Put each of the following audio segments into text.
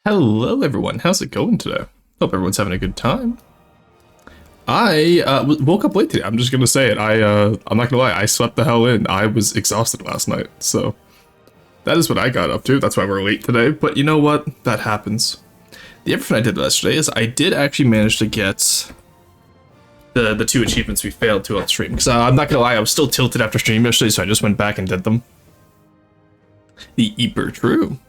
Hello everyone, how's it going today? Hope everyone's having a good time. I woke up late today. I'm just gonna say it. I'm not gonna lie, I slept the hell in. I was exhausted last night, so that is what I got up to. That's why we're late today, but you know what? That happens. The other thing I did yesterday is I did actually manage to get the two achievements we failed to on stream. Because I'm not gonna lie, I was still tilted after stream yesterday, so I just went back and did them. The Eeper, true.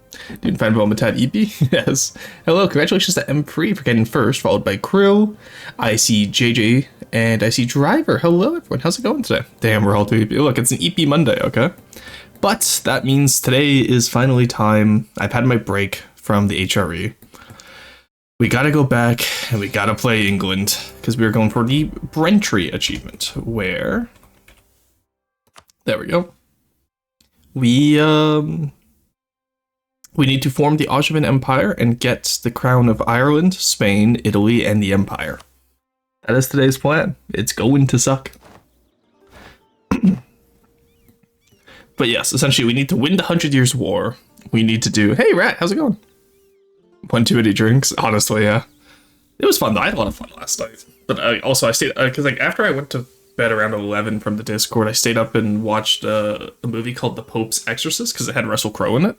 Didn't find Vomitat EP? Yes. Hello, congratulations to M3 for getting first, followed by Krill. I see JJ, and I see Driver. Hello, everyone. How's it going today? Damn, we're all two EP. Look, it's an EP Monday, okay? But that means today is finally time. I've had my break from the HRE. We gotta go back, and we gotta play England, because we are going for the Brentry achievement, where... There we go. We need to form the Angevin Empire and get the crown of Ireland, Spain, Italy, and the Empire. That is today's plan. It's going to suck. But yes, essentially we need to win the 100 Years' War. We need to do... Hey, Rat, how's it going? 1 too many drinks, honestly, yeah. It was fun, though. I had a lot of fun last night. But I stayed... Because after I went to bed around 11 from the Discord, I stayed up and watched a movie called The Pope's Exorcist, because it had Russell Crowe in it.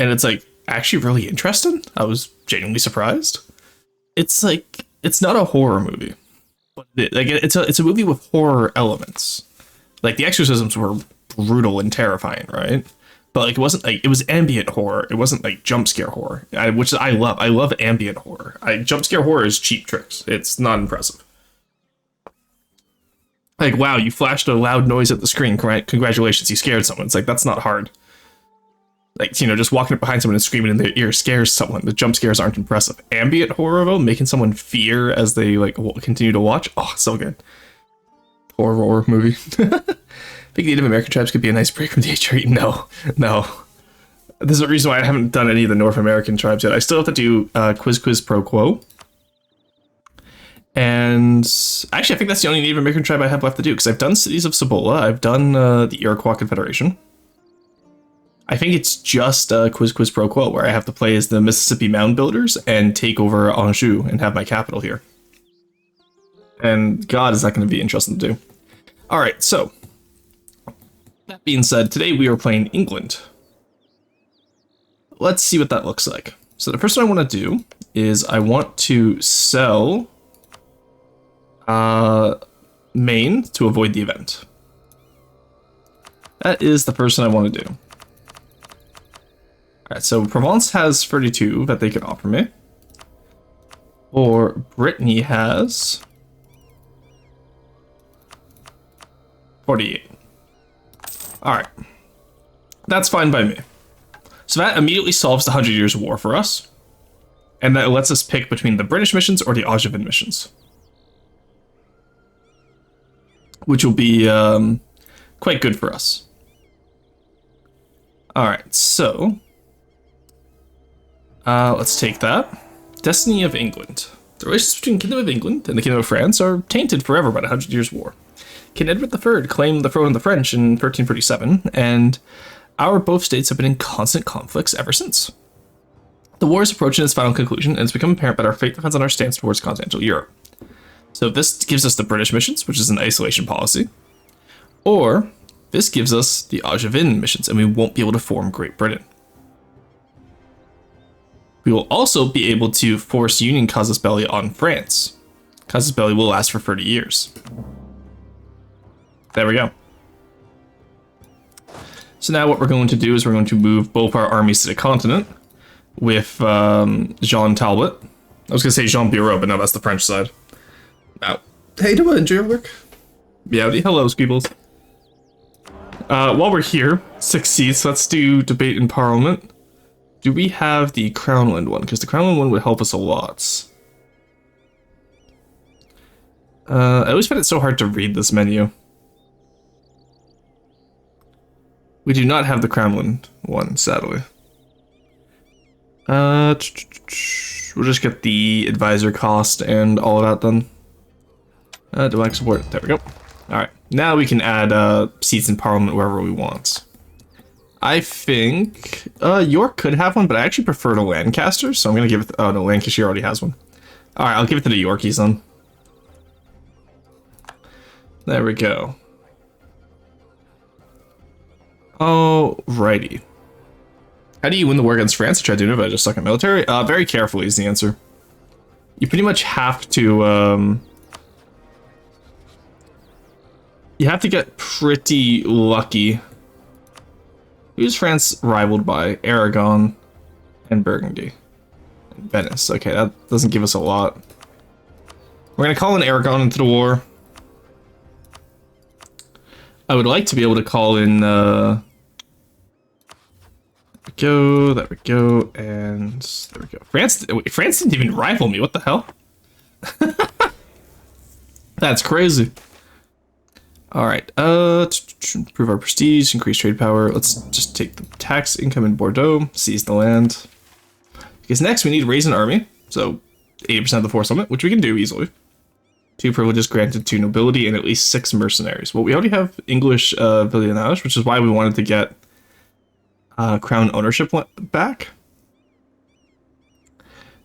And it's actually really interesting. I was genuinely surprised. It's not a horror movie, but it's a movie with horror elements. The exorcisms were brutal and terrifying, right? But it wasn't it was ambient horror. It wasn't jump scare horror, which I love. I love ambient horror. Jump scare horror is cheap tricks. It's not impressive. Wow, you flashed a loud noise at the screen. Congratulations, you scared someone. It's that's not hard. Just walking up behind someone and screaming in their ear scares someone. The jump scares aren't impressive. Ambient horror, though, making someone fear as they, continue to watch. Oh, so good. Horror movie. I think Native American tribes could be a nice break from the HRE. No. There's a reason why I haven't done any of the North American tribes yet. I still have to do Quiz Pro Quo. And actually, I think that's the only Native American tribe I have left to do, because I've done Cities of Cibola. I've done the Iroquois Confederation. I think it's just Quiz Pro Quo, where I have to play as the Mississippi Mound Builders and take over Anjou and have my capital here. And God, is that going to be interesting to do. Alright, so, that being said, today we are playing England. Let's see what that looks like. So the first thing I want to do is I want to sell Maine to avoid the event. That is the first thing I want to do. Alright, so Provence has 32 that they can offer me. Or Brittany has 48. Alright. That's fine by me. So that immediately solves the 100 Years' War for us. And that lets us pick between the British missions or the Angevin missions. Which will be quite good for us. Alright, so... let's take that. Destiny of England. The relations between Kingdom of England and the Kingdom of France are tainted forever by the 100 Years' War. King Edward III claimed the throne of the French in 1337, and our both states have been in constant conflicts ever since. The war is approaching its final conclusion, and it's become apparent that our fate depends on our stance towards continental Europe. So this gives us the British missions, which is an isolation policy, or this gives us the Angevin missions, and we won't be able to form Great Britain. We will also be able to force Union Casus Belli on France. Casus Belli will last for 30 years. There we go. So now what we're going to do is we're going to move both our armies to the continent with Jean Talbot. I was going to say Jean Bureau, but no, that's the French side. Now, hey, do I enjoy your work? Meowdy, hello, Squeebles. While we're here, 6 seats, let's do debate in Parliament. Do we have the Crownland one? Because the Crownland one would help us a lot. I always find it so hard to read this menu. We do not have the Crownland one, sadly. We'll just get the advisor cost and all of that done. Do I support? There we go. Alright, now we can add seats in Parliament wherever we want. I think York could have one, but I actually prefer to Lancaster, so I'm gonna give it. Oh no, Lancashire already has one. All right, I'll give it to the Yorkies then. There we go. Alrighty. How do you win the war against France? I tried doing it, but I just suck at military. Very carefully is the answer. You pretty much have to. You have to get pretty lucky. Who's France rivaled by? Aragon and Burgundy. And Venice. Okay, that doesn't give us a lot. We're going to call in Aragon into the war. I would like to be able to call in... there we go, and there we go. France didn't even rival me, what the hell? That's crazy. Alright, improve our prestige, increase trade power. Let's just take the tax income in Bordeaux, seize the land. Because next we need to raise an army, so 80% of the force limit, which we can do easily. 2 privileges granted to nobility and at least 6 mercenaries. Well, we already have English villeinage, which is why we wanted to get crown ownership back.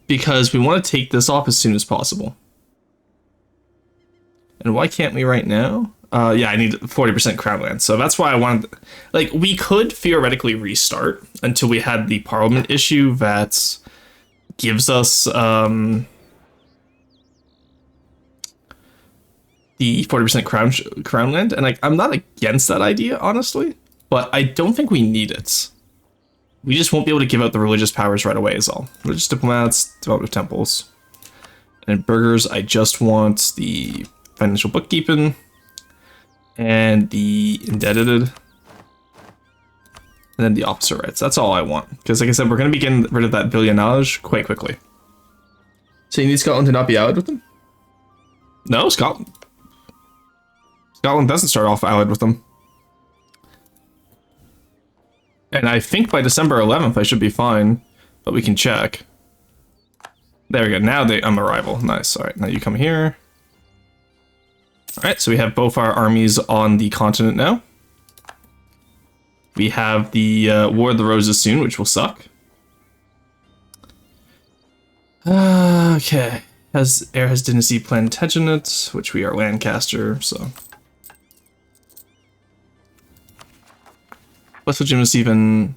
Because we want to take this off as soon as possible. And why can't we right now? Yeah, I need 40% crown land. So that's why I wanted... Like, we could theoretically restart until we had the parliament issue that gives us the 40% crown land. And I'm not against that idea, honestly. But I don't think we need it. We just won't be able to give out the religious powers right away is all. Religious diplomats, development of temples. And burghers, I just want the financial bookkeeping. And the indebted, and then the officer rights. That's all I want. Because like I said, we're going to be getting rid of that villeinage quite quickly. So you need Scotland to not be allied with them? No, Scotland doesn't start off allied with them. And I think by December 11th I should be fine, but we can check. There we go, now I'm a rival. Nice, alright, now you come here. Alright, so we have both our armies on the continent now. We have the War of the Roses soon, which will suck. Okay. Heir has Dynasty Plantagenet, which we are Lancaster, so... West Legitimacy even...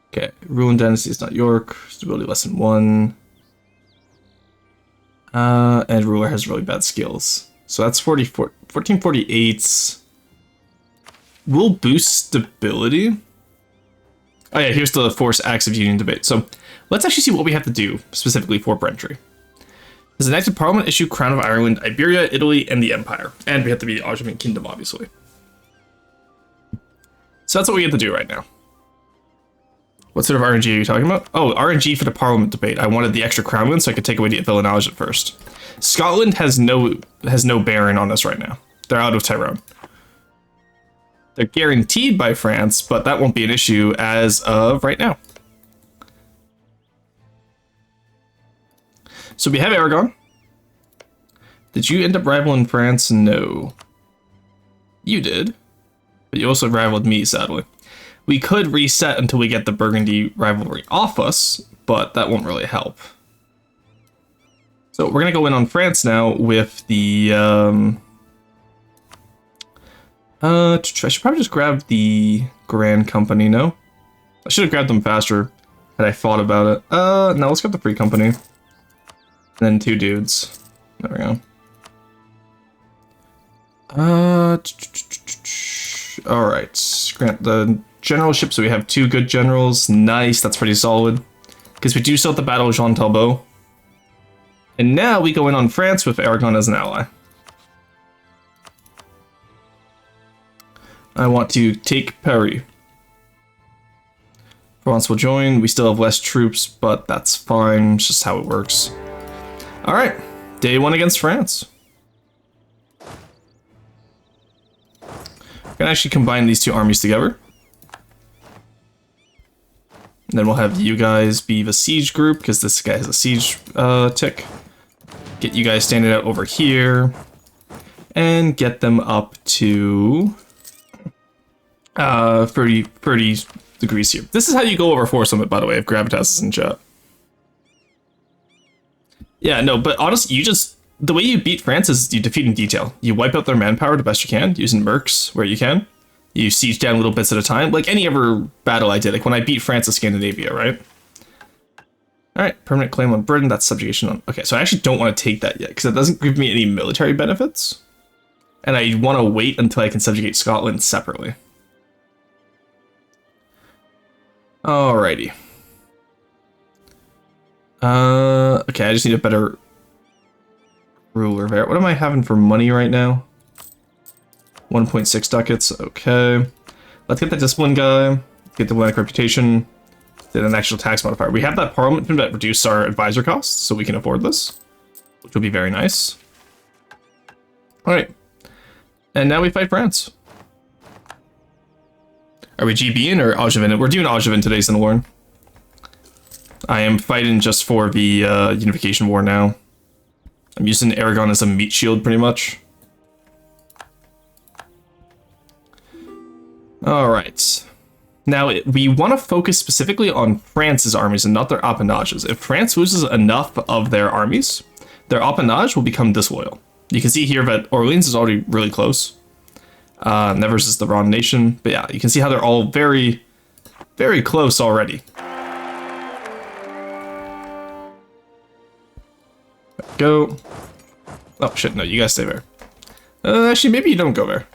Okay, Ruling Dynasty is not York, stability less than 1. And ruler has really bad skills. So that's 1448. We'll boost stability. Oh yeah, here's the Forced Acts of Union debate. So let's actually see what we have to do specifically for Brentry. There's an act of parliament issue Crown of Ireland, Iberia, Italy, and the Empire. And we have to be the Ottoman Kingdom, obviously. So that's what we have to do right now. What sort of RNG are you talking about? Oh, RNG for the Parliament debate. I wanted the extra crown win so I could take away the villeinage at first. Scotland has no baron on us right now. They're out of Tyrone. They're guaranteed by France, but that won't be an issue as of right now. So we have Aragon. Did you end up rivaling France? No. You did. But you also rivaled me, sadly. We could reset until we get the Burgundy rivalry off us, but that won't really help. So we're going to go in on France now with the... I should probably just grab the Grand Company, no? I should have grabbed them faster had I thought about it. No, let's grab the Free Company. And then 2 dudes. There we go. Alright, grant the generalship, so we have 2 good generals. Nice, that's pretty solid. Because we do still have the Battle of Jean Talbot. And now we go in on France with Aragon as an ally. I want to take Paris. France will join. We still have less troops, but that's fine. It's just how it works. Alright, day 1 against France. We're gonna actually combine these 2 armies together. And then we'll have you guys be the siege group, because this guy has a siege tick. Get you guys standing out over here. And get them up to 30 degrees here. This is how you go over Force Limit, by the way, if Gravitas is in chat. Yeah, no, but honestly, the way you beat France is you defeat in detail. You wipe out their manpower the best you can, using mercs where you can. You siege down little bits at a time, like any other battle I did, like when I beat France in Scandinavia, right? Alright, permanent claim on Britain, that's subjugation on... Okay, so I actually don't want to take that yet, because it doesn't give me any military benefits. And I want to wait until I can subjugate Scotland separately. Alrighty. Okay, I just need a better ruler there. What am I having for money right now? 1.6 ducats, okay. Let's get the discipline guy, get the diplomatic reputation, then an actual tax modifier. We have that parliament that reduced our advisor costs, so we can afford this, which will be very nice. Alright. And now we fight France. Are we GBing or Angevin? We're doing Angevin today's in the war. I am fighting just for the Unification War now. I'm using Aragon as a meat shield, pretty much. Alright. Now, we want to focus specifically on France's armies and not their appanages. If France loses enough of their armies, their appanage will become disloyal. You can see here that Orleans is already really close. Nevers is the Ron Nation. But yeah, you can see how they're all very, very close already. Go. Oh shit, no, you guys stay there. Actually, maybe you don't go there.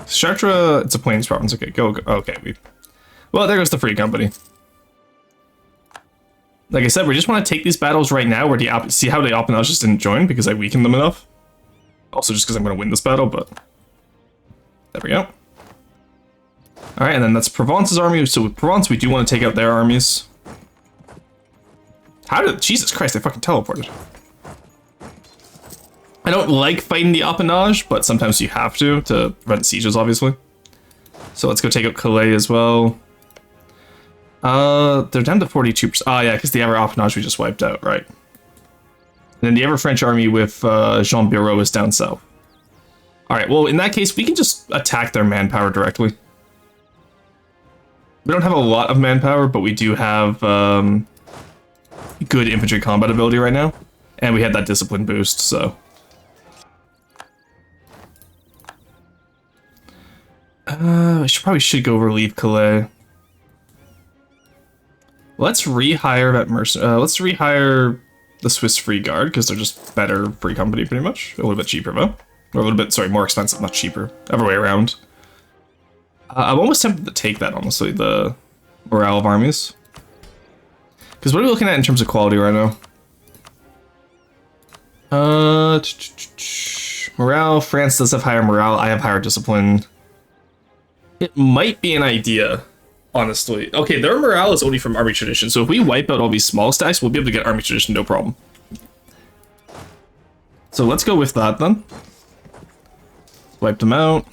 Chartres, it's a Plains province. Okay, go. Okay, well, there goes the Free Company. Like I said, we just want to take these battles right now where see how the Appanage just didn't join because I weakened them enough. Also, just because I'm going to win this battle, but there we go. All right, and then that's Provence's army. So with Provence, we do want to take out their armies. How did... Jesus Christ, I fucking teleported. I don't like fighting the appanage, but sometimes you have to prevent sieges, obviously. So let's go take out Calais as well. They're down to 42%. Ah, yeah, because the ever appanage we just wiped out, right. And then the ever French army with Jean Bureau is down south. Alright, well, in that case, we can just attack their manpower directly. We don't have a lot of manpower, but we do have... good infantry combat ability right now, and we had that discipline boost, so I probably should go relieve Calais. Let's rehire that let's rehire the Swiss Free Guard because they're just better free company, pretty much. A little bit cheaper though, or a little bit, sorry, more expensive, not cheaper. Other way around. I'm almost tempted to take that, honestly, the morale of armies. Because what are we looking at in terms of quality right now? Morale. France does have higher morale. I have higher discipline. It might be an idea, honestly. Okay, their morale is only from army tradition. So if we wipe out all these small stacks, we'll be able to get army tradition, no problem. So let's go with that then. Wipe them out.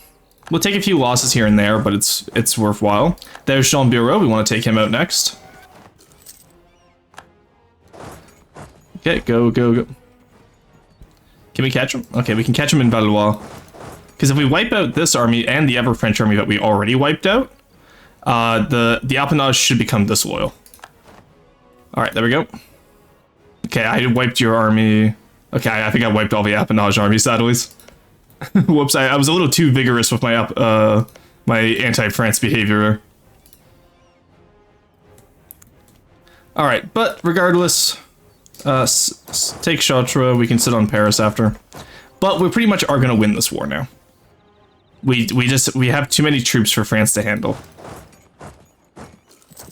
We'll take a few losses here and there, but it's worthwhile. There's Jean Bureau. We want to take him out next. Okay, go. Can we catch him? Okay, we can catch him in Valois. Because if we wipe out this army and the ever French army that we already wiped out, the appanage should become disloyal. Alright, there we go. Okay, I wiped your army. Okay, I think I wiped all the appanage armies, sadly. Whoops, I was a little too vigorous with my my anti-France behavior. Alright, but regardless... take Chartres, we can sit on Paris after. But we pretty much are going to win this war now. We have too many troops for France to handle.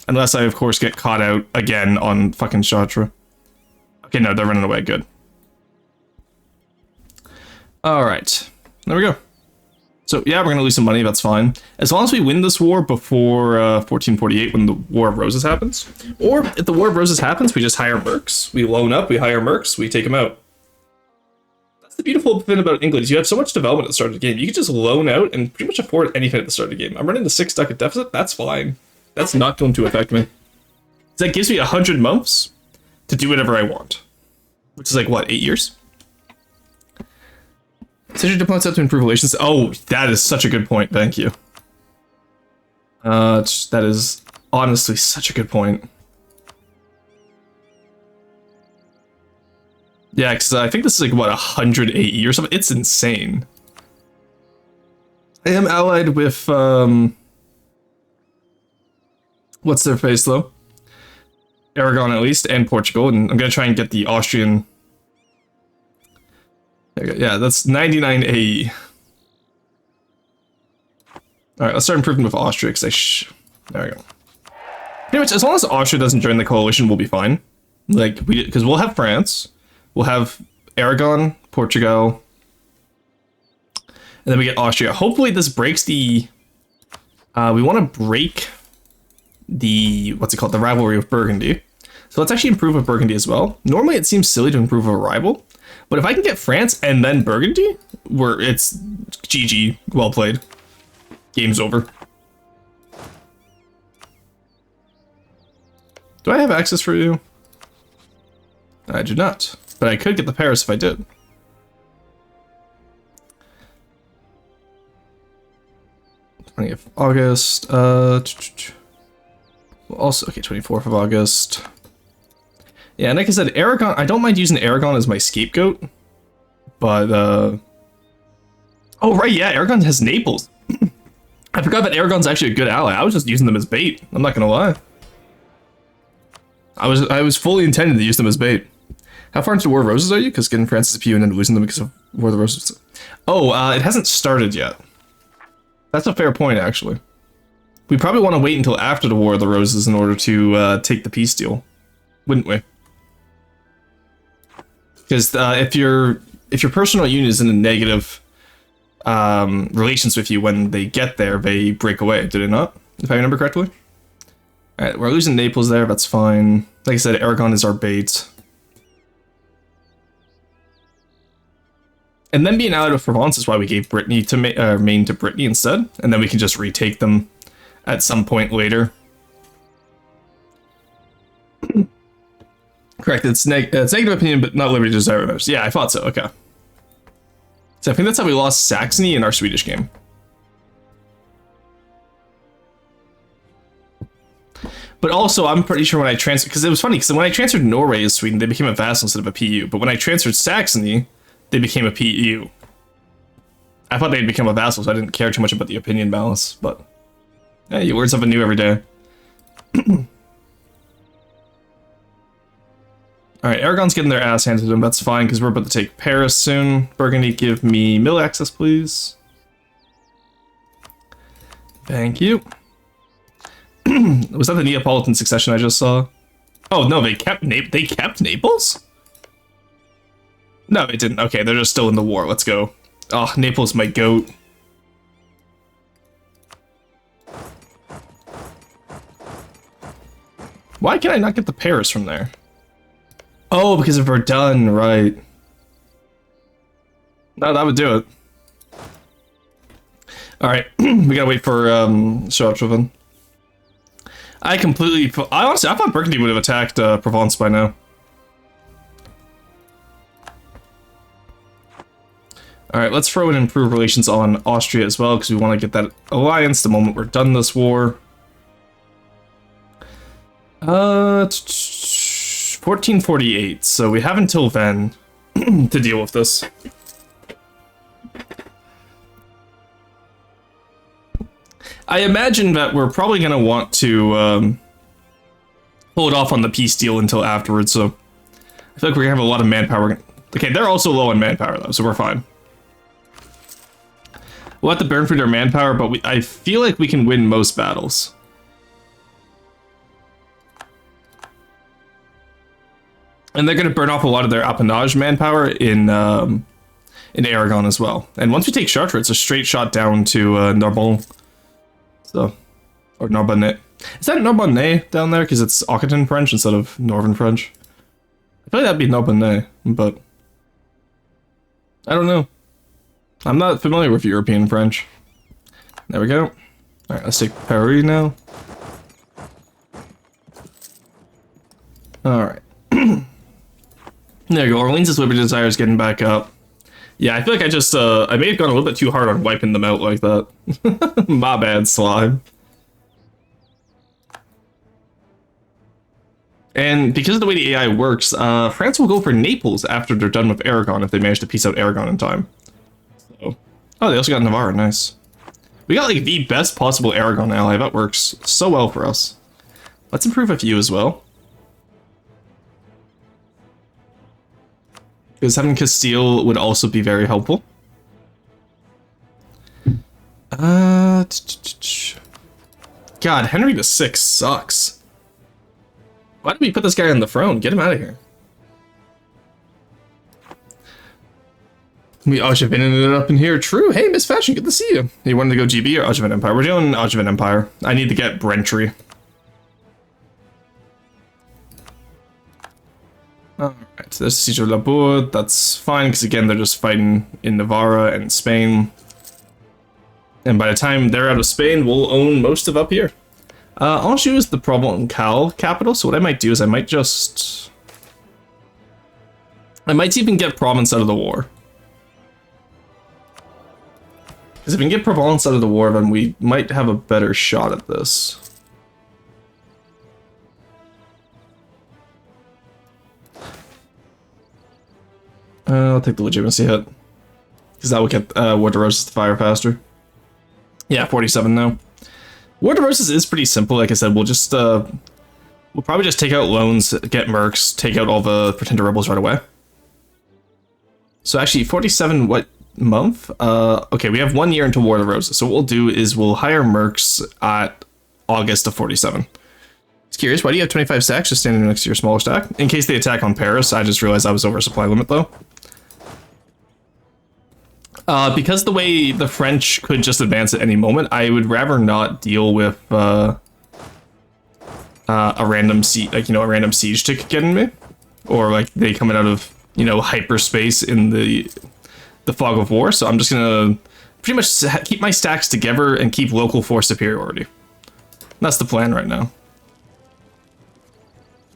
Unless I, of course, get caught out again on fucking Chartres. Okay, no, they're running away, good. Alright, there we go. So, yeah, we're going to lose some money, that's fine. As long as we win this war before 1448 when the War of Roses happens. Or, if the War of Roses happens, we just hire mercs. We loan up, we hire mercs, we take them out. That's the beautiful thing about England, is you have so much development at the start of the game. You can just loan out and pretty much afford anything at the start of the game. I'm running the 6 ducat deficit, that's fine. That's not going to affect me. That gives me 100 months to do whatever I want. Which is like, what, 8 years? Send your diplomats up to improve relations. Oh, that is such a good point. Thank you. That is honestly such a good point. Yeah, because I think this is like, what, 100 AE or something? It's insane. I am allied with, what's their face, though? Aragon, at least, and Portugal, and I'm gonna try and get the Austrian... Yeah, that's 99 AE. Alright, let's start improving with Austria, because there we go. Pretty much, as long as Austria doesn't join the coalition, we'll be fine. Like, because we'll have France, we'll have Aragon, Portugal, and then we get Austria. Hopefully this breaks the... we want to break the... what's it called? The rivalry with Burgundy. So let's actually improve with Burgundy as well. Normally it seems silly to improve with a rival, but if I can get France and then Burgundy, where it's GG, well played. Game's over. Do I have access for you? I do not, but I could get the Paris if I did. August. Also, okay, 24th of August. Yeah, and like I said, Aragon, I don't mind using Aragon as my scapegoat, but, oh, right, yeah, Aragon has Naples. I forgot that Aragon's actually a good ally. I was just using them as bait. I'm not gonna lie. I was fully intended to use them as bait. How far into War of Roses are you? Because getting France's PU and then losing them because of War of the Roses. Oh, it hasn't started yet. That's a fair point, actually. We probably want to wait until after the War of the Roses in order to take the peace deal, wouldn't we? Because if your personal union is in a negative relations with you when they get there, they break away. Did it not? If I remember correctly. All right, we're losing Naples there. That's fine. Like I said, Aragon is our bait. And then being allied with Provence is why we gave Brittany to Maine to Brittany instead, and then we can just retake them at some point later. Correct. It's negative opinion, but not liberty to desire others. Yeah, I thought so. Okay. So I think that's how we lost Saxony in our Swedish game. But also, I'm pretty sure when I transferred, because it was funny, because when I transferred Norway as Sweden, they became a vassal instead of a PU. But when I transferred Saxony, they became a PU. I thought they'd become a vassal, so I didn't care too much about the opinion balance. But yeah, you learn something new every day. Alright, Aragon's getting their ass handed to them. That's fine, because we're about to take Paris soon. Burgundy, give me mill access, please. Thank you. Was that the Neapolitan succession I just saw? Oh, no, they kept Naples? No, they didn't. Okay, they're just still in the war. Let's go. Oh, Naples, my goat. Why can I not get the Paris from there? Oh, because of Verdun, right. No, that would do it. Alright, we gotta wait for Subathon. I honestly, I thought Burgundy would have attacked Provence by now. Alright, let's throw in improved relations on Austria as well, because we want to get that alliance the moment we're done this war. 1448, so we have until then to deal with this. I imagine that we're probably going to want to hold off on the peace deal until afterwards, so I feel like we're going to have a lot of manpower. Okay, they're also low on manpower, though, so we're fine. We'll have to burn through their manpower, but I feel like we can win most battles. And they're going to burn off a lot of their appanage manpower in Aragon as well. And once we take Chartres, it's a straight shot down to Narbonne. So, or Narbonne. Is that Narbonne down there? Because it's Occitan French instead of Northern French. I feel like that'd be Narbonne, but I don't know. I'm not familiar with European French. There we go. Alright, let's take Paris now. Alright. There you go. Orleans' Liberty Desire is getting back up. Yeah, I feel like I may have gone a little bit too hard on wiping them out like that. My bad, slime. And because of the way the AI works, France will go for Naples after they're done with Aragon if they manage to piece out Aragon in time. So, oh, they also got Navarre, nice. We got like the best possible Aragon ally, that works so well for us. Let's improve a few as well. Because having Castile would also be very helpful. God, Henry VI sucks. Why did we put this guy on the throne? Get him out of here. We Angevin it up in here. True. Hey, Miss Fashion, good to see you. You wanted to go GB or Angevin Empire? We're doing Angevin Empire. I need to get Brentry. Alright, so there's Siege of Labour. That's fine, because again, they're just fighting in Navarra and Spain. And by the time they're out of Spain, we'll own most of up here. Anjou is the Provençal capital, so what I might do is I might even get Provence out of the war. Because if we can get Provence out of the war, then we might have a better shot at this. I'll take the legitimacy hit. Because that will get War de Roses to fire faster. Yeah, 47 now. War de Roses is pretty simple. Like I said, we'll just we'll probably just take out loans, get mercs, take out all the pretender rebels right away. So actually, 47 what month? Okay, we have 1 year into War de Roses. So what we'll do is we'll hire mercs at August of 47. Just curious, why do you have 25 stacks just standing next to your smaller stack? In case they attack on Paris. I just realized I was over supply limit though. Because the way the French could just advance at any moment, I would rather not deal with a random siege, like, a random siege tick getting me, or like they coming out of hyperspace in the fog of war. So I'm just gonna pretty much keep my stacks together and keep local force superiority. That's the plan right now.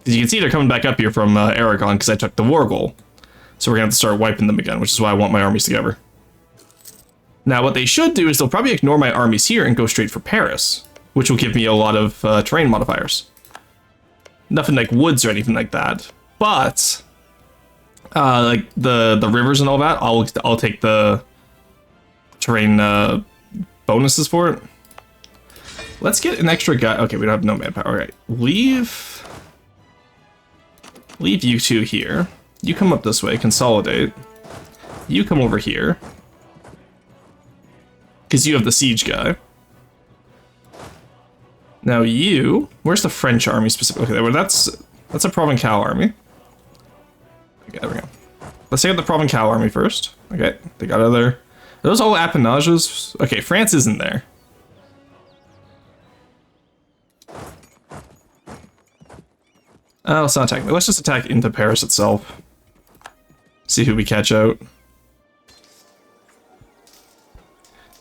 As you can see, they're coming back up here from Aragon because I took the war goal, so we're gonna have to start wiping them again, which is why I want my armies together. Now, what they should do is they'll probably ignore my armies here and go straight for Paris, which will give me a lot of terrain modifiers. Nothing like woods or anything like that, but like the rivers and all that, I'll take the terrain bonuses for it. Let's get an extra guy. Okay, we don't have no manpower. All right, leave you two here. You come up this way, consolidate. You come over here. Because you have the siege guy. Now you... Where's the French army specifically? Okay, well, that's a Provençal army. Okay, there we go. Let's take out the Provençal army first. Okay, they got other... Are those all appanages? Okay, France isn't there. Let's not attack. Let's just attack into Paris itself. See who we catch out.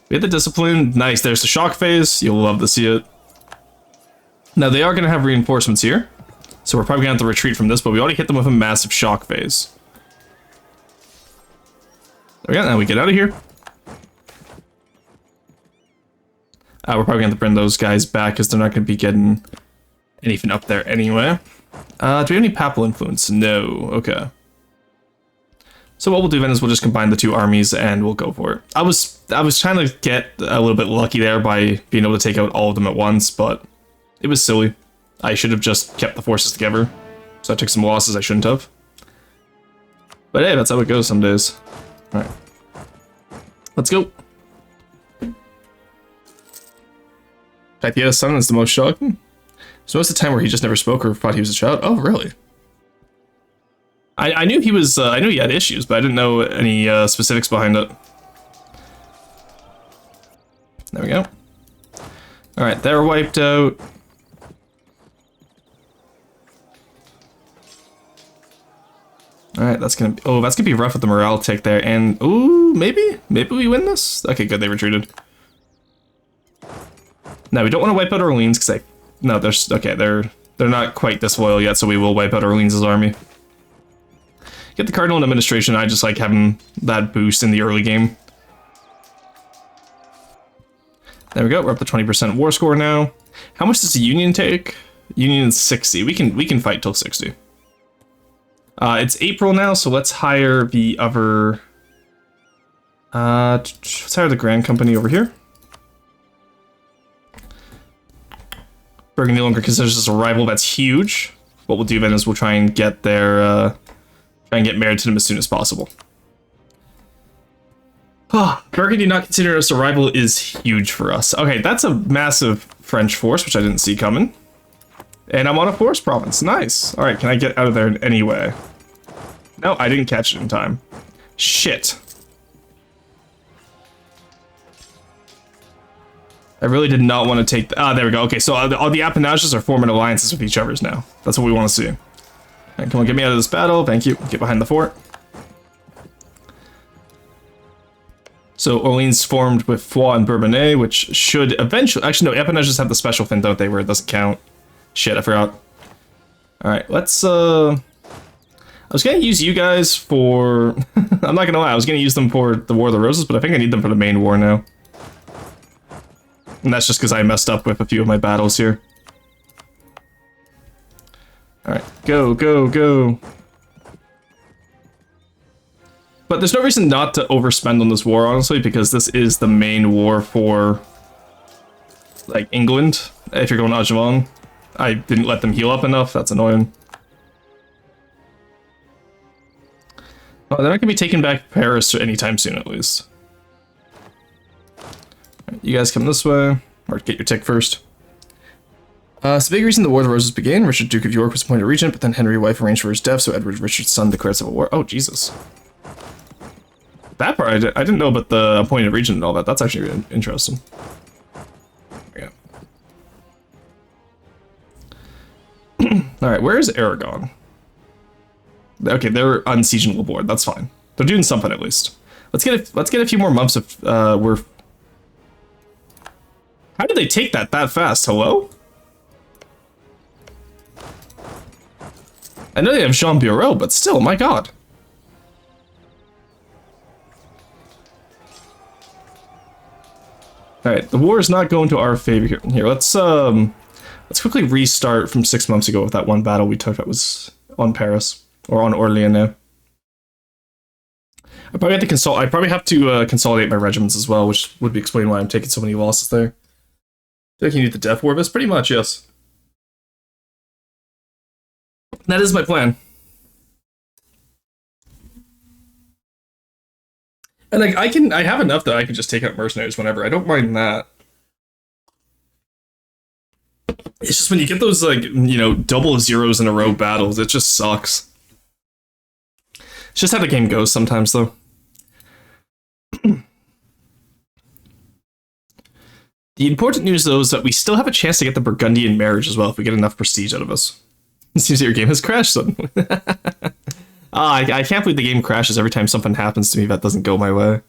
We had the discipline. Nice, there's the shock phase. You'll love to see it. Now, they are going to have reinforcements here. So we're probably going to have to retreat from this, but we already hit them with a massive shock phase. There we go, now we get out of here. We're probably going to have to bring those guys back because they're not going to be getting anything up there anyway. Do we have any papal influence? No, okay. So what we'll do then is we'll just combine the two armies and we'll go for it. I was trying to get a little bit lucky there by being able to take out all of them at once, but it was silly. I should have just kept the forces together. So I took some losses I shouldn't have. But hey, that's how it goes some days. Alright. Let's go. Pythia's son is the most shocking. So most of the time where he just never spoke or thought he was a child. Oh, really? I knew he was, I knew he had issues, but I didn't know any specifics behind it. There we go. Alright, they're wiped out. Alright, that's gonna be rough with the morale tick there, and ooh, maybe we win this? Okay, good, they retreated. Now we don't want to wipe out Orleans because they're not quite disloyal yet, so we will wipe out Orleans' army. Get the Cardinal in administration. I just like having that boost in the early game. There we go. We're up to 20% war score now. How much does the Union take? Union is 60. We can fight till 60. It's April now, so let's hire the other. Let's hire the Grand Company over here. Burgundy no longer considers us a rival. That's huge. What we'll do then is we'll try and get their try and get married to them as soon as possible. Burgundy not considering us a rival is huge for us. Okay, that's a massive French force, which I didn't see coming. And I'm on a forest province. Nice. All right, can I get out of there in any way? No, I didn't catch it in time. Shit. I really did not want to take the... there we go. Okay, so all the Appanages are forming alliances with each other now. That's what we want to see. All right, come on, get me out of this battle. Thank you. Get behind the fort. So Orleans formed with Foix and Bourbonnais, which should eventually... Actually, no, Appanages have the special thing, don't they, where it doesn't count. Shit, I forgot. All right, let's... I was going to use you guys for... I'm not going to lie, I was going to use them for the War of the Roses, but I think I need them for the main war now. And that's just because I messed up with a few of my battles here. Alright, go, go, go. But there's no reason not to overspend on this war, honestly, because this is the main war for, like, England. If you're going to Angevin. I didn't let them heal up enough, that's annoying. Well, they're not going to be taking back Paris anytime soon, at least. You guys come this way, or get your tick first. It's the big reason the War of the Roses began. Richard, Duke of York, was appointed regent, but then Henry, wife, arranged for his death, so Edward, Richard's son, declared civil war. Oh, Jesus. That part, I didn't know about the appointed regent and all that. That's actually really interesting. Yeah. Alright, where is Aragon? Okay, they're unsiegeable board. That's fine. They're doing something at least. Let's get a few more months of we're... How did they take that fast? Hello? I know they have Jean Bureau, but still, my god. Alright, the war is not going to our favor here. Here, let's quickly restart from 6 months ago with that one battle we took that was on Paris. Or on Orleans now. I probably have to consolidate my regiments as well, which would explain why I'm taking so many losses there. I think you need the Death War, but pretty much, yes. That is my plan. And like I have enough that I can just take out mercenaries whenever. I don't mind that. It's just when you get those, like, you know, double zeros in a row battles, it just sucks. It's just how the game goes sometimes, though. The important news, though, is that we still have a chance to get the Burgundian marriage as well if we get enough prestige out of us. It seems that your game has crashed suddenly. I can't believe the game crashes every time something happens to me that doesn't go my way.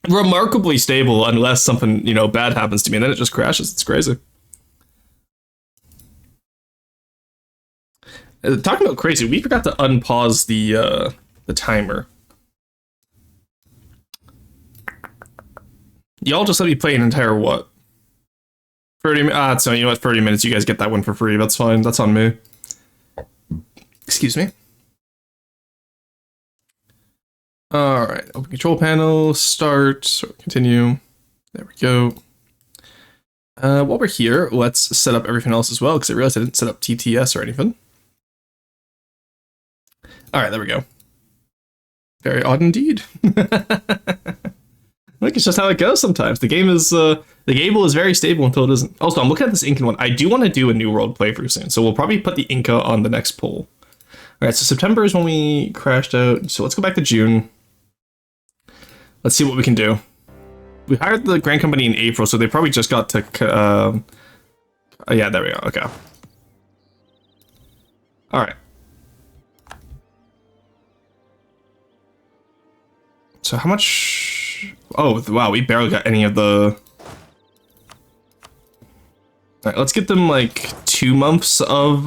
Remarkably stable unless something, you know, bad happens to me, and then it just crashes. It's crazy. Talking about crazy, we forgot to unpause the timer. Y'all just let me play an entire what? 30 minutes. So you know what? 30 minutes. You guys get that one for free. That's fine. That's on me. Excuse me. All right. Open control panel. Start. So continue. There we go. While we're here, let's set up everything else as well, because I realized I didn't set up TTS or anything. All right. There we go. Very odd indeed. Look, it's just how it goes sometimes. The game is the Gable is very stable until it isn't. Also, I'm looking at this Incan one. I do want to do a New World playthrough soon, so we'll probably put the Inca on the next poll. All right, so September is when we crashed out. So let's go back to June. Let's see what we can do. We hired the Grand Company in April, so they probably just got to. Yeah, there we go. Okay. All right. So how much? Oh, wow, we barely got any of the... Alright, let's get them, like, 2 months of,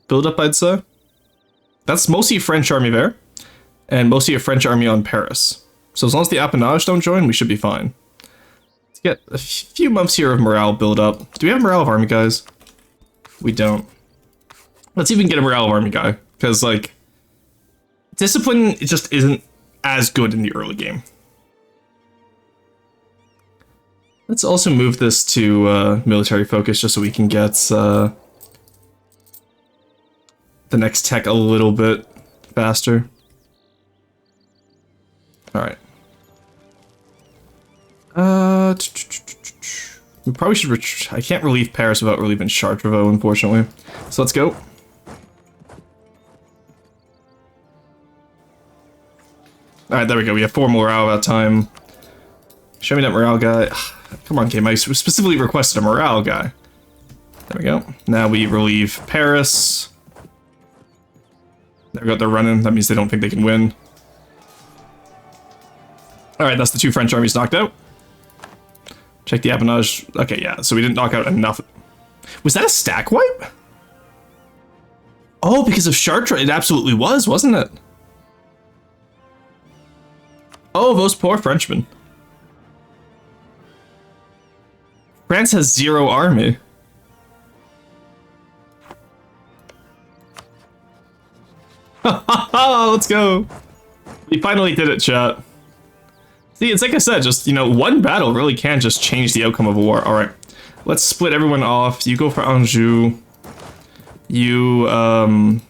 build-up, I'd say. That's mostly a French army there, and mostly a French army on Paris. So as long as the Appanage don't join, we should be fine. Let's get a few months here of morale build up. Do we have morale of army guys? We don't. Let's even get a morale of army guy, because like discipline it just isn't as good in the early game. Let's also move this to military focus just so we can get the next tech a little bit faster. Alright. We probably should I can't relieve Paris without relieving Chartres, unfortunately. So let's go. Alright, there we go. We have 4 morale that time. Show me that morale guy. Come on, game. I specifically requested a morale guy. There we go. Now we relieve Paris. There we go. They're running. That means they don't think they can win. Alright, that's the 2 French armies knocked out. Check the Appanage. Okay, yeah. So we didn't knock out enough. Was that a stack wipe? Oh, because of Chartres. It absolutely was, wasn't it? Oh, those poor Frenchmen. France has 0 army. Let's go. We finally did it, chat. See, it's like I said, just, you know, one battle really can just change the outcome of a war. All right, let's split everyone off. You go for Anjou. You have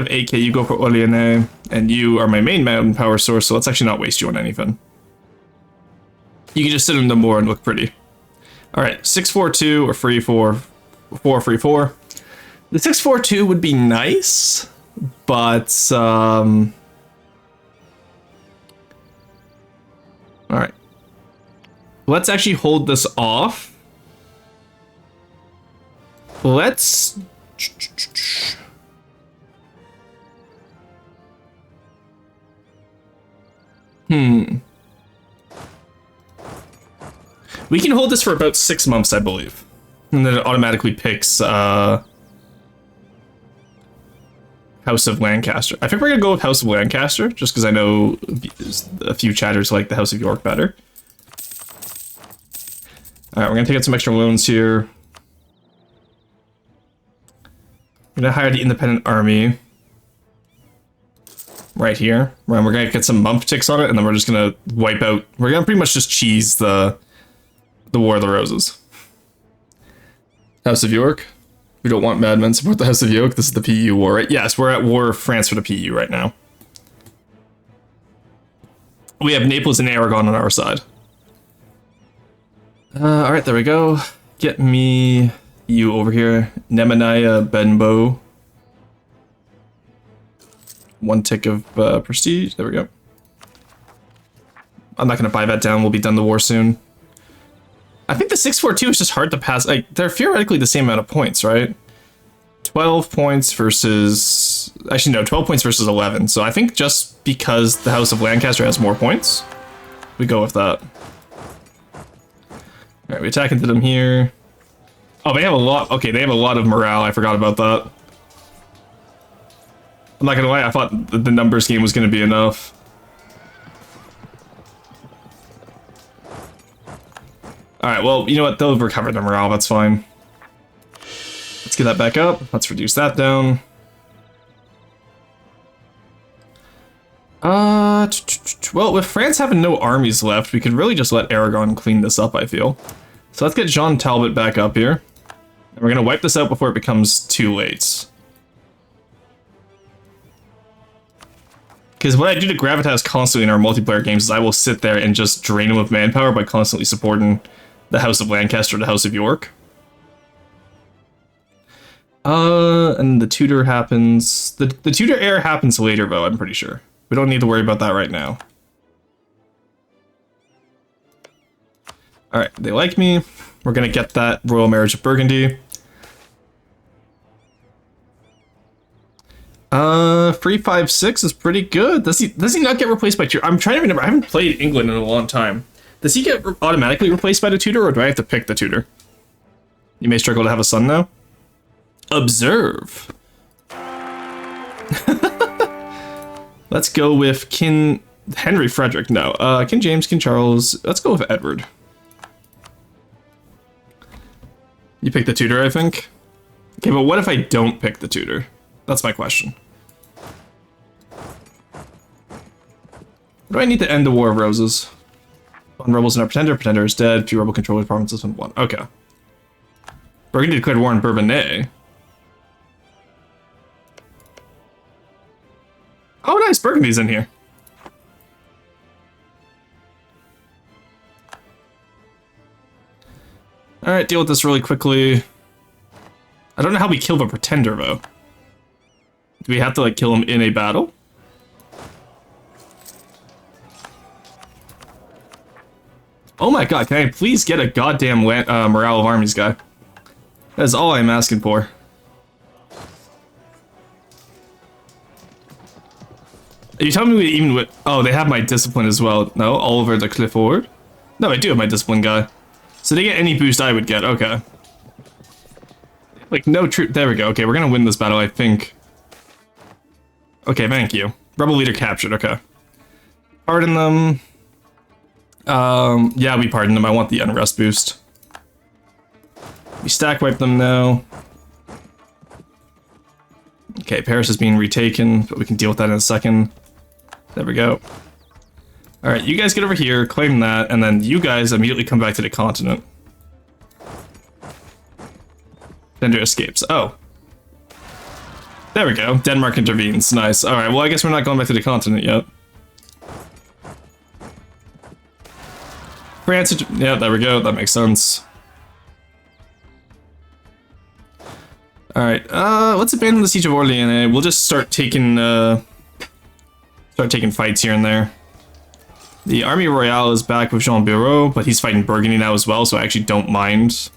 AK, you go for Orléans, and you are my main mountain power source, so let's actually not waste you on anything. You can just sit in the moor and look pretty. Alright, 6-4-2 or 3-4-4. The 6-4-2 would be nice, but alright. Let's actually hold this off. Let's we can hold this for about 6 months, I believe. And then it automatically picks House of Lancaster. I think we're gonna go with House of Lancaster, just because I know a few chatters like the House of York better. Alright, we're gonna take out some extra loans here. We're gonna hire the independent army. Right here. We're gonna get some bump ticks on it, and then we're just gonna wipe out. We're gonna pretty much just cheese the War of the Roses. House of York. We don't want madmen support the House of York. This is the PU war, right? Yes, we're at war with France for the PU right now. We have Naples and Aragon on our side. Alright, there we go. Get me you over here. Nemanja Benbow. 1 tick of prestige. There we go. I'm not going to buy that down. We'll be done the war soon. I think the 6-4-2 is just hard to pass. Like, they're theoretically the same amount of points, right? 12 points versus... Actually, no, 12 points versus 11. So I think just because the House of Lancaster has more points, we go with that. Alright, we attack into them here. Oh, they have a lot... Okay, they have a lot of morale. I forgot about that. I'm not gonna lie, I thought the numbers game was gonna be enough. Alright, well, you know what? They'll recover their morale, that's fine. Let's get that back up. Let's reduce that down. Well, with France having no armies left, we could really just let Aragon clean this up, I feel. So let's get Jean Talbot back up here. And we're gonna wipe this out before it becomes too late. Because what I do to Gravitas constantly in our multiplayer games is I will sit there and just drain them of manpower by constantly supporting the House of Lancaster or the House of York. And the Tudor happens... The Tudor era happens later, though, I'm pretty sure. We don't need to worry about that right now. Alright, they like me. We're gonna get that Royal Marriage of Burgundy. 356 is pretty good. Does he not get replaced by Tudor? I'm trying to remember. I haven't played England in a long time. Does he get automatically replaced by the Tudor, or do I have to pick the Tudor? You may struggle to have a son now. Observe. Let's go with King Henry Frederick. No, King James, King Charles. Let's go with Edward. You pick the Tudor, I think. Okay, but what if I don't pick the Tudor? That's my question. What do I need to end the War of Roses? One rebels and our pretender. Pretender is dead. Few rebel controlled provinces and one. Okay. Burgundy declared war on Bourbonnais. Oh, nice. Burgundy's in here. Alright, deal with this really quickly. I don't know how we kill the Pretender, though. Do we have to, like, kill him in a battle? Oh my god, can I please get a goddamn morale of armies guy? That is all I'm asking for. Are you telling me even with... Oh, they have my discipline as well. No, Oliver de Clifford? No, I do have my discipline guy. So they get any boost I would get, okay. Like, no troop... There we go, okay, we're gonna win this battle, I think. Okay, thank you. Rebel leader captured, okay. Pardon them. Yeah, we pardon them. I want the unrest boost. We stack wipe them now. Okay, Paris is being retaken, but we can deal with that in a second. There we go. Alright, you guys get over here, claim that, and then you guys immediately come back to the continent. Pretender escapes. Oh. There we go. Denmark intervenes. Nice. Alright, well, I guess we're not going back to the continent yet. France, yeah, there we go. That makes sense. Alright, let's abandon the Siege of Orléans. We'll just start taking fights here and there. The Army Royale is back with Jean Bureau, but he's fighting Burgundy now as well, so I actually don't mind.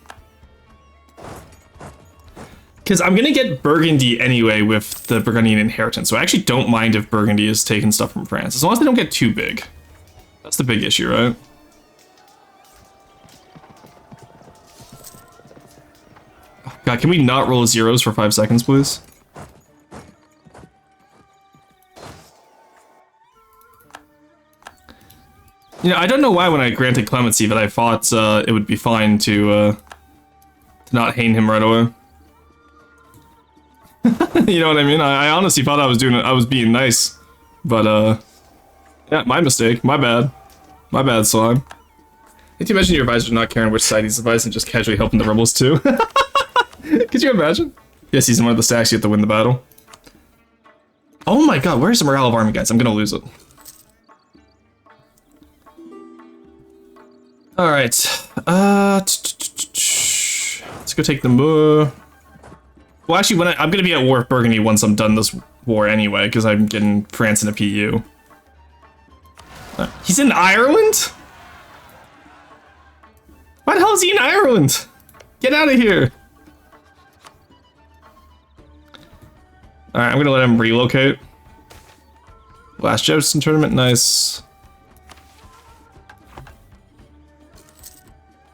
Because I'm gonna get Burgundy anyway with the Burgundian inheritance, so I actually don't mind if Burgundy is taking stuff from France, as long as they don't get too big. That's the big issue, right? God, can we not roll zeros for 5 seconds, please? You know, I don't know why when I granted clemency that I thought it would be fine to not hang him right away. You know what I mean? I honestly thought I was being nice, but yeah, my mistake, my bad, slime. Can't you imagine your advisor not caring which side he's advising and just casually helping the rebels too? Could you imagine? Yes, he's in one of the stacks, you have to win the battle. Oh my god, where's the morale of army guys? I'm gonna lose it. Alright. Let's go take the well, actually, I'm gonna be at war with Burgundy once I'm done this war anyway, because I'm getting France in a PU. He's in Ireland? Why the hell is he in Ireland? Get out of here! Alright, I'm gonna let him relocate. Last Jefferson tournament, nice.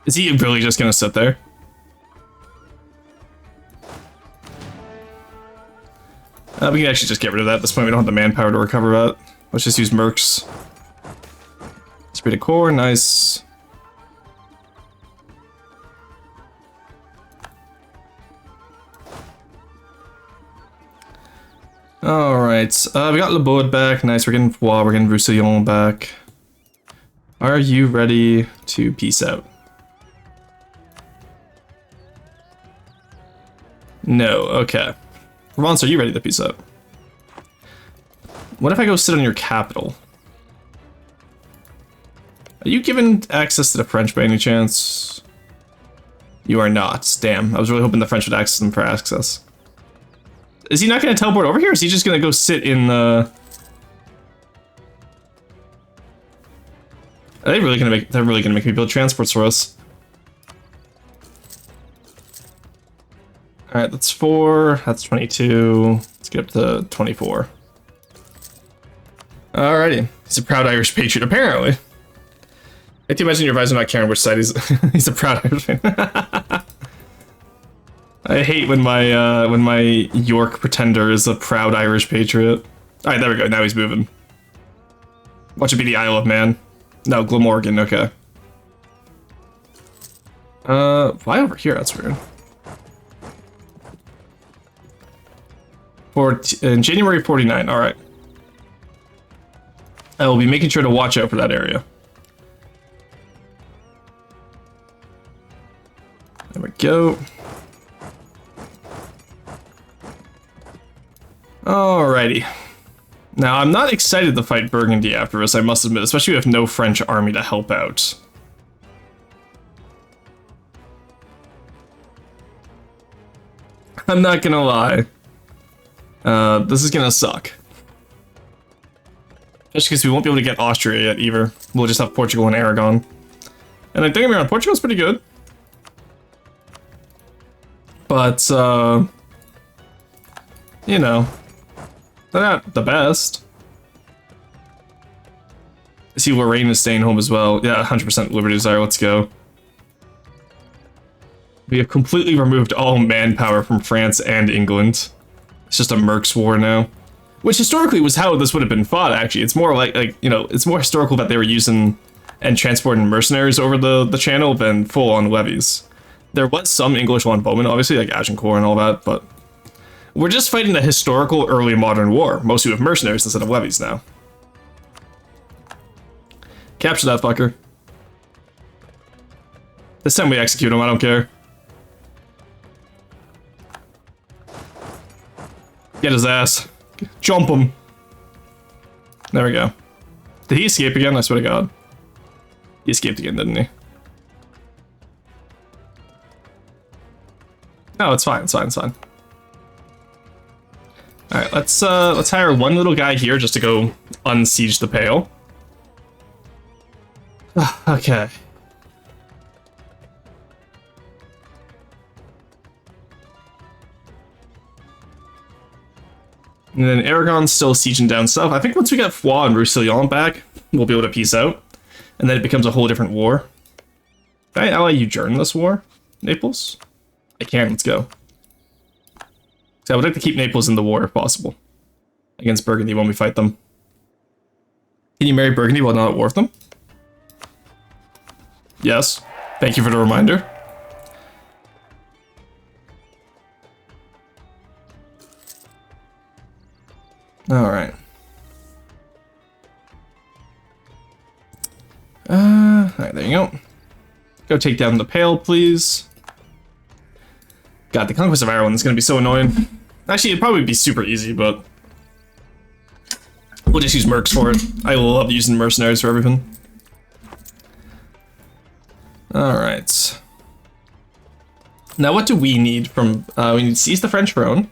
Is he really just gonna sit there? We can actually just get rid of that. At this point, we don't have the manpower to recover that. Let's just use mercs. Speed of core, nice. Alright, we got Le Baud back, nice, we're getting Poix, we're getting Roussillon back. Are you ready to peace out? No, okay. Provence, are you ready to peace out? What if I go sit on your capital? Are you given access to the French by any chance? You are not, damn. I was really hoping the French would access them for access. Is he not going to teleport over here, or is he just going to go sit in the... Are they really going to make... They're really going to make me build transports for us. Alright, that's 4. That's 22. Let's get up to 24. Alrighty. He's a proud Irish patriot, apparently. I can imagine your advisor not caring which side he's... he's a proud Irish patriot. I hate when my York pretender is a proud Irish patriot. All right, there we go. Now he's moving. Watch it be the Isle of Man. No, Glamorgan. Okay. Why over here? That's weird. In January 49. All right. I will be making sure to watch out for that area. There we go. Alrighty. Now, I'm not excited to fight Burgundy after this, I must admit, especially with no French army to help out. I'm not gonna lie. This is gonna suck. Especially because we won't be able to get Austria yet, either. We'll just have Portugal and Aragon. And I think Portugal's pretty good. But, you know, they're not the best. I see Lorraine is staying home as well. Yeah, 100% Liberty Desire, let's go. We have completely removed all manpower from France and England. It's just a Mercs war now. Which historically was how this would have been fought, actually. It's more like you know, it's more historical that they were using and transporting mercenaries over the channel than full-on levies. There was some English lawn bowmen, obviously, like Agincourt and all that, but we're just fighting a historical early modern war, mostly with mercenaries instead of levies now. Capture that fucker. This time we execute him, I don't care. Get his ass. Jump him. There we go. Did he escape again? I swear to God. He escaped again, didn't he? No, it's fine, it's fine, it's fine. Alright, let's hire one little guy here just to go unsiege the Pale. Okay. And then Aragon's still sieging down south. I think once we get Foix and Roussillon back, we'll be able to peace out. And then it becomes a whole different war. Can I ally you during this war, Naples? I can, let's go. So I would like to keep Naples in the war if possible. Against Burgundy when we fight them. Can you marry Burgundy while not at war with them? Yes. Thank you for the reminder. Alright. Alright, there you go. Go take down the Pale, please. God, the Conquest of Ireland is going to be so annoying. Actually, it'd probably be super easy, but we'll just use mercs for it. I love using mercenaries for everything. Alright. Now, what do we need from... we need to seize the French throne.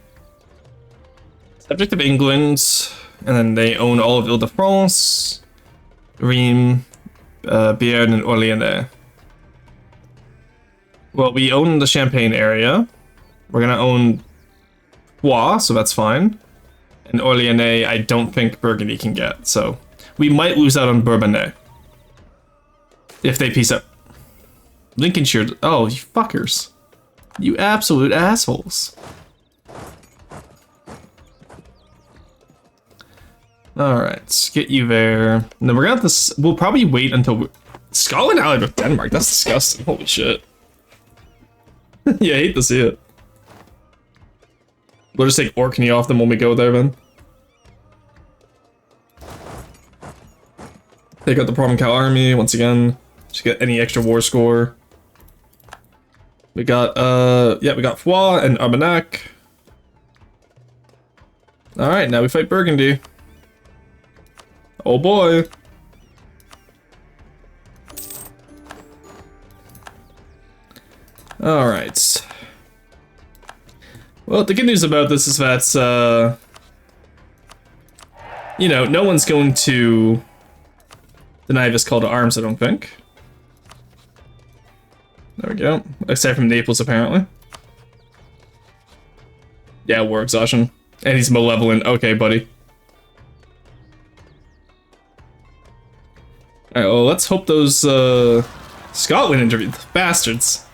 Subject of England, and then they own all of Ile-de-France, Rheims, Béarn, and Orléans. Well, we own the Champagne area. We're gonna own Foix, so that's fine. And Orléans, I don't think Burgundy can get, so we might lose out on Bourbonnais. If they peace up. Lincolnshire, oh, you fuckers. You absolute assholes. Alright, get you there. And then we're gonna have to... We'll probably wait until... Scotland allied with Denmark? That's disgusting. Holy shit. Yeah, I hate to see it. We'll just take Orkney off them when we go there, then. Take out the Provencal army, once again. Just get any extra war score. We got, yeah, we got Foix and Armagnac. Alright, now we fight Burgundy. Oh boy. Alright. Well, the good news about this is that, you know, no one's going to deny this call to arms, I don't think. There we go. Aside from Naples, apparently. Yeah, war exhaustion. And he's malevolent. Okay, buddy. Alright, well, let's hope those, Scotland interview. Bastards.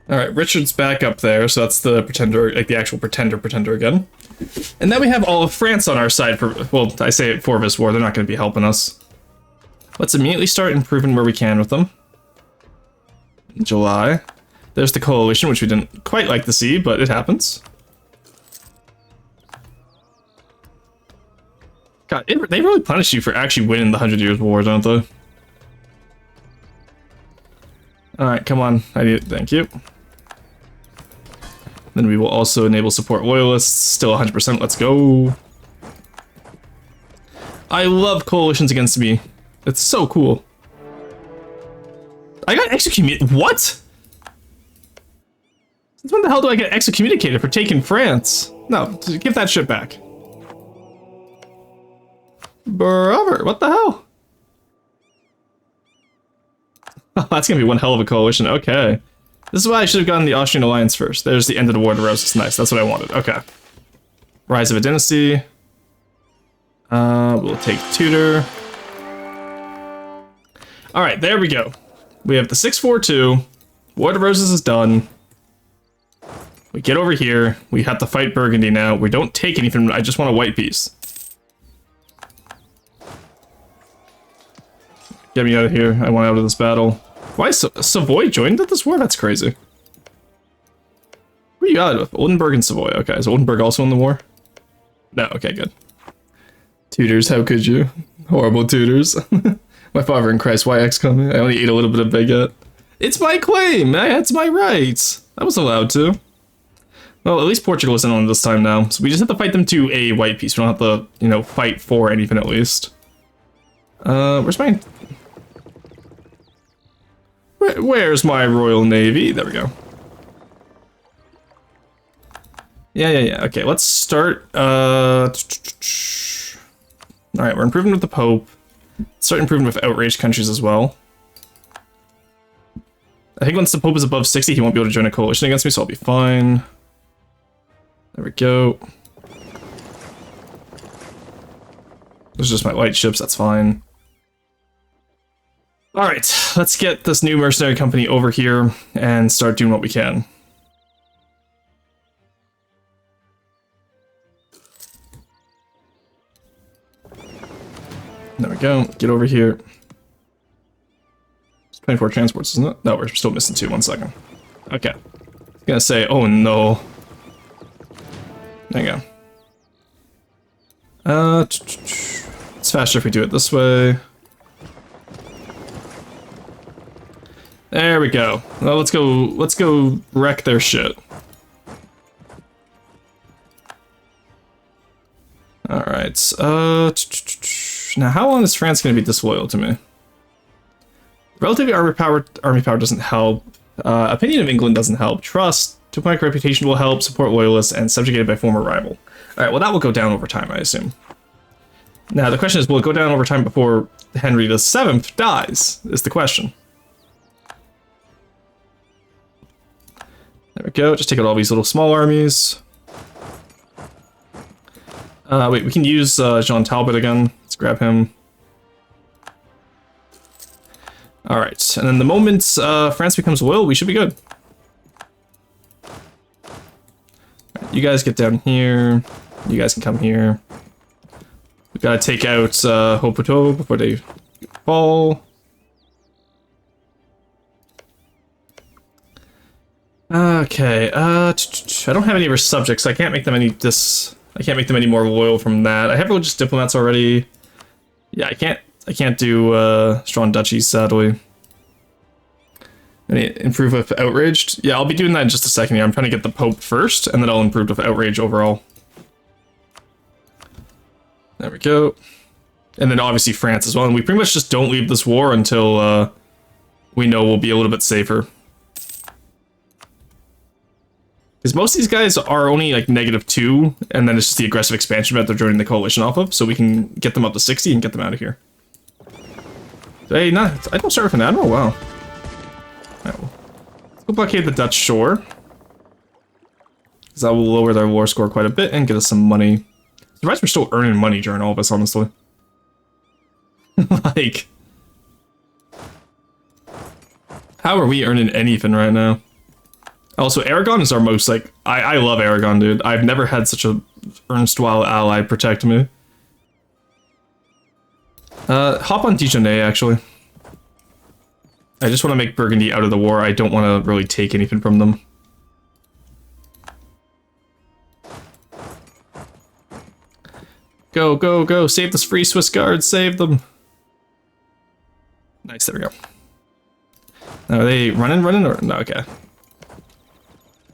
All right, Richard's back up there, so that's the pretender, like the actual pretender again. And then we have all of France on our side for, well, I say it for this war, they're not going to be helping us. Let's immediately start improving where we can with them. July. There's the coalition, which we didn't quite like to see, but it happens. God, they really punish you for actually winning the 100 Years' War, don't they? Alright, come on. I need it. Thank you. Then we will also enable support loyalists. Still 100%. Let's go. I love coalitions against me. It's so cool. I got excommunicated. What? Since when the hell do I get excommunicated for taking France? No, give that shit back. Brother, what the hell? Oh, that's gonna be one hell of a coalition. Okay. This is why I should have gotten the Austrian alliance first. There's the end of the War to Roses. Nice, that's what I wanted. Okay. Rise of a dynasty. We'll take Tudor. Alright, there we go. We have the 642. War to Roses is done. We get over here. We have to fight Burgundy now. We don't take anything. I just want a white piece. Get me out of here. I want out of this battle. Why Savoy joined at this war? That's crazy. Who are you out with? Oldenburg and Savoy. Okay, is Oldenburg also in the war? No, okay, good. Tudors, how could you? Horrible Tudors. My father in Christ, why exclaiming? I only ate a little bit of baguette. It's my claim! It's my rights! I was allowed to. Well, at least Portugal isn't on this time now, so we just have to fight them to a white piece. We don't have to, you know, fight for anything at least. Where's my... Where's my Royal Navy? There we go. Yeah. Okay, let's start. Alright, we're improving with the Pope. Start improving with outraged countries as well. I think once the Pope is above 60, he won't be able to join a coalition against me, so I'll be fine. There we go. Those are just my light ships, that's fine. Alright, let's get this new mercenary company over here and start doing what we can. There we go, get over here. It's 24 transports, isn't it? No, we're still missing 2, 1 second. Okay. I was gonna say, oh no. There you go. It's faster if we do it this way. There we go. Well, let's go wreck their shit. Alright, now how long is France gonna be disloyal to me? Relative army power doesn't help. Opinion of England doesn't help. Trust, diplomatic reputation will help, support loyalists, and subjugated by former rival. Alright, well that will go down over time, I assume. Now the question is, will it go down over time before Henry VII dies, is the question. There we go, just take out all these little small armies. Wait, we can use Jean Talbot again. Let's grab him. Alright, and then the moment France becomes loyal, we should be good. Right, you guys get down here. You guys can come here. We gotta take out Hoputo before they fall. Okay, I don't have any of her subjects, so I can't make them any more loyal from that. I have religious diplomats already. Yeah, I can't do strong duchies, sadly. Any improve with outraged? Yeah, I'll be doing that in just a second here. I'm trying to get the Pope first, and then I'll improve with outrage overall. There we go. And then obviously France as well. And we pretty much just don't leave this war until we know we'll be a little bit safer. Because most of these guys are only like -2, and then it's just the aggressive expansion that they're joining the coalition off of, so we can get them up to 60 and get them out of here. Hey, I don't start with an admiral? Wow. Right, well, let's go blockade the Dutch shore. Because that will lower their war score quite a bit and get us some money. Surprised we're still earning money during all of this, honestly. Like... how are we earning anything right now? Also, Aragon is our most, like, I love Aragon, dude. I've never had such a erstwhile ally protect me. Hop on Dijonais, actually. I just want to make Burgundy out of the war. I don't want to really take anything from them. Go, go, go. Save this free Swiss guards. Save them. Nice, there we go. Now, are they running, or no? Okay.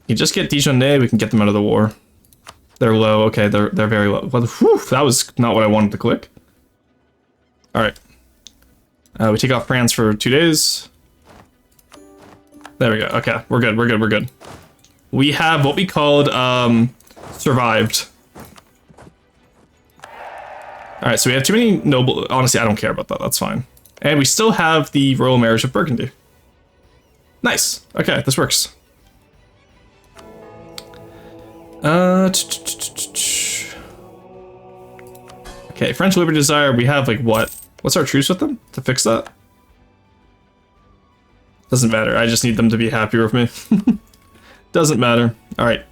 You just get Dijonais, we can get them out of the war. They're low. Okay, they're very low. Well, whew, that was not what I wanted to click. All right. We take off France for 2 days. There we go. Okay, we're good. We're good. We're good. We have what we called survived. All right, so we have too many noble. Honestly, I don't care about that. That's fine. And we still have the royal marriage of Burgundy. Nice. Okay, this works. Okay, French Liberty Desire. We have like what? What's our truce with them to fix that? Doesn't matter. I just need them to be happier with me. Doesn't matter. All right.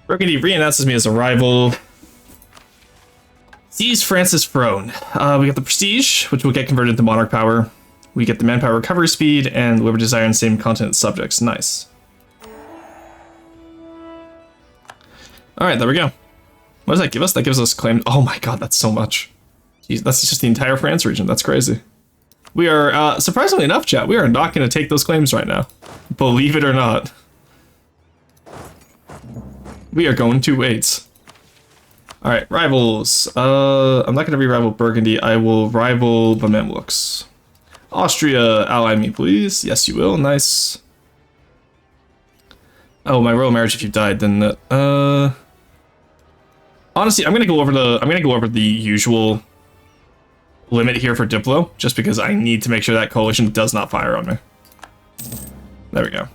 Burgundy re-announces me as a rival. Seize France's throne. We get the prestige, which will get converted into monarch power. We get the manpower recovery speed and Liberty Desire in the same continent subjects. Nice. All right, there we go. What does that give us? That gives us claim. Oh my god, that's so much. Jeez, that's just the entire France region. That's crazy. We are, surprisingly enough, chat, we are not going to take those claims right now. Believe it or not. We are going to wait. All right, rivals. I'm not going to re-rival Burgundy. I will rival the Mamluks. Austria, ally me, please. Yes, you will. Nice. Oh, my royal marriage. If you died, then honestly, I'm gonna go over the usual limit here for Diplo, just because I need to make sure that coalition does not fire on me. There we go.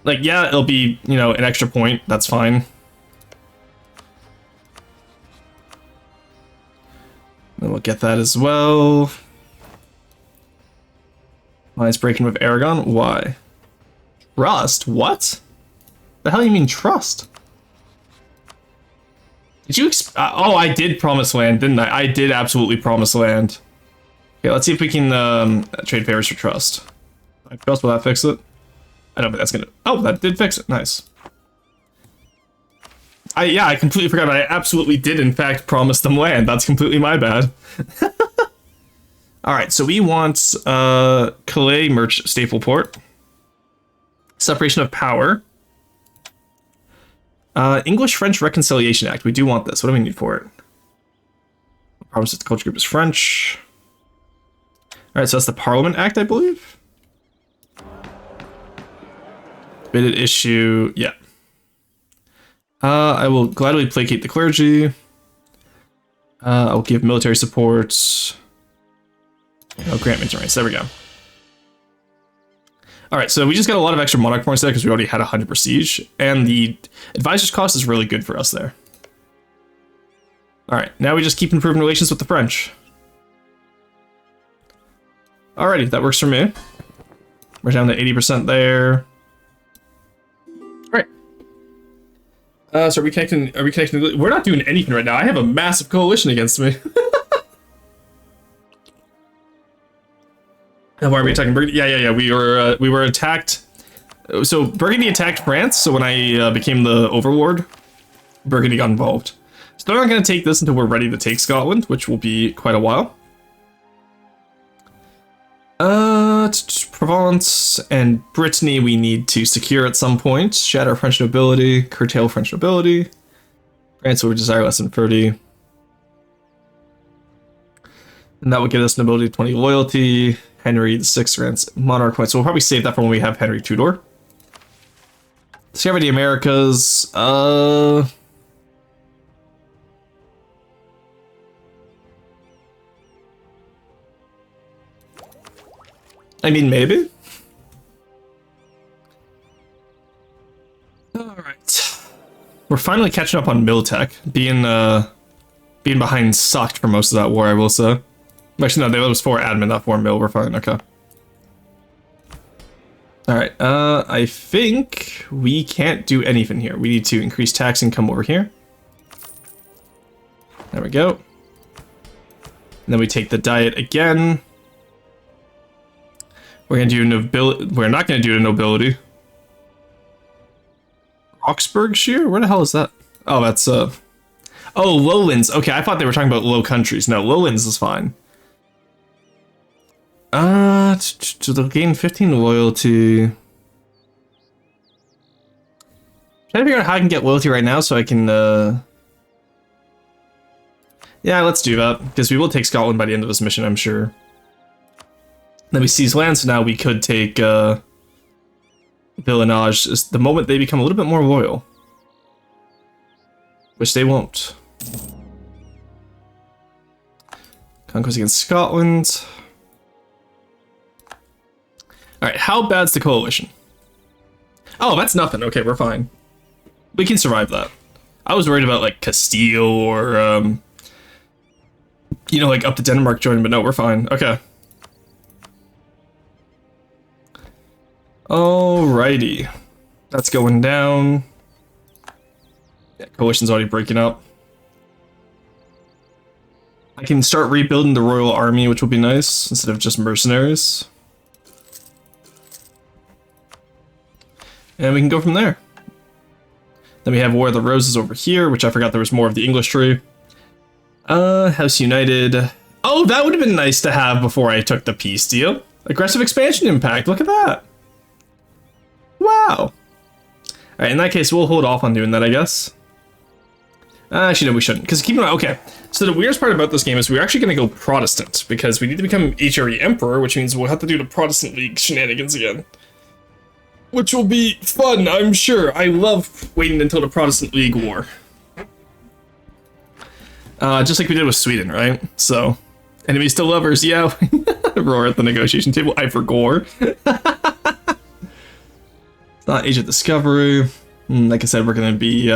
Like, yeah, it'll be, you know, an extra point. That's fine. And we'll get that as well. Alliance breaking with Aragon. Why? Trust? What? The hell you mean trust? Did you oh, I did promise land, didn't I? I did absolutely promise land. Okay, let's see if we can trade favors for trust. Trust, will that fix it? I don't think that's gonna... Oh, that did fix it. Nice. Yeah, I completely forgot. I absolutely did, in fact, promise them land. That's completely my bad. All right, so we want Calais Merch Staple Port. Separation of power. English-French Reconciliation Act. We do want this. What do we need for it? Province that the culture group is French. All right, so that's the Parliament Act, I believe. Bidded issue, yeah. I will gladly placate the clergy. I'll give military support. Oh, grant major rights. There we go. All right, so we just got a lot of extra monarch points there because we already had 100 prestige, and the advisor's cost is really good for us there. All right, now we just keep improving relations with the French. Alrighty, that works for me. We're down to 80% there. So are we connecting? We're not doing anything right now. I have a massive coalition against me. And why are we attacking Burgundy? Yeah. We were attacked. So Burgundy attacked France. So when I became the overlord, Burgundy got involved. So they're not going to take this until we're ready to take Scotland, which will be quite a while. Provence and Brittany we need to secure at some point. Shatter French nobility, curtail French nobility. France will desire less than 30. And that will give us nobility 20 loyalty. Henry VI grants monarch points. So we'll probably save that for when we have Henry Tudor. Discover the Americas. I mean, maybe. All right. We're finally catching up on Miltech. Being behind sucked for most of that war, I will say. Actually, no, that was for admin, not for mill. We're fine. Okay. All right, I think we can't do anything here. We need to increase tax income over here. There we go. And then we take the diet again. We're gonna do nobility. We're not gonna do the nobility. Augsburgshire? Where the hell is that? Oh, that's oh, lowlands. Okay, I thought they were talking about low countries. No, lowlands is fine. To gain 15 loyalty. Trying to figure out how I can get loyalty right now so I can yeah, let's do that, because we will take Scotland by the end of this mission, I'm sure. Then we seize land, so now we could take Villenage is the moment they become a little bit more loyal. Which they won't. Conquest against Scotland. Alright, how bad's the coalition? Oh, that's nothing. Okay, we're fine. We can survive that. I was worried about, like, Castile or, you know, like, up to Denmark joining, but no, we're fine. Okay. Alrighty. That's going down. Yeah, coalition's already breaking up. I can start rebuilding the royal army, which will be nice, instead of just mercenaries. And we can go from there. Then we have War of the Roses over here, which I forgot there was more of the English tree. House United. Oh, that would have been nice to have before I took the peace deal. Aggressive expansion impact, look at that. Wow. Alright, in that case, we'll hold off on doing that, I guess. Actually, no, we shouldn't. Because keep in mind, okay, so the weirdest part about this game is we're actually going to go Protestant, because we need to become HRE Emperor, which means we'll have to do the Protestant League shenanigans again. Which will be fun, I'm sure. I love waiting until the Protestant League war. Just like we did with Sweden, right? So, enemies to lovers, yeah. Roar at the negotiation table, I forgot. It's not Age of Discovery. Like I said, we're going to be,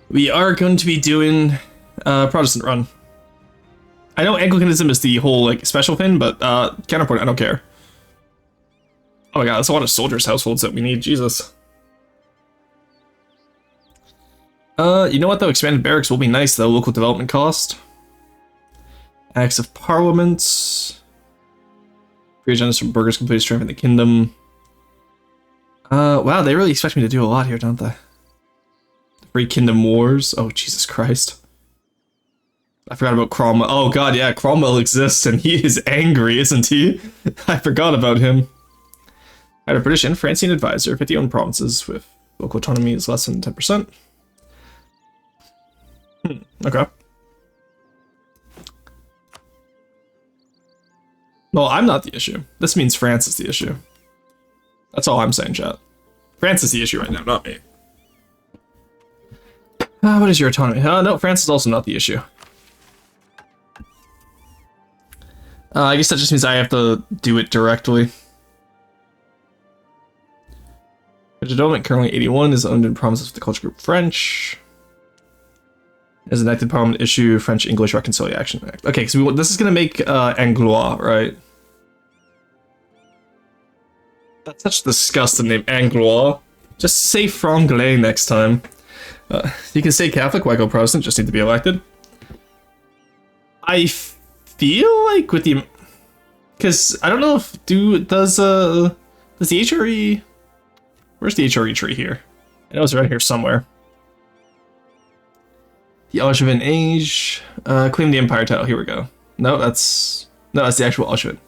we are going to be doing Protestant run. I know Anglicanism is the whole like special thing, but counterpoint, I don't care. Oh my god, that's a lot of soldiers' households that we need, Jesus. You know what though? Expanded barracks will be nice though, local development cost. Acts of Parliament. Free agendas from burghers completely strengthen the kingdom. Wow, they really expect me to do a lot here, don't they? Free Kingdom Wars. Oh, Jesus Christ. I forgot about Cromwell. Oh god, yeah, Cromwell exists and he is angry, isn't he? I forgot about him. I had a British and Francian advisor, 50 owned provinces with local autonomy is less than 10%. Okay. Well, I'm not the issue. This means France is the issue. That's all I'm saying, chat. France is the issue right now, not me. What is your autonomy? No, France is also not the issue. I guess that just means I have to do it directly. The development currently 81 is owned in provinces of the culture group French. As enacted parliament issue French-English Reconciliation Act. Okay, so this is going to make Anglois, right? That's such a disgusting name, Anglois. Just say Franglais next time. You can say Catholic, why go Protestant? Just need to be elected. I feel like with the... Because I don't know if... Does the HRE... Where's the HRE tree here? I know it's right here somewhere. The Angevin Age. Claim the Empire title. Here we go. No, that's the actual Angevin.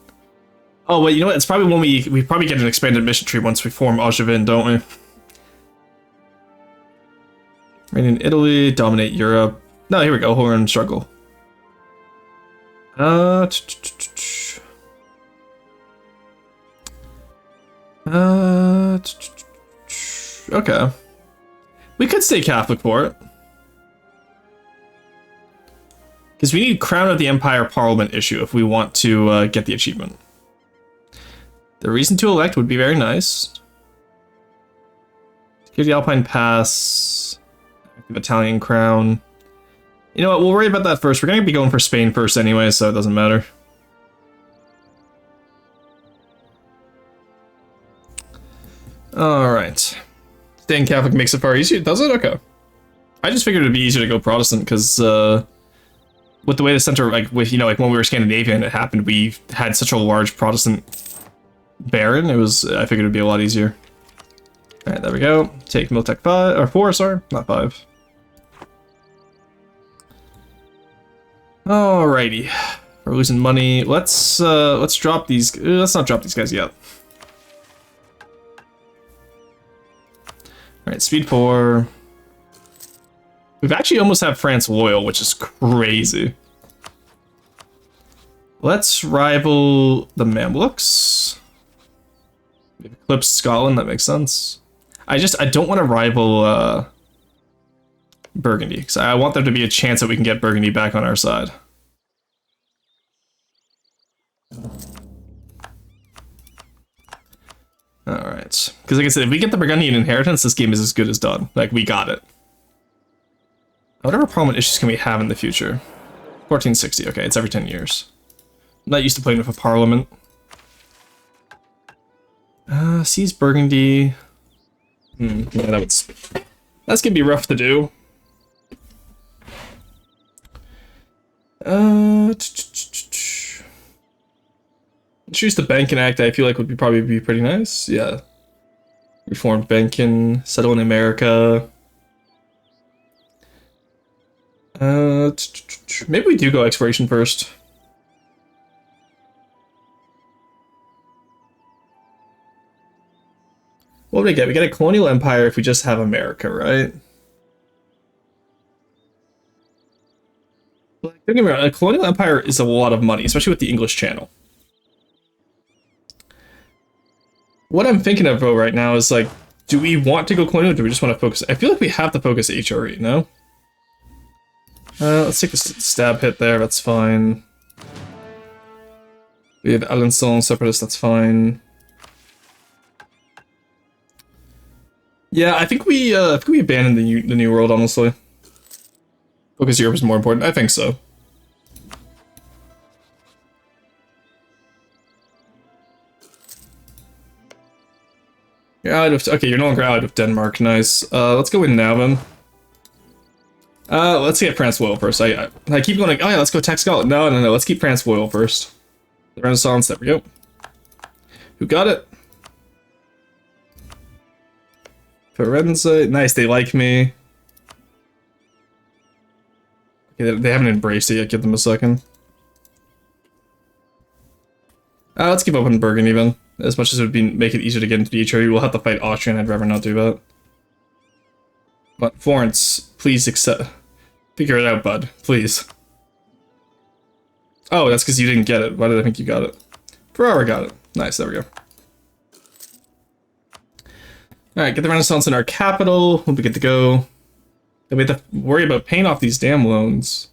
Oh wait, you know what? It's probably when we probably get an expanded mission tree once we form Angevin, don't we? Reign in Italy, dominate Europe. No, here we go. Horn struggle. Okay. We could stay Catholic for it. Because we need Crown of the Empire Parliament issue if we want to get the achievement. The reason to elect would be very nice. Give the Alpine Pass. Active Italian Crown. You know what, we'll worry about that first. We're going to be going for Spain first anyway, so it doesn't matter. Alright. Staying Catholic makes it far easier, does it? Okay. I just figured it'd be easier to go Protestant, because, with the way the center, like, with, you know, like, when we were Scandinavian and it happened, we had such a large Protestant baron, I figured it'd be a lot easier. Alright, there we go. Take Miltech 5, or 4, sorry, not 5. Alrighty. We're losing money. Let's drop these, let's not drop these guys yet. Alright, speed 4. We've actually almost have France loyal, which is crazy. Let's rival the Mamluks. Maybe eclipse Scotland, that makes sense. I don't want to rival Burgundy, because I want there to be a chance that we can get Burgundy back on our side. Alright. Because like I said, if we get the Burgundian inheritance, this game is as good as done. Like, we got it. Whatever parliament issues can we have in the future? 1460, okay, it's every 10 years. I'm not used to playing with a parliament. Seize Burgundy. Yeah, that's gonna be rough to do. Choose the Banking Act, I feel like would probably be pretty nice. Yeah. Reformed banking, settle in America. Maybe we do go exploration first. What do we get? We get a colonial empire if we just have America, right? Don't get me wrong, a colonial empire is a lot of money, especially with the English Channel. What I'm thinking of though right now is like, do we want to go colonial or do we just want to focus? I feel like we have to focus HRE, no? Let's take the stab hit there, that's fine. We have Alençon Separatist, that's fine. Yeah, I think we abandon the New World, honestly. Focus Europe is more important. I think so. You're out of, okay, you're no longer out of Denmark. Nice. Let's go in now then. Let's get France loyal first. I keep going like, oh yeah, let's go attack Scotland. No, let's keep France loyal first. The Renaissance, there we go. Who got it? Firenze, nice, they like me. Okay, they haven't embraced it yet, give them a second. Let's keep open Burgundy then. As much as it would make it easier to get into the HRE, we'll have to fight Austria and I'd rather not do that. But Florence, please figure it out, bud. Please. Oh, that's because you didn't get it. Why did I think you got it? Ferrara got it. Nice, there we go. Alright, get the Renaissance in our capital. We'll be good to go. Then we have to worry about paying off these damn loans.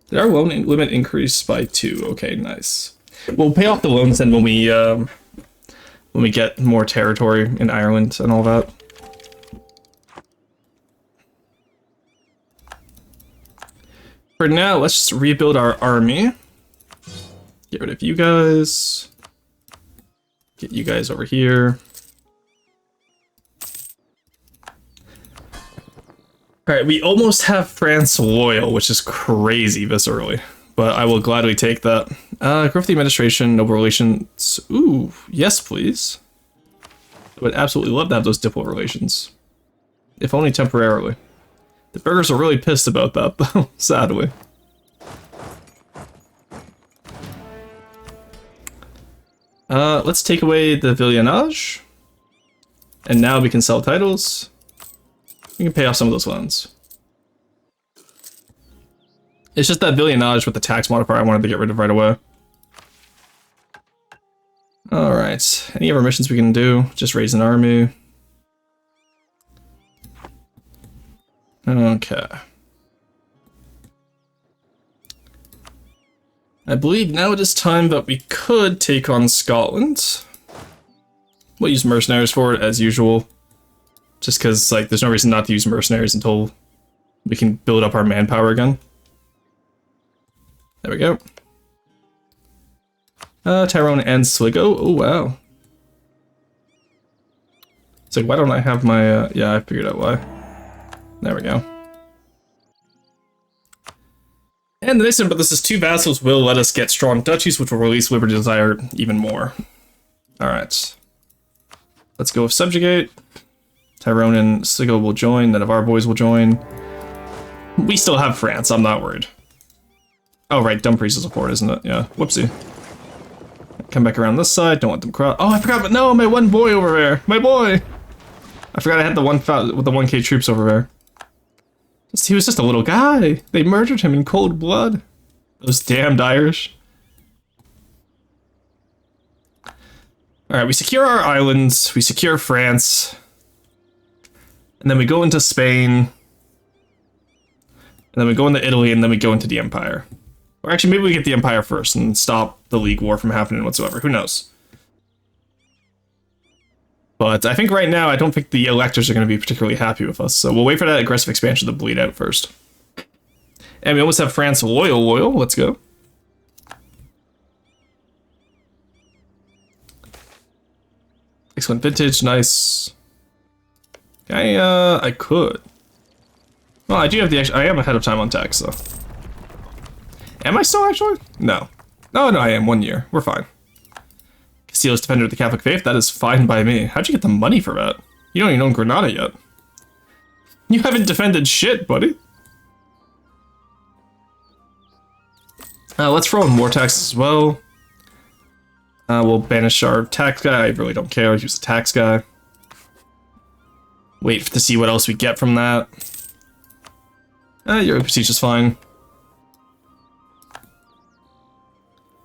Did our loan limit increase by 2? Okay, nice. We'll pay off the loans then when we get more territory in Ireland and all that. For now, let's just rebuild our army. Get rid of you guys. Get you guys over here. Alright, we almost have France loyal, which is crazy this early. But I will gladly take that. Growth the administration, noble relations. Ooh, yes please. I would absolutely love to have those diplomatic relations. If only temporarily. The burghers are really pissed about that though, sadly. Let's take away the Villenage. And now we can sell titles. We can pay off some of those loans. It's just that Villenage with the tax modifier I wanted to get rid of right away. Alright, any other missions we can do? Just raise an army. Okay. I believe now it is time that we could take on Scotland. We'll use mercenaries for it as usual. Just because, like, there's no reason not to use mercenaries until we can build up our manpower again. There we go. Tyrone and Sligo. Oh, wow. It's like, why don't I have my, yeah, I figured out why. There we go. And the nice thing about this is 2 vassals will let us get strong duchies, which will release Liberty Desire even more. Alright. Let's go with Subjugate. Tyrone and Sigo will join, none of our boys will join. We still have France, I'm not worried. Oh right, Dumfries is a port, isn't it? Yeah, whoopsie. Come back around this side, don't want them cross. Oh, I forgot, but no, my one boy over there! My boy! I forgot I had the with the 1k troops over there. He was just a little guy. They murdered him in cold blood. Those damned Irish. Alright, we secure our islands, we secure France. And then we go into Spain. And then we go into Italy, and then we go into the Empire. Or actually, maybe we get the Empire first and stop the League War from happening whatsoever. Who knows? But I think right now, I don't think the electors are going to be particularly happy with us. So we'll wait for that aggressive expansion to bleed out first. And we almost have France loyal. Let's go. Excellent vintage, nice. I could. Well, I do have the extra. I am ahead of time on tax, so. Am I still actually? No. No, I am 1 year. We're fine. Castile's defender of the Catholic faith. That is fine by me. How'd you get the money for that? You don't even own Granada yet. You haven't defended shit, buddy. Let's throw in war tax as well. We'll banish our tax guy. I really don't care. He was a tax guy. Wait to see what else we get from that. Your prestige is fine.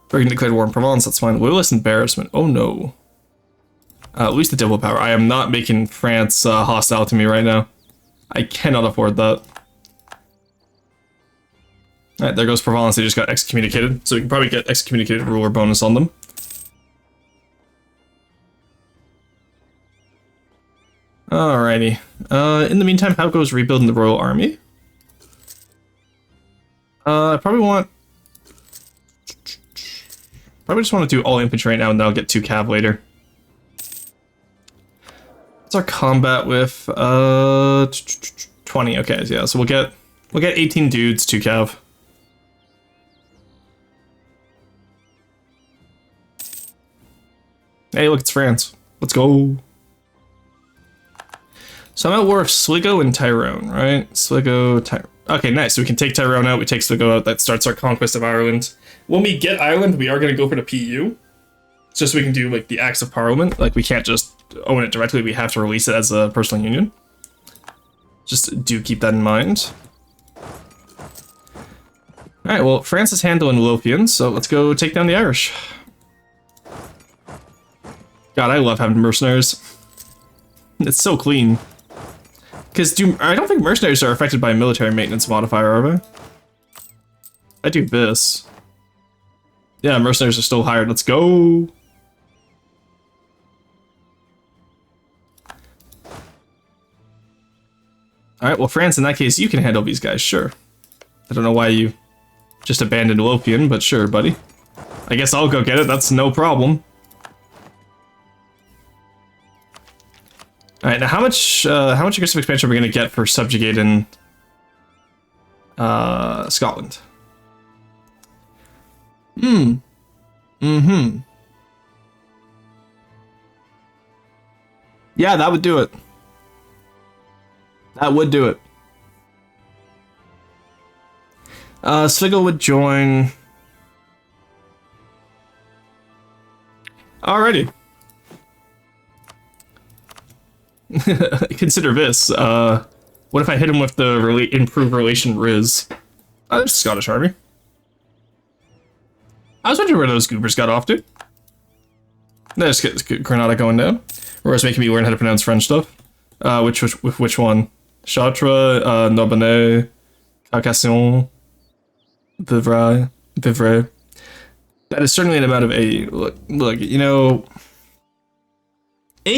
Burgundy declared war in Provence, that's fine. Loyalist embarrassment, oh no. At least the devil power. I am not making France hostile to me right now. I cannot afford that. Alright, there goes Provence, they just got excommunicated. So we can probably get excommunicated ruler bonus on them. Alrighty. In the meantime, how goes rebuilding the Royal Army? I probably just want to do all infantry right now, and then I'll get 2 cav later. What's our combat with? 20. Okay, yeah. So we'll get 18 dudes, 2 cav. Hey, look, it's France. Let's go. So I'm at war with Sligo and Tyrone, right? Sligo, Tyrone. Okay, nice. So we can take Tyrone out, we take Sligo out. That starts our conquest of Ireland. When we get Ireland, we are going to go for the PU. Just so we can do, like, the Acts of Parliament. Like, we can't just own it directly. We have to release it as a personal union. Just do keep that in mind. Alright, well, France is handling Lothians, so let's go take down the Irish. God, I love having mercenaries. It's so clean. Because I don't think mercenaries are affected by a military maintenance modifier, are they? I do this. Yeah, mercenaries are still hired. Let's go! Alright, well, France, in that case, you can handle these guys, sure. I don't know why you just abandoned Lothian, but sure, buddy. I guess I'll go get it, that's no problem. Alright, now how much aggressive expansion are we gonna get for subjugating Scotland? Yeah, that would do it. That would do it. Sligo would join. Alrighty. Consider this. What if I hit him with the improved relation Riz? Oh, there's the Scottish army. I was wondering where those goobers got off to. There's Granada going down. Or it's making me learn how to pronounce French stuff. Which one? Chartres, Narbonnais, Carcassonne, Vivray. That is certainly an amount of A. Look, you know, A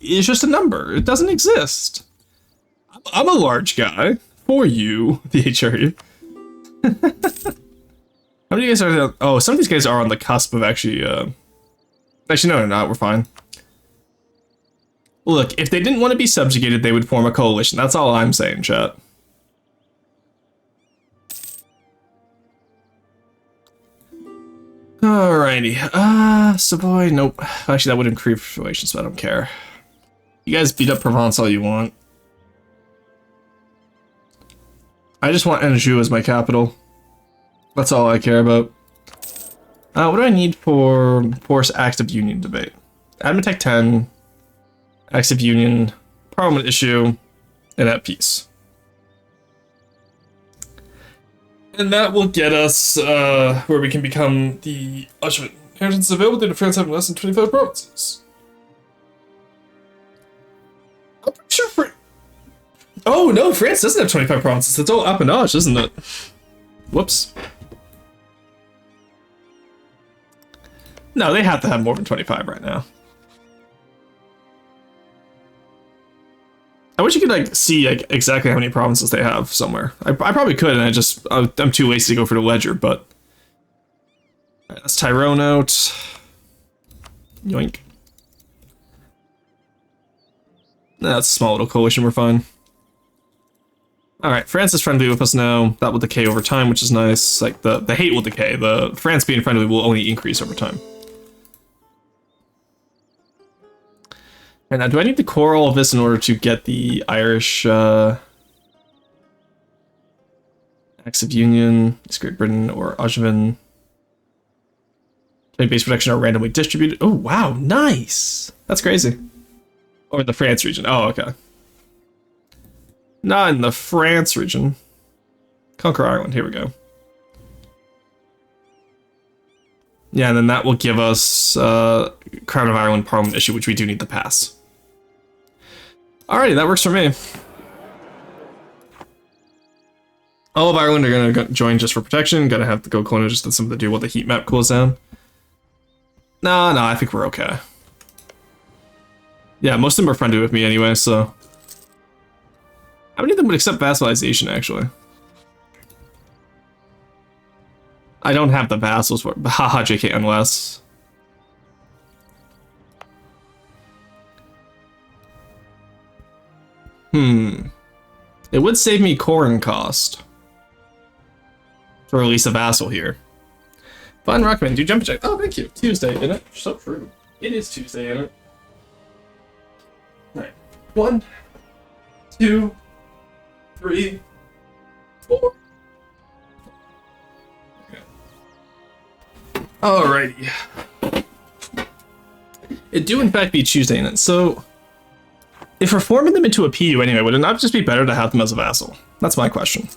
is just a number. It doesn't exist. I'm a large guy. For you, the HRE. How many of you guys are... Oh, some of these guys are on the cusp of actually... Actually, no, they're not. We're fine. Look, if they didn't want to be subjugated, they would form a coalition. That's all I'm saying, chat. Alrighty. Savoy, nope. Actually, that would increase relations, but I don't care. You guys beat up Provence all you want. I just want Anjou as my capital. That's all I care about. What do I need for force Acts of Union debate? Admin Tech 10, Acts of Union, Parliament issue, and at peace. And that will get us where we can become the Usherman. Inheritance is available due to France having less than 25 provinces. I'm pretty sure oh no, France doesn't have 25 provinces. It's all appanage, isn't it? Whoops. No, they have to have more than 25 right now. I wish you could like see like exactly how many provinces they have somewhere. I probably could, and I'm too lazy to go for the ledger. But all right, that's Tyrone out. Yoink. That's a small little coalition. We're fine. All right, France is friendly with us now. That will decay over time, which is nice. Like the hate will decay. The France being friendly will only increase over time. And now, do I need to core all of this in order to get the Irish Acts of Union, it's Great Britain, or Angevin? Base protection are randomly distributed. Oh, wow, nice! That's crazy. Or the France region. Oh, okay. Not in the France region. Conquer Ireland, here we go. Yeah, and then that will give us Crown of Ireland Parliament issue, which we do need to pass. Alrighty, that works for me. All of Ireland are gonna join just for protection. Gonna have to go colonial just to something to do while the heat map cools down. No, I think we're okay. Yeah, most of them are friendly with me anyway, so. How many of them would accept vassalization, actually? I don't have the vassals for it. Haha, JK, unless. It would save me corn cost to release a vassal here. Fun Rockman, do jump check. Oh, thank you. Tuesday, isn't it? So true. It is Tuesday, isn't it? Alright. 1, 2, 3, 4. Okay. Alrighty. It do in fact be Tuesday in it, so if we're forming them into a PU anyway, would it not just be better to have them as a vassal? That's my question.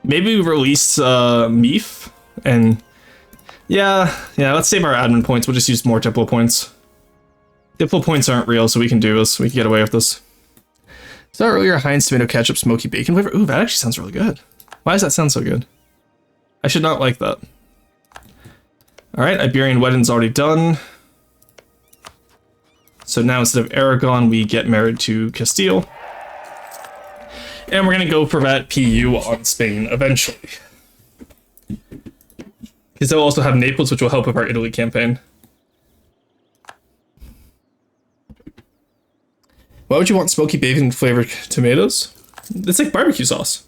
Maybe we release Meef, and yeah, let's save our admin points. We'll just use more Diplo points. Diplo points aren't real, so we can do this. We can get away with this. So earlier, Heinz tomato ketchup, smoky bacon flavor. Ooh, that actually sounds really good. Why does that sound so good? I should not like that. All right, Iberian wedding's already done. So now instead of Aragon, we get married to Castile. And we're going to go for that PU on Spain eventually. Because they'll also have Naples, which will help with our Italy campaign. Why would you want smoky bacon flavored tomatoes? It's like barbecue sauce.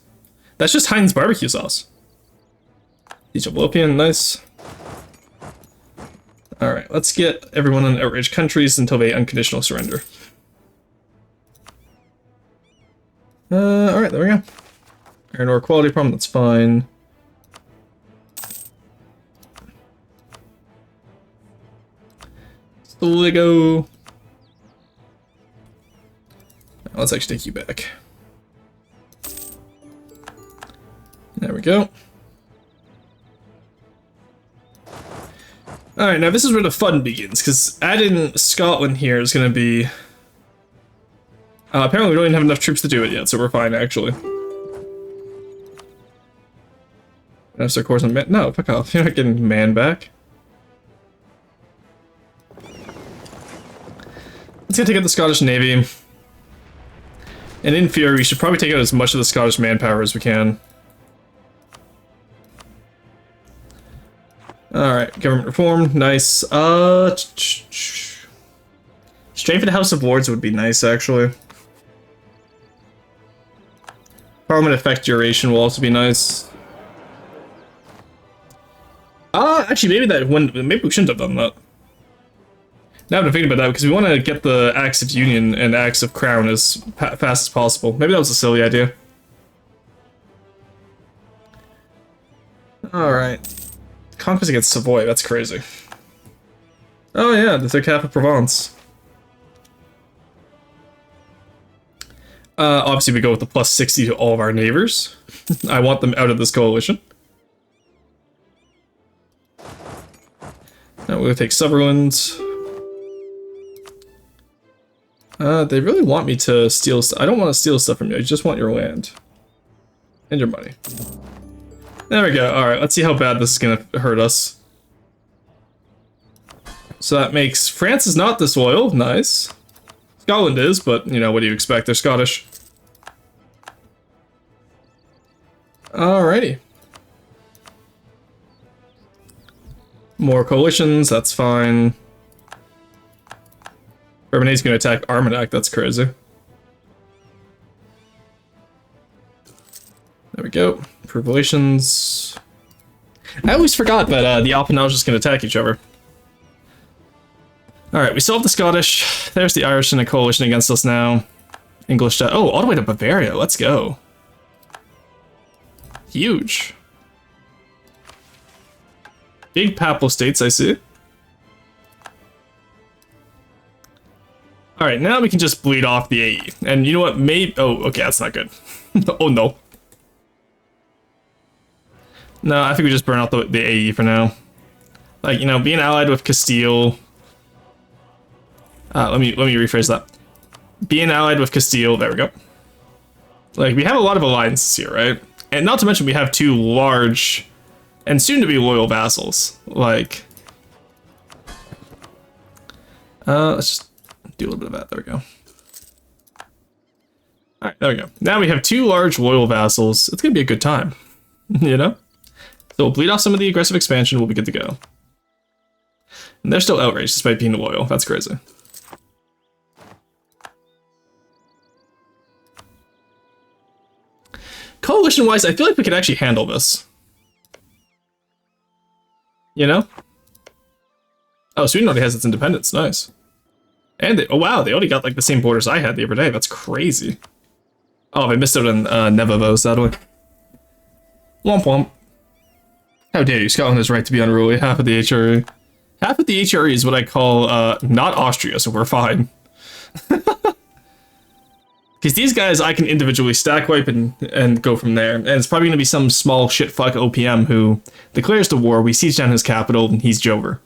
That's just Heinz barbecue sauce. Ethiopian, nice. Alright, let's get everyone in outraged countries until they unconditional surrender. Alright, there we go. Iron ore quality problem, that's fine. Sligo. Let's actually take you back. There we go. Alright, now this is where the fun begins, because adding Scotland here is going to be... apparently we don't even have enough troops to do it yet, so we're fine, actually. That's our course on man. No, fuck off. You're not getting man back. Let's go take out the Scottish Navy. And in theory, we should probably take out as much of the Scottish manpower as we can. Alright, government reform, nice. Straight for the House of Lords would be nice, actually. Parliament effect duration will also be nice. Actually, maybe we shouldn't have done that. Now I'm thinking about that because we want to get the Acts of Union and Acts of Crown as fast as possible. Maybe that was a silly idea. Alright. Conquest against Savoy, that's crazy. Oh yeah, the third half of Provence. Obviously we go with the plus 60 to all of our neighbors. I want them out of this coalition. Now we'll take Sutherland. They really want me to steal stuff. I don't want to steal stuff from you, I just want your land. And your money. There we go, alright, let's see how bad this is gonna hurt us. So that makes France is not disloyal, nice. Scotland is, but, you know, what do you expect, they're Scottish. Alrighty. More coalitions, that's fine. Bourbonnais gonna attack Armagnac, that's crazy. There we go. Improve relations. I always forgot that the Alpenage is gonna attack each other. Alright, we still have the Scottish. There's the Irish in a coalition against us now. English, oh, all the way to Bavaria, let's go. Huge. Big papal states, I see. Alright, now we can just bleed off the AE. And you know what, maybe... Oh, okay, that's not good. Oh no. No, I think we just burn out the AE for now. Like, you know, being allied with Castile... let me rephrase that. Being allied with Castile, there we go. Like, we have a lot of alliances here, right? And not to mention we have two large and soon-to-be loyal vassals. Like... let's just do a little bit of that. There we go. Alright, there we go. Now we have two large loyal vassals. It's gonna be a good time. You know? So we'll bleed off some of the aggressive expansion, we'll be good to go. And they're still outraged despite being loyal. That's crazy. Coalition-wise, I feel like we could actually handle this. You know? Oh, Sweden already has its independence. Nice. And they, oh wow, they already got like the same borders I had the other day. That's crazy. Oh, I missed out on Nevavo, sadly. Womp womp. How dare you? Scotland has right to be unruly. Half of the HRE. Half of the HRE is what I call not Austria, so we're fine. Because these guys I can individually stack wipe and go from there. And it's probably going to be some small shitfuck OPM who declares the war, we siege down his capital, and he's Jover.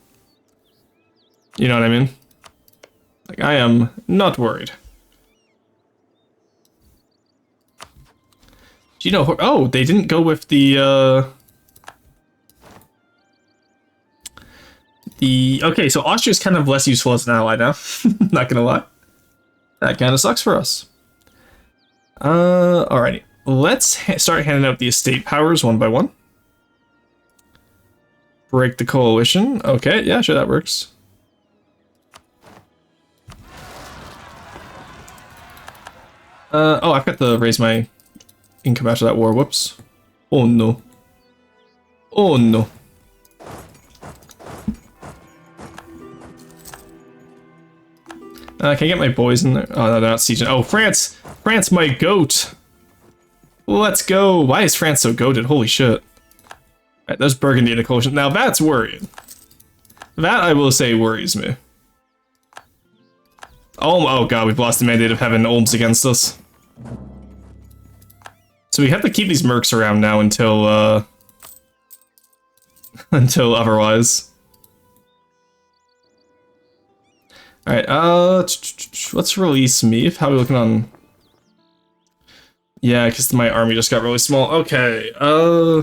You know what I mean? Like, I am not worried. Do you know... Oh, they didn't go with the... Okay, so Austria's kind of less useful as an ally now. Not gonna lie. That kind of sucks for us. Alrighty. Let's start handing out the estate powers one by one. Break the coalition. Okay, yeah, sure, that works. Oh, I've got to raise my income after that war. Whoops. Oh no. Oh no. Can I get my boys in there? Oh, no, they're not sieging. Oh, France! France, my goat! Let's go! Why is France so goated? Holy shit. Alright, there's Burgundy in a coalition. Now, that's worrying. That, I will say, worries me. Oh god, we've lost the Mandate of Heaven. Ulm's against us. So we have to keep these mercs around now until, until otherwise. Alright, let's release Meath. How are we looking on... Yeah, because my army just got really small. Okay, how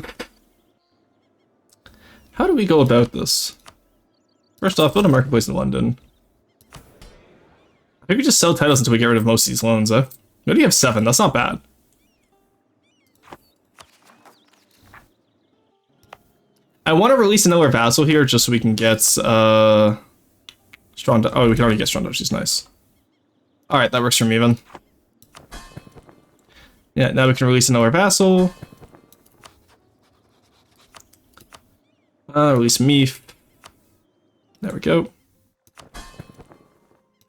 do we go about this? First off, build a marketplace in London. I think we just sell titles until we get rid of most of these loans, eh? We already have 7, that's not bad. I want to release another vassal here just so we can get strong. Oh, we can already get strong duchies. Nice. All right, that works for me then. Yeah, now we can release another vassal. Release Meef. There we go.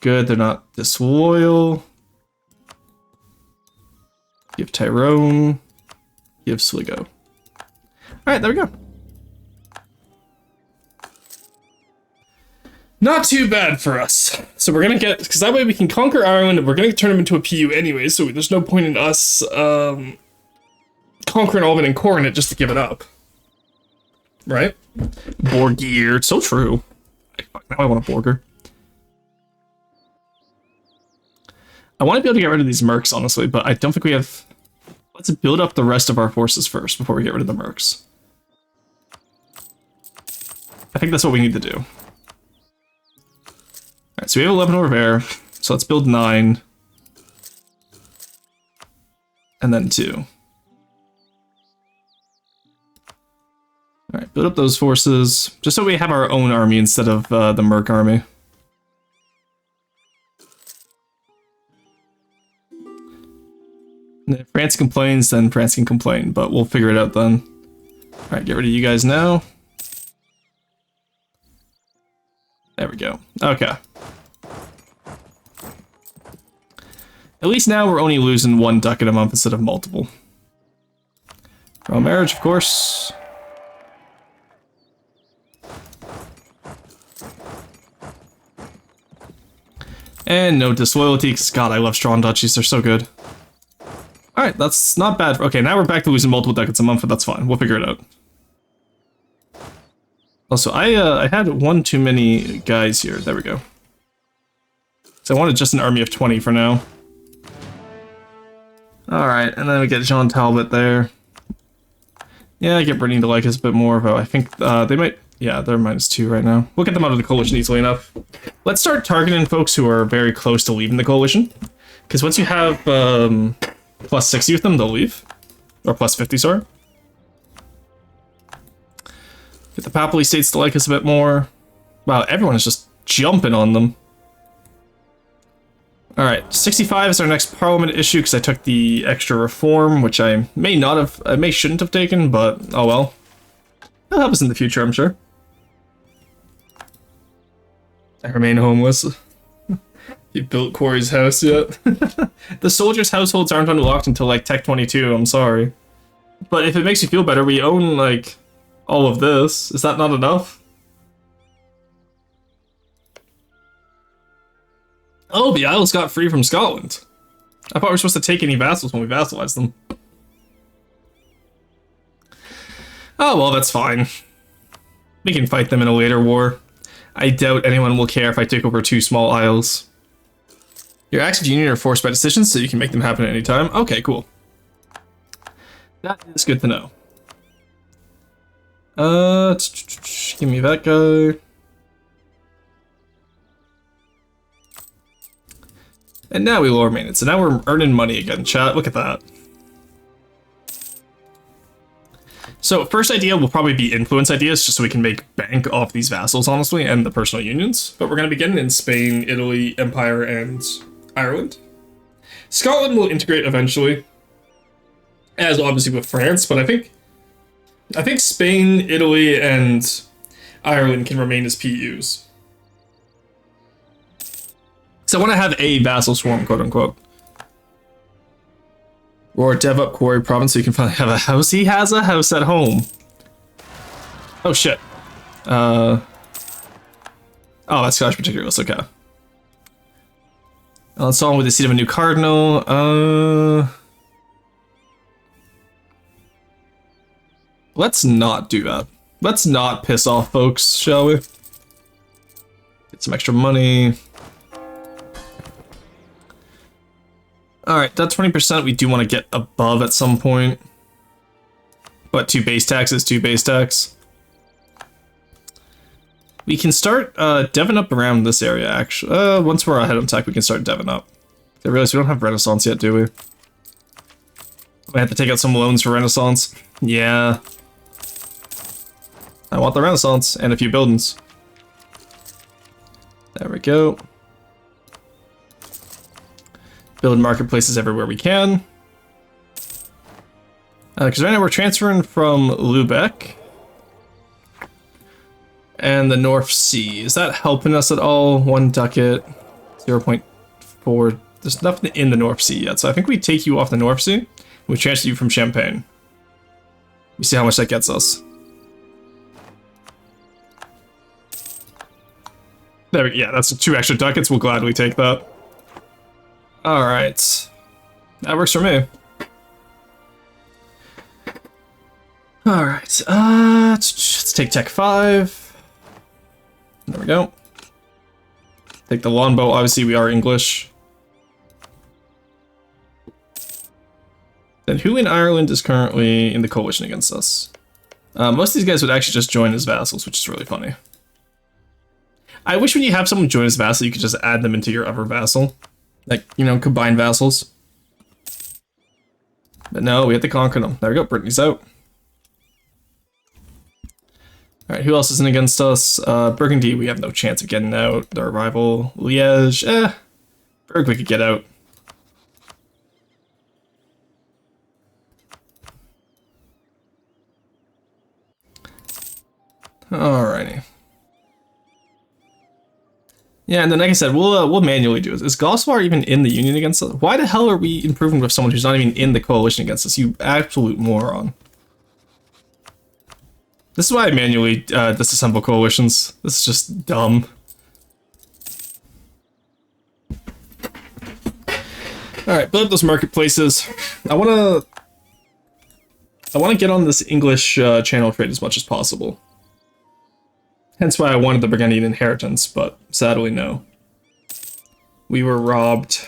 Good, they're not disloyal. Give Tyrone. Give Sligo. Alright, there we go. Not too bad for us. So we're gonna get, because that way we can conquer Ireland, and we're gonna turn them into a PU anyway, so there's no point in us conquering Alban and Coronet just to give it up. Right? Borgir, so true. Now I want a Borger. I want to be able to get rid of these mercs, honestly, but I don't think we have... Let's build up the rest of our forces first before we get rid of the mercs. I think that's what we need to do. Alright, so we have 11 over there, so let's build 9. And then 2. Alright, build up those forces, just so we have our own army instead of the merc army. And if France complains, then France can complain, but we'll figure it out then. Alright, get rid of you guys now. There we go. Okay. At least now we're only losing 1 ducat a month instead of multiple. Royal marriage, of course. And no disloyalty, because God, I love strong duchies, they're so good. Alright, that's not bad. Okay, now we're back to losing multiple ducats a month, but that's fine. We'll figure it out. Also, I had 1 too many guys here. There we go. So I wanted just an army of 20 for now. Alright, and then we get Jean Talbot there. Yeah, I get Brittany to like us a bit more, but I think they might... Yeah, they're -2 right now. We'll get them out of the coalition easily enough. Let's start targeting folks who are very close to leaving the coalition. Because once you have plus 60 with them, they'll leave. Or plus 50, sorry. Get the Papal States to like us a bit more. Wow, everyone is just jumping on them. Alright, 65 is our next parliament issue because I took the extra reform, which I may not have, I shouldn't have taken, but oh well. That'll help us in the future, I'm sure. I remain homeless. You built Corey's house yet? The soldiers' households aren't unlocked until like Tech 22, I'm sorry. But if it makes you feel better, we own like all of this. Is that not enough? Oh, the Isles got free from Scotland. I thought we were supposed to take any vassals when we vassalized them. Oh, well, that's fine. We can fight them in a later war. I doubt anyone will care if I take over 2 small isles. Your acts of union are forced by decisions, so you can make them happen at any time. Okay, cool. That is good to know. Give me that guy. And now we lower maintenance. So now we're earning money again, chat. Look at that. So first idea will probably be influence ideas, just so we can make bank off these vassals, honestly, and the personal unions. But we're going to begin in Spain, Italy, Empire, and Ireland. Scotland will integrate eventually, as obviously with France, but I think Spain, Italy, and Ireland can remain as PUs. So I want to have a vassal swarm, quote unquote. Or dev up Quarry Province so you can finally have a house. He has a house at home. Oh shit. Oh, that's Scottish particulars, okay. Let's on with the seat of a new cardinal. Let's not do that. Let's not piss off folks, shall we? Get some extra money. Alright, that 20% we do want to get above at some point. But 2 base taxes, 2 base tax. We can start deving up around this area, actually. Once we're ahead on tech, we can start deving up. I realize we don't have Renaissance yet, do we? I have to take out some loans for Renaissance. Yeah. I want the Renaissance and a few buildings. There we go. Build marketplaces everywhere we can. Because right now we're transferring from Lubeck and the North Sea. Is that helping us at all? 1 ducat, 0.4. There's nothing in the North Sea yet, so I think we take you off the North Sea. We transfer you from Champagne. We see how much that gets us. There we, yeah, that's 2 extra ducats. We'll gladly take that. All right, that works for me. All right, let's take Tech 5. There we go. Take the longbow. Obviously, we are English. Then who in Ireland is currently in the coalition against us? Most of these guys would actually just join as vassals, which is really funny. I wish when you have someone join as vassal, you could just add them into your other vassal. Like, you know, combine vassals. But no, we have to conquer them. There we go, Brittany's out. Alright, who else is in against us? Burgundy, we have no chance of getting out. Their rival, Liège, Berg, we could get out. Alrighty. Yeah, and then like I said, we'll manually do this. Is Goslar even in the union against us? Why the hell are we improving with someone who's not even in the coalition against us? You absolute moron. This is why I manually disassemble coalitions. This is just dumb. Alright, build up those marketplaces. I wanna get on this English channel trade as much as possible. Hence why I wanted the Burgundian inheritance, but sadly no. We were robbed.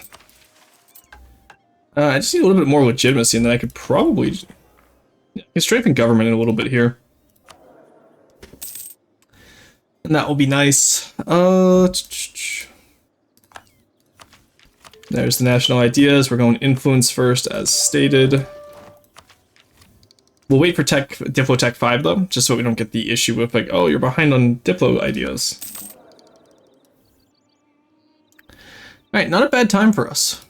I just need a little bit more legitimacy, and then I could probably strengthen government in a little bit here. And that will be nice. There's the national ideas. We're going influence first, as stated. We'll wait for Diplo Tech 5 though, just so we don't get the issue with like, oh, you're behind on Diplo ideas. Alright, not a bad time for us.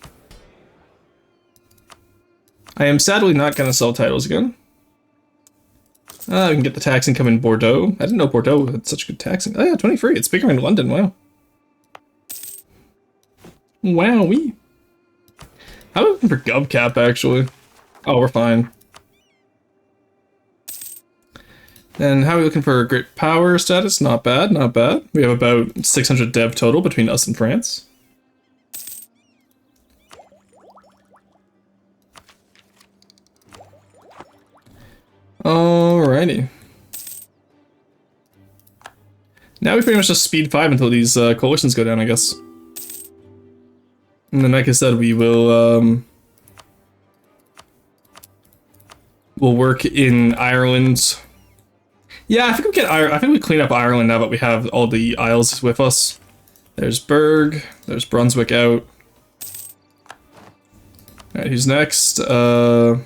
I am sadly not going to sell titles again. We can get the tax income in Bordeaux. I didn't know Bordeaux had such good taxing. Oh yeah, 23. It's bigger in London, wow. Wowee. How about looking for GovCap actually? Oh, we're fine. And how are we looking for great power status? Not bad, not bad. We have about 600 dev total between us and France. Alrighty. Now we pretty much just speed 5 until these coalitions go down, I guess. And then, like I said, we will we'll work in Ireland. Yeah, I think we get. I think we clean up Ireland now that we have all the Isles with us. There's Berg. There's Brunswick out. All right, who's next? You're a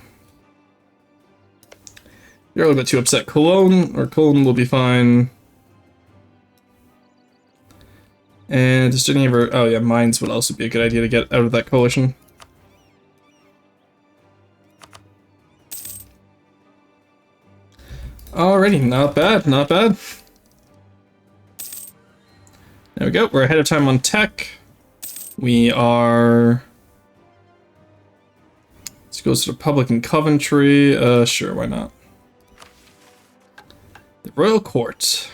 little bit too upset. Cologne, or Cologne will be fine. And just any ever. Oh yeah, Mines would also be a good idea to get out of that coalition. Alrighty, not bad, not bad. There we go, we're ahead of time on tech. We are... Let's go to the Public in Coventry. Sure, why not? The Royal Court.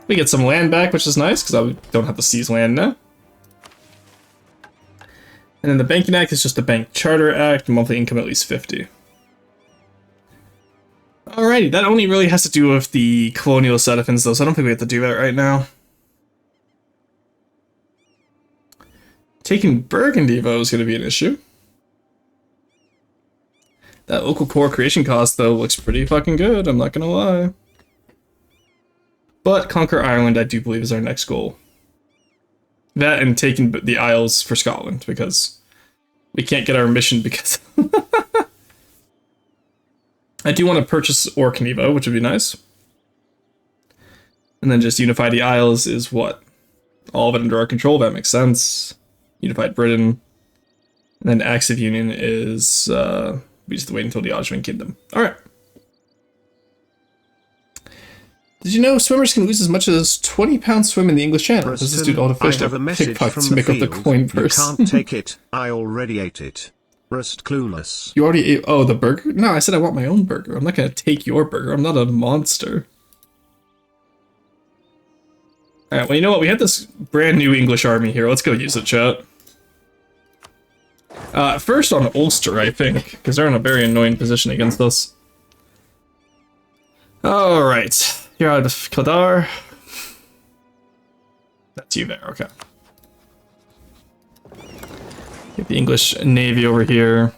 We get some land back, which is nice, because I don't have to seize land now. And then the Banking Act is just the Bank Charter Act, monthly income at least 50. Alrighty, that only really has to do with the colonial Subathons, though, so I don't think we have to do that right now. Taking Burgundy, though, is going to be an issue. That local core creation cost, though, looks pretty fucking good, I'm not going to lie. But conquer Ireland, I do believe, is our next goal. That and taking the Isles for Scotland, because we can't get our mission because... I do want to purchase Orkney, which would be nice. And then just unify the Isles is what? All of it under our control, that makes sense. Unified Britain. And then Acts of Union is, we just wait until the Ottoman Kingdom. Alright. Did you know swimmers can lose as much as 20 pounds swim in the English Channel? Does this do all the fish to pickpockets to make up the coin purse? You can't take it. I already ate it. Rust clueless. You already ate, oh, the burger? No, I said I want my own burger. I'm not gonna take your burger. I'm not a monster. Alright, well, you know what? We have this brand new English army here. Let's go use it, chat. First on Ulster, I think, because they're in a very annoying position against us. Alright, you're out of Kildare. That's you there, okay. Get the English Navy over here.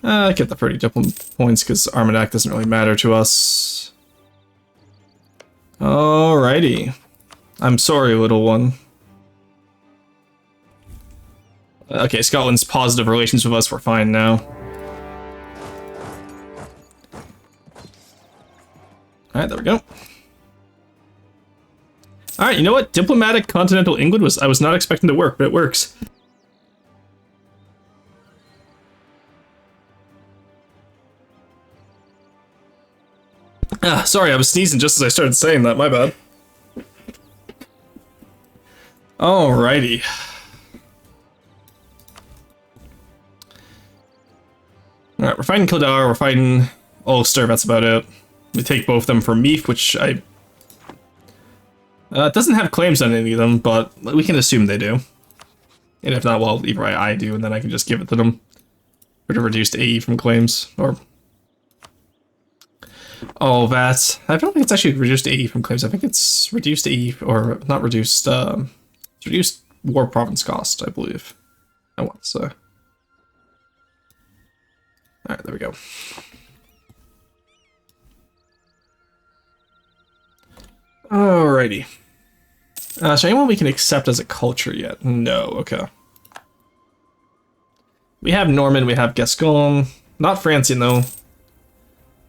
Get the pretty diplomat points because Armagnac doesn't really matter to us. Alrighty. I'm sorry, little one. Okay, Scotland's positive relations with us, we're fine now. Alright, there we go. Alright, you know what? Diplomatic continental England I was not expecting to work, but it works. Sorry, I was sneezing just as I started saying that, my bad. Alrighty. Alright, we're fighting Kildare, we're fighting Ulster, that's about it. We take both of them for Meath, which it doesn't have claims on any of them, but we can assume they do. And if not, well, either way I do, and then I can just give it to them. Or to reduce AE from claims, or... Oh, that... I don't think it's actually reduced AE from claims, I think it's reduced AE, or not reduced, it's reduced war province cost, I believe. I want to say. Alright, there we go. Alrighty. So anyone we can accept as a culture yet? No, okay. We have Norman, we have Gascon. Not Francian, though.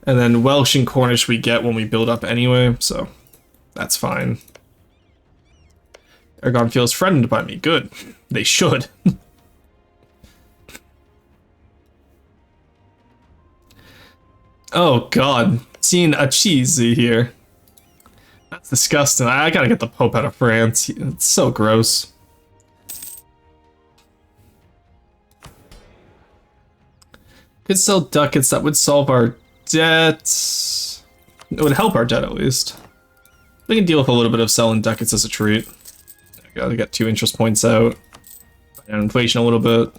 And then Welsh and Cornish we get when we build up anyway, so that's fine. Aragon feels threatened by me. Good. They should. Oh god. Seeing a cheesy here. That's disgusting. I gotta get the Pope out of France. It's so gross. Could sell ducats. That would solve our debt. It would help our debt at least. We can deal with a little bit of selling ducats as a treat. There we go. We got 2 interest points out. And inflation a little bit.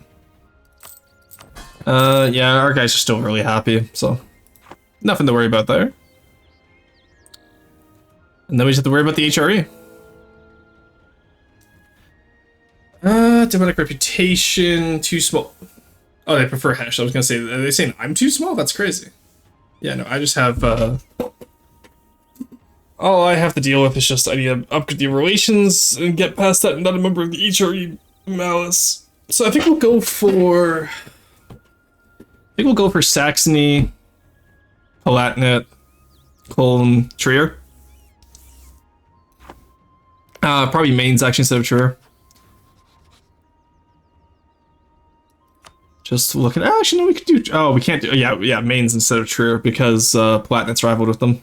Yeah, our guys are still really happy, so nothing to worry about there. And then we just have to worry about the HRE. Demonic reputation, too small. Oh, they prefer hash. I was gonna say, are they saying I'm too small? That's crazy. Yeah, no, I just have, all I have to deal with is just I need to upgrade the relations and get past that and not a member of the HRE malice. So I think we'll go for... Saxony, Palatinate, Cologne, Trier. Probably Mainz actually instead of Trier. Just look at... Actually, no, we could do... Oh, we can't do... Yeah, Mainz instead of Trier because Palatinate's rivaled with them.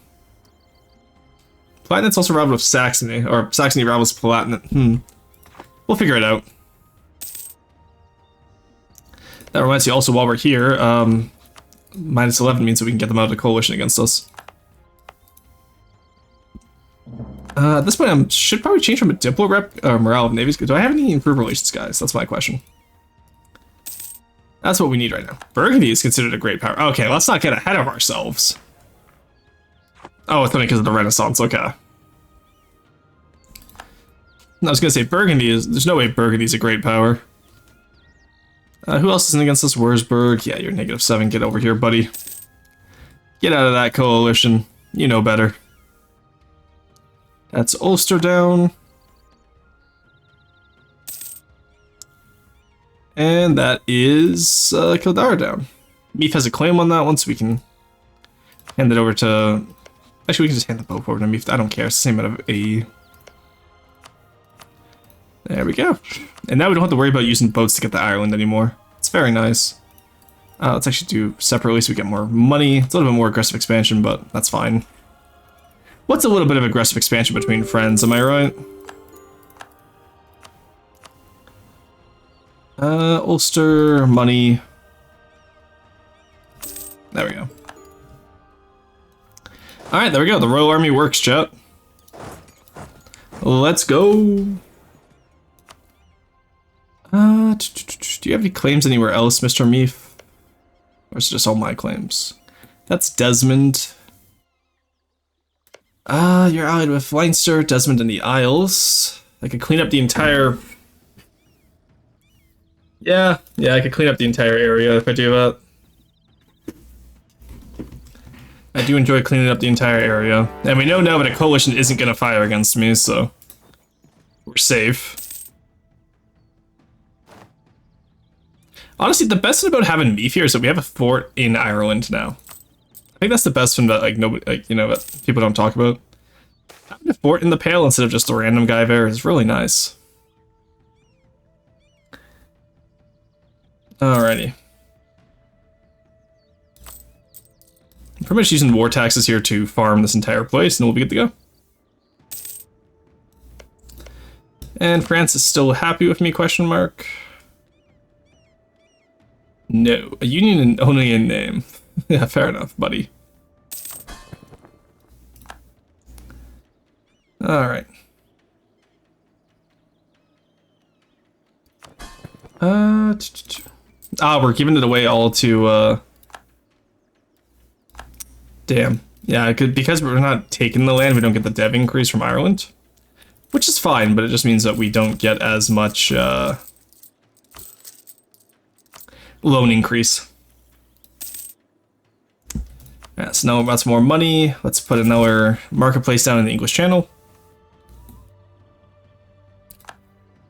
Palatinate's also rivaled with Saxony, or Saxony rivals Palatinate. We'll figure it out. That reminds me also, while we're here, -11 means that we can get them out of the coalition against us. At this point, I should probably change from a Diplo rep, morale of navies. Do I have any improved relations, guys? That's my question. That's what we need right now. Burgundy is considered a great power. Okay, let's not get ahead of ourselves. Oh, it's only because of the Renaissance, okay. I was gonna say Burgundy is... There's no way Burgundy's a great power. Who else isn't against us? Wurzburg. Yeah, you're -7. Get over here, buddy. Get out of that coalition. You know better. That's Ulster down. And that is Kildare down. Meath has a claim on that one, so we can hand it over to Actually, we can just hand the boat forward to me. I don't care. It's the same amount of A. There we go. And now we don't have to worry about using boats to get to Ireland anymore. It's very nice. Let's actually do separately so we get more money. It's a little bit more aggressive expansion, but that's fine. What's a little bit of aggressive expansion between friends, am I right? Ulster, money. There we go. Alright, there we go. The Royal Army works, chat. Let's go. Do you have any claims anywhere else, Mr. Meef? Or is it just all my claims? That's Desmond. You're allied with Leinster, Desmond, and the Isles. I could clean up the entire... Yeah, I could clean up the entire area if I do that. I do enjoy cleaning up the entire area. And we know now that a coalition isn't going to fire against me, so... we're safe. Honestly, the best thing about having Meef here is that we have a fort in Ireland now. I think that's the best thing that, like, nobody, like, you know, that people don't talk about. Having a fort in the Pale instead of just a random guy there is really nice. Alrighty. I'm pretty much using war taxes here to farm this entire place, and we'll be good to go. And France is still happy with me, question mark. No, a union only in name. Yeah, fair enough, buddy. Alright. We're giving it away all to, Damn. Yeah, because we're not taking the land, we don't get the dev increase from Ireland. Which is fine, but it just means that we don't get as much, loan increase. Yeah, so now that's more money. Let's put another marketplace down in the English Channel.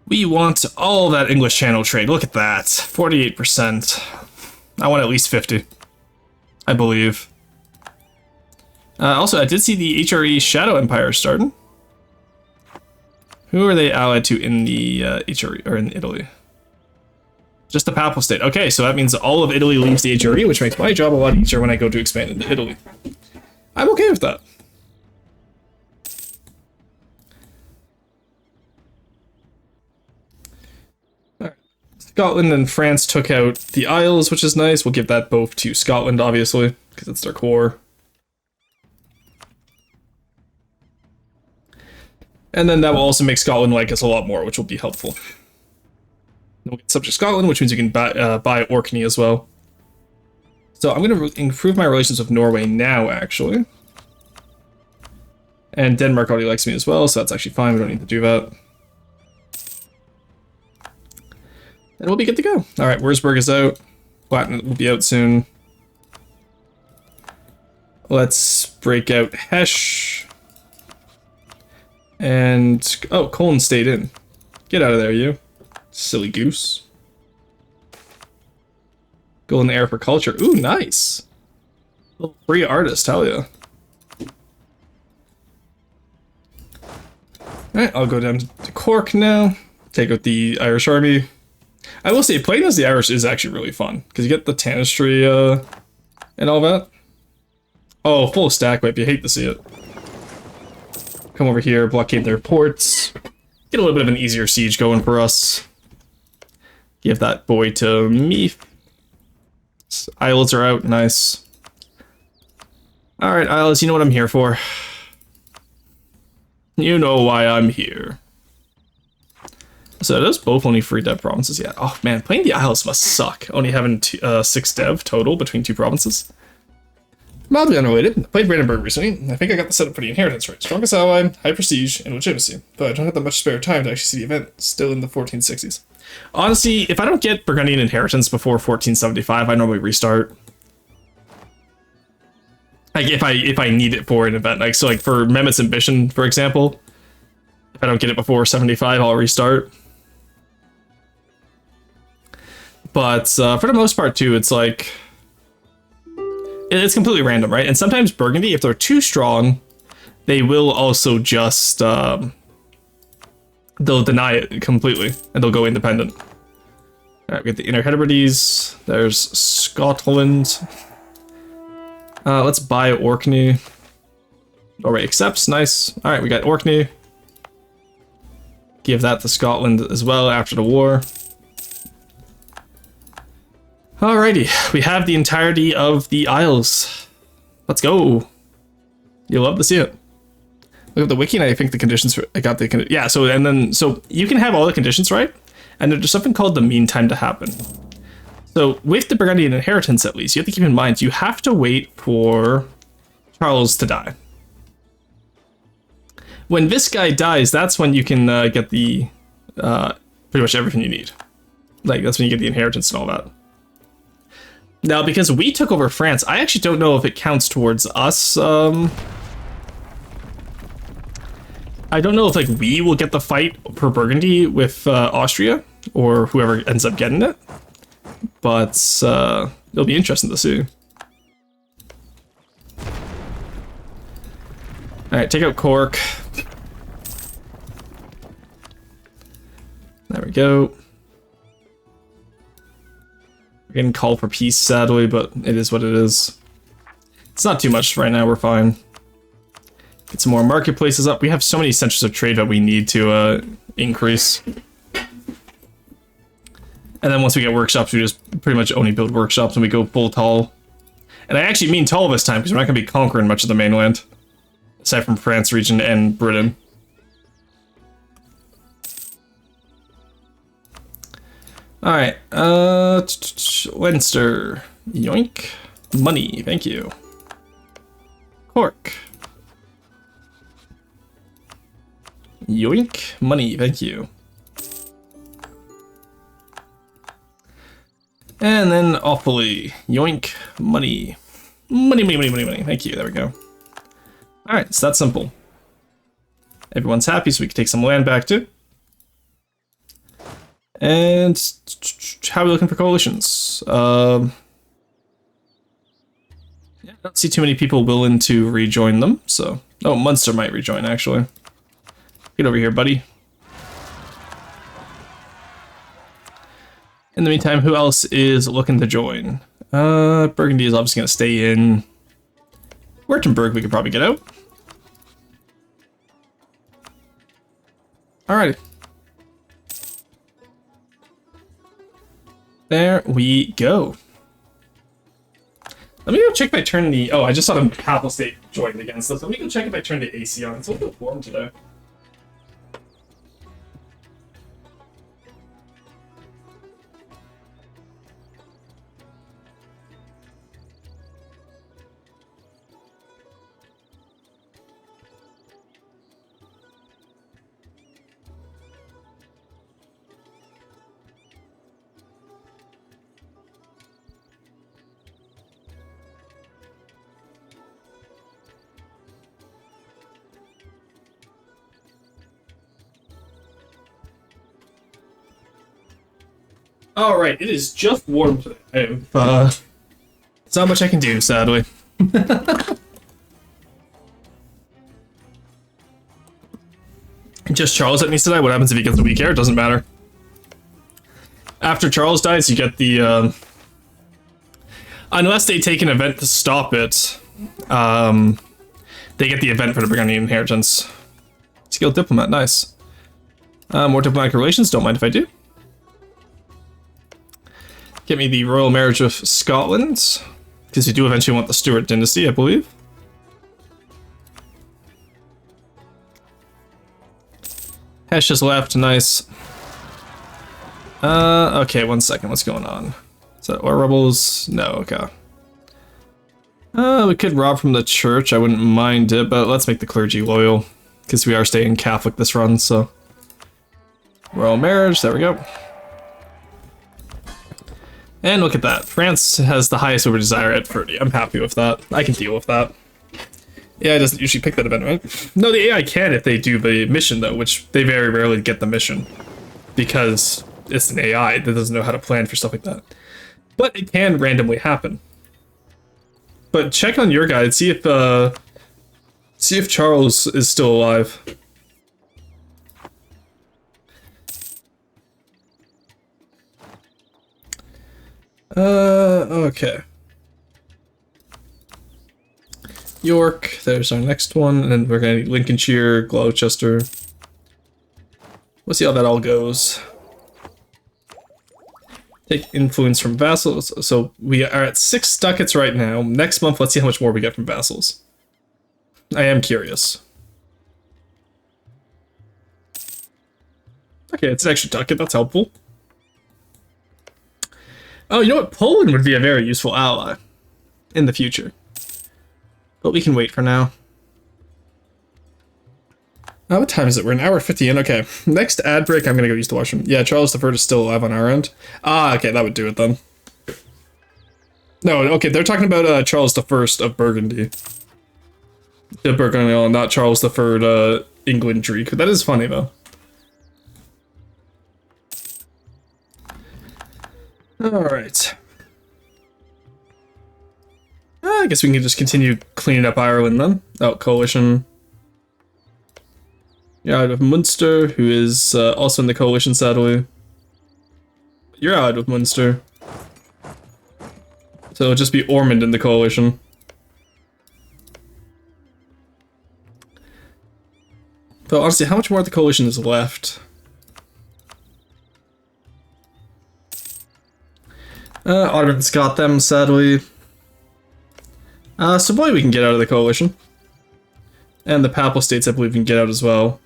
We want all that English Channel trade. Look at that. 48%. I want at least 50. I believe. Also, I did see the HRE Shadow Empire starting. Who are they allied to in the HRE, or in Italy? Just the Papal State. Okay, so that means all of Italy leaves the HRE, which makes my job a lot easier when I go to expand into Italy. I'm okay with that. Alright. Scotland and France took out the Isles, which is nice. We'll give that both to Scotland, obviously, because it's their core. And then that will also make Scotland like us a lot more, which will be helpful. We'll get subject Scotland, which means you can buy Orkney as well. So I'm going to improve my relations with Norway now, actually. And Denmark already likes me as well, so that's actually fine. We don't need to do that. And we'll be good to go. All right, Würzburg is out. Platinum will be out soon. Let's break out Hesh. And, oh, Colin stayed in. Get out of there, you. Silly goose. Go in the air for culture. Ooh, nice. Little free artist, hell yeah. Alright, I'll go down to Cork now. Take out the Irish army. I will say, playing as the Irish is actually really fun. Because you get the Tanistry, and all that. Oh, full stack wipe. You hate to see it. Come over here, blockade their ports. Get a little bit of an easier siege going for us. Give that boy to me. Isles are out, nice. Alright, Isles, you know what I'm here for. You know why I'm here. So those both only 3 dev provinces yet. Oh man, playing the Isles must suck. Only having 6 dev total between 2 provinces. Mildly unrelated, I played Brandenburg recently. I think I got the setup for the inheritance right. Strongest ally, high prestige, and legitimacy. But I don't have that much spare time to actually see the event. Still in the 1460s. Honestly, if I don't get Burgundian inheritance before 1475, I normally restart. Like if I need it for an event, like so, like for Mehmet's Ambition, for example, if I don't get it before 75, I'll restart. But for the most part, too, it's like it's completely random, right? And sometimes Burgundy, if they're too strong, they will also just they'll deny it completely and they'll go independent. All right, we get the Inner Hebrides. There's Scotland. Let's buy Orkney. Norway accepts. Nice. All right, we got Orkney. Give that to Scotland as well after the war. Alrighty, we have the entirety of the Isles. Let's go. You'll love to see it. Look at the wiki, and I think the conditions for I got the yeah. So you can have all the conditions right, and there's something called the mean time to happen. So with the Burgundian inheritance, at least, you have to keep in mind you have to wait for Charles to die. When this guy dies, that's when you can get the pretty much everything you need. Like that's when you get the inheritance and all that. Now, because we took over France, I actually don't know if it counts towards us. I don't know if like we will get the fight for Burgundy with Austria or whoever ends up getting it, but it'll be interesting to see. All right, take out Cork. There we go. We're getting called for peace, sadly, but it is what it is. It's not too much right now, we're fine. Get some more marketplaces up. We have so many centers of trade that we need to increase. And then once we get workshops, we just pretty much only build workshops and we go full tall. And I actually mean tall this time, because we're not going to be conquering much of the mainland. Aside from France region and Britain. Alright, Leinster. Yoink. Money, thank you. Cork. Yoink. Money, thank you. And then awfully. Yoink. Money. Money, money, money, money, money. Thank you, there we go. Alright, it's that simple. Everyone's happy, so we can take some land back too. And how are we looking for coalitions? Yeah, I don't see too many people willing to rejoin them, so... Oh, Munster might rejoin, actually. Get over here, buddy. In the meantime, who else is looking to join? Burgundy is obviously going to stay in. Württemberg we could probably get out. Alrighty. There we go. Let me go check if I turn the... Oh, I just saw the Papal State joined against this. Let me go check if I turn the AC on. It's a little warm today. Alright, it is just warm today. It's not much I can do, sadly. Just Charles that needs to die. What happens if he gets a weak heir? It doesn't matter. After Charles dies, you get the... unless they take an event to stop it, they get the event for the Burgundian inheritance. Skilled diplomat, nice. More diplomatic relations, don't mind if I do. Get me the royal marriage with Scotland, because we do eventually want the Stuart dynasty, I believe. Hesh has left, nice. Okay, 1 second, what's going on? Is that our rebels? No, okay. We could rob from the church, I wouldn't mind it, but let's make the clergy loyal, because we are staying Catholic this run, so. Royal marriage, there we go. And look at that. France has the highest over desire at 30. I'm happy with that. I can deal with that. AI doesn't usually pick that event, right? No, the AI can if they do the mission, though, which they very rarely get the mission. Because it's an AI that doesn't know how to plan for stuff like that. But it can randomly happen. But check on your guide, see if See if Charles is still alive. Okay. York, there's our next one, and then we're gonna need Lincolnshire, Gloucester. We'll see how that all goes. Take influence from vassals. So we are at 6 ducats right now. Next month, let's see how much more we get from vassals. I am curious. Okay, it's an extra ducat, that's helpful. Oh, you know what? Poland would be a very useful ally in the future. But we can wait for now. What time is it? We're an hour 50 in. Okay. Next ad break, I'm gonna go use the washroom. Yeah, Charles I is still alive on our end. Ah, okay, that would do it then. No, okay, they're talking about Charles I of Burgundy. The Burgundy, not Charles III, England Dreek. That is funny, though. Alright. I guess we can just continue cleaning up Ireland then. Oh, coalition. You're out of Munster, who is also in the coalition, sadly. You're out of Munster. So it'll just be Ormond in the coalition. But honestly, how much more of the coalition is left? Ottoman's got them, sadly. Savoy we can get out of the coalition. And the Papal States, I believe, we can get out as well.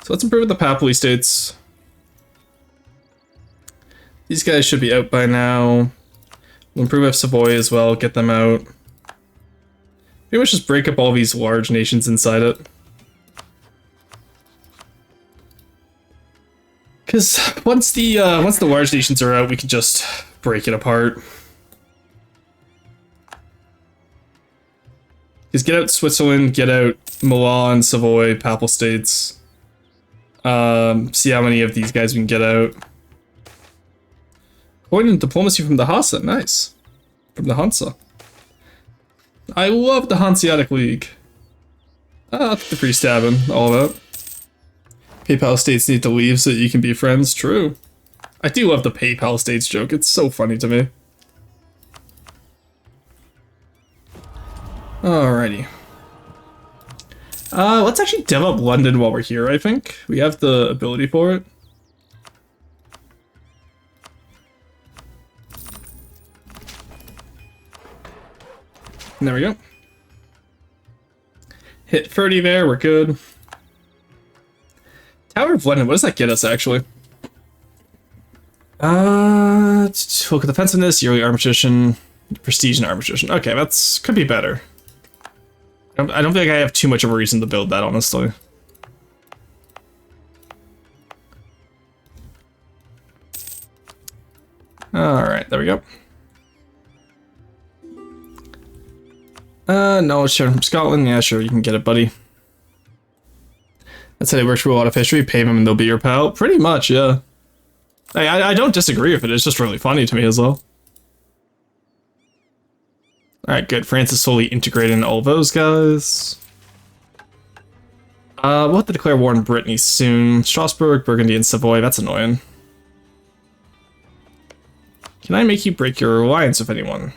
So let's improve the Papal States. These guys should be out by now. We'll improve Savoy as well, get them out. Maybe let's just break up all these large nations inside it. Because once the large nations are out, we can just break it apart. Because get out Switzerland, get out Milan, Savoy, Papal States. See how many of these guys we can get out. Coin and diplomacy from the Hansa, nice. From the Hansa. I love the Hanseatic League. The free stabbing, all that. PayPal states need to leave so that you can be friends, true. I do love the PayPal states joke, it's so funny to me. Alrighty. Let's actually dev up London while we're here, I think. We have the ability for it. And there we go. Hit 30 there, we're good. Tower of London, what does that get us, actually? Look at defensiveness, yearly armor tradition, prestige and armor tradition. Okay, that's could be better. I don't think I have too much of a reason to build that, honestly. Alright, there we go. Knowledge shared from Scotland. Yeah, sure, you can get it, buddy. That's how it works for a lot of history. Pay them and they'll be your pal. Pretty much, yeah. I don't disagree with it. It's just really funny to me as well. Alright, good. France is slowly integrating all those guys. We'll have to declare war on Brittany soon. Strasbourg, Burgundy, and Savoy. That's annoying. Can I make you break your alliance with anyone?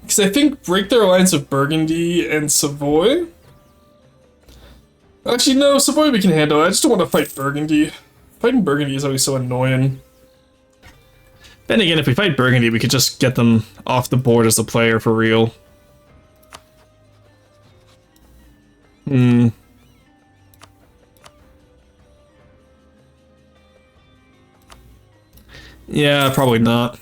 Because I think break their alliance with Burgundy and Savoy. Actually, no, Savoy we can handle. I just don't want to fight Burgundy. Fighting Burgundy is always so annoying. Then again, if we fight Burgundy, we could just get them off the board as a player for real. Yeah, probably not.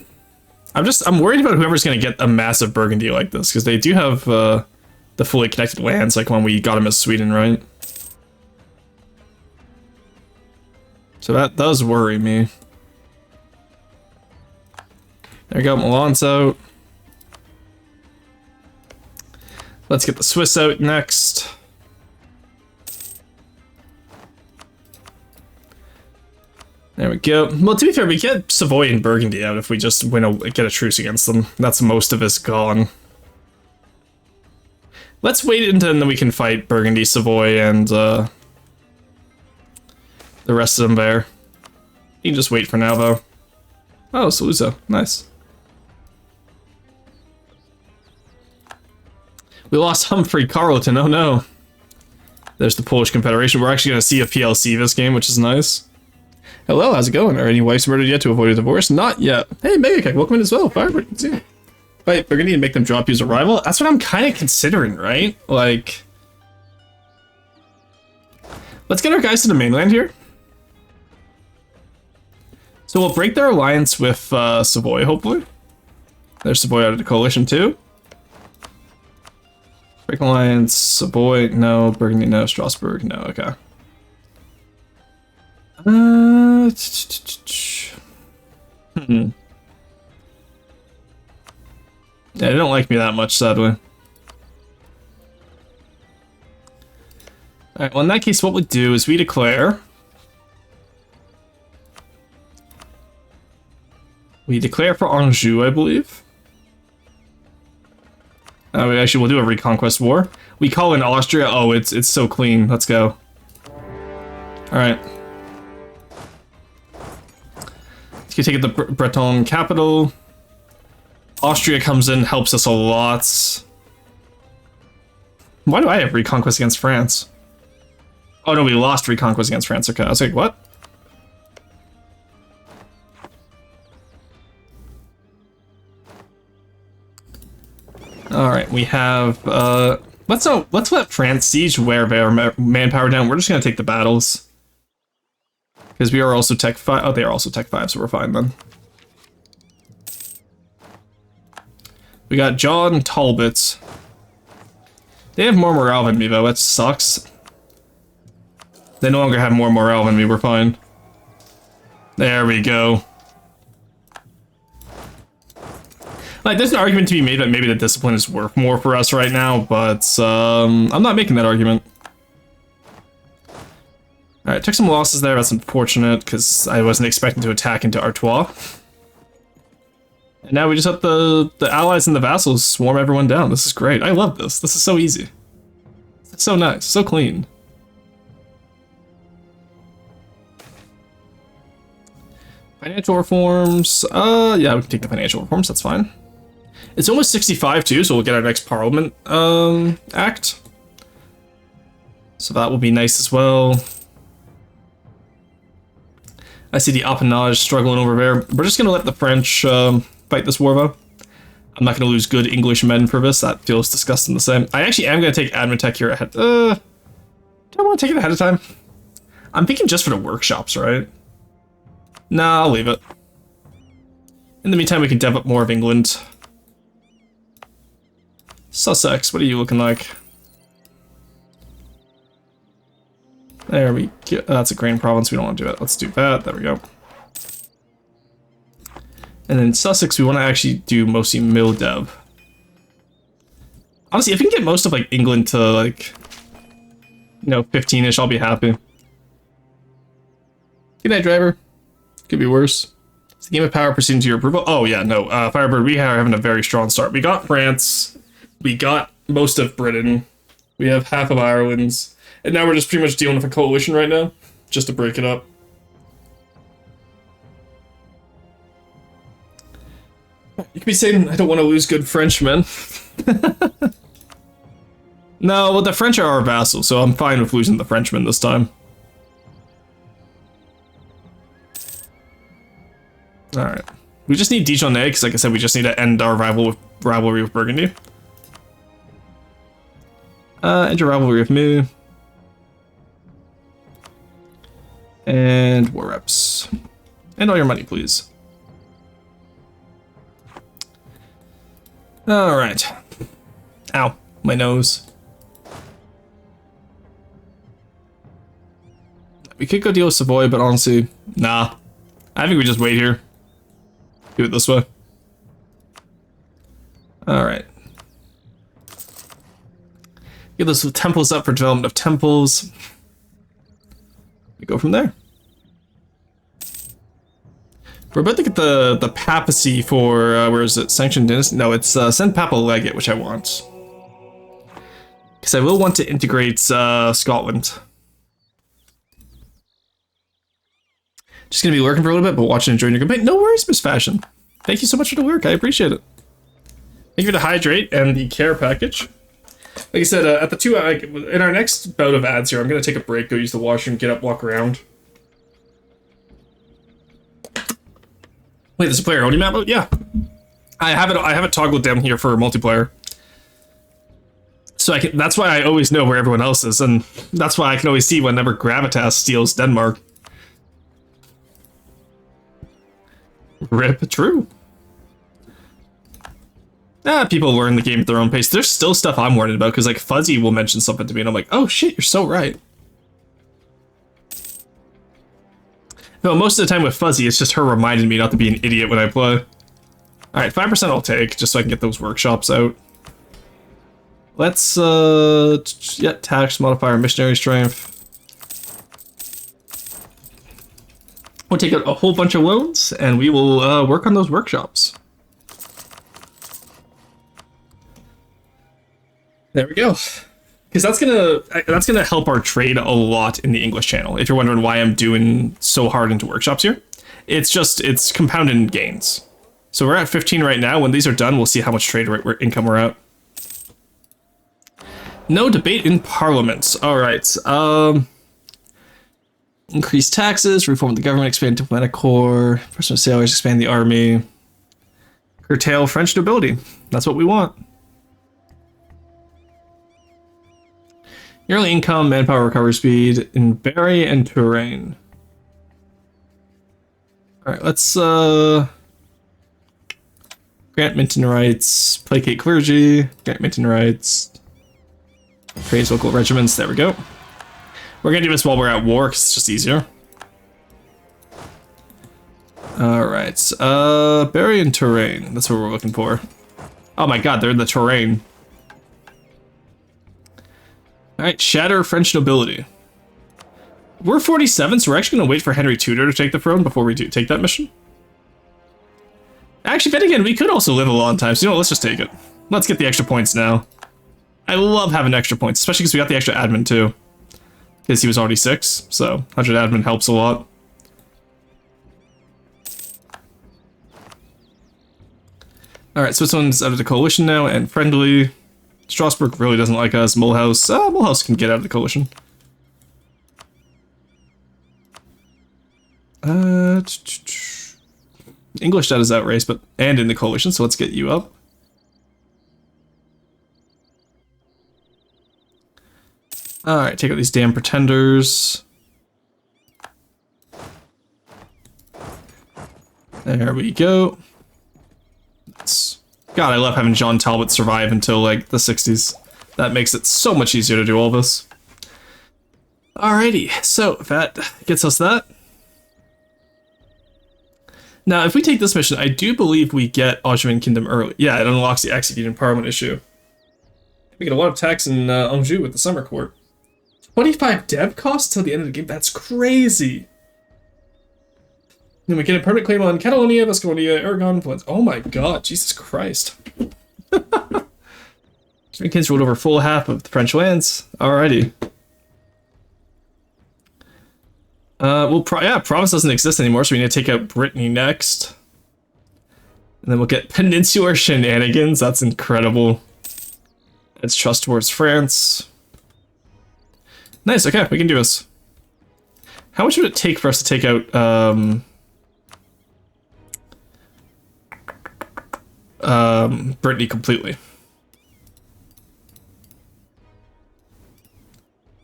I'm worried about whoever's gonna get a massive Burgundy like this, because they do have the fully connected lands, like when we got them as Sweden, right? So that does worry me. There we go, Milan's out. Let's get the Swiss out next. There we go. Well, to be fair, we get Savoy and Burgundy out if we just get a truce against them. That's most of us gone. Let's wait until then we can fight Burgundy, Savoy, and the rest of them there. You can just wait for now, though. Oh, Salusa. Nice. We lost Humphrey Carleton. Oh, no. There's the Polish Confederation. We're actually going to see a PLC this game, which is nice. Hello, how's it going? Are any wives murdered yet to avoid a divorce? Not yet. Hey, Megakek, welcome in as well. Firebird, good to see you. Fight Burgundy and make them drop you as a rival? That's what I'm kind of considering, right? Like... Let's get our guys to the mainland here. So we'll break their alliance with Savoy, hopefully. There's Savoy out of the coalition, too. Break alliance, Savoy, no. Burgundy, no. Strasbourg, no. Okay. Yeah, they don't like me that much, sadly. Alright, well in that case what we do is we declare... We declare for Anjou, I believe. We'll do a reconquest war. We call in Austria. Oh, it's so clean. Let's go. Alright. Let's go take it the Breton capital. Austria comes in, helps us a lot. Why do I have reconquest against France? Oh no, we lost reconquest against France. Okay, I was like, what? Alright, we have, let's let France siege where their manpower down. We're just gonna take the battles. Because we are also Tech 5. Oh, they are also Tech 5, so we're fine then. We got John Talbot. They have more morale than me, though. That sucks. They no longer have more morale than me. We're fine. There we go. Like, there's an argument to be made that maybe the discipline is worth more for us right now, but I'm not making that argument. Alright, took some losses there. That's unfortunate, because I wasn't expecting to attack into Artois. And now we just let the allies and the vassals swarm everyone down. This is great. I love this. This is so easy. It's so nice. So clean. Financial reforms. Yeah, we can take the financial reforms. That's fine. It's almost 65 too, so we'll get our next Parliament Act. So that will be nice as well. I see the Appanage struggling over there. We're just gonna let the French fight this war though. I'm not gonna lose good English men for this. That feels disgusting the same. I actually am gonna take Admitech here ahead. Do I want to take it ahead of time? I'm thinking just for the workshops, right? Nah, I'll leave it. In the meantime, we can dev up more of England. Sussex, what are you looking like? There we go. That's a grain province. We don't want to do it. Let's do that. There we go. And then Sussex, we want to actually do mostly mill dev. Honestly, if we can get most of like England to like, 15-ish, I'll be happy. Good night, driver. Could be worse. Is the game of power proceeding to your approval? Oh yeah, no. Firebird, we are having a very strong start. We got France. We got most of Britain. We have half of Ireland's. And now we're just pretty much dealing with a coalition right now. Just to break it up. You could be saying, I don't want to lose good Frenchmen. No, well the French are our vassals, so I'm fine with losing the Frenchmen this time. Alright. We just need Dijonais, because like I said, we just need to end our rivalry with Burgundy. End your rivalry with me. And war reps. And all your money, please. Alright. Ow. My nose. We could go deal with Savoy, but honestly, nah. I think we just wait here. Do it this way. Alright. Get those temples up for development of temples. We go from there. We're about to get the papacy for, where is it? Sanctioned dynasty? No, it's send papal legate, which I want. Because I will want to integrate Scotland. Just going to be lurking for a little bit, but watching and enjoying your campaign. No worries, Miss Fashion. Thank you so much for the lurk. I appreciate it. Thank you for the hydrate and the care package. Like I said, at the two, in our next bout of ads here, I'm going to take a break, go use the washroom, get up, walk around. Wait, there's a player only map? Yeah. I have it toggled down here for multiplayer. So that's why I always know where everyone else is, and that's why I can always see whenever Gravitas steals Denmark. Rip, true. People learn the game at their own pace. There's still stuff I'm worried about, because like Fuzzy will mention something to me, and I'm like, oh shit, you're so right. No, most of the time with Fuzzy, it's just her reminding me not to be an idiot when I play. Alright, 5% I'll take, just so I can get those workshops out. Let's, yeah, tax, modifier, missionary strength. We'll take out a whole bunch of loans, and we will work on those workshops. There we go. Because that's gonna help our trade a lot in the English channel. If you're wondering why I'm doing so hard into workshops here, it's compounded gains. So we're at 15 right now. When these are done, we'll see how much trade income we're at. No debate in Parliament. All right. Increase taxes, reform the government, expand diplomatic corps, personal salaries, expand the army, curtail French nobility. That's what we want. Yearly income, manpower, recovery speed, in Barry and Touraine. Alright, let's grant Minton rights, placate clergy, grant Minton rights, praise local regiments, there we go. We're gonna do this while we're at war, because it's just easier. Alright, Barry and Touraine, that's what we're looking for. Oh my god, they're in the Touraine. Alright, shatter French nobility. We're 47, so we're actually going to wait for Henry Tudor to take the throne before we take that mission. Actually, then again, we could also live a long time, so you know what, let's just take it. Let's get the extra points now. I love having extra points, especially because we got the extra admin too. Because he was already 6, so 100 admin helps a lot. Alright, Switzerland's out of the coalition now, and friendly. Strasbourg really doesn't like us. Mulhouse. Mulhouse can get out of the coalition. English that is out race, but and in the coalition, so let's get you up. Alright, take out these damn pretenders. There we go. God, I love having John Talbot survive until, like, the 60s. That makes it so much easier to do all this. Alrighty, so that gets us that. Now, if we take this mission, I do believe we get Ottoman Kingdom early. Yeah, it unlocks the executing Parliament issue. We get a lot of tax in Anjou with the Summer Court. 25 dev costs till the end of the game? That's crazy! Then we get a permanent claim on Catalonia, Vasconia, Aragon, Valencia. Oh my god, Jesus Christ. Kings ruled over full half of the French lands. Alrighty. Province doesn't exist anymore, so we need to take out Brittany next. And then we'll get Peninsular Shenanigans. That's incredible. It's trust towards France. Nice, okay, we can do this. How much would it take for us to take out, Brittany completely?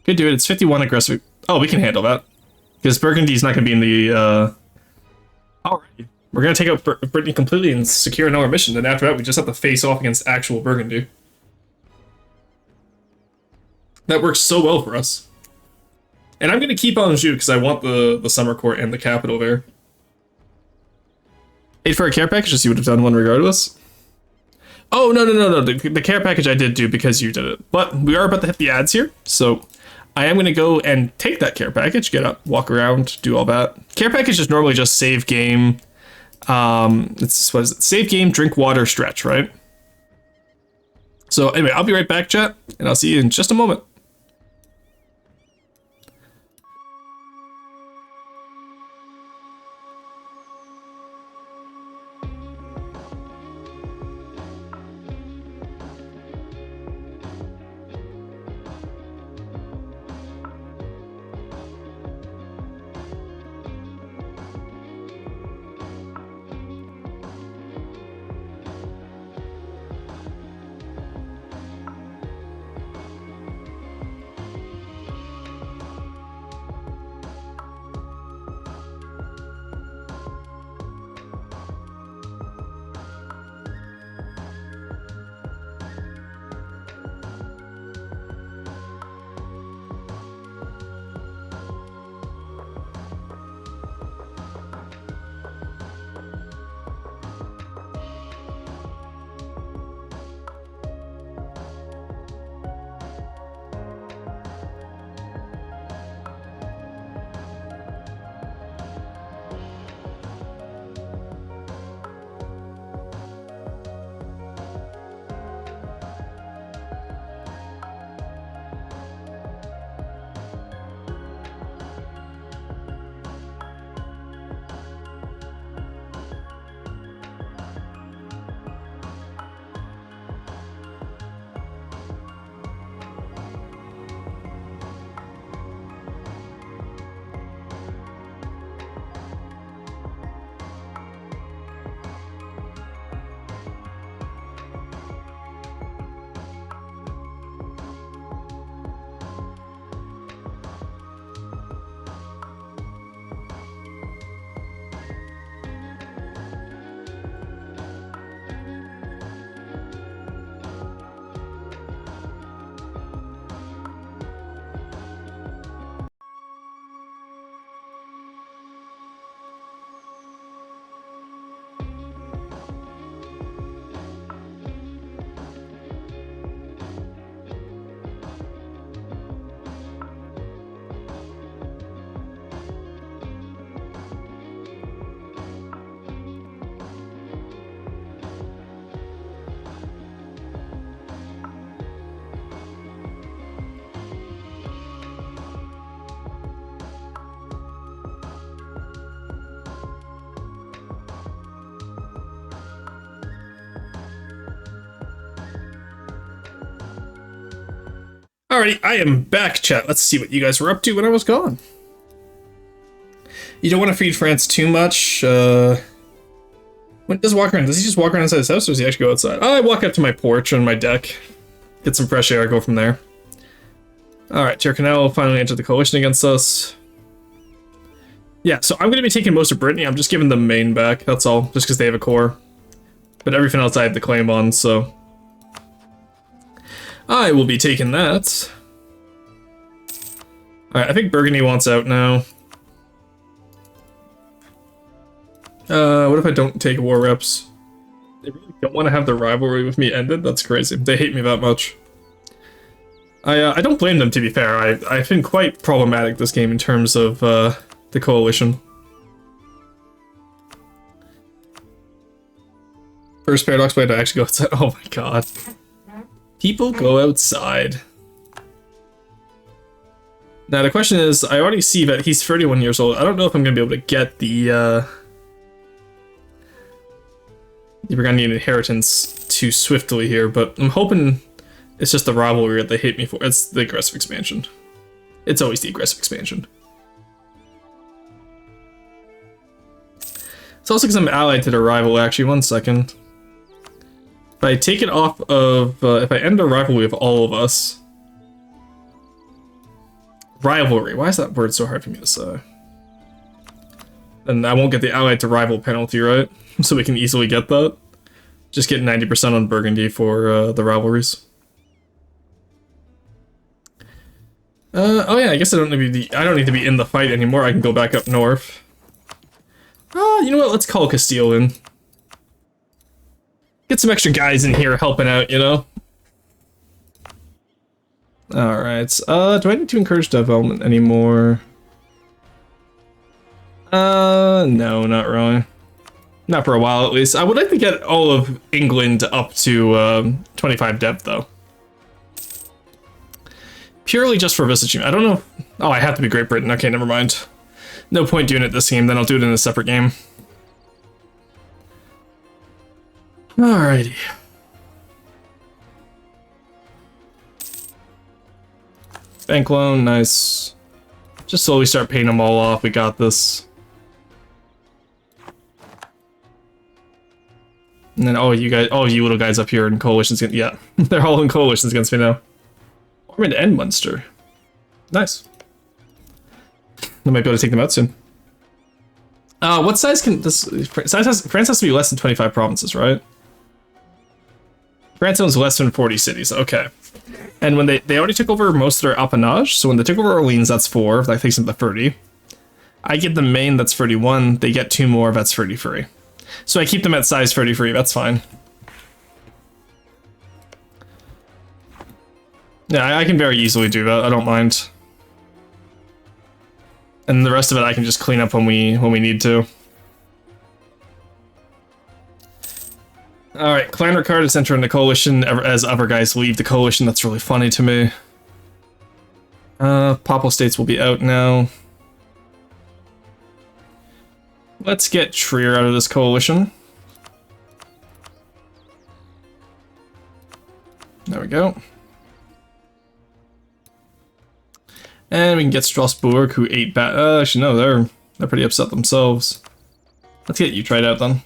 Could do it. It's 51 aggressive. Oh, we can handle that. Because Burgundy's not going to be in the, Alright. We're going to take out Brittany completely and secure another mission. Then after that, we just have to face off against actual Burgundy. That works so well for us. And I'm going to keep Anjou because I want the Summer Court and the capital there. 8 for a care package, as you would have done one regardless. Oh, no. The care package I did do because you did it. But we are about to hit the ads here, so I am going to go and take that care package, get up, walk around, do all that. Care package is normally just save game, It's what is it? Save game, drink water, stretch, right? So anyway, I'll be right back, chat, and I'll see you in just a moment. Alrighty, I am back, chat. Let's see what you guys were up to when I was gone. You don't want to feed France too much. When does walk around? Does he just walk around inside his house, or does he actually go outside? Oh, I walk up to my porch on my deck, get some fresh air, go from there. Alright, Tyrconnell will finally enter the coalition against us. Yeah, so I'm going to be taking most of Brittany. I'm just giving the main back, that's all, just because they have a core. But everything else I had the claim on, so I will be taking that. Alright, I think Burgundy wants out now. What if I don't take war reps? They really don't want to have the rivalry with me ended? That's crazy. They hate me that much. I don't blame them, to be fair. I've been quite problematic this game in terms of the coalition. First Paradox way to actually go outside. Oh my god. People go outside. Now the question is, I already see that he's 31 years old. I don't know if I'm going to be able to get the Burgundian inheritance too swiftly here, but I'm hoping it's just the rivalry that they hate me for. It's the aggressive expansion. It's always the aggressive expansion. It's also because I'm allied to the rival, actually. 1 second. If I take it off of, if I end a rivalry with all of us. Rivalry, why is that word so hard for me to say? Then I won't get the allied to rival penalty, right? So we can easily get that. Just get 90% on Burgundy for the rivalries. Oh yeah, I guess I don't need to be in the fight anymore. I can go back up north. You know what? Let's call Castile in. Get some extra guys in here helping out, you know? Alright, do I need to encourage development anymore? No, not really. Not for a while, at least. I would like to get all of England up to 25 depth, though. Purely just for visiting. I don't know. Oh, I have to be Great Britain. Okay, never mind. No point doing it this game, then I'll do it in a separate game. Alrighty. Bank loan, nice. Just slowly start paying them all off. We got this. And then, oh, you guys, all you little guys up here in coalitions, yeah, they're all in coalitions against me now. Ormond and Munster. Nice. I might be able to take them out soon. What size can this? France has to be less than 25 provinces, right? France owns less than 40 cities. Okay. And when they already took over most of their appanage, so when they took over Orleans, that's 4. That takes them to 30. I get the Maine, that's 31. They get 2 more, that's 33. So I keep them at size 33. That's fine. Yeah, I can very easily do that. I don't mind. And the rest of it I can just clean up when we need to. Alright, Clan Ricard is entering the coalition as other guys leave the coalition. That's really funny to me. Papal States will be out now. Let's get Trier out of this coalition. There we go. And we can get Strasbourg, who ate actually, no, they're pretty upset themselves. Let's get you tried out then.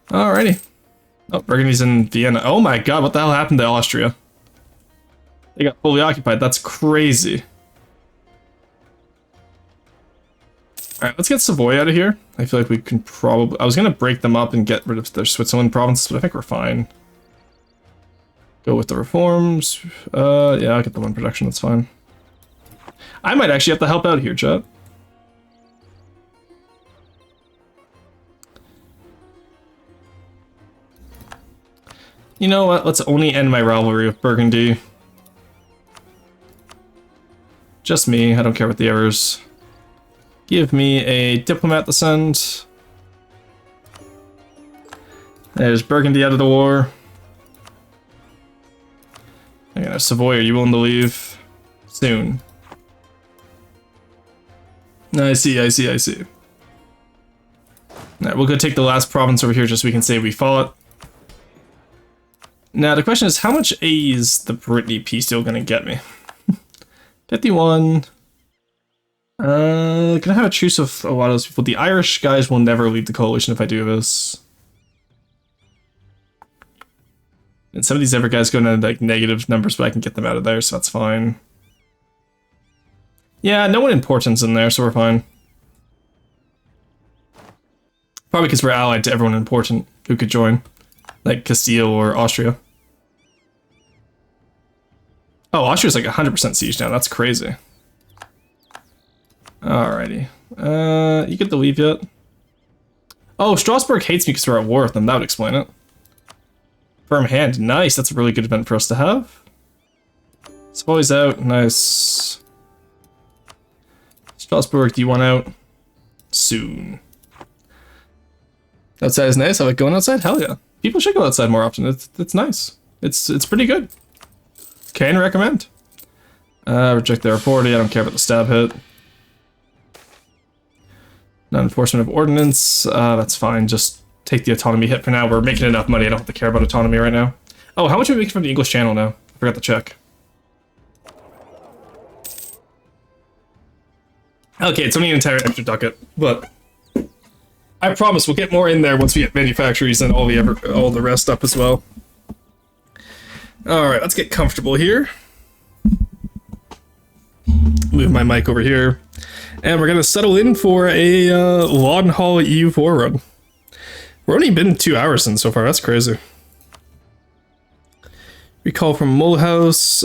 Alrighty. Oh, Burgundy's in Vienna. Oh my god, what the hell happened to Austria? They got fully occupied. That's crazy. Alright, let's get Savoy out of here. I feel like we can probably... I was going to break them up and get rid of their Switzerland provinces, but I think we're fine. Go with the reforms. Yeah, I'll get the 1 production, that's fine. I might actually have to help out here, chat. You know what? Let's only end my rivalry with Burgundy. Just me. I don't care about the errors. Give me a diplomat to send. There's Burgundy out of the war. Okay, Savoy, are you willing to leave? Soon. I see. Alright, we'll go take the last province over here just so we can say we fought. Now, the question is, how much A is the Brittany peace deal gonna get me? 51. Can I have a truce with a lot of those people? The Irish guys will never leave the coalition if I do this. And some of these other guys go into like negative numbers, but I can get them out of there, so that's fine. Yeah, no one important's in there, so we're fine. Probably because we're allied to everyone important who could join. Like Castile or Austria. Oh, Austria's like 100% siege now. That's crazy. Alrighty. You get to leave yet? Oh, Strasbourg hates me because we're at war with them. That would explain it. Firm hand. Nice. That's a really good event for us to have. Savoy's out. Nice. Strasbourg, do you want out? Soon. Outside is nice. I like going outside. Hell yeah. People should go outside more often. It's nice. It's pretty good. Can recommend. Reject their authority. I don't care about the stab hit. Non-enforcement of ordinance. That's fine. Just take the autonomy hit for now. We're making enough money. I don't have to care about autonomy right now. Oh, how much are we making from the English Channel now? I forgot to check. Okay, it's only an entire extra ducat, but I promise we'll get more in there once we get manufactories and all the rest up as well. All right, let's get comfortable here. Move my mic over here, and we're gonna settle in for a long haul EU4 run. We're only been 2 hours in so far. That's crazy. Recall from Mulhouse.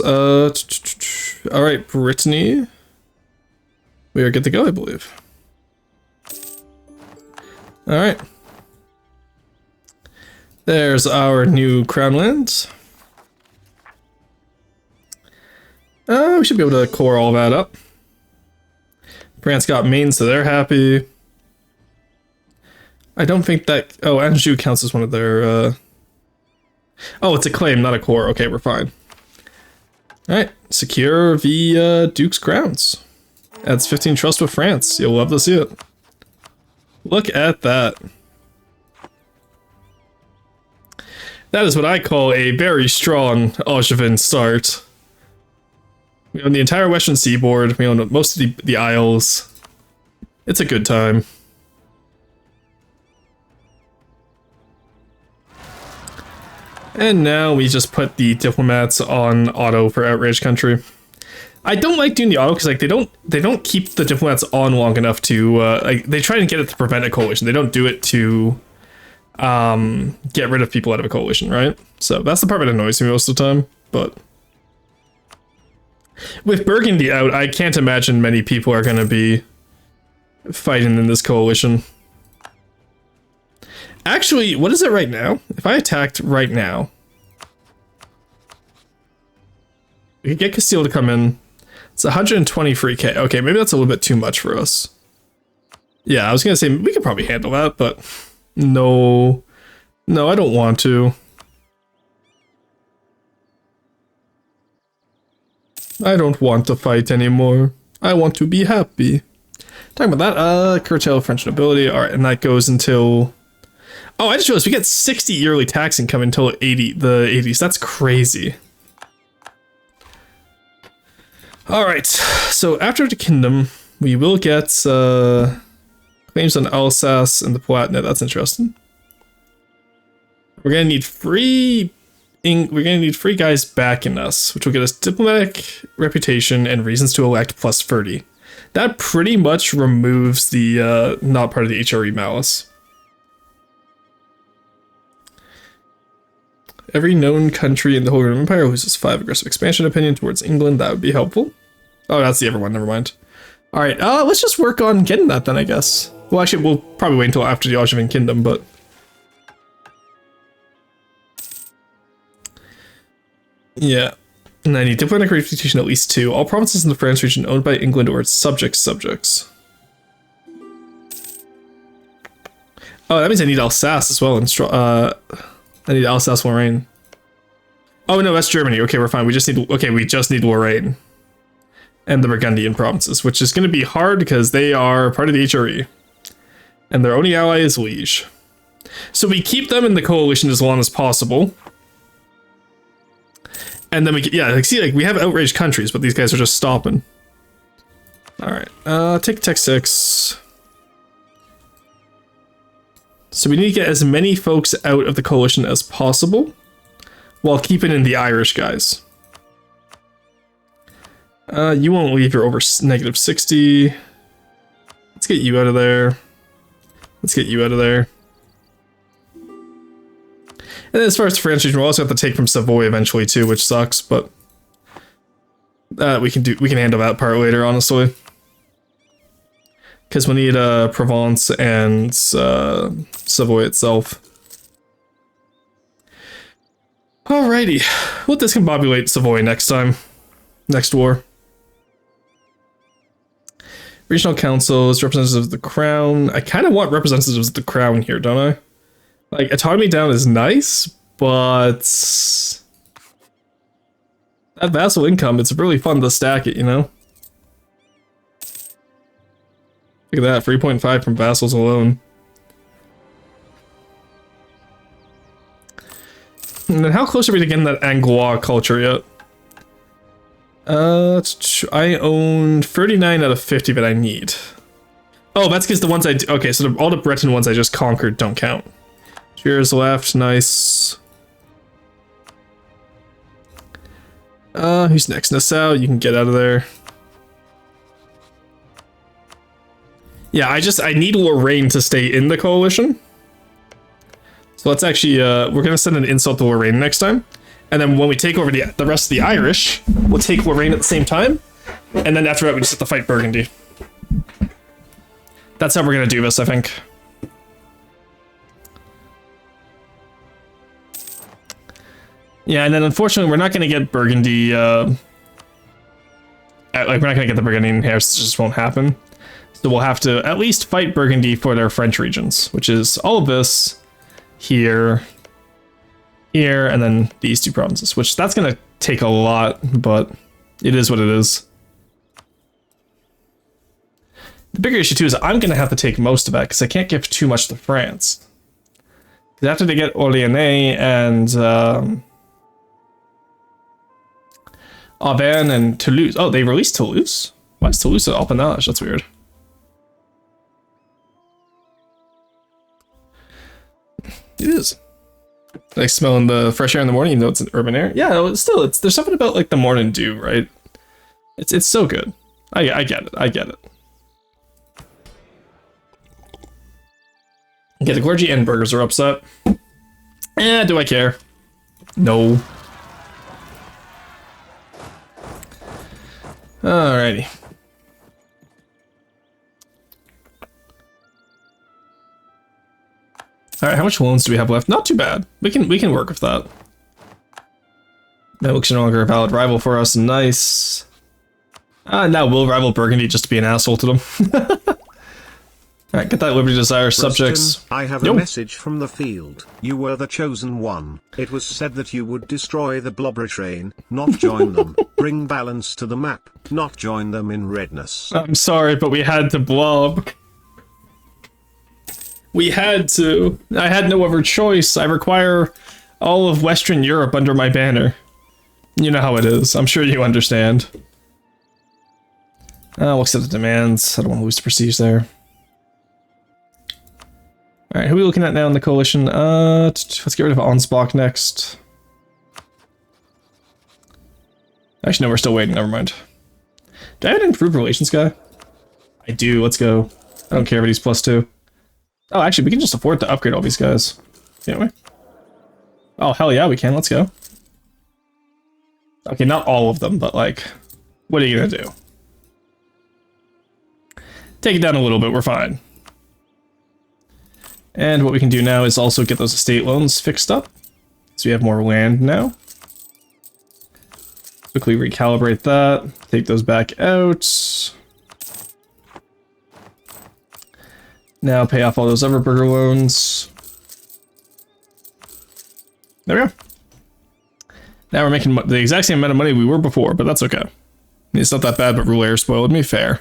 All right, Brittany. We are good to go, I believe. All right. There's our new crown lands. We should be able to core all that up. France got Maine, so they're happy. I don't think that... Oh, Anjou counts as one of their... Oh, it's a claim, not a core. Okay, we're fine. Alright, secure the Duke's crowns. Adds 15 trust with France. You'll love to see it. Look at that. That is what I call a very strong Angevin start. We own the entire western seaboard. We own most of the isles. It's a good time. And now we just put the diplomats on auto for outrage country. I don't like doing the auto because like they don't keep the diplomats on long enough to like they try and get it to prevent a coalition. They don't do it to get rid of people out of a coalition, right? So that's the part that annoys me most of the time. But with Burgundy out, I can't imagine many people are going to be fighting in this coalition. Actually, what is it right now? If I attacked right now, we could get Castile to come in. It's 120 free K. Okay, maybe that's a little bit too much for us. Yeah, I was gonna say we could probably handle that, but no, I don't want to. I don't want to fight anymore. I want to be happy. Talking about that, curtail French nobility. All right, and that goes until. Oh, I just realized we get 60 yearly tax income until the 80s. That's crazy. All right, so after the kingdom, we will get claims on Alsace and the Palatinate. That's interesting. We're gonna need free guys backing us, which will get us diplomatic reputation and reasons to elect plus 30. That pretty much removes the not part of the HRE malice. Every known country in the whole Roman Empire loses 5 aggressive expansion opinion towards England. That would be helpful. Oh, that's the other one. Never mind. All right, let's just work on getting that then, I guess. Well, actually, we'll probably wait until after the Angevin Kingdom, but... Yeah. And I need diplomatic reputation at least 2. All provinces in the France region owned by England or its subjects. Oh, that means I need Alsace as well. And I need Alsace-Lorraine. Oh no, that's Germany. Okay, we're fine. We just need Lorraine. And the Burgundian provinces, which is going to be hard because they are part of the HRE. And their only ally is Liege. So we keep them in the coalition as long as possible. And then we have outraged countries, but these guys are just stopping. Alright, take Tech 6. So we need to get as many folks out of the coalition as possible, while keeping in the Irish guys. You won't leave, you're over negative 60. Let's get you out of there. And then as far as the French region, we'll also have to take from Savoy eventually too, which sucks, but we can handle that part later, honestly. Because we need Provence and Savoy itself. Alrighty, we'll discombobulate Savoy next time. Next war. Regional councils, representatives of the crown. I kind of want representatives of the crown here, don't I? Like, autonomy down is nice, but that vassal income, it's really fun to stack it, you know? Look at that, 3.5 from vassals alone. And then how close are we to getting that Anglois culture yet? I own 39 out of 50 that I need. Oh, that's because the ones okay, so all the Breton ones I just conquered don't count. Cheers left, nice. Who's next? Nassau, you can get out of there. Yeah, I need Lorraine to stay in the coalition. So let's actually, we're gonna send an insult to Lorraine next time. And then when we take over the rest of the Irish, we'll take Lorraine at the same time. And then after that, we just have to fight Burgundy. That's how we're gonna do this, I think. Yeah, and then unfortunately, we're not gonna get Burgundy, we're not gonna get the Burgundian heirs, it just won't happen. So we'll have to at least fight Burgundy for their French regions, which is all of this, here, here, and then these two provinces, which that's going to take a lot, but it is what it is. The bigger issue too is I'm going to have to take most of that because I can't give too much to France. Because after they get Orléans and Auvergne and Toulouse. Oh, they released Toulouse? Why is Toulouse an appanage? That's weird. It is. Like smelling the fresh air in the morning, even though it's an urban air. Yeah, it's still, there's something about like the morning dew, right? It's so good. I get it. I get it. Okay, the clergy and burghers are upset. Do I care? No. Alrighty. Alright, how much loans do we have left? Not too bad. We can work with that. Network's no longer a valid rival for us. Nice. Now we'll rival Burgundy just to be an asshole to them. Alright, get that Liberty Desire subjects. I have a message from the field. You were the chosen one. It was said that you would destroy the Blobber train, not join them. Bring balance to the map, not join them in redness. I'm sorry, but we had to blob. We had to. I had no other choice. I require all of Western Europe under my banner. You know how it is. I'm sure you understand. We'll accept the demands. I don't want to lose the prestige there. Alright, who are we looking at now in the coalition? Let's get rid of Ansbach next. Actually, no, we're still waiting. Never mind. Do I have an improved relations guy? I do. Let's go. I don't care if he's +2. Oh, actually, we can just afford to upgrade all these guys. Can't we? Oh, hell yeah, we can. Let's go. Okay, not all of them, but like, what are you gonna do? Take it down a little bit. We're fine. And what we can do now is also get those estate loans fixed up. So we have more land now. Quickly recalibrate that. Take those back out. Now pay off all those other burger loans. There we go. Now we're making the exact same amount of money we were before, but that's okay. It's not that bad, but Rule Air spoiled me. Fair.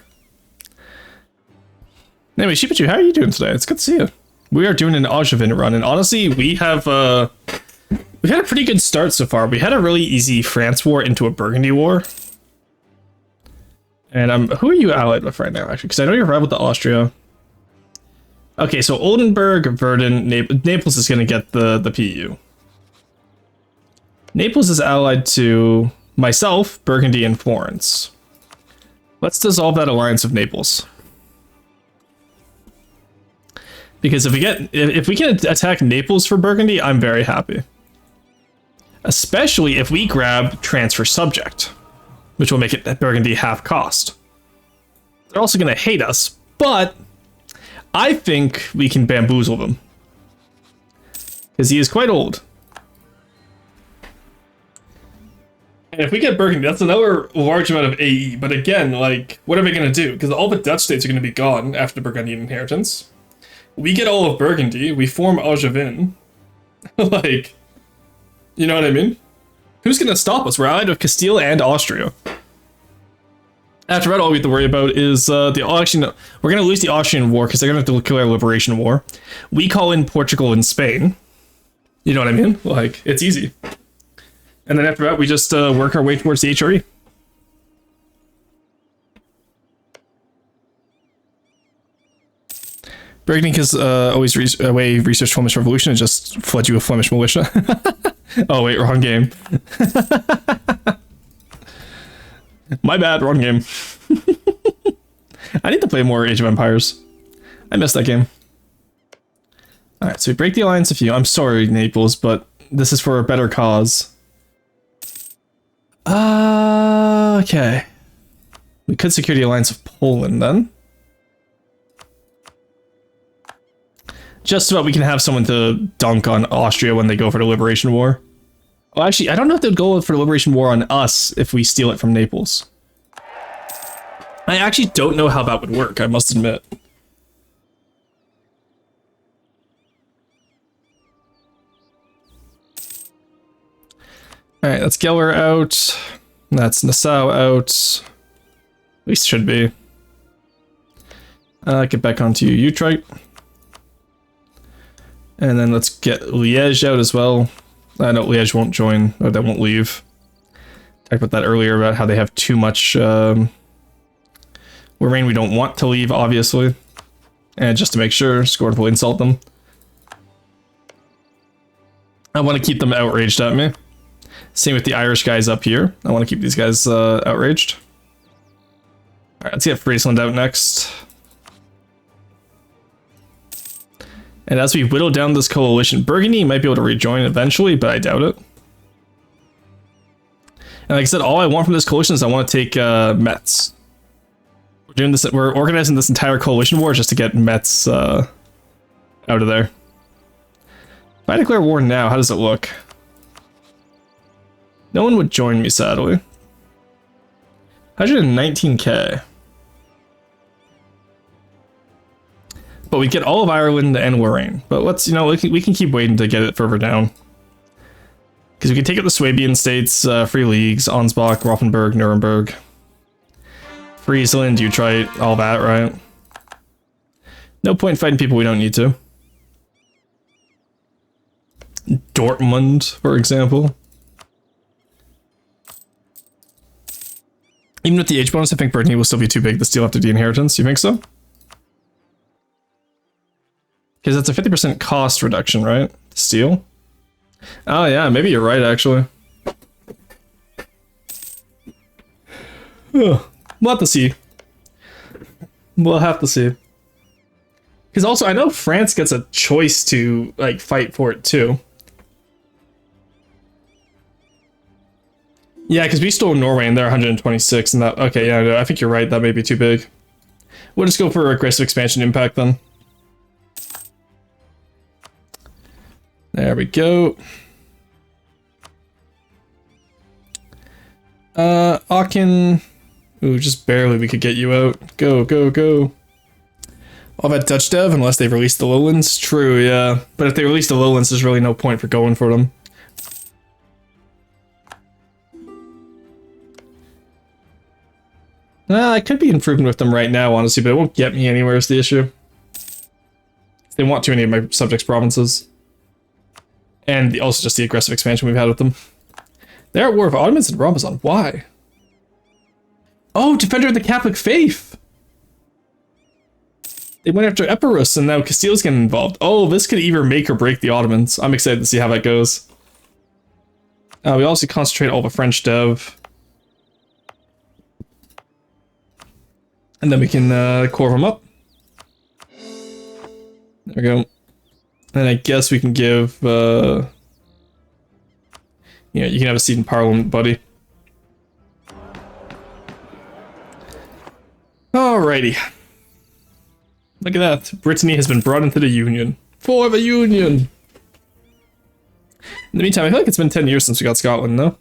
Anyway, Shipachu, how are you doing today? It's good to see you. We are doing an Angevin run, and honestly, we've had a pretty good start so far. We had a really easy France war into a Burgundy war. And who are you allied with right now, actually? Because I know you're rival to Austria. Okay, so Oldenburg, Verdun, Naples is going to get the PU. Naples is allied to myself, Burgundy, and Florence. Let's dissolve that alliance of Naples. Because if we can attack Naples for Burgundy, I'm very happy. Especially if we grab transfer subject, which will make it Burgundy half cost. They're also going to hate us, but I think we can bamboozle them. Because he is quite old. And if we get Burgundy, that's another large amount of AE. But again, like, what are we going to do? Because all the Dutch states are going to be gone after the Burgundian inheritance. We get all of Burgundy, we form Angevin. Like, you know what I mean? Who's gonna stop us? We're allied with Castile and Austria. After that, all we have to worry about is we're gonna lose the Austrian war because they're gonna have to declare a liberation war. We call in Portugal and Spain. You know what I mean? Like, it's easy. And then after that, we just work our way towards the HRE. Burgundy has always researched Flemish Revolution and just fled you with Flemish militia. Oh wait, wrong game. My bad, wrong game. I need to play more Age of Empires. I missed that game. Alright, so we break the alliance of you. I'm sorry, Naples, but this is for a better cause. Okay. We could secure the alliance of Poland then. Just so that we can have someone to dunk on Austria when they go for the Liberation War. Well, actually, I don't know if they'd go for the Liberation War on us if we steal it from Naples. I actually don't know how that would work, I must admit. Alright, that's Geller out. That's Nassau out. At least should be. Get back onto Utrecht. And then let's get Liège out as well. I know Liège won't join, or they won't leave. Talked about that earlier about how they have too much Lorraine we don't want to leave, obviously. And just to make sure, Scored will insult them. I want to keep them outraged at me. Same with the Irish guys up here. I want to keep these guys outraged. Alright, let's get Friesland out next. And as we whittle down this coalition, Burgundy might be able to rejoin eventually, but I doubt it. And like I said, all I want from this coalition is I want to take Metz. We're doing this. We're organizing this entire coalition war just to get Metz out of there. If I declare war now, how does it look? No one would join me, sadly. 119k. But we get all of Ireland and Lorraine. But let's, you know, we can keep waiting to get it further down. Because we can take up the Swabian states, Free Leagues, Ansbach, Rothenburg, Nuremberg, Friesland, Utrecht, all that, right? No point fighting people we don't need to. Dortmund, for example. Even with the age bonus, I think Brittany will still be too big to steal after the inheritance. You think so? Because that's a 50% cost reduction, right? To steal? Oh yeah, maybe you're right, actually. We'll have to see. We'll have to see. Because also, I know France gets a choice to, like, fight for it, too. Yeah, because we stole Norway and they're 126 and that... Okay, yeah, no, I think you're right, that may be too big. We'll just go for aggressive expansion impact, then. There we go. Aachen. Ooh, just barely we could get you out. Go, go, go. All that Dutch dev, unless they've released the lowlands. True, yeah. But if they release the lowlands, there's really no point for going for them. I could be improving with them right now, honestly, but it won't get me anywhere is the issue. They want too many of my subjects' provinces. And also just the aggressive expansion we've had with them. They're at war with Ottomans and Ramazan. Why? Oh, defender of the Catholic faith! They went after Epirus and now Castile's getting involved. Oh, this could either make or break the Ottomans. I'm excited to see how that goes. We also concentrate all the French dev. And then we can core them up. There we go. And I guess we can give, yeah, you can have a seat in Parliament, buddy. Alrighty. Look at that. Brittany has been brought into the Union. For the Union! In the meantime, I feel like it's been 10 years since we got Scotland, though.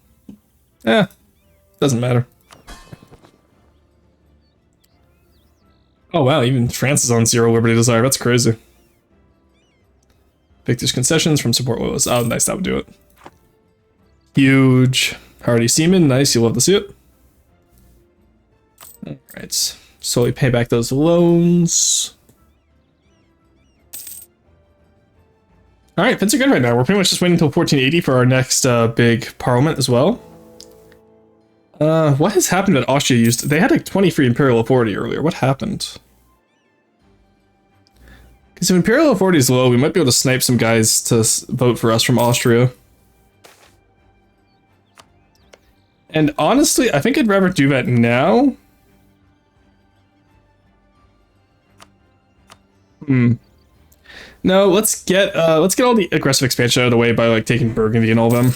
Eh, doesn't matter. Oh wow, even France is on 0 Liberty Desire, that's crazy. Victor's concessions from support loyalists. Oh, nice, that would do it. Huge. Hardy Seaman, nice, you'll love to see it. Alright, slowly pay back those loans. Alright, things are good right now. We're pretty much just waiting until 1480 for our next big parliament as well. What has happened that Austria used? They had like 20 free Imperial authority earlier. What happened? Because if Imperial authority is low, we might be able to snipe some guys to vote for us from Austria. And honestly, I think I'd rather do that now. No, let's get all the aggressive expansion out of the way by like taking Burgundy and all them.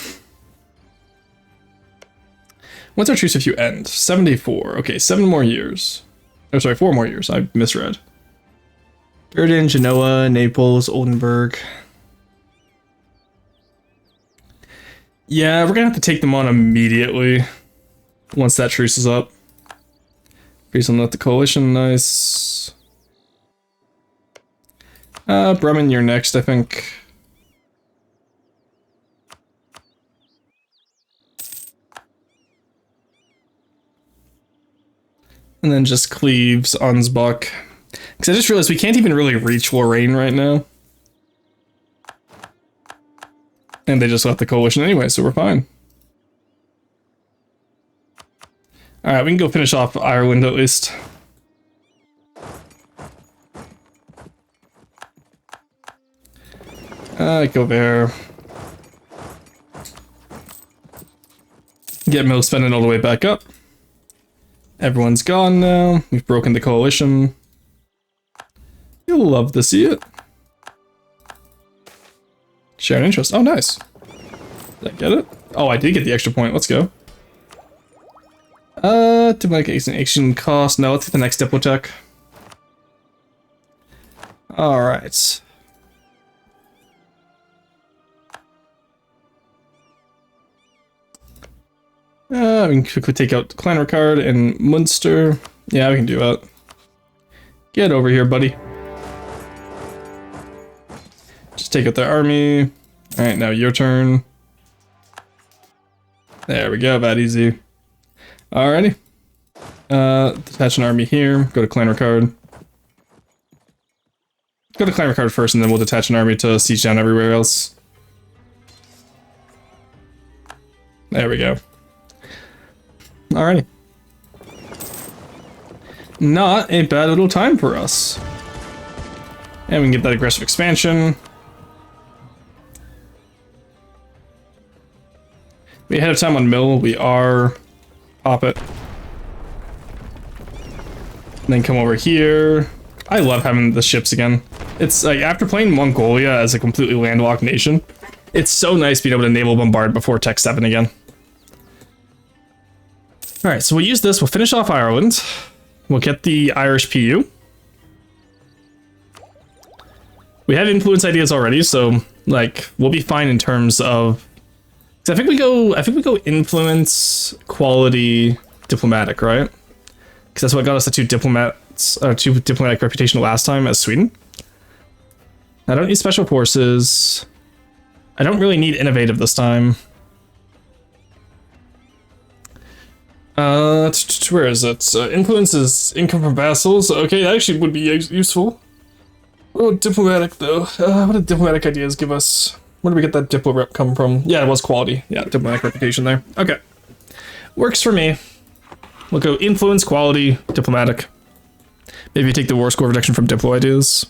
When's our truce if you end? 74. Okay, 7 more years. Oh, sorry, 4 more years. I misread. Verdun, Genoa, Naples, Oldenburg. Yeah, we're gonna have to take them on immediately once that truce is up. Freezing left the coalition, nice. Bremen, you're next, I think. And then just Cleves, Ansbach. Because I just realized we can't even really reach Lorraine right now. And they just left the coalition anyway, so we're fine. Alright, we can go finish off Ireland at least. Go there. Get Mill spending all the way back up. Everyone's gone now. We've broken the coalition. You'll love to see it. Share an interest. Oh, nice. Did I get it? Oh, I did get the extra point. Let's go. Diplomatic action cost. No, let's get the next Diplotech. Alright. We can quickly take out Clanricarde and Munster. Yeah, we can do that. Get over here, buddy. Just take out their army. Alright, now your turn. There we go, that easy. Alrighty. Detach an army here. Go to Clanricarde. Go to Clanricarde first, and then we'll detach an army to siege down everywhere else. There we go. Alrighty. Not a bad little time for us. And we can get that aggressive expansion. We ahead of time on mill, we are. Pop it. And then come over here. I love having the ships again. It's like, after playing Mongolia as a completely landlocked nation, it's so nice being able to naval bombard before Tech 7 again. Alright, so we'll use this, we'll finish off Ireland. We'll get the Irish PU. We have influence ideas already, so like we'll be fine in terms of. I think we go influence, quality, diplomatic, right? Because that's what got us the two diplomatic reputation last time as Sweden. I don't need special forces. I don't really need innovative this time. Where is it? Influence is income from vassals. Okay, that actually would be useful. Oh, diplomatic though. What did diplomatic ideas give us? Where did we get that diplo rep come from? Yeah, it was quality. Yeah, diplomatic reputation there. Okay. Works for me. We'll go influence, quality, diplomatic. Maybe take the war score reduction from diplo ideas.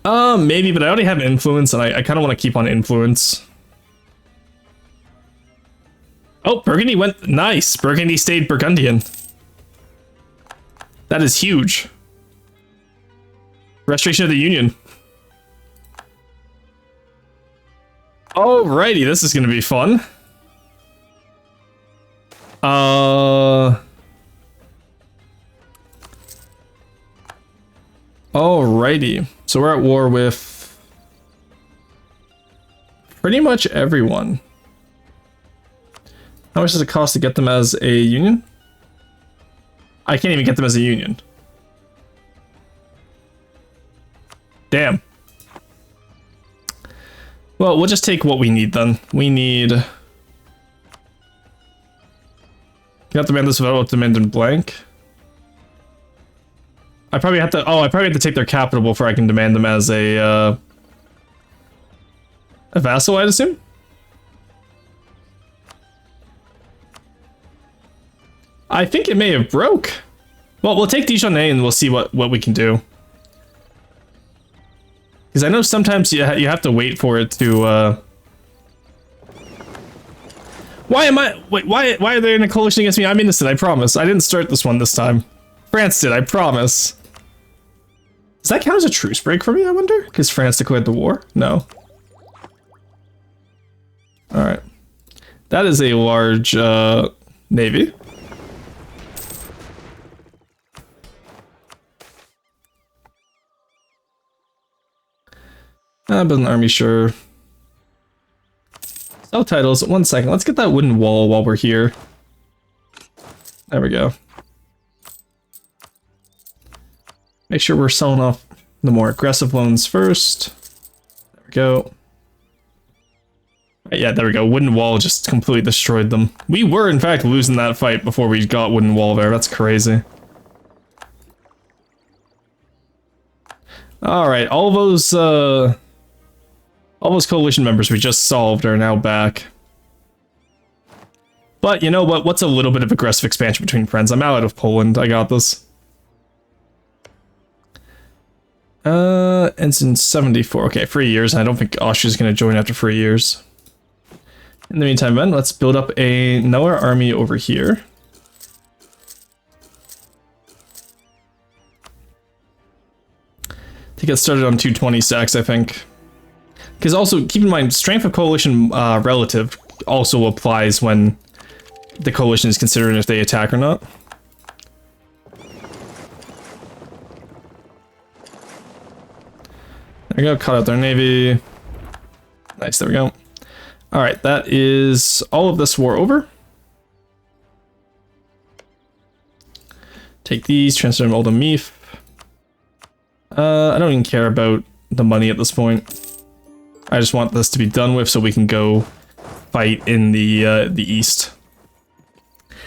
Maybe, but I already have influence, and I kind of want to keep on influence. Oh, Burgundy went nice. Burgundy stayed Burgundian. That is huge. Restoration of the Union. Alrighty, this is gonna be fun. Alrighty, so we're at war with pretty much everyone. How much does it cost to get them as a union? I can't even get them as a union. Damn. Well, we'll just take what we need then. We need. You have to demand this without demand in blank. I probably have to. Oh, I probably have to take their capital before I can demand them as a vassal, I'd assume. I think it may have broke. Well, we'll take Dijonais and we'll see what we can do. Because I know sometimes you have to wait for it to. Why am I? Wait, why are they in a coalition against me? I'm innocent. I promise. I didn't start this one this time. France did. I promise. Does that count as a truce break for me? I wonder. Because France declared the war. No. All right. That is a large navy. But an army, sure. Subtitles, 1 second. Let's get that wooden wall while we're here. There we go. Make sure we're selling off the more aggressive loans first. There we go. Yeah, there we go. Wooden wall just completely destroyed them. We were, in fact, losing that fight before we got wooden wall there. That's crazy. Alright, all those coalition members we just solved are now back. But you know what? What's a little bit of aggressive expansion between friends? I'm out of Poland. I got this. Ends in 74. Okay, 3 years. I don't think Austria's going to join after 3 years. In the meantime, then, let's build up another army over here. To get started on 220 stacks, I think. Because also, keep in mind, strength of coalition relative also applies when the coalition is considering if they attack or not. There we go, cut out their navy. Nice, there we go. Alright, that is all of this war over. Take these, transfer them all to Meath. I don't even care about the money at this point. I just want this to be done with so we can go fight in the east.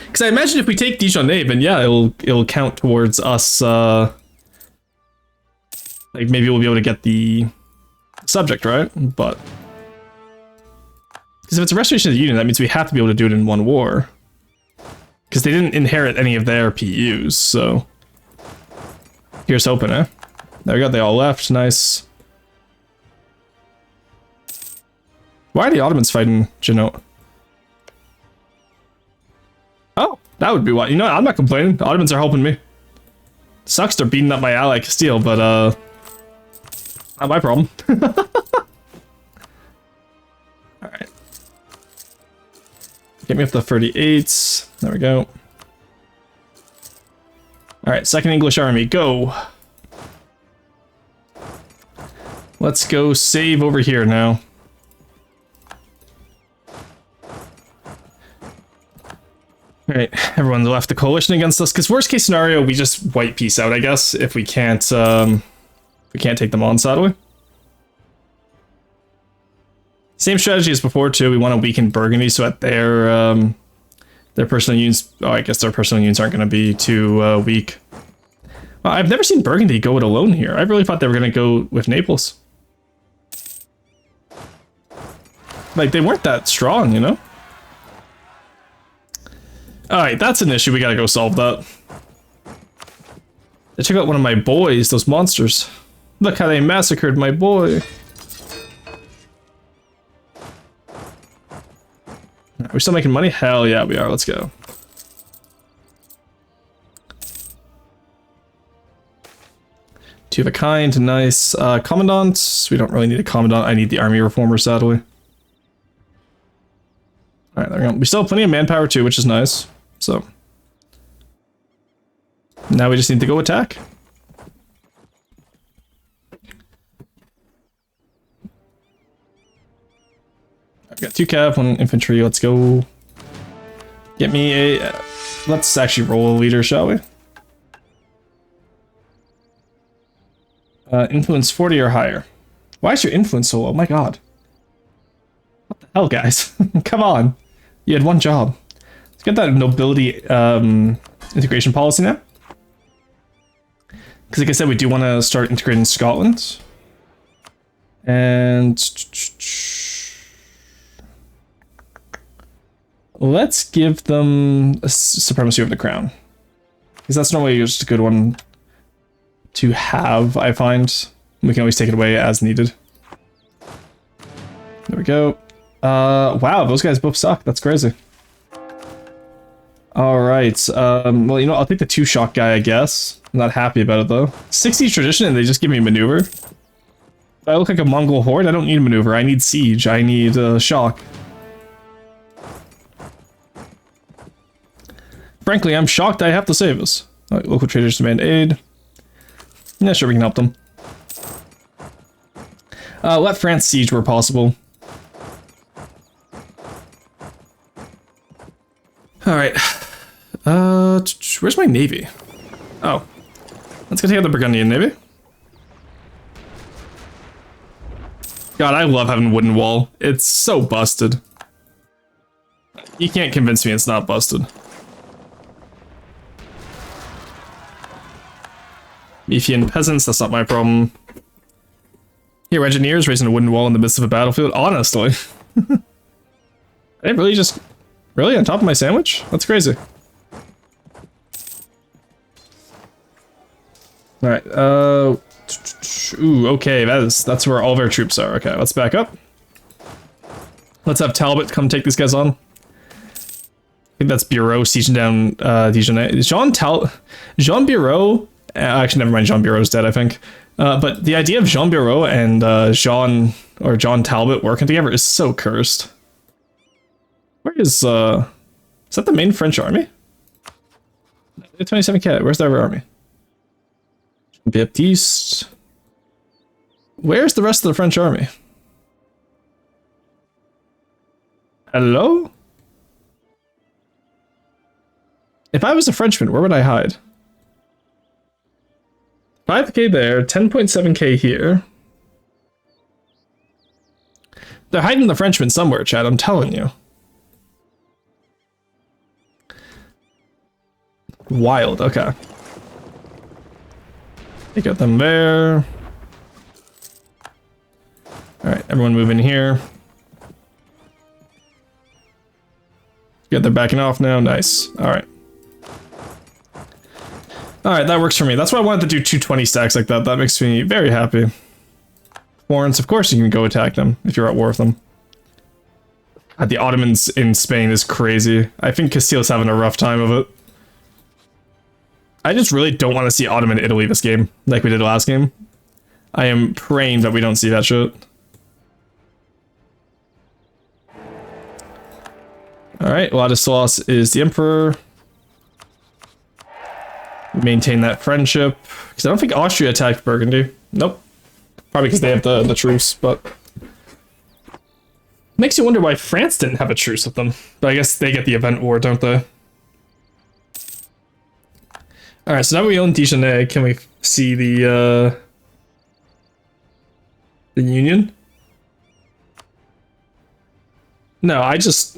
Because I imagine if we take Dijonais, then yeah, it'll count towards us. Like maybe we'll be able to get the subject, right? But because if it's a restoration of the Union, that means we have to be able to do it in one war. Because they didn't inherit any of their PUs, so here's hoping, eh? There we go, they all left, nice. Why are the Ottomans fighting Genoa? Oh, that would be why. You know what, I'm not complaining. The Ottomans are helping me. Sucks they're beating up my ally Castile, but not my problem. Alright. Get me up to 38s. There we go. Alright, second English army, go! Let's go save over here now. Alright, everyone's left the coalition against us, because worst case scenario, we just white peace out, I guess, if we can't take them on, sadly. Same strategy as before, too. We want to weaken Burgundy so that their personal units... Oh, I guess their personal units aren't going to be too weak. Well, I've never seen Burgundy go it alone here. I really thought they were going to go with Naples. Like, they weren't that strong, you know? Alright, that's an issue. We gotta go solve that. They took out one of my boys, those monsters. Look how they massacred my boy. Are we still making money? Hell yeah, we are. Let's go. Two of a kind, nice. Commandants. We don't really need a commandant. I need the army reformer, sadly. Alright, there we go. We still have plenty of manpower too, which is nice. So now we just need to go attack. I've got 2 cav, 1 infantry. Let's go. Get me a... let's actually roll a leader, shall we? Influence 40 or higher. Why is your influence so low? Oh my god. What the hell, guys? Come on. You had one job. Let's get that nobility integration policy now. Because like I said, we do want to start integrating Scotland. And let's give them a supremacy over the crown. Because that's normally just a good one to have, I find. We can always take it away as needed. There we go. Wow, those guys both suck. That's crazy. Alright, well, you know, I'll take the 2-shock guy, I guess. I'm not happy about it, though. 60 tradition, and they just give me maneuver. If I look like a Mongol horde, I don't need maneuver. I need siege. I need shock. Frankly, I'm shocked I have to save us. Alright, local traders demand aid. Yeah, sure, we can help them. Let France siege where possible. Alright. Where's my navy? Oh. Let's go take out the Burgundian navy. God, I love having wooden wall. It's so busted. You can't convince me it's not busted. Mephian peasants, that's not my problem. Here, engineers raising a wooden wall in the midst of a battlefield. Honestly. I really just... Really? On top of my sandwich? That's crazy. Alright, ooh, okay, that's where all of our troops are. Okay, let's back up. Let's have Talbot come take these guys on. I think that's Bureau sieging down Dijonais. Jean Bureau... actually, never mind, Jean Bureau's dead, I think. But the idea of Jean Bureau and John Talbot working together is so cursed. Where is that the main French army? 27k, where's the other army? Baptiste. Where's the rest of the French army? Hello? If I was a Frenchman, where would I hide? 5k there, 10.7k here. They're hiding the Frenchmen somewhere, Chad, I'm telling you. Wild, okay. You got them there. Alright, everyone move in here. Good, they're backing off now, nice. Alright. Alright, that works for me. That's why I wanted to do 220 stacks like that. That makes me very happy. Florence, of course you can go attack them if you're at war with them. God, the Ottomans in Spain is crazy. I think Castile's having a rough time of it. I just really don't want to see Ottoman Italy this game, like we did last game. I am praying that we don't see that shit. Alright, Ladislas is the Emperor. Maintain that friendship. Because I don't think Austria attacked Burgundy. Nope. Probably because they have the truce, but... Makes you wonder why France didn't have a truce with them. But I guess they get the event war, don't they? Alright, so now we own Dijonais, can we see the Union? No, I just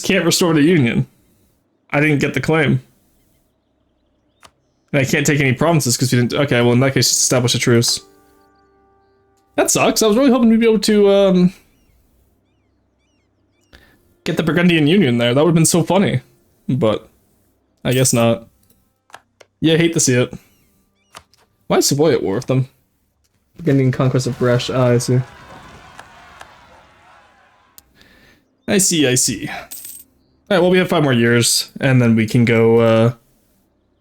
can't restore the Union. I didn't get the claim. And I can't take any provinces because we didn't... Okay, well in that case, just establish a truce. That sucks, I was really hoping we'd be able to, get the Burgundian Union there. That would have been so funny. But I guess not. Yeah, I hate to see it. Why is Savoy at war with them? Burgundian conquest of Breche. Ah, I see. I see. Alright, well, we have 5 more years, and then we can go,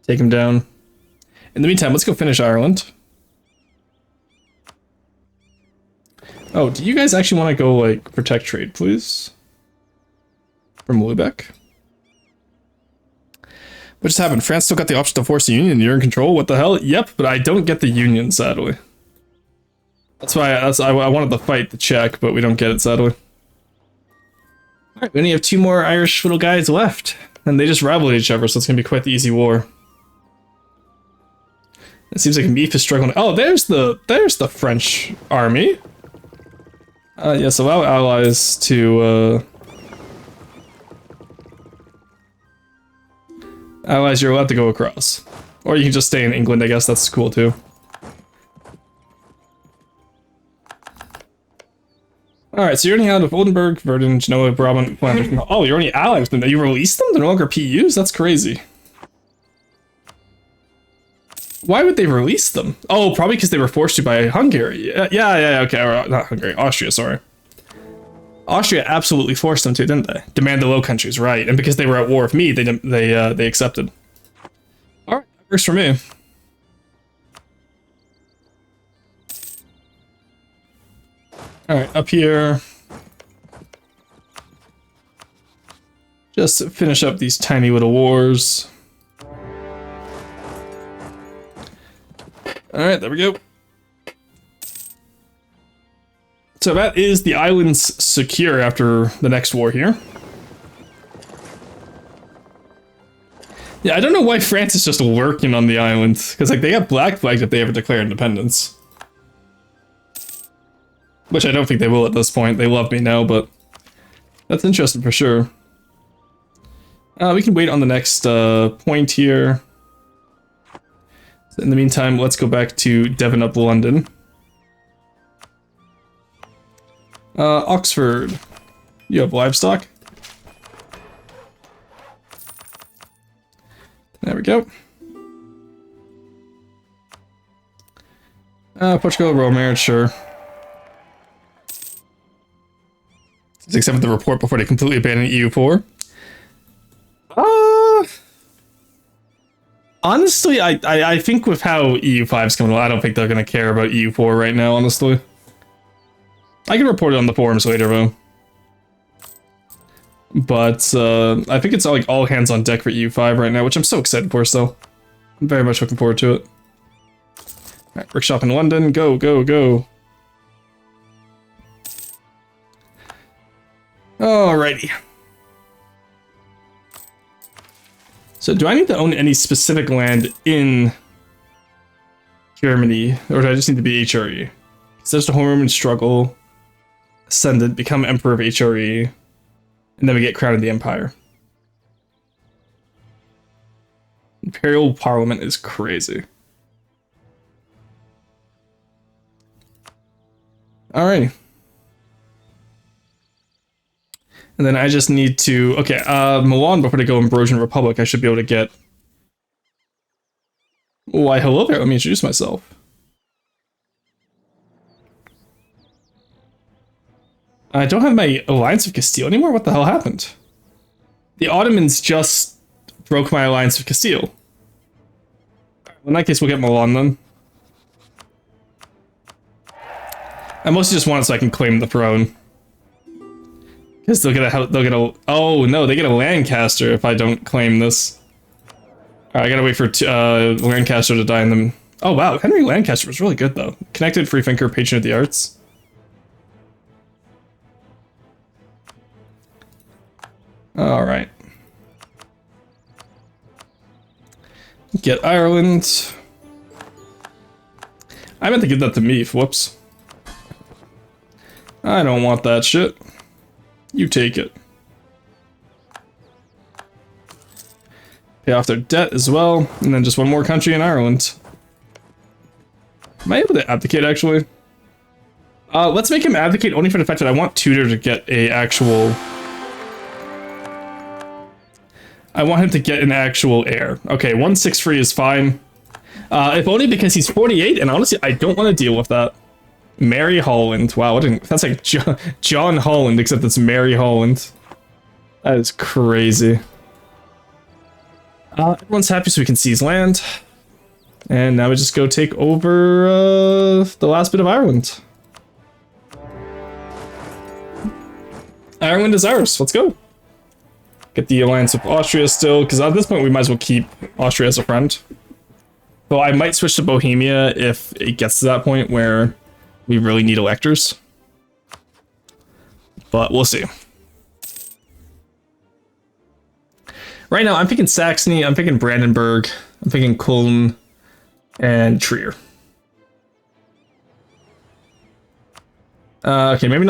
take him down. In the meantime, let's go finish Ireland. Oh, do you guys actually want to go, like, protect trade, please? From Lubeck. What just happened? France still got the option to force a union. You're in control? What the hell? Yep, but I don't get the union, sadly. That's why I wanted to fight the Czech, but we don't get it, sadly. Alright, we only have 2 more Irish little guys left. And they just rival each other, so it's going to be quite the easy war. It seems like Meath is struggling. Oh, there's the French army. Yes, allow allies to, Allies, you're allowed to go across. Or you can just stay in England, I guess. That's cool, too. Alright, so you're only allied with Oldenburg, Verdun, Genoa, Brabant, Flanders. Oh, you're only allied with them. You released them? They're no longer PUs? That's crazy. Why would they release them? Oh, probably because they were forced to by Hungary. Yeah, okay. Or, not Hungary. Austria, sorry. Austria absolutely forced them to, didn't they? Demand the Low Countries, right. And because they were at war with me, they accepted. Alright, that works for me. Alright, up here. Just finish up these tiny little wars. Alright, there we go. So that is the islands secure after the next war here. Yeah, I don't know why France is just lurking on the island. Because, like, they got black flagged if they ever declare independence. Which I don't think they will at this point. They love me now, but... That's interesting for sure. We can wait on the next point here. So in the meantime, let's go back to Devon up London. Oxford. You have livestock? There we go. Portugal, royal marriage, sure. Let's accept the report before they completely abandon EU4. Honestly, I think with how EU5 is coming along, I don't think they're going to care about EU4 right now, honestly. I can report it on the forums later, though. But, I think it's like all hands on deck for EU5 right now, which I'm so excited for, so. I'm very much looking forward to it. Alright, workshop in London, go, go, go. Alrighty. So, do I need to own any specific land in Germany, or do I just need to be HRE? Because there's the home Roman struggle, ascendant, become emperor of HRE, and then we get crowned in the empire. Imperial Parliament is crazy. Alrighty. And then I just need to... Okay, Milan, before I go Ambrosian Republic, I should be able to get... Why, hello there, let me introduce myself. I don't have my alliance with Castile anymore? What the hell happened? The Ottomans just broke my alliance with Castile. In that case, we'll get Milan then. I mostly just want it so I can claim the throne. Because they'll get a, oh no, they get a Lancaster if I don't claim this. Alright, I gotta wait for Lancaster to die in them. Oh wow, Henry Lancaster was really good though. Connected, free thinker, patron of the arts. Alright. Get Ireland. I meant to give that to me, whoops. I don't want that shit. You take it. Pay off their debt as well, and then just one more country in Ireland. Am I able to abdicate, actually? Let's make him advocate only for the fact that I want Tudor to get a actual... I want him to get an actual heir. Okay, 163 is fine. If only because he's 48, and honestly, I don't want to deal with that. Mary Holland. Wow, that's like John Holland, except it's Mary Holland. That is crazy. Everyone's happy so we can seize land. And now we just go take over the last bit of Ireland. Ireland is ours. Let's go. Get the alliance with Austria still, because at this point we might as well keep Austria as a friend. Though I might switch to Bohemia if it gets to that point where we really need electors. But we'll see. Right now I'm thinking Saxony, I'm thinking Brandenburg, I'm thinking Cologne, and Trier. Okay, maybe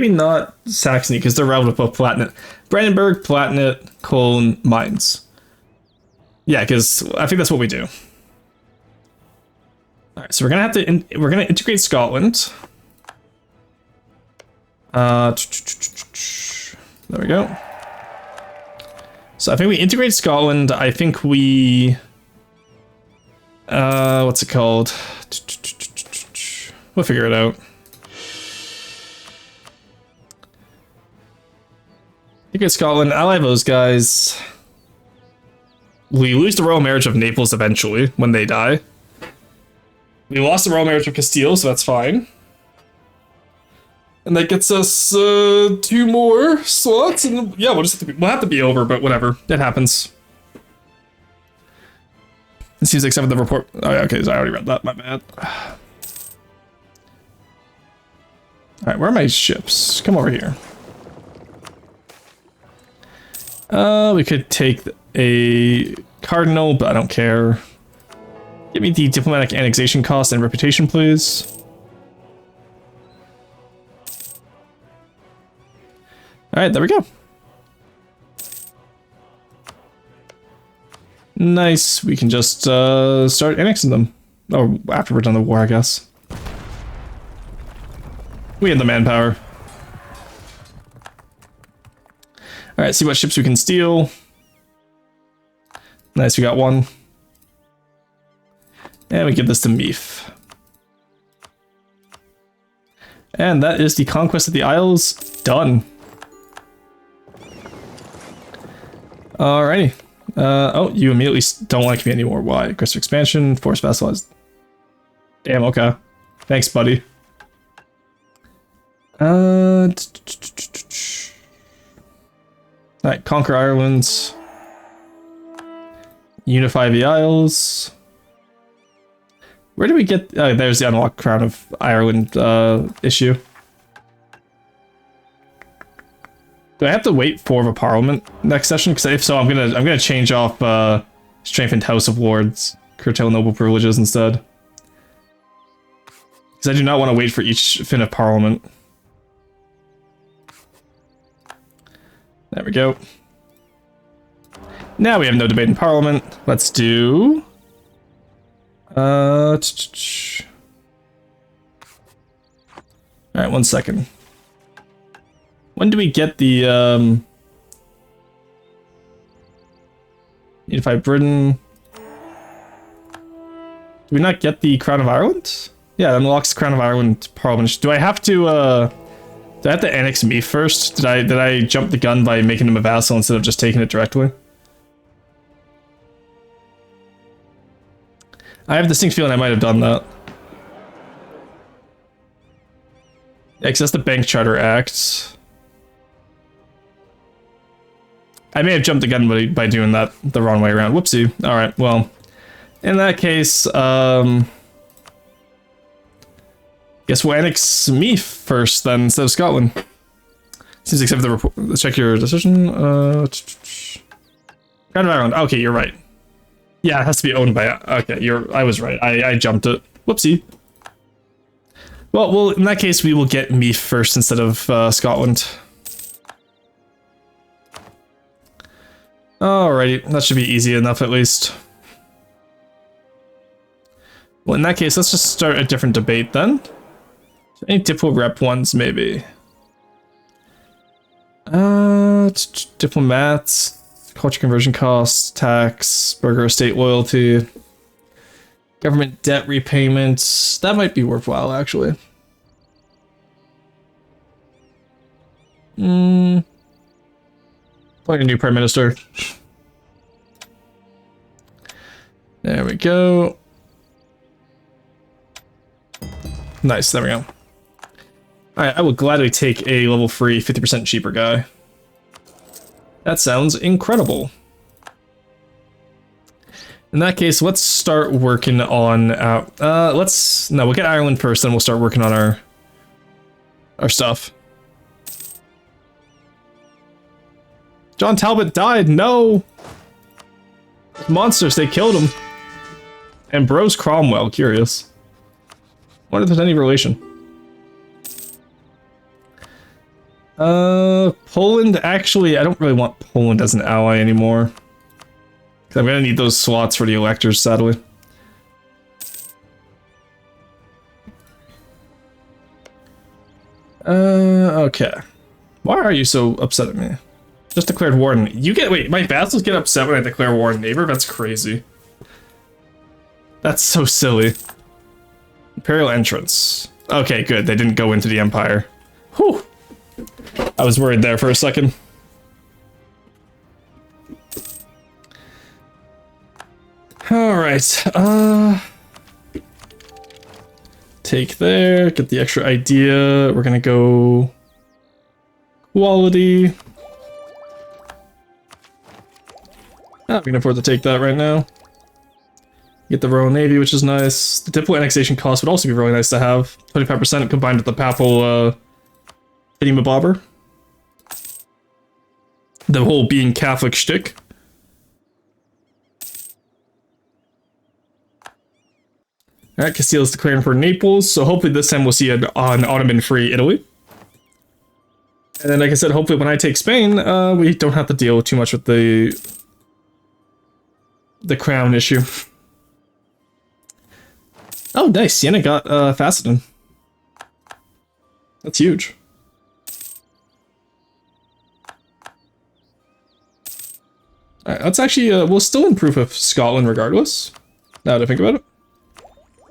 not Saxony, because they're routed with both Palatinate. Brandenburg, Palatinate, Cologne, Mainz. Yeah, because I think that's what we do. Alright, so we're gonna have to we're gonna integrate Scotland. There we go. So I think we integrate Scotland. I think we what's it called? We'll figure it out. Integrate Scotland, ally those guys. We lose the royal marriage of Naples eventually when they die. We lost the royal marriage of Castile, so that's fine. And that gets us 2 more slots, and yeah, we'll have to be over, but whatever, it happens. It seems like some of the report. Oh yeah, okay, so I already read that. My bad. All right, where are my ships? Come over here. We could take a cardinal, but I don't care. Give me the diplomatic annexation cost and reputation, please. Alright, there we go. Nice, we can just start annexing them. Oh, after we're done the war, I guess. We have the manpower. Alright, see what ships we can steal. Nice, we got one. And we give this to Meef. And that is the Conquest of the Isles done. Alrighty. Oh, you immediately don't like me anymore. Why? Aggressive expansion, force vassalized. Damn, okay. Thanks, buddy. Alright, conquer Ireland. Unify the Isles. Where do we get... Oh, there's the unlocked Crown of Ireland issue. Do I have to wait for a parliament next session? Because if so, I'm gonna change off strengthened House of Lords, curtail noble privileges instead. Because I do not want to wait for each fin of parliament. There we go. Now we have no debate in parliament. Let's do... Alright, 1 second. When do we get the, Unify Britain? Do we not get the Crown of Ireland? Yeah, it unlocks the Crown of Ireland Parliament. Do I have to annex me first? Did I jump the gun by making him a vassal instead of just taking it directly? I have a distinct feeling I might have done that. Yeah, 'cause that's the Bank Charter Act. I may have jumped the gun by doing that the wrong way around. Whoopsie. Alright, well. In that case, guess we'll annex me first then, instead of Scotland. Seems accept the report. Let's check your decision. Crown of Ireland. Okay, you're right. Yeah, it has to be owned by... Okay, I was right. I jumped it. Whoopsie. Well, in that case, we will get me first instead of Scotland. Alrighty, that should be easy enough at least. Well, in that case, let's just start a different debate then. Any Diplo rep ones, maybe? Diplomats... Culture conversion costs, tax, burger estate loyalty, government debt repayments. That might be worthwhile, actually. Appoint a new prime minister. There we go. Nice, there we go. Alright, I will gladly take a level free 50% cheaper guy. That sounds incredible. In that case, let's start working on... we'll get Ireland first, then we'll start working on our stuff. John Talbot died, no! Monsters, they killed him. Ambrose Cromwell, curious. Wonder if there's any relation. Poland, actually, I don't really want Poland as an ally anymore. I'm gonna need those slots for the electors, sadly. Okay. Why are you so upset at me? Just declared war on... Wait, my vassals get upset when I declare war on a neighbor? That's crazy. That's so silly. Imperial entrance. Okay, good, they didn't go into the Empire. Whew. I was worried there for a second. Alright, take there, get the extra idea. We're gonna go... Quality. We can afford to take that right now. Get the Royal Navy, which is nice. The Diplo annexation cost would also be really nice to have. 25% combined with the Papal, Thingy-mabobber. The whole being Catholic shtick. Alright, Castile's declaring for Naples, so hopefully this time we'll see an Ottoman-free Italy. And then, like I said, hopefully when I take Spain, we don't have to deal too much with the crown issue. Oh, nice. Siena got Facedon. That's huge. Alright, let's actually, we'll still improve with Scotland regardless, now that I think about it.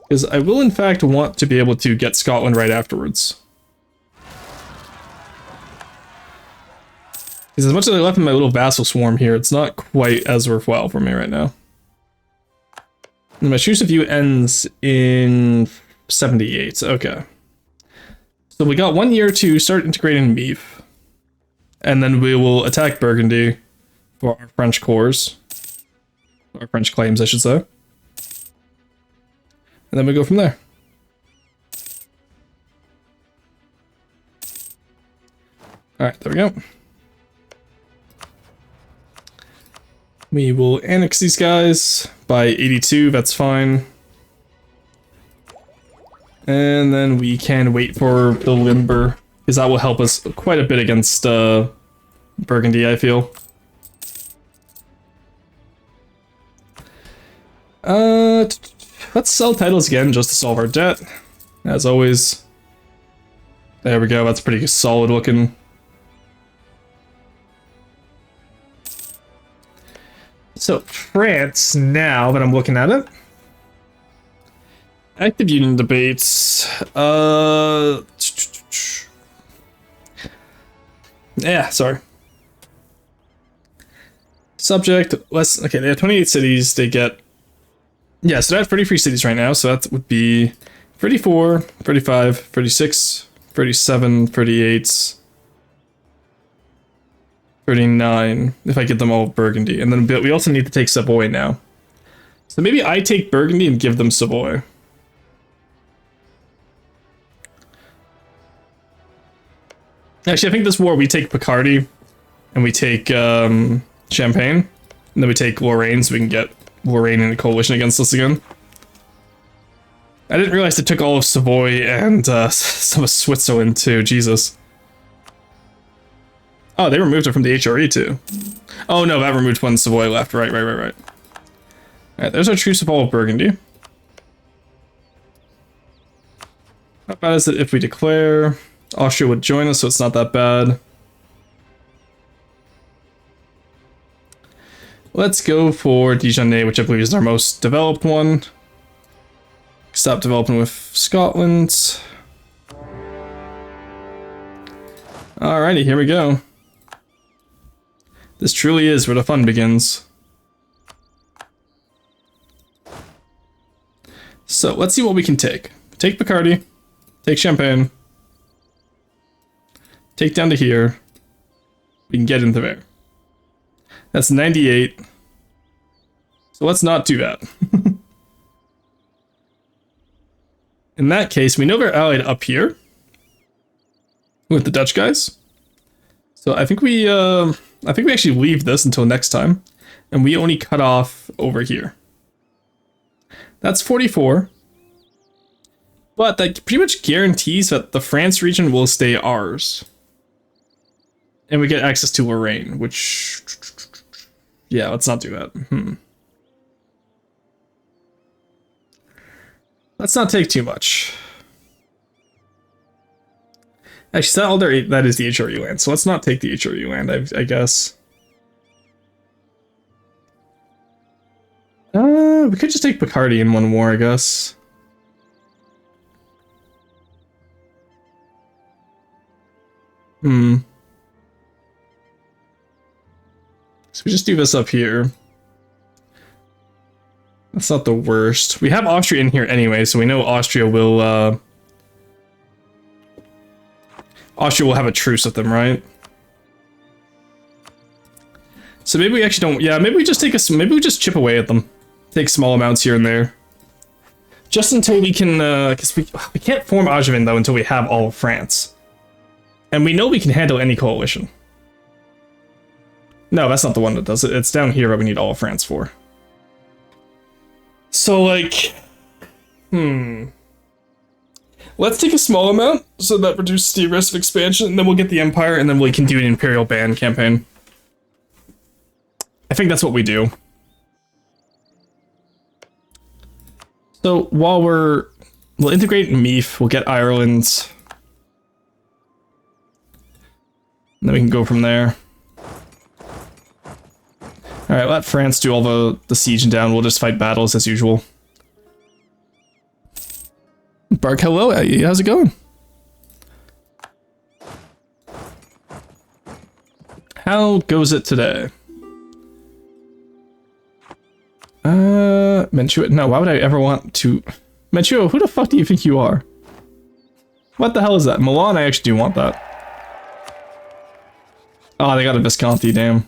Because I will in fact want to be able to get Scotland right afterwards. Because as much as I left in my little vassal swarm here, it's not quite as worthwhile for me right now. And my truce with you ends in 78, okay. So we got 1 year to start integrating Meath. And then we will attack Burgundy for our French cores. Our French claims, I should say. And then we go from there. Alright, there we go. We will annex these guys by 82, that's fine. And then we can wait for the Limber, because that will help us quite a bit against Burgundy, I feel. Let's sell titles again just to solve our debt, as always. There we go, that's pretty solid looking. So, France, now that I'm looking at it. Active union debates. Yeah, sorry. Subject, less, okay, they have 28 cities, they get... Yeah, so they have 33 cities right now, so that would be 34, 35, 36, 37, 38... 39, if I get them all Burgundy. And then we also need to take Savoy now. So maybe I take Burgundy and give them Savoy. Actually, I think this war we take Picardy, and we take Champagne, and then we take Lorraine so we can get Lorraine in a coalition against us again. I didn't realize they took all of Savoy and some of Switzerland too, Jesus. Oh, they removed it from the HRE too. Oh no, that removed one Savoy left. Right. Alright, there's our truce of all of Burgundy. How bad is it if we declare? Austria would join us, so it's not that bad. Let's go for Dijonais, which I believe is our most developed one. Stop developing with Scotland. Alrighty, here we go. This truly is where the fun begins. So let's see what we can take. Take Picardy, take Champagne, take down to here. We can get into there. That's 98. So let's not do that. In that case, we know we're allied up here with the Dutch guys. So I think we actually leave this until next time, and we only cut off over here. That's 44. But that pretty much guarantees that the France region will stay ours. And we get access to Lorraine, which... Yeah, let's not do that. Let's not take too much. Actually, that is the HRE land, so let's not take the HRE land, I guess. We could just take Picardy in one war, I guess. So we just do this up here. That's not the worst. We have Austria in here anyway, so we know Austria will have a truce with them, right? So maybe we actually don't... Yeah, maybe we just maybe we just chip away at them. Take small amounts here and there. Just until we can... Because we can't form Angevin, though, until we have all of France. And we know we can handle any coalition. No, that's not the one that does it. It's down here that we need all of France for. So, like... Let's take a small amount, so that reduces the risk of expansion, and then we'll get the Empire, and then we can do an Imperial Band campaign. I think that's what we do. So while we'll integrate Meath, we'll get Ireland, and then we can go from there. Alright, let France do all the siege and down, we'll just fight battles as usual. Bark, hello, how's it going? How goes it today? Mantua, no, why would I ever want to... Mantua, who the fuck do you think you are? What the hell is that? Milan, I actually do want that. Oh, they got a Visconti, damn.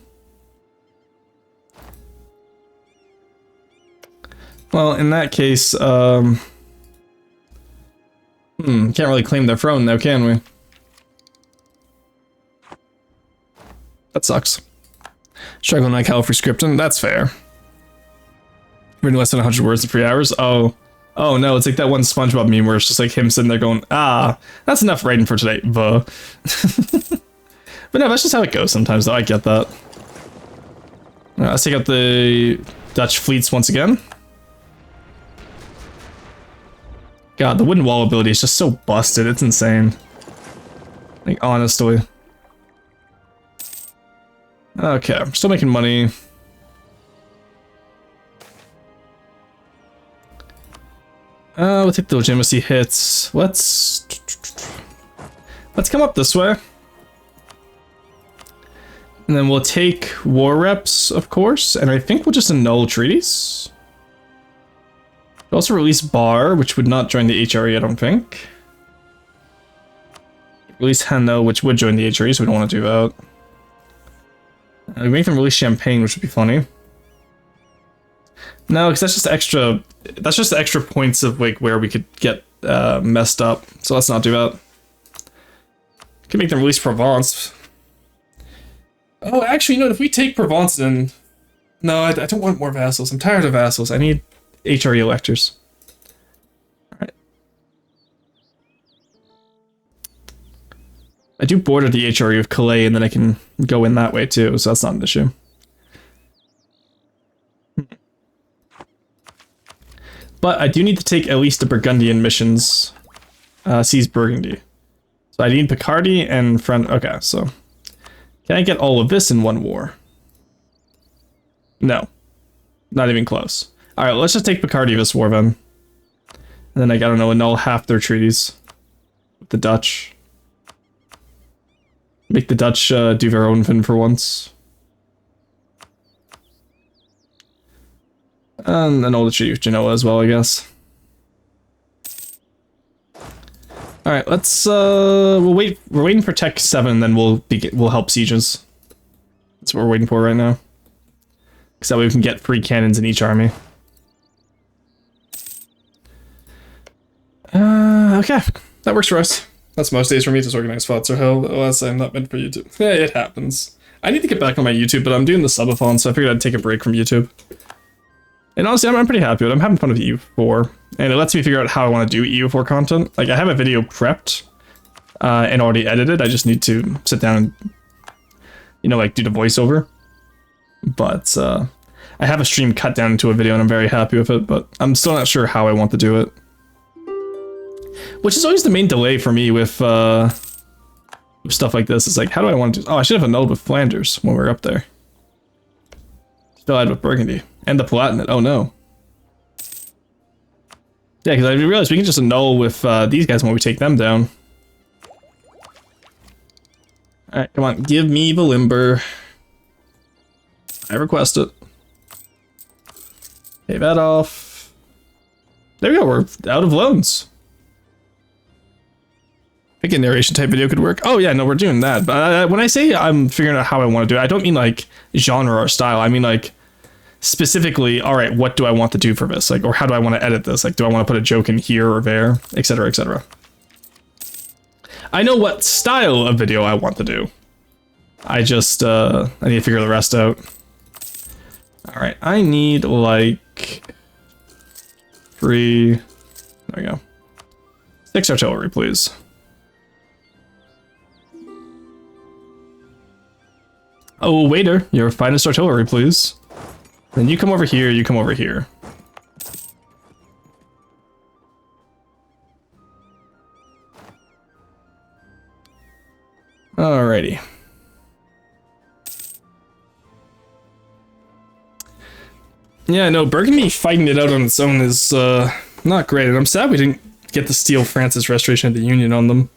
Well, in that case, can't really claim their throne though, can we? That sucks. Struggling like hell for scripting, that's fair. Written less than 100 words in 3 hours? Oh no, it's like that one SpongeBob meme where it's just like him sitting there going, ah, that's enough writing for today, buh. But no, that's just how it goes sometimes though, I get that. Let's take out the Dutch fleets once again. God, the wooden wall ability is just so busted, it's insane. Like, honestly. Okay, I'm still making money. We'll take the legitimacy hits. Let's come up this way. And then we'll take war reps, of course, and I think we'll just annul treaties. We'll also release Bar, which would not join the HRE, I don't think. Release Hanno, which would join the HRE, so we don't want to do that. We make them release Champagne, which would be funny. No, because that's just extra. That's just extra points of like where we could get messed up. So let's not do that. Could make them release Provence. Oh, actually, you know, if we take Provence, then no, I don't want more vassals. I'm tired of vassals. I need HRE electors. All right. I do border the HRE of Calais, and then I can go in that way too. So that's not an issue. But I do need to take at least the Burgundian missions. Seize Burgundy. So I need Picardy and friend. Okay, so can I get all of this in one war? No, not even close. All right, let's just take Picardy this war then. And then I don't know, annul half their treaties with the Dutch. Make the Dutch do their own thing for once. And then all the treaty with Genoa as well, I guess. All right, let's we'll wait. We're waiting for Tech 7, then we'll help sieges. That's what we're waiting for right now. Because that way we can get free cannons in each army. Okay, that works for us. That's most days for me, disorganized thoughts are hell. Alas, I'm not meant for YouTube. Yeah, it happens. I need to get back on my YouTube, but I'm doing the subathon, so I figured I'd take a break from YouTube. And honestly, I'm pretty happy with it. I'm having fun with EU4, and it lets me figure out how I want to do EU4 content. Like, I have a video prepped and already edited. I just need to sit down and, you know, like, do the voiceover. But I have a stream cut down into a video, and I'm very happy with it, but I'm still not sure how I want to do it. Which is always the main delay for me with stuff like this. It's like, how do I want to do... Oh, I should have annulled with Flanders when we were up there. Still had with Burgundy. And the Palatinate, oh no. Yeah, because I realized we can just annul with these guys when we take them down. Alright, come on, give me the Limber. I request it. Pay that off. There we go, we're out of loans. I think a narration type video could work. Oh yeah, no, we're doing that. But when I say I'm figuring out how I want to do it, I don't mean like genre or style. I mean like specifically, all right, what do I want to do for this? Like, or how do I want to edit this? Like, do I want to put a joke in here or there, etc., etc. I know what style of video I want to do. I just, I need to figure the rest out. All right, I need like 3, There we go. 6 artillery, please. Oh, waiter, your finest artillery, please. Then you come over here, you come over here. Alrighty. Yeah, no, Burgundy fighting it out on its own is not great, and I'm sad we didn't get the Steel Francis Restoration of the Union on them.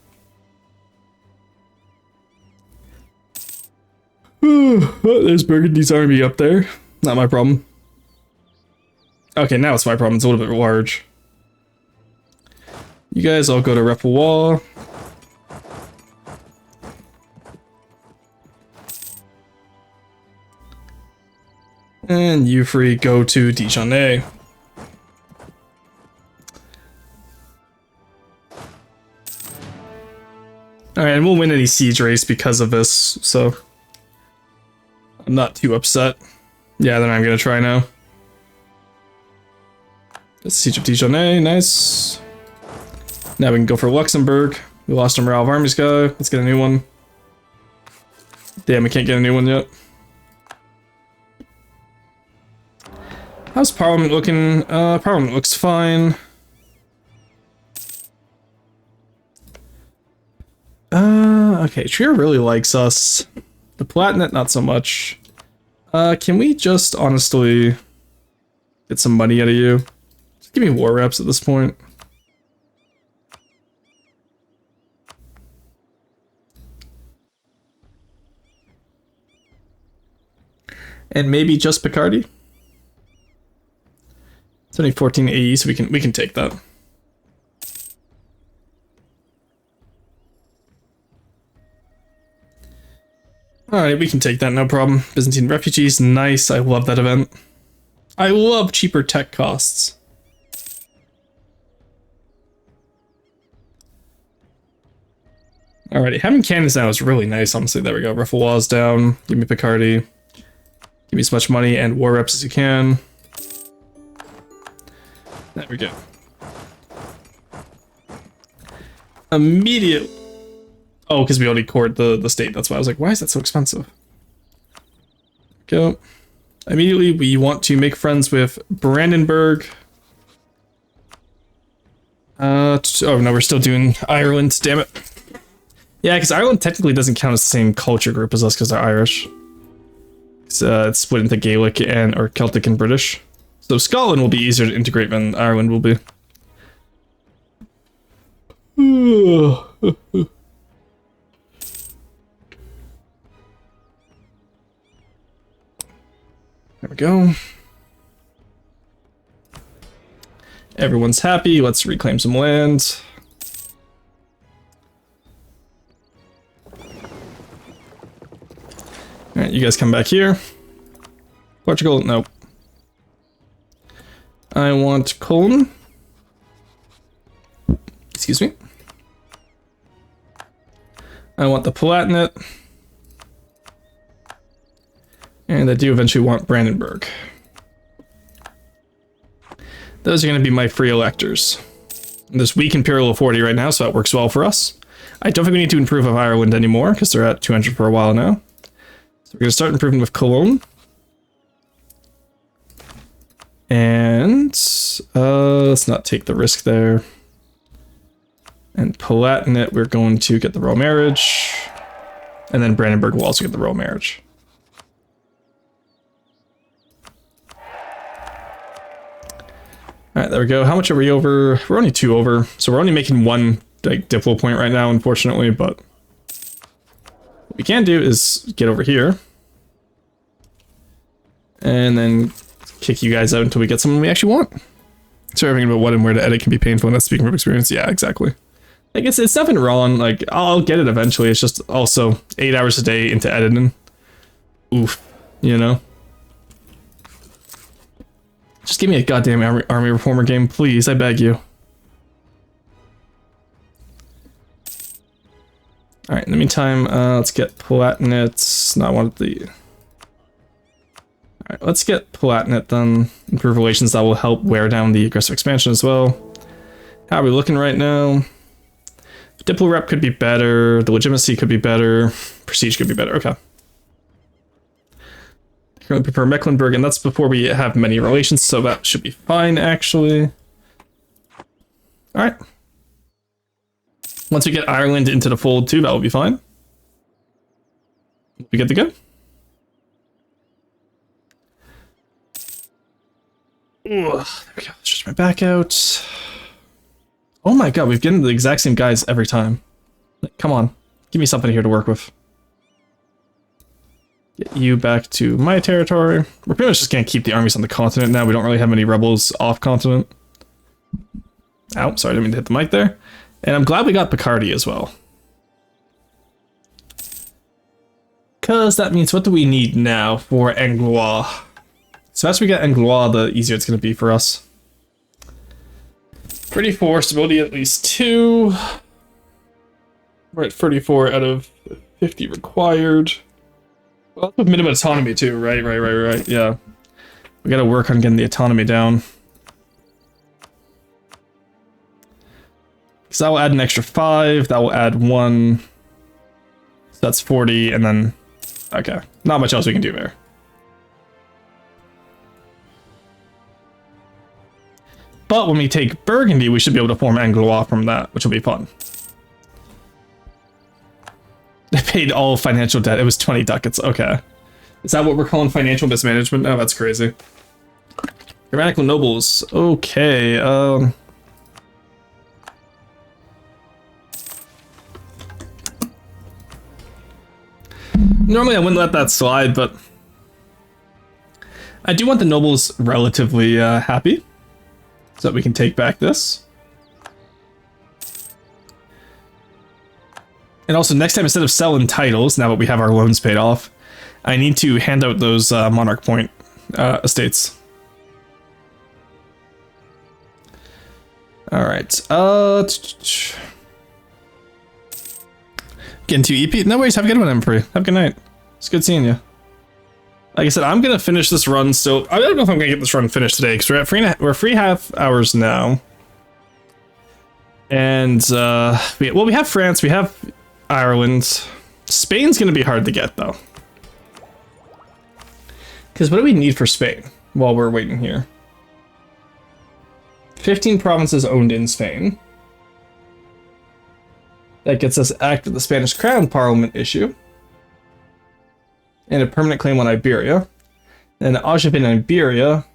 There's Burgundy's army up there. Not my problem. Okay, now it's my problem. It's a little bit large. You guys all go to Repois. And you free go to Dijonais. Alright, and we'll win any siege race because of this, so I'm not too upset. Yeah, then I'm gonna try now. The Siege of Dijonais, nice. Now we can go for Luxembourg. We lost our morale of armies guy. Let's get a new one. Damn, we can't get a new one yet. How's Parliament looking? Parliament looks fine. Okay, Trier really likes us. The Palatinate, not so much. Can we just honestly get some money out of you? Just give me war reps at this point. And maybe just Picardy? It's only 14 AE, so we can take that. Alright, we can take that, no problem. Byzantine refugees, nice. I love that event. I love cheaper tech costs. Alrighty, having cannons now is really nice, honestly. There we go. Ruffle walls down. Give me Picardy. Give me as much money and war reps as you can. There we go. Immediate. Oh, because we already cored the state. That's why I was like, why is that so expensive? Go. Immediately, we want to make friends with Brandenburg. Oh no, we're still doing Ireland. Damn it. Yeah, because Ireland technically doesn't count as the same culture group as us because they're Irish. It's split into Gaelic or Celtic and British. So Scotland will be easier to integrate than Ireland will be. There we go. Everyone's happy. Let's reclaim some land. Alright, you guys come back here. Portugal, nope. I want Cologne. Excuse me. I want the Palatinate. And I do eventually want Brandenburg. Those are going to be my free electors. There's weak imperial authority right now, so that works well for us. I don't think we need to improve of Ireland anymore, because they're at 200 for a while now. So we're going to start improving with Cologne. And let's not take the risk there. And Palatinate, we're going to get the royal marriage. And then Brandenburg will also get the royal marriage. Alright, there we go. How much are we over? We're only 2 over. So we're only making 1 like diplo point right now, unfortunately, but what we can do is get over here. And then kick you guys out until we get someone we actually want. So everything about what and where to edit can be painful, and that's speaking from experience. Yeah, exactly. Like, it's nothing wrong. Like, I'll get it eventually. It's just also 8 hours a day into editing. Oof, you know? Just give me a goddamn army reformer game, please. I beg you. Alright, in the meantime, let's get Palatinate. No, I wanted the... Alright, let's get Palatinate then. Improve relations, that will help wear down the aggressive expansion as well. How are we looking right now? Diplo rep could be better. The legitimacy could be better. Prestige could be better. Okay. Currently prepare Mecklenburg, and that's before we have many relations, so that should be fine, actually. Alright. Once we get Ireland into the fold, too, that will be fine. We good to go? Ugh, there we go. Stretch my back out. Oh my god, we've gotten the exact same guys every time. Like, come on. Give me something here to work with. Get you back to my territory. We're pretty much just gonna keep the armies on the continent now. We don't really have many rebels off continent. Ow, sorry, I didn't mean to hit the mic there. And I'm glad we got Picardy as well. Because that means, what do we need now for Anglois? So as we get Anglois, the easier it's going to be for us. 34, stability at least 2. We're at 34 out of 50 required. Well, that's with minimum autonomy too, right, yeah. We gotta work on getting the autonomy down. So that will add an extra 5, that will add 1. So that's 40, and then... Okay, not much else we can do there. But when we take Burgundy, we should be able to form Anglois from that, which will be fun. They paid all financial debt. It was 20 ducats. Okay. Is that what we're calling financial mismanagement? Oh, that's crazy. Grammatical nobles. Okay. Normally I wouldn't let that slide, but I do want the nobles relatively happy, so that we can take back this. And also, next time, instead of selling titles, now that we have our loans paid off, I need to hand out those Monarch Point estates. Alright, getting too EP? No worries, have a good one, Emperor. Have a good night. It's good seeing you. Like I said, I'm gonna finish this run still. I don't know if I'm gonna get this run finished today, because we're at 3.5 hours now. And, we have France, we have Ireland. Spain's gonna be hard to get, though. Because what do we need for Spain while we're waiting here? 15 provinces owned in Spain. That gets us Act of the Spanish Crown Parliament issue. And a permanent claim on Iberia. And Aujab in Iberia.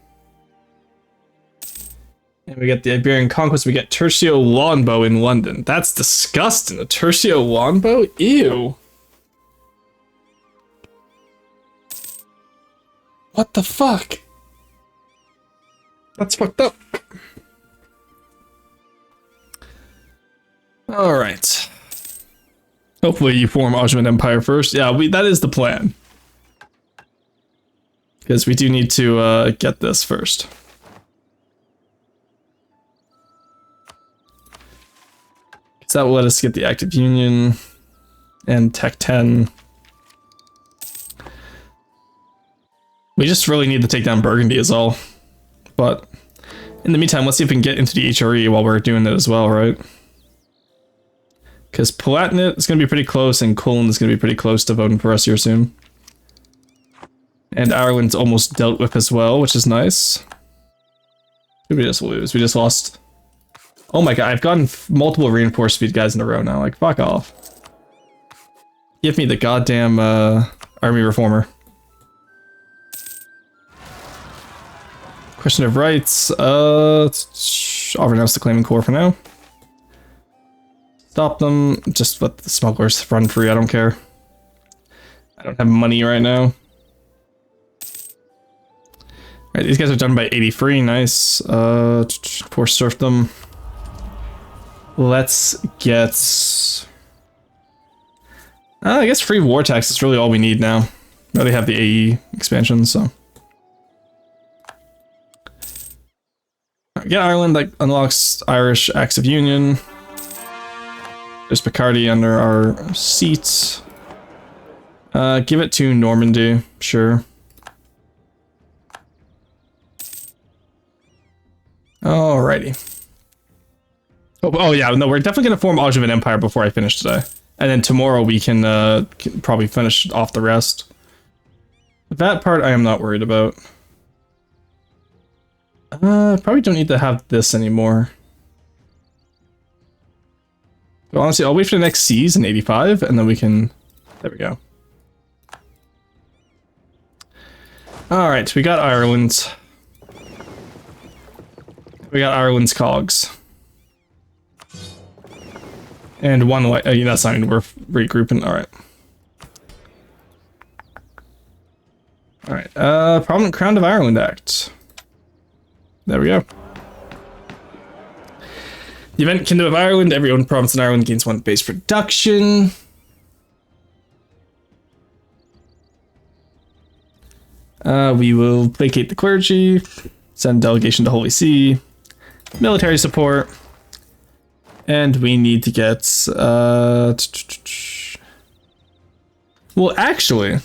And we get the Iberian Conquest, we get Tertio Longbow in London. That's disgusting, a Tertio Longbow? Ew. What the fuck? That's fucked up. Alright. Hopefully you form Ottoman Empire first. Yeah, that is the plan. Because we do need to get this first. So that will let us get the Active Union and Tech 10. We just really need to take down Burgundy is all. But in the meantime, let's see if we can get into the HRE while we're doing that as well, right? Because Palatinate is going to be pretty close, and Cullen is going to be pretty close to voting for us here soon. And Ireland's almost dealt with as well, which is nice. Did we just lose? We just lost. Oh my god, I've gotten multiple reinforced speed guys in a row now. Like, fuck off. Give me the goddamn army reformer. Question of rights. I'll renounce the claiming corps for now. Stop them. Just let the smugglers run free. I don't care. I don't have money right now. Alright, these guys are done by 83. Nice. Force serfdom. Let's get... I guess free war tax is really all we need now. Now they have the AE expansion, so... Get Ireland, that unlocks Irish Acts of Union. There's Picardy under our seats. Give it to Normandy, sure. Alrighty. Oh yeah, no, we're definitely gonna form Angevin Empire before I finish today, and then tomorrow we can probably finish off the rest. That part I am not worried about. Probably don't need to have this anymore. But honestly, I'll wait for the next C's in 85, and then we can... There we go. Alright, we got Ireland. We got Ireland's cogs. And one white... that's not even worth regrouping. Alright. Alright, Prominent Crown of Ireland Act. There we go. The event Kingdom of Ireland, every owned province in Ireland gains 1 base production. We will vacate the clergy, send delegation to Holy See, military support, and we need to get, well, actually,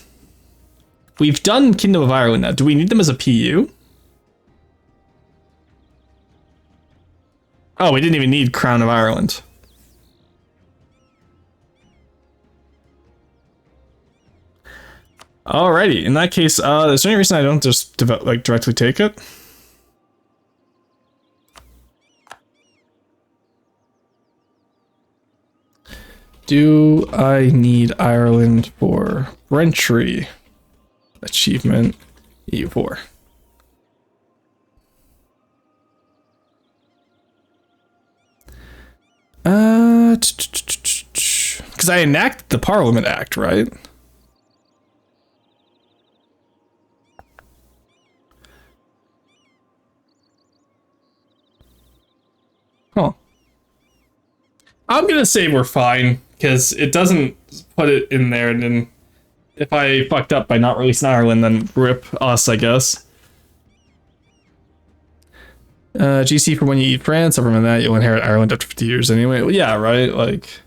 we've done Kingdom of Ireland now. Do we need them as a PU? Oh, we didn't even need Crown of Ireland. Alrighty, in that case, is there any reason I don't just directly take it? Do I need Ireland for Rentry? Achievement EU4. Because I enacted the Parliament Act, right? Huh. I'm gonna say we're fine, because it doesn't put it in there, and then if I fucked up by not releasing Ireland, then rip us, I guess. GC for when you eat France, other than that, you'll inherit Ireland after 50 years anyway. Well, yeah, right? Like...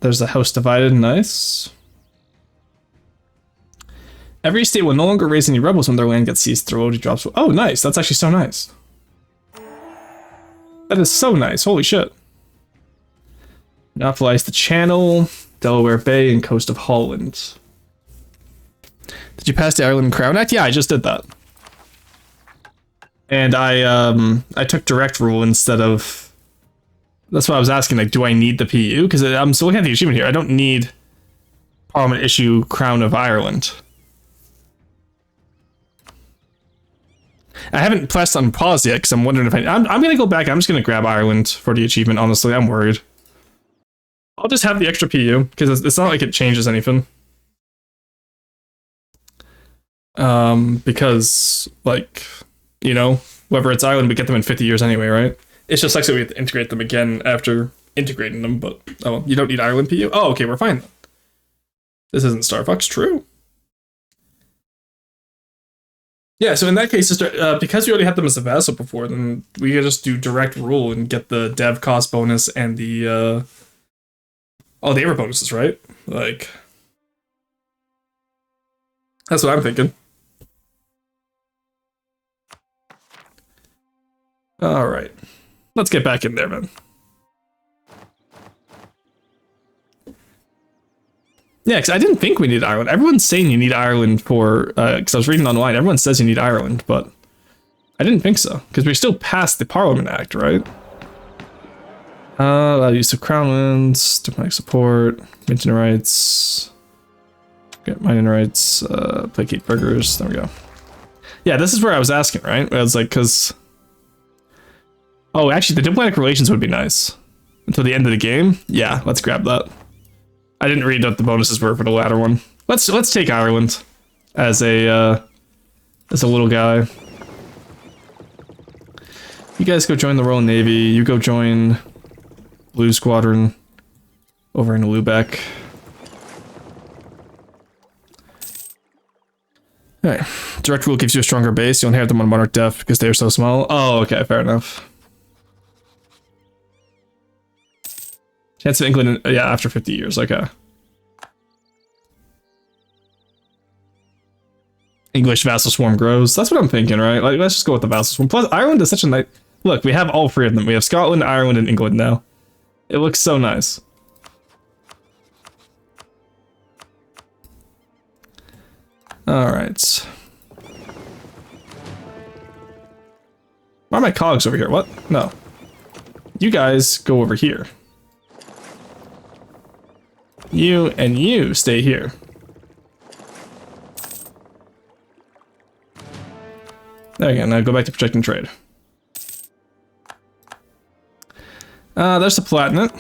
there's a house divided, nice. Every state will no longer raise any rebels when their land gets seized through OD drops. Oh, nice, that's actually so nice. That is so nice, holy shit. Monopolize the Channel, Delaware Bay, and coast of Holland. Did you pass the Ireland Crown Act? Yeah, I just did that. And I took direct rule instead of... That's what I was asking, like, do I need the PU? Because I'm still looking at the achievement here. I don't need Parliament issue Crown of Ireland. I haven't pressed on pause yet because I'm wondering if I'm going to go back. I'm just going to grab Ireland for the achievement, honestly. I'm worried. I'll just have the extra PU because it's not like it changes anything. Because, like, you know, whether it's Ireland, we get them in 50 years anyway, right? It's just like so we have to integrate them again after integrating them, but oh, you don't need Ireland PU? Oh, okay, we're fine then. This isn't Star Fox, true. Yeah, so in that case, because we already had them as a vassal before, then we could just do direct rule and get the dev cost bonus and the, all the error bonuses, right? Like, that's what I'm thinking. All right. Let's get back in there, man. Yeah, because I didn't think we need Ireland. Everyone's saying you need Ireland for... because I was reading online. Everyone says you need Ireland, but I didn't think so. Because we still passed the Parliament Act, right? Allow use of crown lands, diplomatic support, maintenance rights, get mining rights, placate burgers. There we go. Yeah, this is where I was asking, right? I was like, because... Oh, actually, the diplomatic relations would be nice. Until the end of the game? Yeah, let's grab that. I didn't read what the bonuses were for the latter one. Let's take Ireland as a little guy. You guys go join the Royal Navy. You go join Blue Squadron over in Lubeck. Alright. Direct rule gives you a stronger base. You'll inherit them on Monarch Death because they are so small. Oh, okay, fair enough. Chance of England, yeah, after 50 years, okay. English vassal swarm grows. That's what I'm thinking, right? Like, let's just go with the vassal swarm. Plus, Ireland is such a nice... Look, we have all three of them. We have Scotland, Ireland, and England now. It looks so nice. Alright. Why are my cogs over here? What? No. You guys go over here. You and you stay here. There you go. Now go back to protecting trade. There's the Palatinate.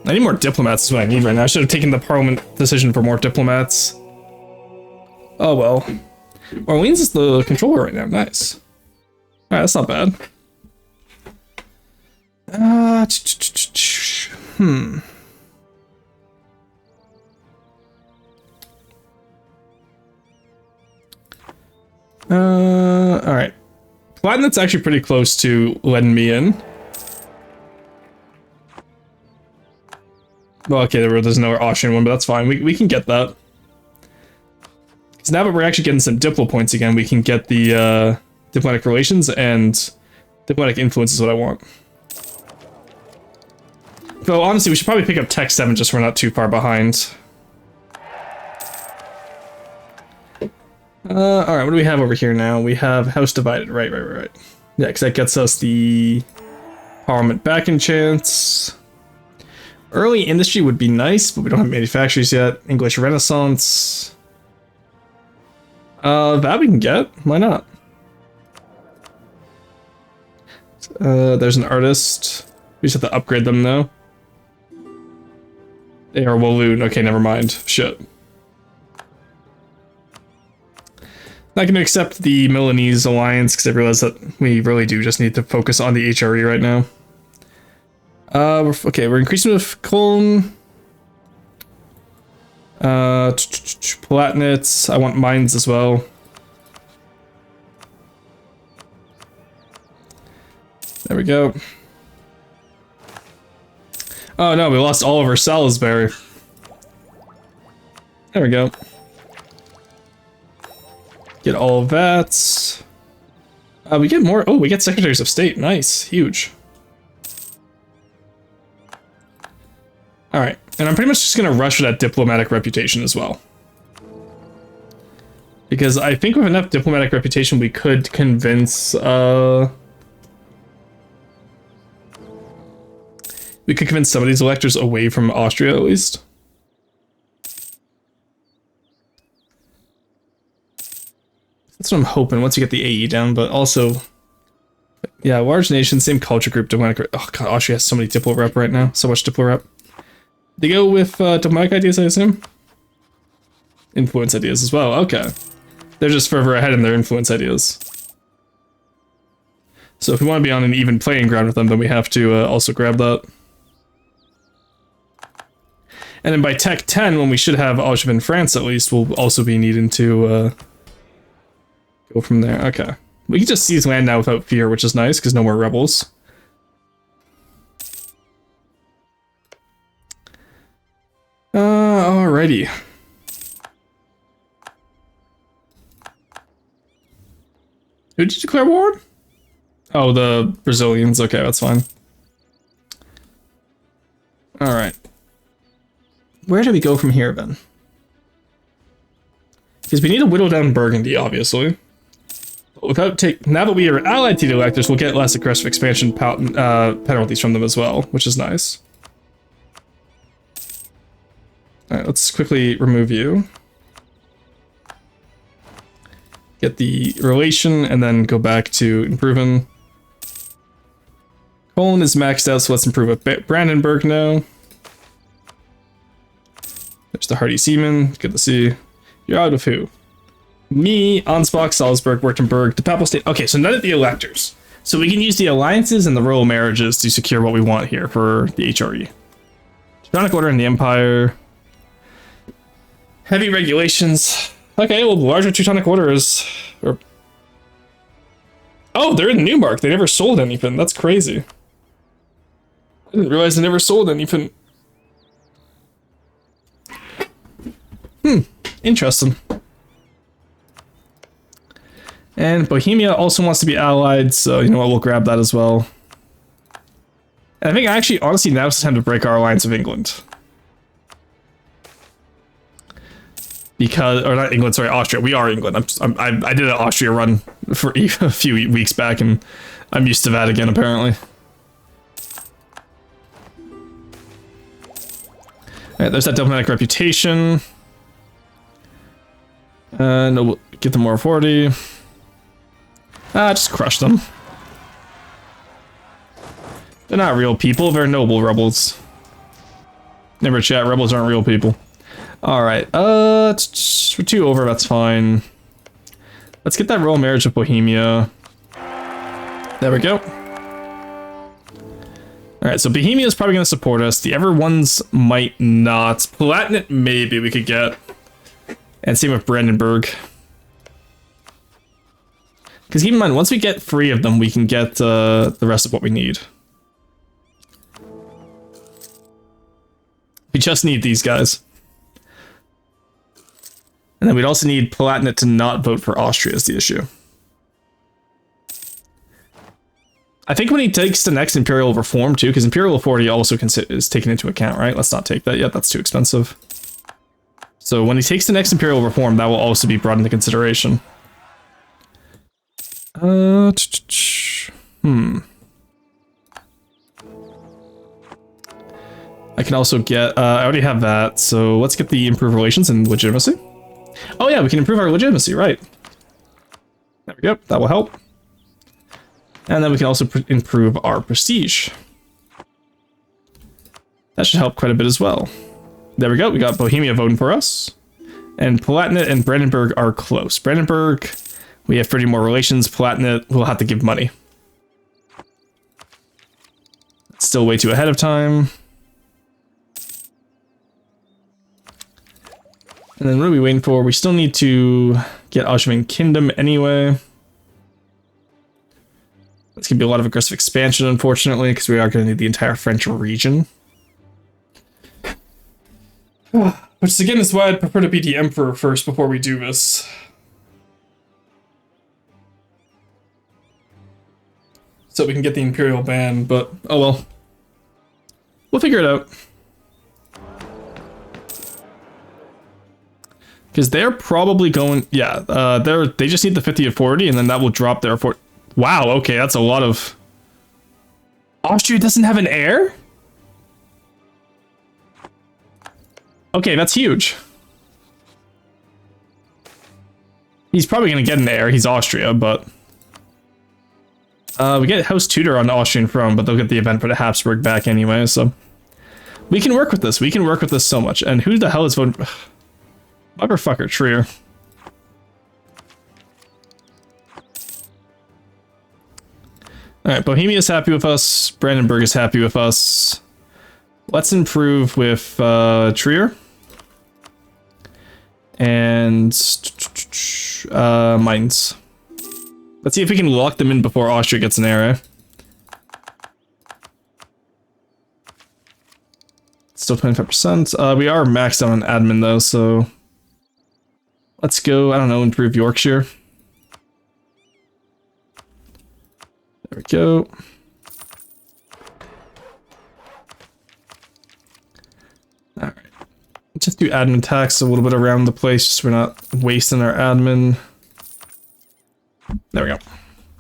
I need more diplomats is what I need right now. I should have taken the parliament decision for more diplomats. Oh well. Orleans is the controller right now. Nice. Alright, that's not bad. Alright. Platinum's actually pretty close to letting me in. Well, okay, there's no Austrian one, but that's fine. We can get that. Because now that we're actually getting some diplo points again, we can get the diplomatic relations, and diplomatic influence is what I want. Though, honestly, we should probably pick up Tech 7 just so we're not too far behind. Alright, what do we have over here now? We have House Divided. Right. Yeah, because that gets us the Parliament backing chance. Early industry would be nice, but we don't have manufacturers yet. English Renaissance. That we can get. Why not? There's an artist. We just have to upgrade them though. They are Walloon. Okay, never mind. Shit. Not going to accept the Milanese alliance because I realize that we really do just need to focus on the HRE right now. Okay, we're increasing with Cologne. Palatinates. I want mines as well. There we go. Oh no, we lost all of our Salisbury. There we go. Get all of that. We get more. Oh, we get Secretaries of State. Nice. Huge. Alright. And I'm pretty much just going to rush for that diplomatic reputation as well. Because I think with enough diplomatic reputation, we could convince, we could convince some of these electors away from Austria, at least. That's what I'm hoping, once you get the AE down, but also... Yeah, large nation, same culture group, diplomatic... Oh god, Austria has so many diplo rep right now. So much diplo rep. They go with diplomatic ideas, I assume? Influence ideas as well, okay. They're just further ahead in their influence ideas. So if we want to be on an even playing ground with them, then we have to also grab that. And then by Tech 10, when we should have Austria in France at least, we'll also be needing to go from there. Okay. We can just seize land now without fear, which is nice, because no more rebels. Alrighty. Who did you declare war on? Oh, the Brazilians. Okay, that's fine. Alright. Where do we go from here, then? Because we need to whittle down Burgundy, obviously. But without now that we are allied to the electors, we'll get less aggressive expansion penalties from them as well, which is nice. Alright, let's quickly remove you. Get the relation, and then go back to improving. Colon is maxed out, so let's improve with Brandenburg now. There's the Hardy Seaman. Good to see. You're out of who? Me, Ansbach, Salzburg, Württemberg, the Papal State. Okay, so none of the electors. So we can use the alliances and the royal marriages to secure what we want here for the HRE. Teutonic Order in the Empire. Heavy regulations. Okay, well, the larger Teutonic Order is... Oh, they're in Newmark. They never sold anything. That's crazy. I didn't realize they never sold anything. Interesting. And Bohemia also wants to be allied, so you know what, we'll grab that as well. And I think actually, honestly, now's the time to break our alliance with England. Because, or not England, sorry, Austria. We are England. I did an Austria run for a few weeks back, and I'm used to that again, apparently. Alright, there's that diplomatic reputation. And we'll get them more authority. Just crush them. They're not real people, they're noble rebels. Never chat, rebels aren't real people. Alright, we're 2 over, that's fine. Let's get that royal marriage with Bohemia. There we go. Alright, so Bohemia is probably going to support us. The other ones might not. Palatinate, maybe we could get. And same with Brandenburg. Because keep in mind, once we get 3 of them, we can get the rest of what we need. We just need these guys. And then we'd also need Palatinate to not vote for Austria is the issue. I think when he takes the next Imperial Reform too, because Imperial Authority also is taken into account, right? Let's not take that yet, that's too expensive. So when he takes the next Imperial Reform, that will also be brought into consideration. I can also get, I already have that, so let's get the improved relations and legitimacy. Oh yeah, we can improve our legitimacy, right. There we go, that will help. And then we can also improve our prestige. That should help quite a bit as well. There we go, we got Bohemia voting for us. And Palatinate and Brandenburg are close. Brandenburg, we have 30 more relations. Palatinate will have to give money. Still way too ahead of time. And then what are we waiting for? We still need to get Ottoman Kingdom anyway. It's going to be a lot of aggressive expansion, unfortunately, because we are going to need the entire French region. Which, again, is why I'd prefer to be the Emperor first before we do this. So we can get the Imperial ban, but oh well. We'll figure it out. Because they're probably going, yeah, they just need the 50 authority, and then that will drop their authority. Wow, okay, that's a lot of... Austria doesn't have an heir? Okay, that's huge. He's probably going to get an heir, he's Austria, but... we get House Tudor on the Austrian throne, but they'll get the event for the Habsburg back anyway, so... We can work with this, we can work with this so much. And who the hell is voting... Motherfucker, Trier. Alright, Bohemia's happy with us. Brandenburg is happy with us. Let's improve with Trier. And Mainz. Let's see if we can lock them in before Austria gets an heir. Still 25%. We are maxed out on admin though, so... Let's go, I don't know, improve Yorkshire. There we go. Alright. Just do admin tax a little bit around the place, just so we're not wasting our admin. There we go. I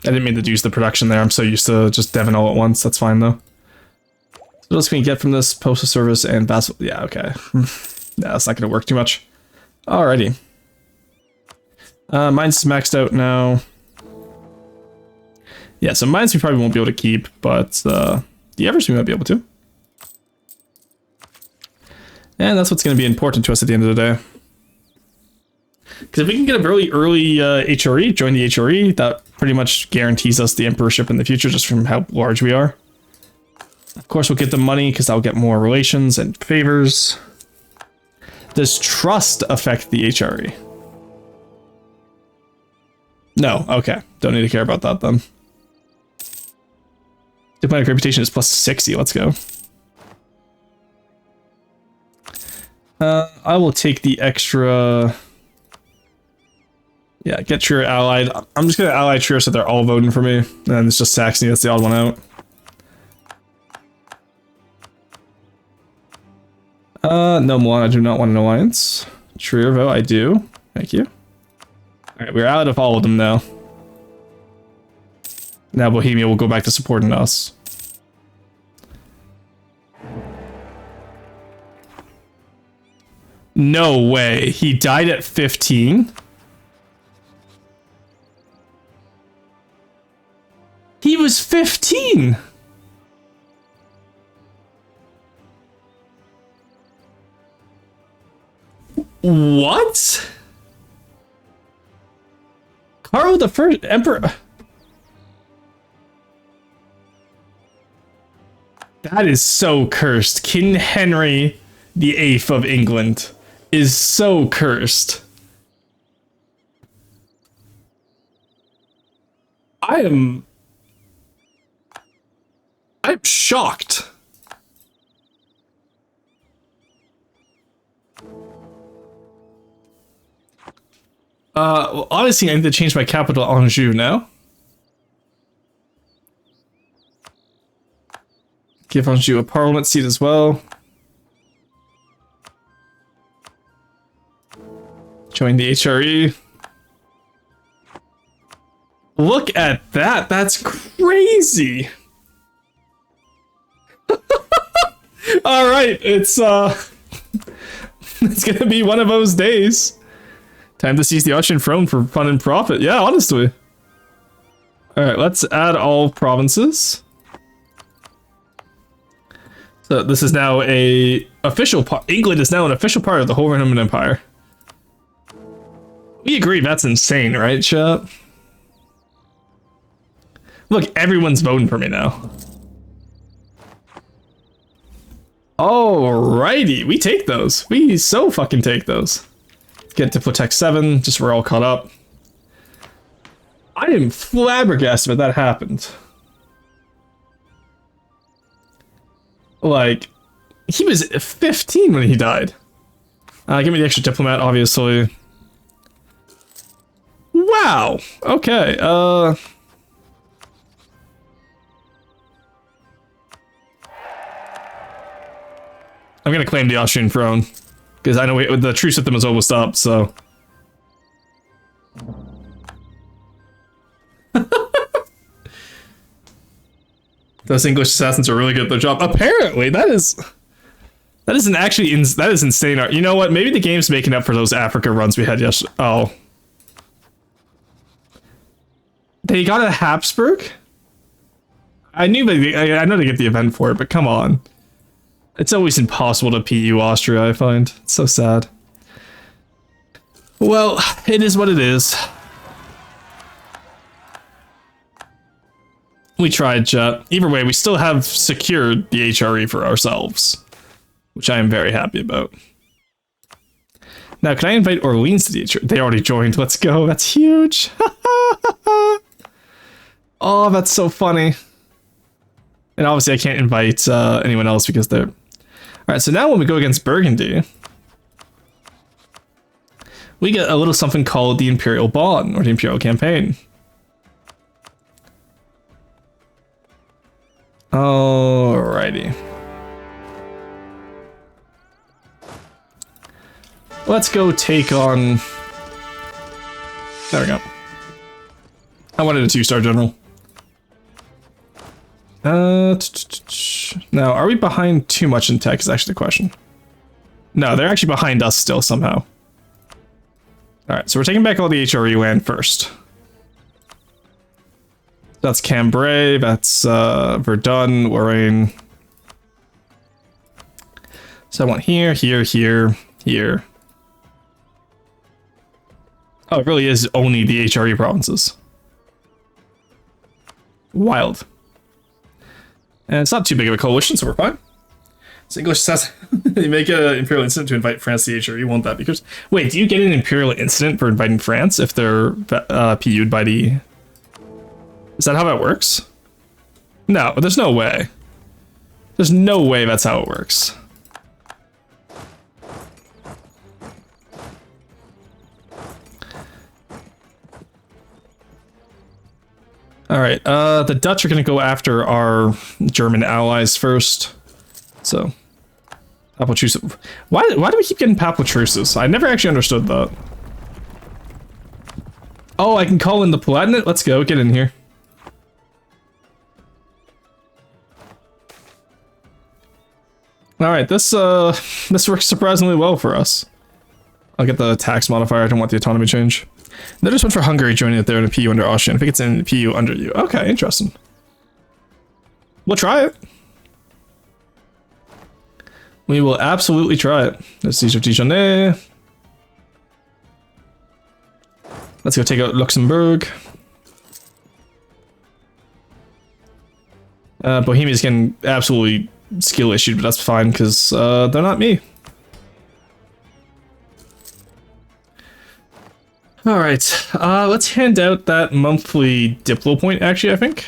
didn't mean to use the production there, I'm so used to just deving all at once, that's fine though. So what else can we get from this? Postal service and vassal, yeah, okay. Yeah, that's not gonna work too much. Alrighty. Mine's maxed out now. Yeah, so mines we probably won't be able to keep, but the others we might be able to. And that's what's going to be important to us at the end of the day. Because if we can get a really early HRE, join the HRE, that pretty much guarantees us the emperorship in the future just from how large we are. Of course we'll get the money because I'll get more relations and favors. Does trust affect the HRE? No, okay. Don't need to care about that then. Diplomatic reputation is plus 60, let's go. I will take the extra Yeah, get Trier allied. I'm just gonna ally Trier so they're all voting for me. And it's just Saxony that's the odd one out. No, Milan, I do not want an alliance. Trier vote, I do. Thank you. Alright, we're out of all of them now. Now Bohemia will go back to supporting us. No way. He died at 15? He was 15! What? Carl the First Emperor. That is so cursed. King Henry the Eighth of England is so cursed. I'm shocked. Well, obviously I need to change my capital Anjou now. Give Anjou a parliament seat as well. Join the HRE. Look at that. That's crazy. All right, it's it's gonna be one of those days. Time to seize the Austrian throne for fun and profit. Yeah, honestly. All right, let's add all provinces. So this is now a official part. England is now an official part of the whole Roman Empire. We agree that's insane, right, chat? Look, everyone's voting for me now. Alrighty, we take those. We so fucking take those. Get to Protect 7, just so we're all caught up. I am flabbergasted that happened. Like, he was 15 when he died. Give me the extra diplomat, obviously. Wow. Okay. I'm gonna claim the Austrian throne because I know the truce with them is almost up. So. Those English assassins are really good at their job. Apparently, that is insane. You know what? Maybe the game's making up for those Africa runs we had yesterday. Oh. They got a Habsburg? I know they get the event for it, but come on. It's always impossible to PU Austria, I find. It's so sad. Well, it is what it is. We tried, chat. Either way, we still have secured the HRE for ourselves, which I am very happy about. Now, can I invite Orleans to the HRE? They already joined. Let's go. That's huge. Oh, that's so funny. And obviously, I can't invite anyone else because they're... Alright, so now when we go against Burgundy, we get a little something called the Imperial Bond, or the Imperial Campaign. Alrighty. Let's go take on... There we go. I wanted a 2-star general. Now, are we behind too much in tech is actually the question. No, they're actually behind us still somehow. Alright, so we're taking back all the HRE land first. That's Cambrai, that's Verdun, Lorraine. So I want here, here, here, here. Oh, it really is only the HRE provinces. Wild. And it's not too big of a coalition, so we're fine. So English says they make an imperial incident to invite France to the HRE. You want that because... Wait, do you get an imperial incident for inviting France if they're PU'd by the... Is that how that works? No, there's no way. There's no way that's how it works. All right, the Dutch are going to go after our German allies first. So, Papal Truce. Why do we keep getting Papal Truces? I never actually understood that. Oh, I can call in the Palatinate? Let's go, get in here. All right, this works surprisingly well for us. I'll get the tax modifier. I don't want the autonomy change. They just went for Hungary joining it there in a PU under Austria. I think it's in a PU under you. Okay, interesting. We'll try it. We will absolutely try it. Let's see Dijonais. Let's go take out Luxembourg. Bohemia's getting absolutely skill issued, but that's fine because they're not me. All right, let's hand out that monthly Diplo point, actually, I think.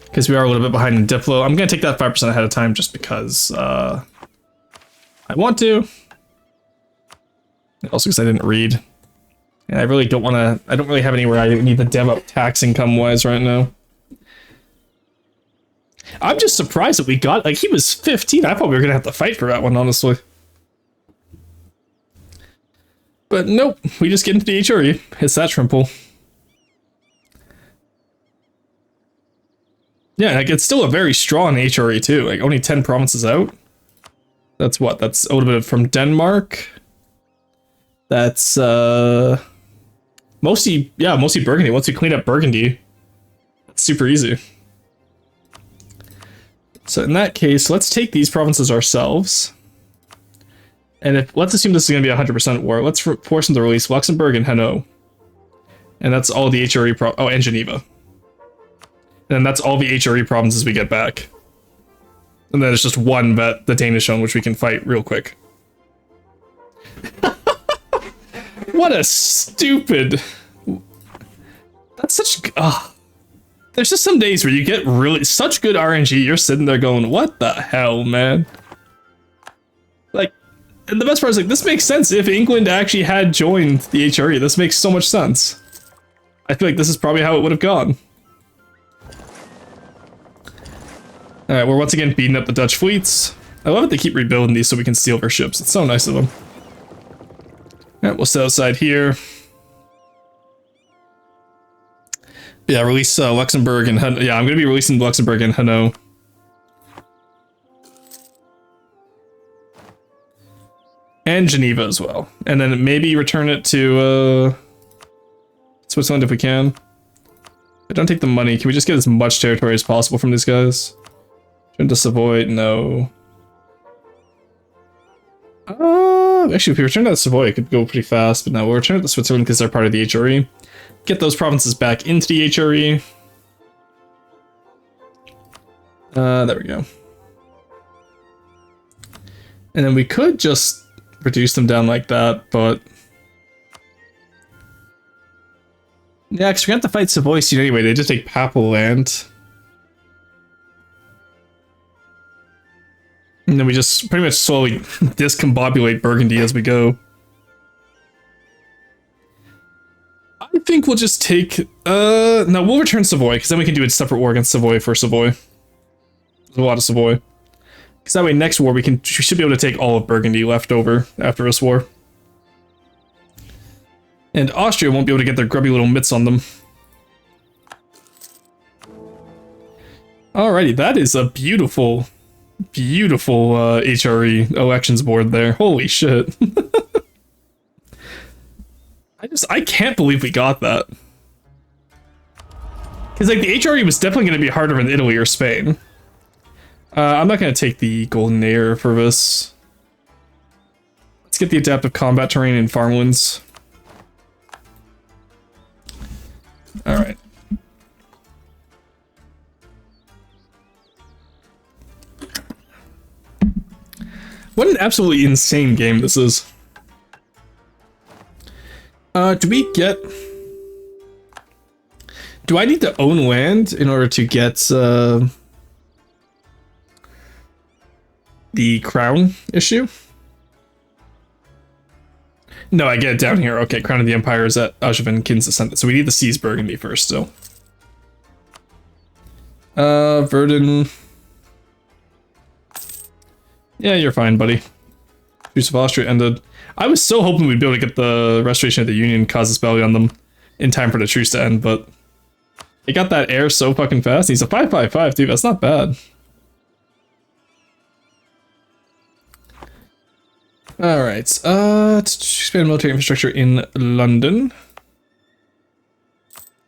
Because we are a little bit behind in Diplo. I'm going to take that 5% ahead of time just because I want to. Also because I didn't read. And I really don't want to... I don't really have anywhere I need the dev up tax income-wise right now. I'm just surprised that we got... Like, he was 15. I thought we were going to have to fight for that one, honestly. But nope, we just get into the HRE. It's that simple. Yeah, like it's still a very strong HRE too. Like only 10 provinces out. That's what? That's a little bit from Denmark. That's mostly Burgundy. Once we clean up Burgundy, it's super easy. So in that case, let's take these provinces ourselves. And if let's assume this is going to be 100% war, let's force them to release Luxembourg and Hainaut. And that's all the HRE oh, and Geneva. And that's all the HRE provinces we get back. And then it's just one that the Danish own, which we can fight real quick. What a stupid... That's such... There's just some days where you get really... Such good RNG, you're sitting there going, what the hell, man? Like, and the best part is, like, this makes sense if England actually had joined the HRE. This makes so much sense. I feel like this is probably how it would have gone. Alright, we're once again beating up the Dutch fleets. I love it they keep rebuilding these so we can steal their ships. It's so nice of them. Alright, we'll set outside here. Yeah, release Luxembourg and yeah, I'm going to be releasing Luxembourg and Hainaut. And Geneva as well. And then maybe return it to Switzerland if we can. But don't take the money. Can we just get as much territory as possible from these guys? Turn to Savoy? No. Actually, if we return to Savoy, it could go pretty fast, but no, we'll return it to Switzerland because they're part of the HRE. Get those provinces back into the HRE. There we go. And then we could just reduce them down like that, but... Yeah, because we're going to have to fight Savoy soon anyway. They just take Papal land. And then we just pretty much slowly discombobulate Burgundy as we go. I think we'll just take... no, we'll return Savoy, because then we can do a separate war against Savoy for Savoy. There's a lot of Savoy. Because that way next war we should be able to take all of Burgundy left over after this war. And Austria won't be able to get their grubby little mitts on them. Alrighty, that is a beautiful... Beautiful HRE elections board there. Holy shit. I can't believe we got that. Because like the HRE was definitely going to be harder in Italy or Spain. I'm not going to take the Golden Air for this. Let's get the adaptive combat terrain in farmlands. Alright. What an absolutely insane game this is. Do we get... Do I need to own land in order to get the crown issue? No, I get it down here. Okay, Crown of the Empire is at Angevin Kin's Ascendant. So we need to seize Burgundy first still. Verdun. Yeah, you're fine, buddy. Truce of Austria ended. I was so hoping we'd be able to get the Restoration of the Union casus belli on them in time for the truce to end, but he got that heir so fucking fast. He's a 555, dude. That's not bad. All right. Expand military infrastructure in London.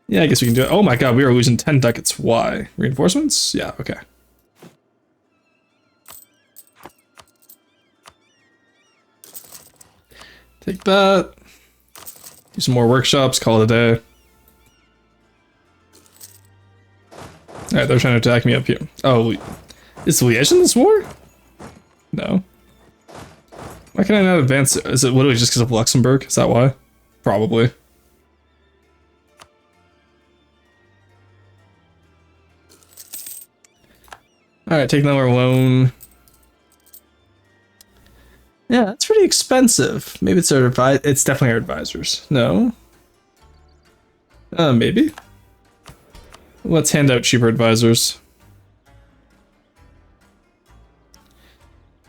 Yeah, I guess we can do it. Oh my god, we are losing 10 ducats. Why? Reinforcements? Yeah, okay. Take that. Do some more workshops, call it a day. Alright, they're trying to attack me up here. Oh, is Liège in this war? No. Why can I not advance? Is it literally just because of Luxembourg? Is that why? Probably. Alright, take another loan. Yeah, that's pretty expensive. Maybe it's our it's definitely our advisors. No. Maybe. Let's hand out cheaper advisors.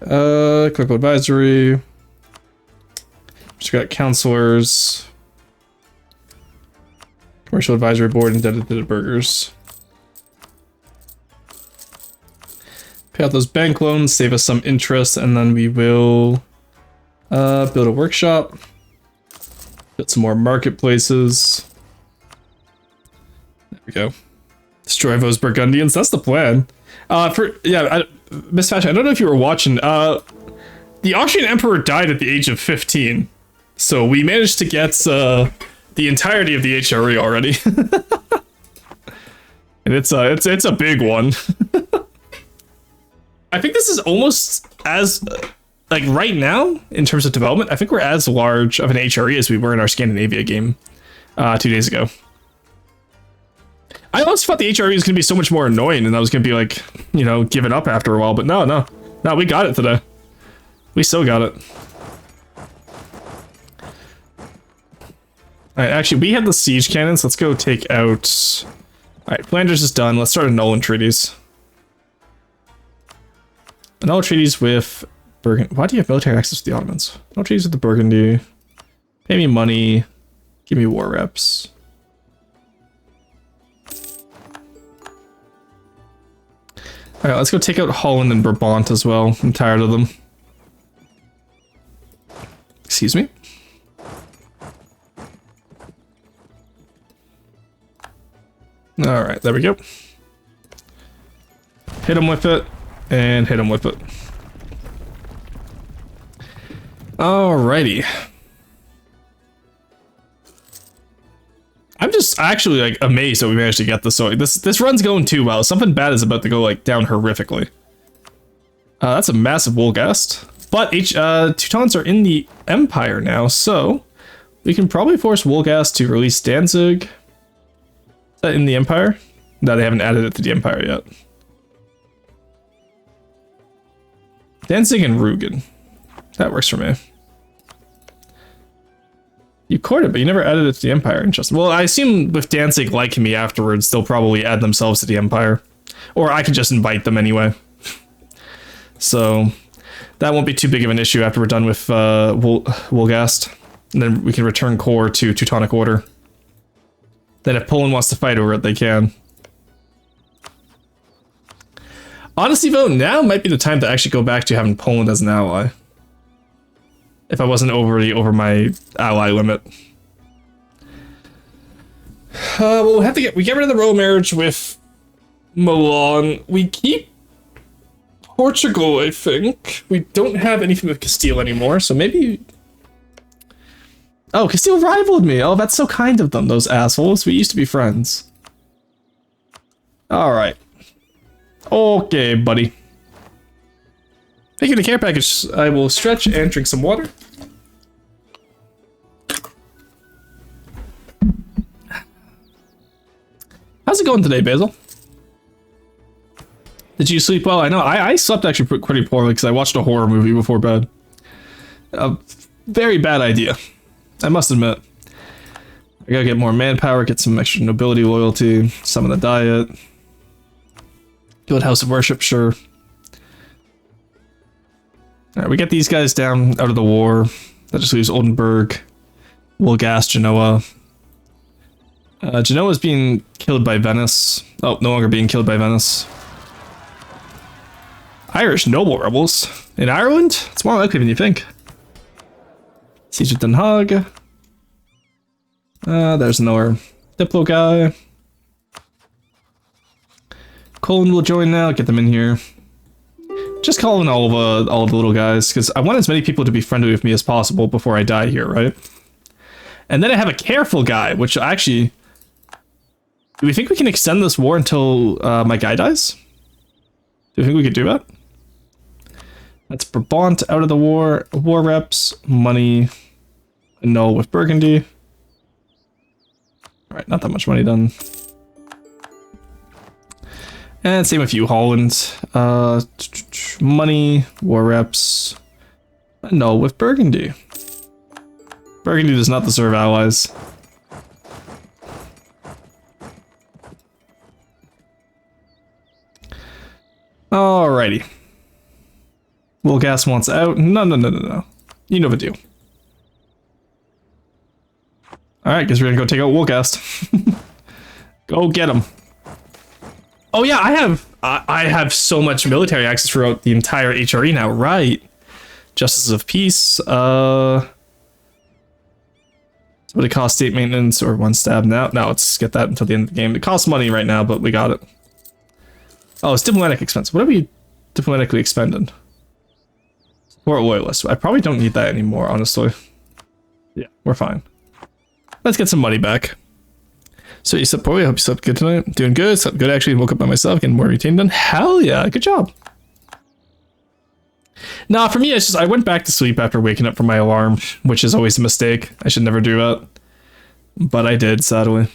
Clinical advisory. Just got counselors. Commercial advisory board and dedicated burgers. Pay out those bank loans, save us some interest, and then we will build a workshop. Build some more marketplaces. There we go. Destroy those Burgundians. That's the plan. Miss Fashion, I don't know if you were watching. The Austrian Emperor died at the age of 15, so we managed to get the entirety of the HRE already, and it's a big one. I think this is almost as like right now in terms of development. I think we're as large of an HRE as we were in our Scandinavia game 2 days ago. I always thought the HRE was going to be so much more annoying and I was going to be like, you know, giving up after a while, but no, we got it today. We still got it. Alright, actually, we have the siege cannons. Let's go take out... Alright, Flanders is done. Let's start annulling treaties. Annul treaties with Burgundy. Why do you have military access to the Ottomans? Annul treaties with the Burgundy. Pay me money. Give me war reps. Alright, let's go take out Holland and Brabant as well. I'm tired of them. Excuse me? Alright, there we go. Hit him with it, and hit him with it. Alrighty. I'm just actually like amazed that we managed to get this. So this run's going too well. Something bad is about to go like down horrifically. That's a massive Wolgast. But Teutons are in the Empire now, so we can probably force Wolgast to release Danzig. Is that in the Empire? No, they haven't added it to the Empire yet. Danzig and Rugen. That works for me. You courted, but you never added it to the Empire. Interesting. Well, I assume with Danzig liking me afterwards, they'll probably add themselves to the Empire. Or I could just invite them anyway. So that won't be too big of an issue after we're done with Wolgast. And then we can return core to Teutonic Order. Then if Poland wants to fight over it, they can. Honestly, though, now might be the time to actually go back to having Poland as an ally. If I wasn't already over my ally limit. We'll have to we get rid of the royal marriage with Milan. We keep Portugal, I think. We don't have anything with Castile anymore, so maybe... Oh, Castile rivaled me. Oh, that's so kind of them, those assholes. We used to be friends. Alright. Okay, buddy. Thank you to the care package. I will stretch and drink some water. How's it going today, Basil? Did you sleep well? I know, I slept actually pretty poorly because I watched a horror movie before bed. A very bad idea. I must admit. I gotta get more manpower, get some extra nobility loyalty, some of the diet. Good house of worship, sure. Alright, we get these guys down out of the war. That just leaves Oldenburg, Wolgast, Genoa. Genoa is being killed by Venice. Oh, no longer being killed by Venice. Irish noble rebels. In Ireland? It's more likely than you think. Siege of Den Haag. There's another Diplo guy. Colin will join now, get them in here. Just calling all of the little guys, because I want as many people to be friendly with me as possible before I die here, right? And then I have a careful guy, which actually... Do we think we can extend this war until my guy dies? Do you think we could do that? That's Brabant out of the war. War reps, money, annul with Burgundy. Alright, not that much money done. And same with you, Holland. Money, war reps, annul with Burgundy. Burgundy does not deserve allies. Alrighty. Wolgast wants out. No. You know the deal. Alright, guess we're gonna go take out Wolgast. Go get him. Oh yeah, I have so much military access throughout the entire HRE now, right? Justice of Peace, what it cost state maintenance or one stab now? No, let's get that until the end of the game. It costs money right now, but we got it. Oh, it's diplomatic expense. What are we diplomatically expended? Support loyalists. I probably don't need that anymore, honestly. Yeah, we're fine. Let's get some money back. So you slept poorly. I hope you slept good tonight. Doing good. Slept good actually. Woke up by myself, getting more routine done. Hell yeah, good job. Nah, for me, it's just I went back to sleep after waking up from my alarm, which is always a mistake. I should never do that. But I did, sadly.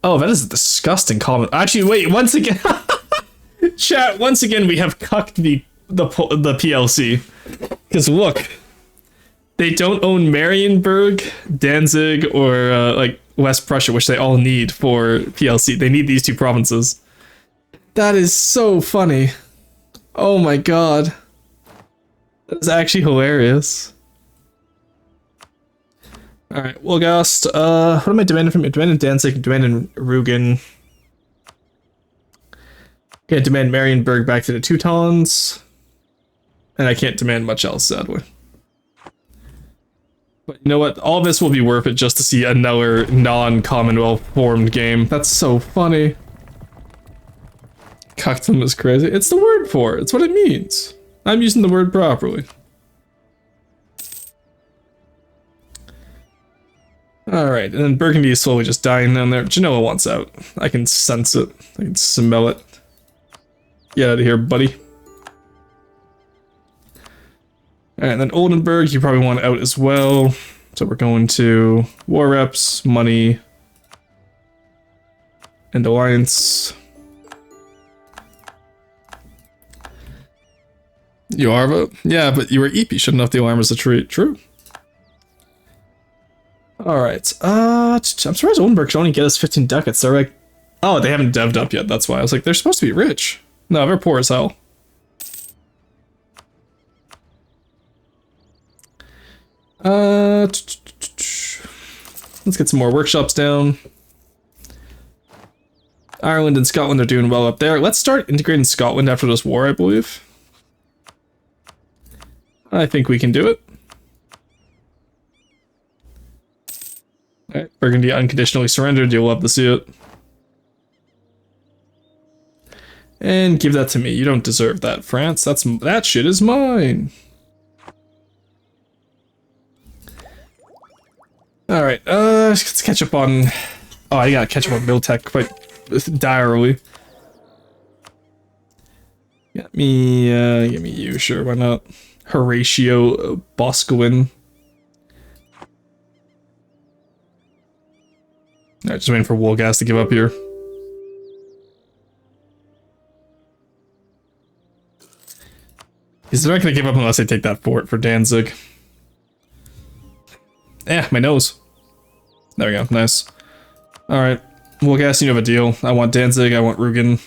Oh, that is a disgusting comment. Actually, wait, once again... Chat, once again, we have cucked the PLC. Because look, they don't own Marienburg, Danzig, or like West Prussia, which they all need for PLC. They need these two provinces. That is so funny. Oh my god. That's actually hilarious. Alright, Wolgast, what am I demanding from you? Demanding Danzig, demanding Rugen. Can't demand Marienburg back to the Teutons. And I can't demand much else, sadly. But you know what? All this will be worth it just to see another non-Commonwealth formed game. That's so funny. Cucked is crazy. It's the word for it. It's what it means. I'm using the word properly. Alright, and then Burgundy is slowly just dying down there. Genoa wants out. I can sense it. I can smell it. Get out of here, buddy. Alright, and then Oldenburg, you probably want out as well. So we're going to war reps, money, and alliance. You are, but yeah, but you were EP. Shouldn't have the alarm as a treat. True. Alright, I'm surprised Oldenburg should only get us 15 ducats. They're like, oh, they haven't dev'd up yet. That's why I was like, they're supposed to be rich. No, they're poor as hell. Let's get some more workshops down. Ireland and Scotland are doing well up there. Let's start integrating Scotland after this war, I believe. I think we can do it. Alright, Burgundy unconditionally surrendered. You'll love to see it. And give that to me. You don't deserve that, France. That shit is mine. Alright, let's catch up on... Oh, I gotta catch up on Miltech quite direly. Get me you, sure, why not? Horatio Boscawen. Alright, just waiting for Wolgast to give up here. He's not gonna give up unless I take that fort for Danzig. My nose. There we go. Nice. Alright. Well, guess you have a deal. I want Danzig, I want Rugen.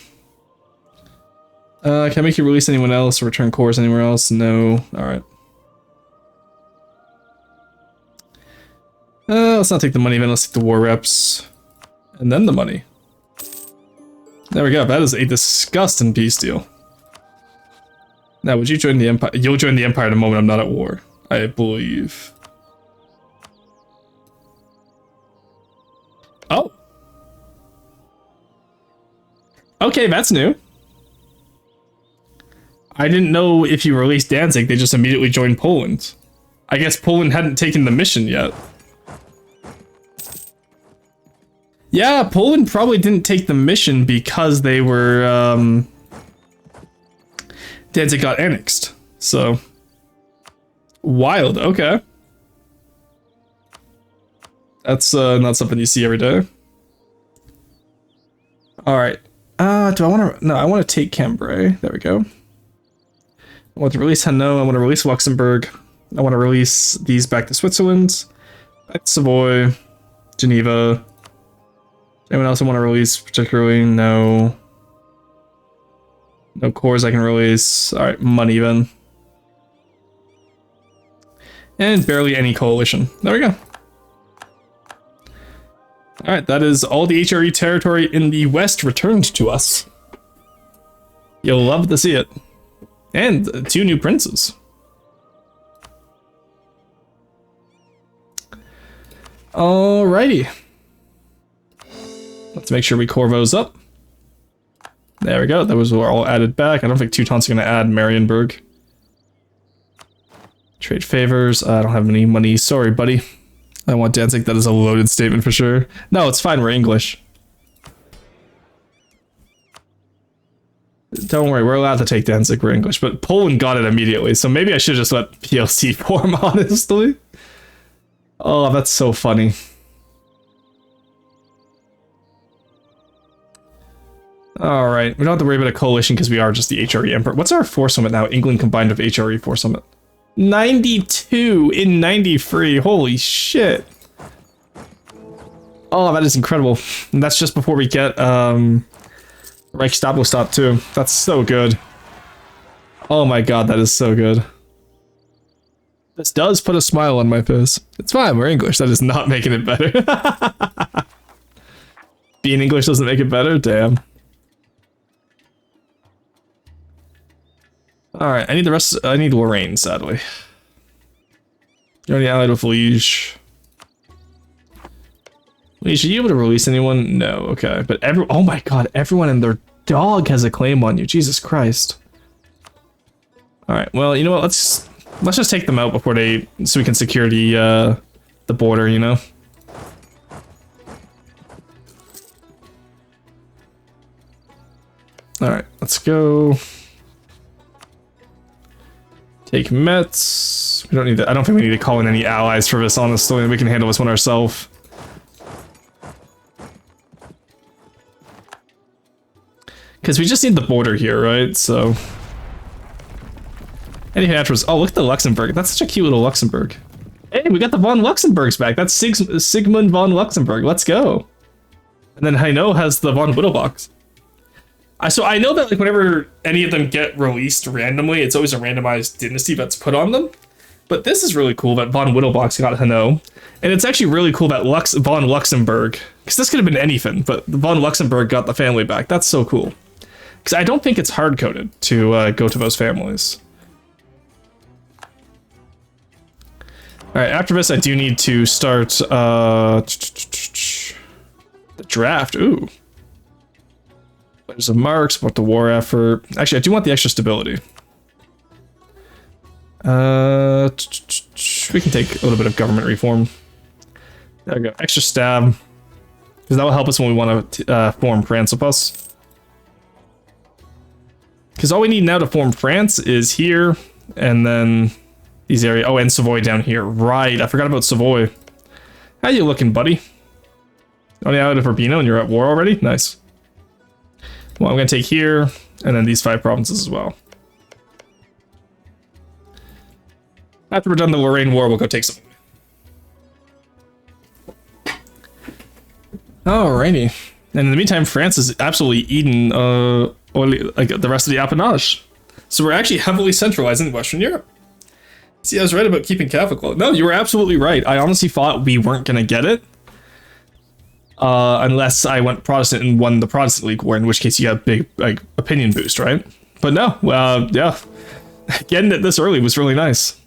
Can I make you release anyone else or return cores anywhere else? No. Alright. Let's not take the money then, let's take the war reps. And then the money. There we go, that is a disgusting peace deal. Now, would you join the Empire? You'll join the Empire the moment I'm not at war, I believe. Oh. Okay, that's new. I didn't know if you released Danzig, they just immediately joined Poland. I guess Poland hadn't taken the mission yet. Yeah, Poland probably didn't take the mission because they were, Danzig got annexed. So, wild, okay. That's not something you see every day. Alright. Do I want to... No, I want to take Cambrai. There we go. I want to release Hainaut. I want to release Luxembourg. I want to release these back to Switzerland. Back to Savoy. Geneva. Anyone else I want to release particularly? No. No cores I can release. Alright, money then. And barely any coalition. There we go. Alright, that is all the HRE territory in the west returned to us. You'll love to see it. And 2 new princes. Alrighty. Let's make sure we Corvos up. There we go, those were all added back. I don't think Teuton's gonna add Marienburg. Trade favors, I don't have any money, sorry buddy. I want Danzig, that is a loaded statement for sure. No, it's fine, we're English. Don't worry, we're allowed to take Danzig, we're English, but Poland got it immediately, so maybe I should just let PLC form, honestly. Oh, that's so funny. Alright, we don't have to worry about a coalition because we are just the HRE Emperor. What's our force limit now? England combined with HRE force limit. 92 in 93, holy shit. Oh, that is incredible. And that's just before we get, Reichstabelstadt too. That's so good. Oh my god, that is so good. This does put a smile on my face. It's fine, we're English. That is not making it better. Being English doesn't make it better? Damn. Alright, I need the rest. I need Lorraine, sadly. You're already allied with Liege. Liege, are you able to release anyone? No, okay. But oh my god, everyone and their dog has a claim on you. Jesus Christ. Alright, well, you know what? Let's just take them out before they, so we can secure the border, you know? Alright, let's go. Take Metz. We don't need to, I don't think we need to call in any allies for this, honestly. We can handle this one ourselves. Because we just need the border here, right? So. Anything afterwards. Oh, look at the Luxembourg. That's such a cute little Luxembourg. Hey, we got the von Luxembourgs back. That's Sigmund von Luxembourg. Let's go. And then Hainaut has the von Whittelbachs. So I know that like whenever any of them get released randomly, it's always a randomized dynasty that's put on them. But this is really cool that von Whittelbachs got Hainaut. And it's actually really cool that von Luxembourg, because this could have been anything, but von Luxembourg got the family back. That's so cool. Because I don't think it's hard-coded to go to those families. Alright, after this I do need to start the draft. Ooh. There's a mark, support the war effort. Actually, I do want the extra stability. We can take a little bit of government reform. There we go. Extra stab. Because that will help us when we want to form France with us. Because all we need now to form France is here, and then these areas. Oh, and Savoy down here. Right, I forgot about Savoy. How you looking, buddy? Only out of Urbino and you're at war already? Nice. Well, I'm going to take here, and then these 5 provinces as well. After we're done the Lorraine War, we'll go take some. Alrighty. And in the meantime, France is absolutely eating like the rest of the appanage. So we're actually heavily centralized in Western Europe. See, I was right about keeping Catholic law. No, you were absolutely right. I honestly thought we weren't going to get it. Unless I went Protestant and won the Protestant League War, in which case you got a big like opinion boost, right? But no, yeah. Getting it this early was really nice.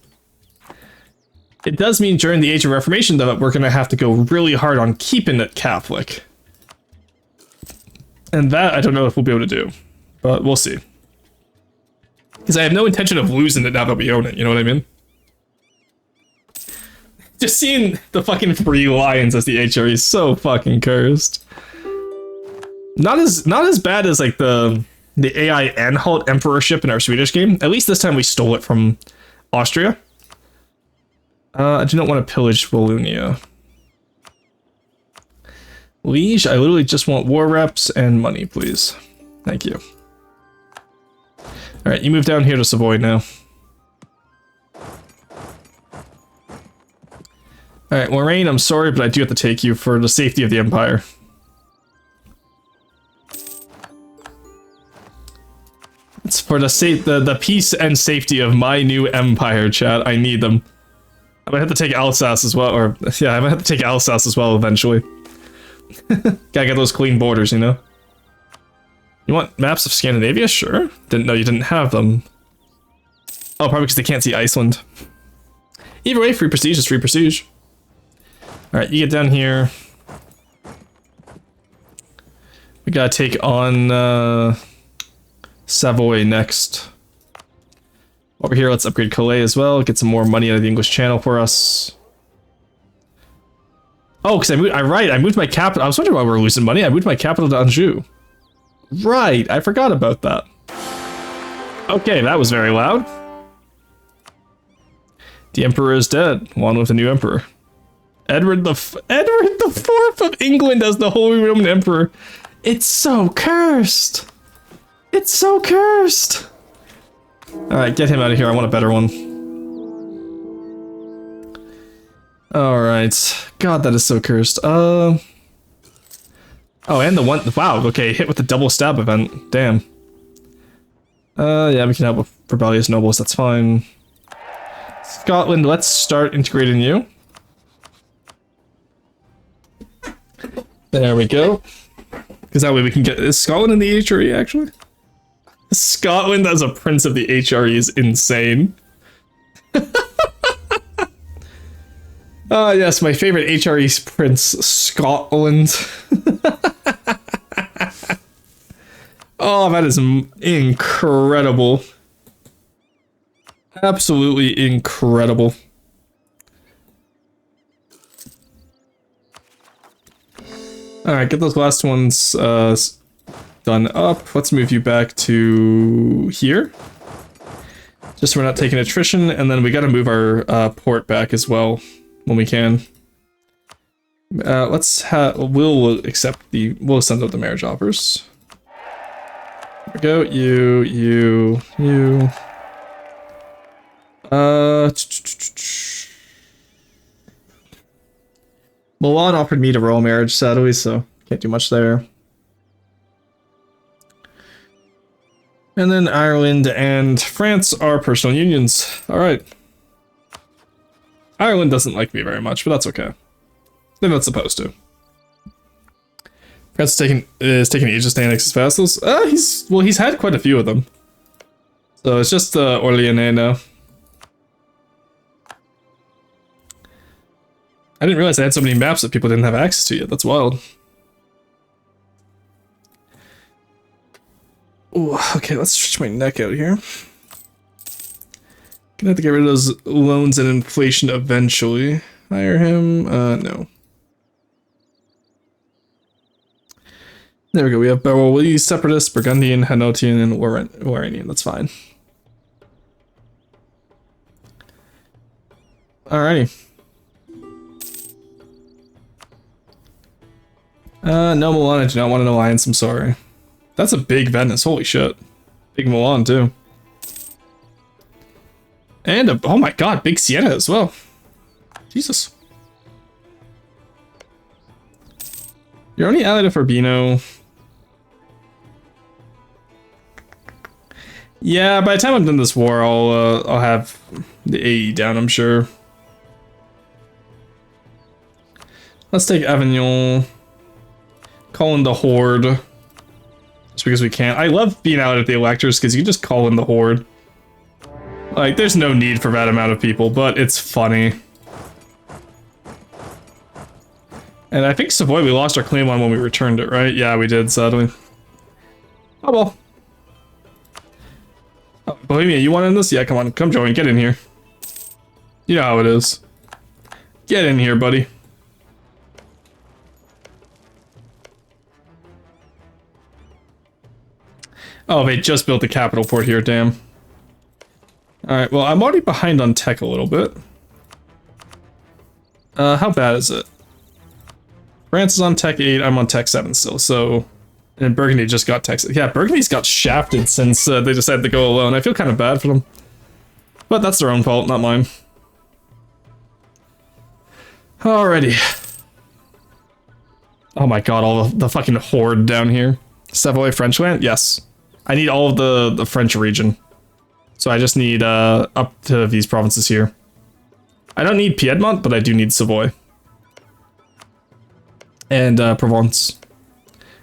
It does mean during the Age of Reformation, though, that we're going to have to go really hard on keeping it Catholic. And that I don't know if we'll be able to do. But we'll see. Because I have no intention of losing it now that we own it, you know what I mean? Just seeing the fucking free lions as the HRE is so fucking cursed. Not as bad as like the AI Anhalt Emperorship in our Swedish game. At least this time we stole it from Austria. I do not want to pillage Wallonia. Liege, I literally just want war reps and money, please. Thank you. Alright, you move down here to Savoy now. Alright, Lorraine, I'm sorry, but I do have to take you for the safety of the Empire. It's for the peace and safety of my new Empire, chat. I need them. I might have to take Alsace as well, or yeah, I might have to take Alsace as well eventually. Gotta get those clean borders, you know? You want maps of Scandinavia? Sure. Didn't know you didn't have them. Oh, probably because they can't see Iceland. Either way, free prestige is free prestige. Alright, you get down here. We gotta take on Savoy next. Over here, let's upgrade Calais as well. Get some more money out of the English Channel for us. Oh, because I moved my capital. I was wondering why we were losing money. I moved my capital to Anjou. Right, I forgot about that. Okay, that was very loud. The Emperor is dead, along with the new Emperor. Edward the Fourth of England as the Holy Roman Emperor. It's so cursed. It's so cursed. Alright, get him out of here. I want a better one. Alright. God, that is so cursed. Oh, and the one... Wow, okay, hit with the double stab event. Damn. Yeah, we can help with rebellious nobles, that's fine. Scotland, let's start integrating you. There we go. Because that way we can get... Is Scotland in the HRE, actually? Scotland as a prince of the HRE is insane. Ah, yes, my favorite HRE prince, Scotland. Oh, that is incredible. Absolutely incredible. Alright, get those last ones done up. Let's move you back to here. Just so we're not taking attrition, and then we gotta move our port back as well when we can. We'll accept we'll send out the marriage offers. There we go, you. Milan offered me the royal marriage, sadly, so can't do much there. And then Ireland and France are personal unions. Alright. Ireland doesn't like me very much, but that's okay. They're not supposed to. France is taking ages to annex his vassals. He's had quite a few of them. So it's just Orléanais now. I didn't realize I had so many maps that people didn't have access to yet. That's wild. Ooh, okay, let's stretch my neck out here. Gonna have to get rid of those loans and inflation eventually. Hire him? No. There we go, we have Barwali, Separatist, Burgundian, Hanotian, and Waranian. That's fine. Alrighty. No, Milan, I do not want an alliance, I'm sorry. That's a big Venice, holy shit. Big Milan, too. And, oh my god, big Siena as well. Jesus. You're only allied with Urbino. Yeah, by the time I'm done this war, I'll have the AE down, I'm sure. Let's take Avignon. Call in the Horde. Just because we can. I love being out at the Electors because you can just call in the Horde. Like, there's no need for that amount of people, but it's funny. And I think Savoy, we lost our claim on when we returned it, right? Yeah, we did, sadly. Oh well. Oh, Bohemia, you want in this? Yeah, come on, come join, get in here. You know how it is. Get in here, buddy. Oh, they just built the capital port here, damn. Alright, well, I'm already behind on tech a little bit. How bad is it? France is on tech 8, I'm on tech 7 still, so... And Burgundy just got tech 6. Yeah, Burgundy's got shafted since they decided to go alone. I feel kind of bad for them. But that's their own fault, not mine. Alrighty. Oh my god, all the fucking horde down here. Savoy French land? Yes. I need all of the French region. So I just need up to these provinces here. I don't need Piedmont, but I do need Savoy. And Provence.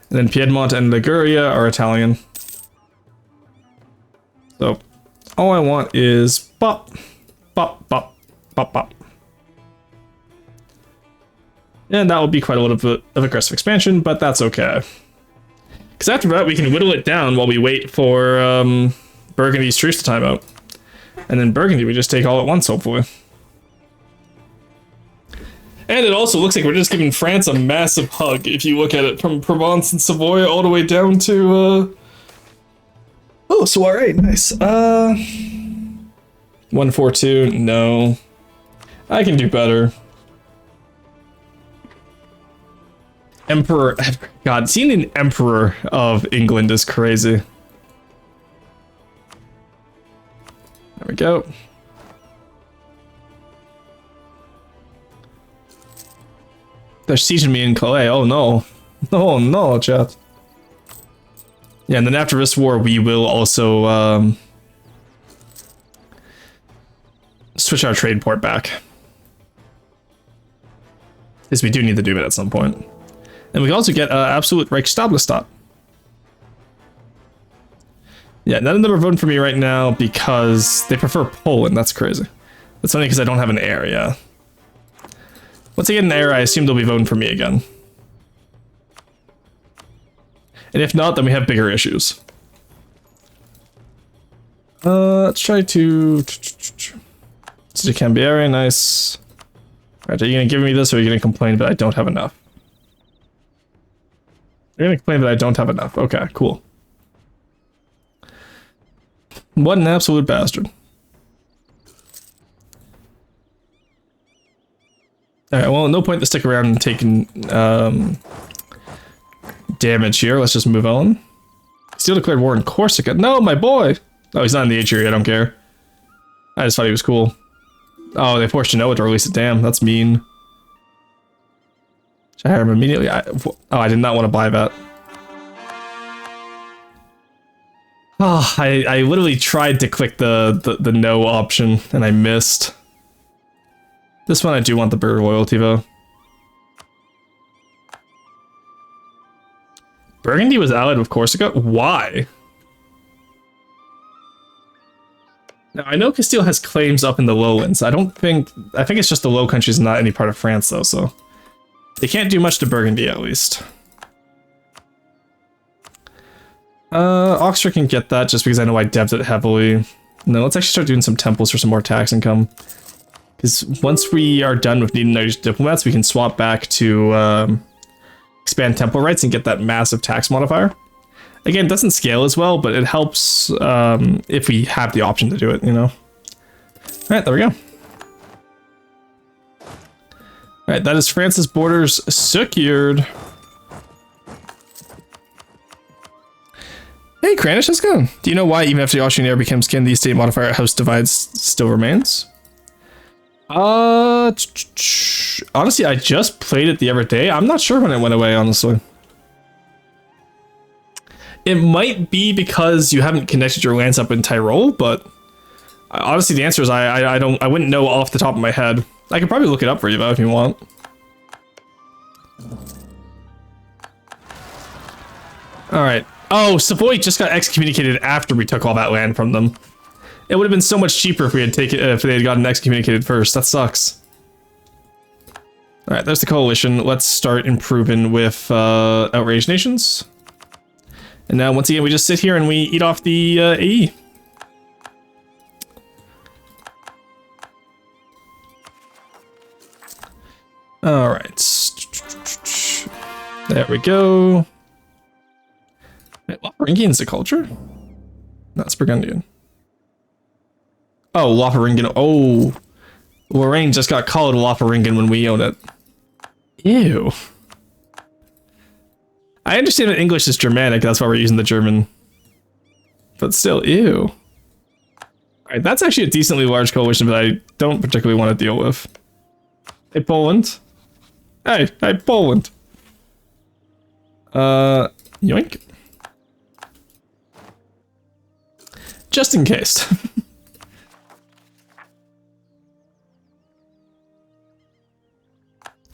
And then Piedmont and Liguria are Italian. So all I want is bop, bop, bop, bop, bop. And that will be quite a little bit of aggressive expansion, but that's okay. Because after that, we can whittle it down while we wait for Burgundy's truce to time out. And then Burgundy, we just take all at once, hopefully. And it also looks like we're just giving France a massive hug, if you look at it, from Provence and Savoy all the way down to, Oh, Soiree, nice. 142, no. I can do better. Emperor, God, seeing an Emperor of England is crazy. There we go. They're sieging me in Calais. Oh no. Oh no, chat. Yeah, and then after this war, we will also switch our trade port back. Because we do need to do it at some point. And we can also get absolute Reichsstablichstaat. Yeah, none of them are voting for me right now because they prefer Poland. That's crazy. That's only because I don't have an heir, yeah. Once I get an heir, I assume they'll be voting for me again. And if not, then we have bigger issues. Let's try to... City Cambiere, nice. Alright, are you gonna give me this or are you gonna complain that I don't have enough? You're gonna complain that I don't have enough. Okay, cool. What an absolute bastard. Alright, well, no point to stick around and taking damage here. Let's just move on. Still declared war in Corsica. No, my boy! Oh, he's not in the age area, I don't care. I just thought he was cool. Oh, they forced Genoa to release it. Damn, that's mean. Should I hire him immediately? I did not want to buy that. Oh, I literally tried to click the no option, and I missed. This one I do want the bird loyalty, though. Burgundy was allied with Corsica? Why? Now, I know Castile has claims up in the lowlands. I think it's just the Low Countries, not any part of France, though, so... They can't do much to Burgundy, at least. Oxford can get that, just because I know I debbed it heavily. No, let's actually start doing some temples for some more tax income. Because once we are done with needing Irish diplomats, we can swap back to expand temple rights and get that massive tax modifier. Again, it doesn't scale as well, but it helps if we have the option to do it, you know? Alright, there we go. Alright, that is France's borders secured. Hey, Kranish, how's it going? Do you know why even after the Austrian heir becomes kin, the estate modifier house divides still remains? Honestly, I just played it the other day. I'm not sure when it went away, honestly. It might be because you haven't connected your lands up in Tyrol, but honestly, the answer is I wouldn't know off the top of my head. I could probably look it up for you though if you want. All right. Oh, Savoy just got excommunicated after we took all that land from them. It would have been so much cheaper if we had if they had gotten excommunicated first. That sucks. All right, there's the coalition. Let's start improving with outraged nations. And now once again, we just sit here and we eat off the AE. All right. There we go. Wait, Lotharingian's a culture? That's Burgundian. Oh, Lotharingian. Oh, Lorraine just got called Lotharingian when we own it. Ew. I understand that English is Germanic, that's why we're using the German. But still, ew. Alright, that's actually a decently large coalition, but I don't particularly want to deal with. Hey, Poland. Hey, Poland. Yoink. Just in case.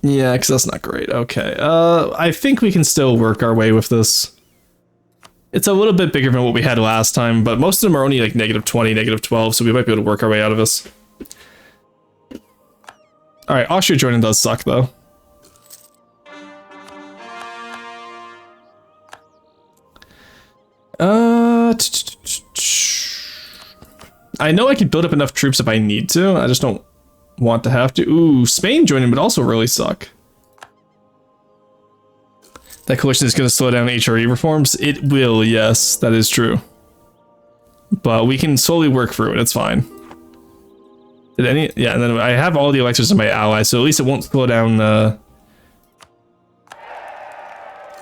Yeah, because that's not great. Okay, I think we can still work our way with this. It's a little bit bigger than what we had last time, but most of them are only like -20, -12, so we might be able to work our way out of this. Alright, Austria joining does suck, though. I know I could build up enough troops if I need to, I just don't want to have to. Ooh, Spain joining would also really suck. That coalition is going to slow down HRE reforms. It will, yes, that is true. But we can slowly work through it, it's fine. Did any? Yeah, and then I have all the electors of my allies, so at least it won't slow down,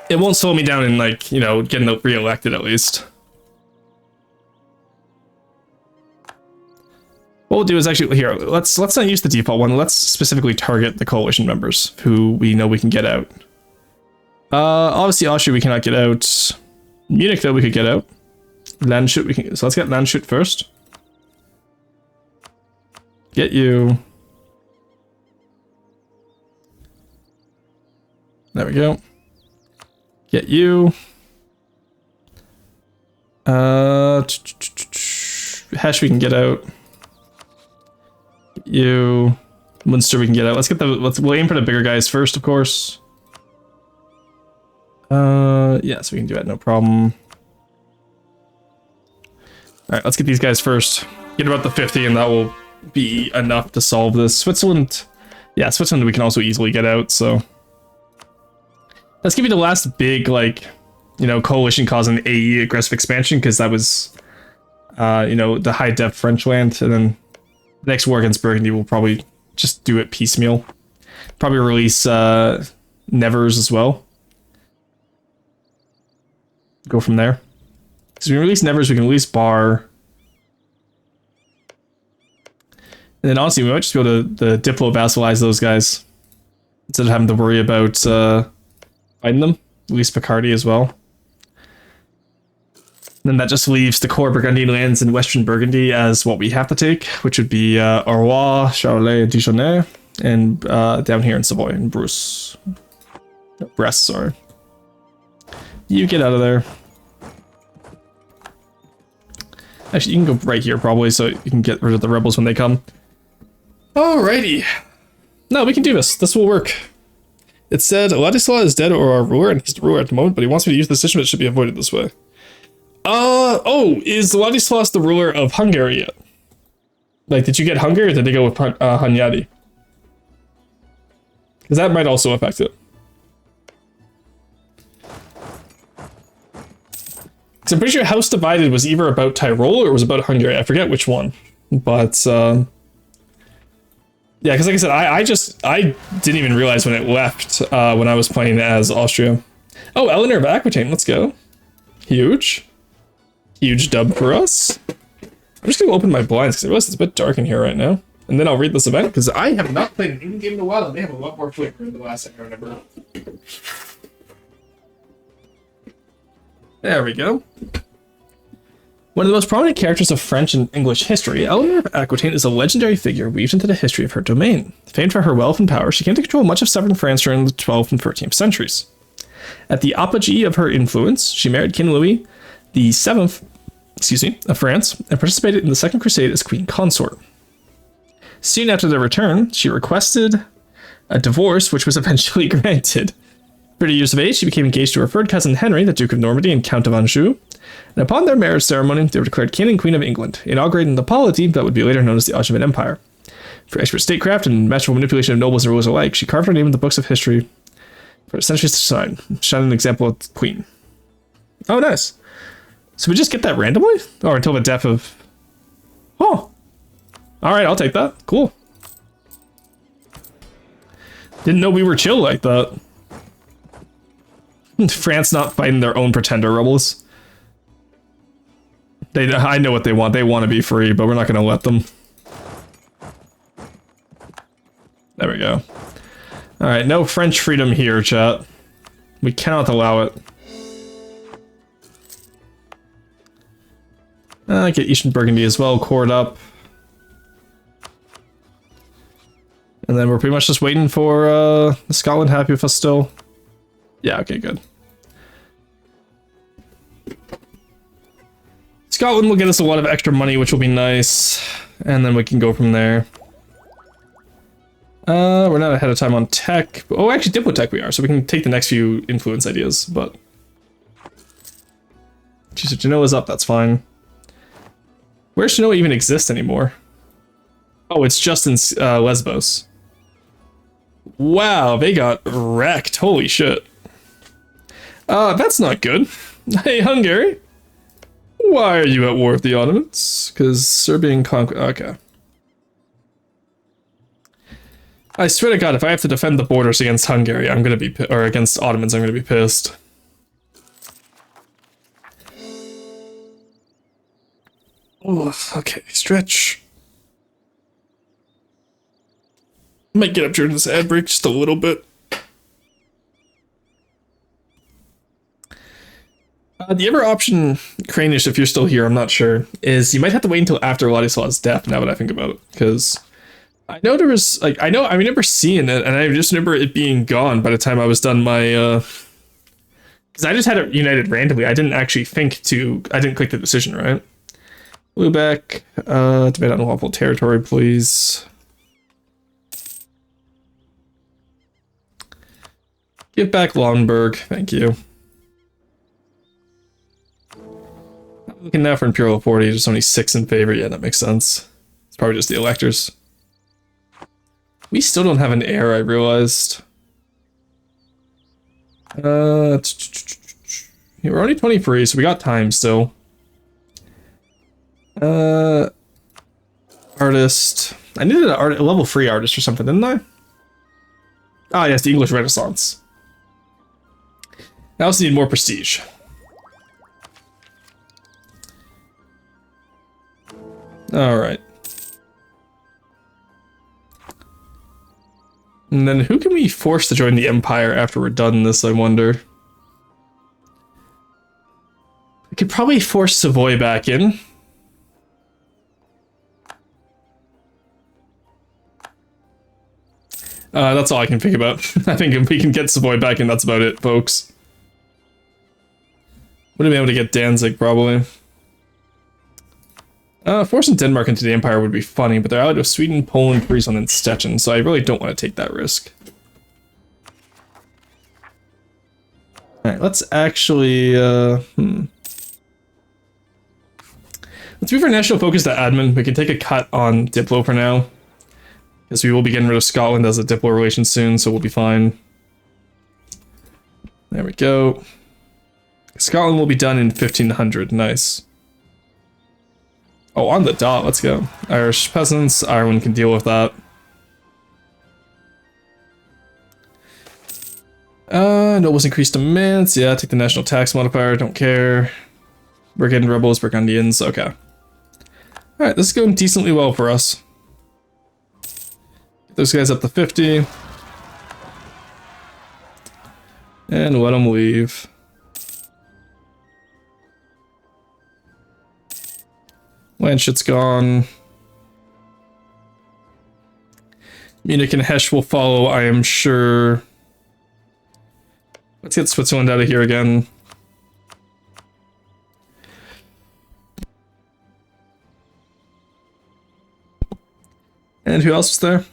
it won't slow me down in, like, you know, getting re-elected at least. What we'll do is actually, here, let's not use the default one. Let's specifically target the coalition members who we know we can get out. Obviously Austria we cannot get out. Munich though we could get out. Landshut we can, so let's get Landshut first. Get you. There we go. Get you. Hesh we can get out. You. Munster we can get out. Let's get the, we'll aim for the bigger guys first, of course. Yeah, so we can do that, no problem. Alright, let's get these guys first. Get about the 50 and that will be enough to solve this. Switzerland, yeah, Switzerland we can also easily get out, so. Let's give you the last big, like, you know, coalition causing AE aggressive expansion, because that was, you know, the high depth French land, and then the next war against Burgundy will probably just do it piecemeal. Probably release Nevers as well. Go from there. Because we release Nevers, we can release Bar. And then honestly, we might just be able to the Diplo vassalize those guys. Instead of having to worry about fighting them. Release Picardy as well. And then that just leaves the core Burgundian lands in Western Burgundy as what we have to take, which would be Arrois, Charolais, and Dijonais, and down here in Savoy, and Bruce. Brest, sorry. You get out of there. Actually, you can go right here probably, so you can get rid of the rebels when they come. Alrighty. No, we can do this. This will work. It said, Ladislaw is dead or our ruler, and he's the ruler at the moment, but he wants me to use the system, it should be avoided this way. Oh, is Ladislaus the ruler of Hungary yet? Like, did you get Hungary, or did they go with Hunyadi? Because that might also affect it. Because I'm pretty sure House Divided was either about Tyrol or was about Hungary. I forget which one. But, yeah, because like I said, I didn't even realize when it left when I was playing as Austria. Oh, Eleanor of Aquitaine, let's go. Huge. Huge dub for us. I'm just going to open my blinds because I realize it's a bit dark in here right now. and then I'll read this event, because I have not played an indie game in a while, and they have a lot more flavor than the last time I remember. There we go. One of the most prominent characters of French and English history, Eleanor of Aquitaine is a legendary figure weaved into the history of her domain. Famed for her wealth and power, she came to control much of southern France during the 12th and 13th centuries. At the apogee of her influence, she married King Louis VII, of France, and participated in the Second Crusade as queen consort. Soon after their return, she requested a divorce, which was eventually granted. 30 years of age, she became engaged to her third cousin Henry, the Duke of Normandy and Count of Anjou, and upon their marriage ceremony, they were declared King and Queen of England, inaugurating the polity that would be later known as the Ottoman Empire. For expert statecraft and masterful manipulation of nobles and rulers alike, she carved her name in the books of history for centuries to shine, shining an example of queen. Oh, nice. So we just get that randomly? Or until the death of... Oh. Alright, I'll take that. Cool. Didn't know we were chill like that. France not fighting their own pretender rebels. I know what they want. They want to be free, but we're not going to let them. There we go. Alright, no French freedom here, chat. We cannot allow it. Get Eastern Burgundy as well, cored up. And then we're pretty much just waiting for Scotland happy with us still. Yeah, okay, good. Scotland will get us a lot of extra money, which will be nice. And then we can go from there. We're not ahead of time on tech. Oh, actually, Diplotech we are, so we can take the next few influence ideas, but... Geez, if Genoa's up, that's fine. Where's Genoa even exist anymore? Oh, it's just in Lesbos. Wow, they got wrecked. Holy shit. That's not good. Hey, Hungary. Why are you at war with the Ottomans? Because Serbian conquest... Okay. I swear to God, if I have to defend the borders against Hungary, I'm gonna be... Or against Ottomans, I'm gonna be pissed. Oh, okay, stretch. Might get up during this ad break just a little bit. The other option, Cranish, if you're still here, I'm not sure, is you might have to wait until after Ladislav's death, now that I think about it. Because I know there was, like, I remember seeing it, and I just remember it being gone by the time I was done my, because I just had it united randomly. I didn't actually think to, I didn't click the decision, right? Lubeck, debate on lawful territory, please. Give back Lauenburg, thank you. Looking now for Imperial authority, there's only 6 in favor. Yeah, that makes sense. It's probably just the electors. We still don't have an heir, I realized. We're only 23, so we got time still. Artist. I needed a level 3 artist or something, didn't I? Ah, yes, the English Renaissance. I also need more prestige. Alright. And then who can we force to join the Empire after we're done this, I wonder? We could probably force Savoy back in. That's all I can think about. I think if we can get Savoy back in, that's about it, folks. Would have been able to get Danzig, probably. Forcing Denmark into the Empire would be funny, but they're allied with Sweden, Poland, Friesland, and Stettin, so I really don't want to take that risk. Alright, let's actually, Let's move our national focus to admin. We can take a cut on Diplo for now. Because we will be getting rid of Scotland as a Diplo relation soon, so we'll be fine. There we go. Scotland will be done in 1500, nice. Oh, on the dot, let's go. Irish peasants, Ireland can deal with that. Nobles increased demands, yeah, take the national tax modifier, don't care. Burgundian rebels, Burgundians, okay. Alright, this is going decently well for us. Those guys up to 50. And let them leave. Land shit's gone. Munich and Hesh will follow, I am sure. Let's get Switzerland out of here again. And who else is there?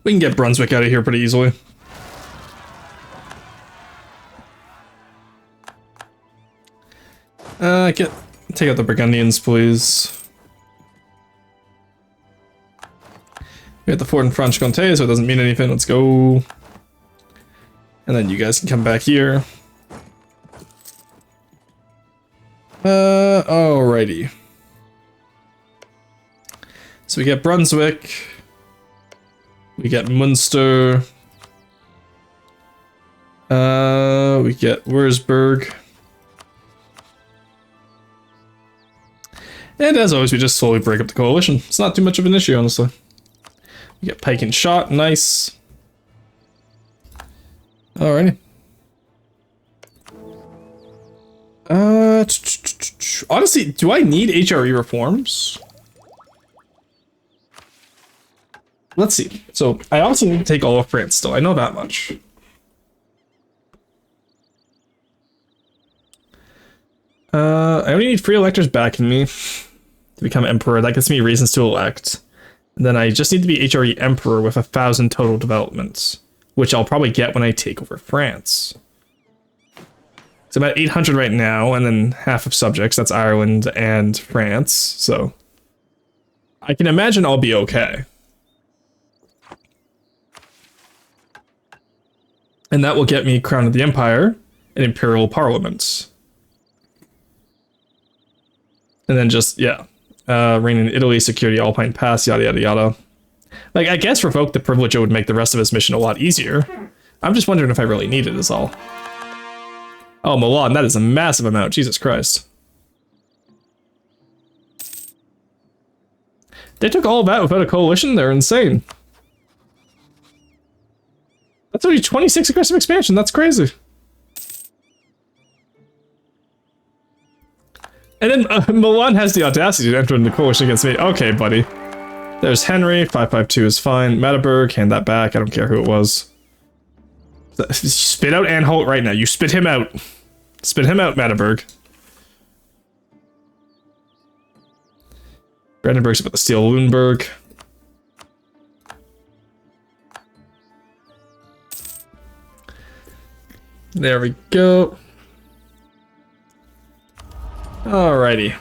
We can get Brunswick out of here pretty easily. Take out the Burgundians, please. We got the fort in Franche-Comté, so it doesn't mean anything. Let's go. And then you guys can come back here. Alrighty. So we get Brunswick. We get Munster. We get Würzburg. And as always, we just slowly break up the coalition. It's not too much of an issue, honestly. We get Pike and Shot, nice. Alrighty. Honestly, do I need HRE reforms? Let's see. So, I also need to take all of France still. I know that much. I only need 3 electors backing me to become emperor. That gives me reasons to elect. And then I just need to be HRE emperor with 1,000 total developments, which I'll probably get when I take over France. So I'm at 800 right now, and then half of subjects. That's Ireland and France. So I can imagine I'll be okay. And that will get me Crown of the Empire and Imperial Parliament. And then just, yeah. Reign in Italy, secure the Alpine Pass, yada yada yada. Like, I guess revoke the privilege would make the rest of his mission a lot easier. I'm just wondering if I really need it is all. Oh, Milan, that is a massive amount, Jesus Christ. They took all of that without a coalition? They're insane. That's only 26 aggressive expansion, that's crazy. And then Milan has the audacity to enter into the coalition against me. Okay, buddy. There's Henry. 552 is fine. Magdeburg, hand that back. I don't care who it was. Spit out Anhalt right now. You spit him out. Spit him out, Magdeburg. Brandenburg's about to steal Lüneburg. There we go. Alrighty.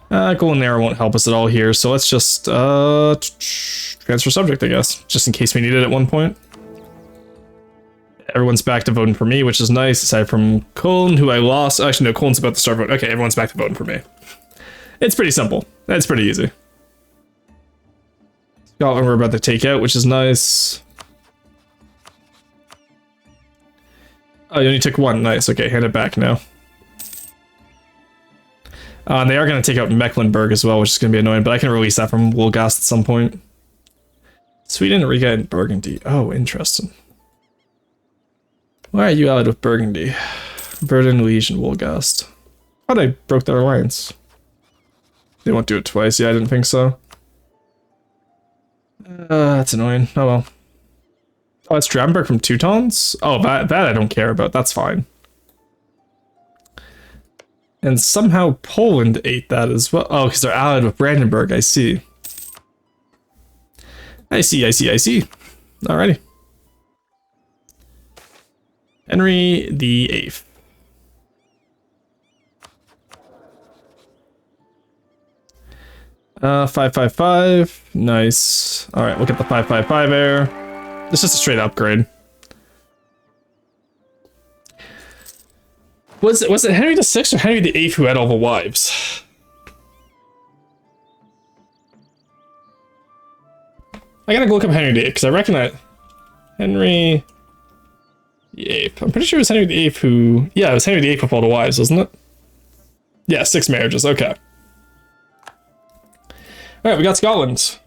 Golden Arrow won't help us at all here, so let's just transfer subject, I guess, just in case we need it at one point. Everyone's back to voting for me, which is nice, aside from Cologne, who I lost. Actually, no, Cologne's about to start voting. Okay, everyone's back to voting for me. It's pretty simple. It's pretty easy. Scotland we're about to take out, which is nice. Oh, you only took one. Nice. Okay, hand it back now. They are going to take out Mecklenburg as well, which is going to be annoying, but I can release that from Wolgast at some point. Sweden, Riga, and Burgundy. Oh, interesting. Why are you allied with Burgundy? Verdun, Liege, and Wolgast. Oh, they broke their alliance. They won't do it twice. Yeah, I didn't think so. That's annoying. Oh well. Oh, it's Dradenberg from Teutons? Oh, that I don't care about. That's fine. And somehow Poland ate that as well. Oh, because they're allied with Brandenburg. I see. I see. Alrighty. Henry the VIII. Uh, 555. Nice. Alright, look at the 555 air. This is a straight upgrade. Was it Henry the VI or Henry the VIII who had all the wives? I gotta go look up Henry the VIII because I recognize Henry the VIII. I'm pretty sure it was Henry the VIII who. Yeah, it was Henry the VIII with all the wives, wasn't it? Yeah, 6 marriages. Okay. Alright, we got Scotland.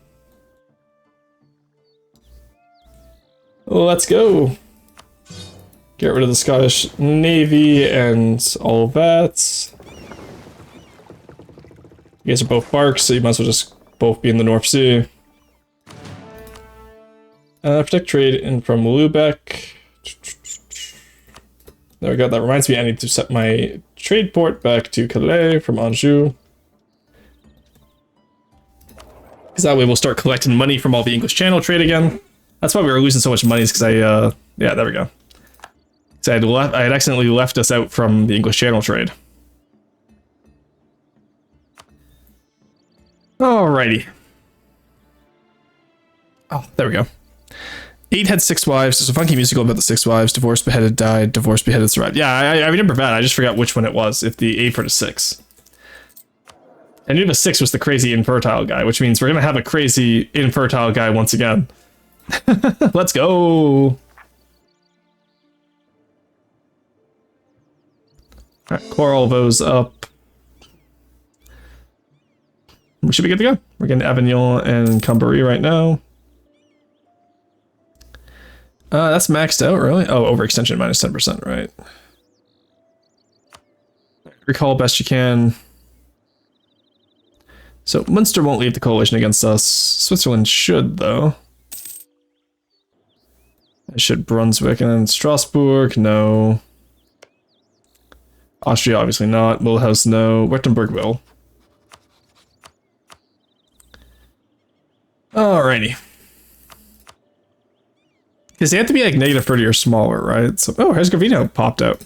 Let's go. Get rid of the Scottish Navy and all of that. You guys are both barks, so you might as well just both be in the North Sea. Protect trade in from Lubeck. There we go. That reminds me I need to set my trade port back to Calais from Anjou. Because that way we'll start collecting money from all the English Channel trade again. That's why we were losing so much money, is because yeah, there we go. So I had accidentally left us out from the English Channel trade. Alrighty. Oh, there we go. 8 had 6 wives. There's a funky musical about the 6 wives. Divorced, beheaded, died. Divorced, beheaded, survived. Yeah, I remember that. I just forgot which one it was. If the 8 or the 6. I knew the 6 was the crazy infertile guy, which means we're gonna have a crazy infertile guy once again. Let's go. Alright, core all those up. We should be good to go. We're getting Avignon and Chambéry right now. That's maxed out, really? Oh, overextension minus 10%, right? Recall best you can. So, Munster won't leave the coalition against us. Switzerland should, though. I should Brunswick and then Strasbourg, no. Austria, obviously not. Mulhouse, no. Württemberg will. Alrighty. Because they have to be like negative 30 or smaller, right? So, oh, Herzegovina popped out.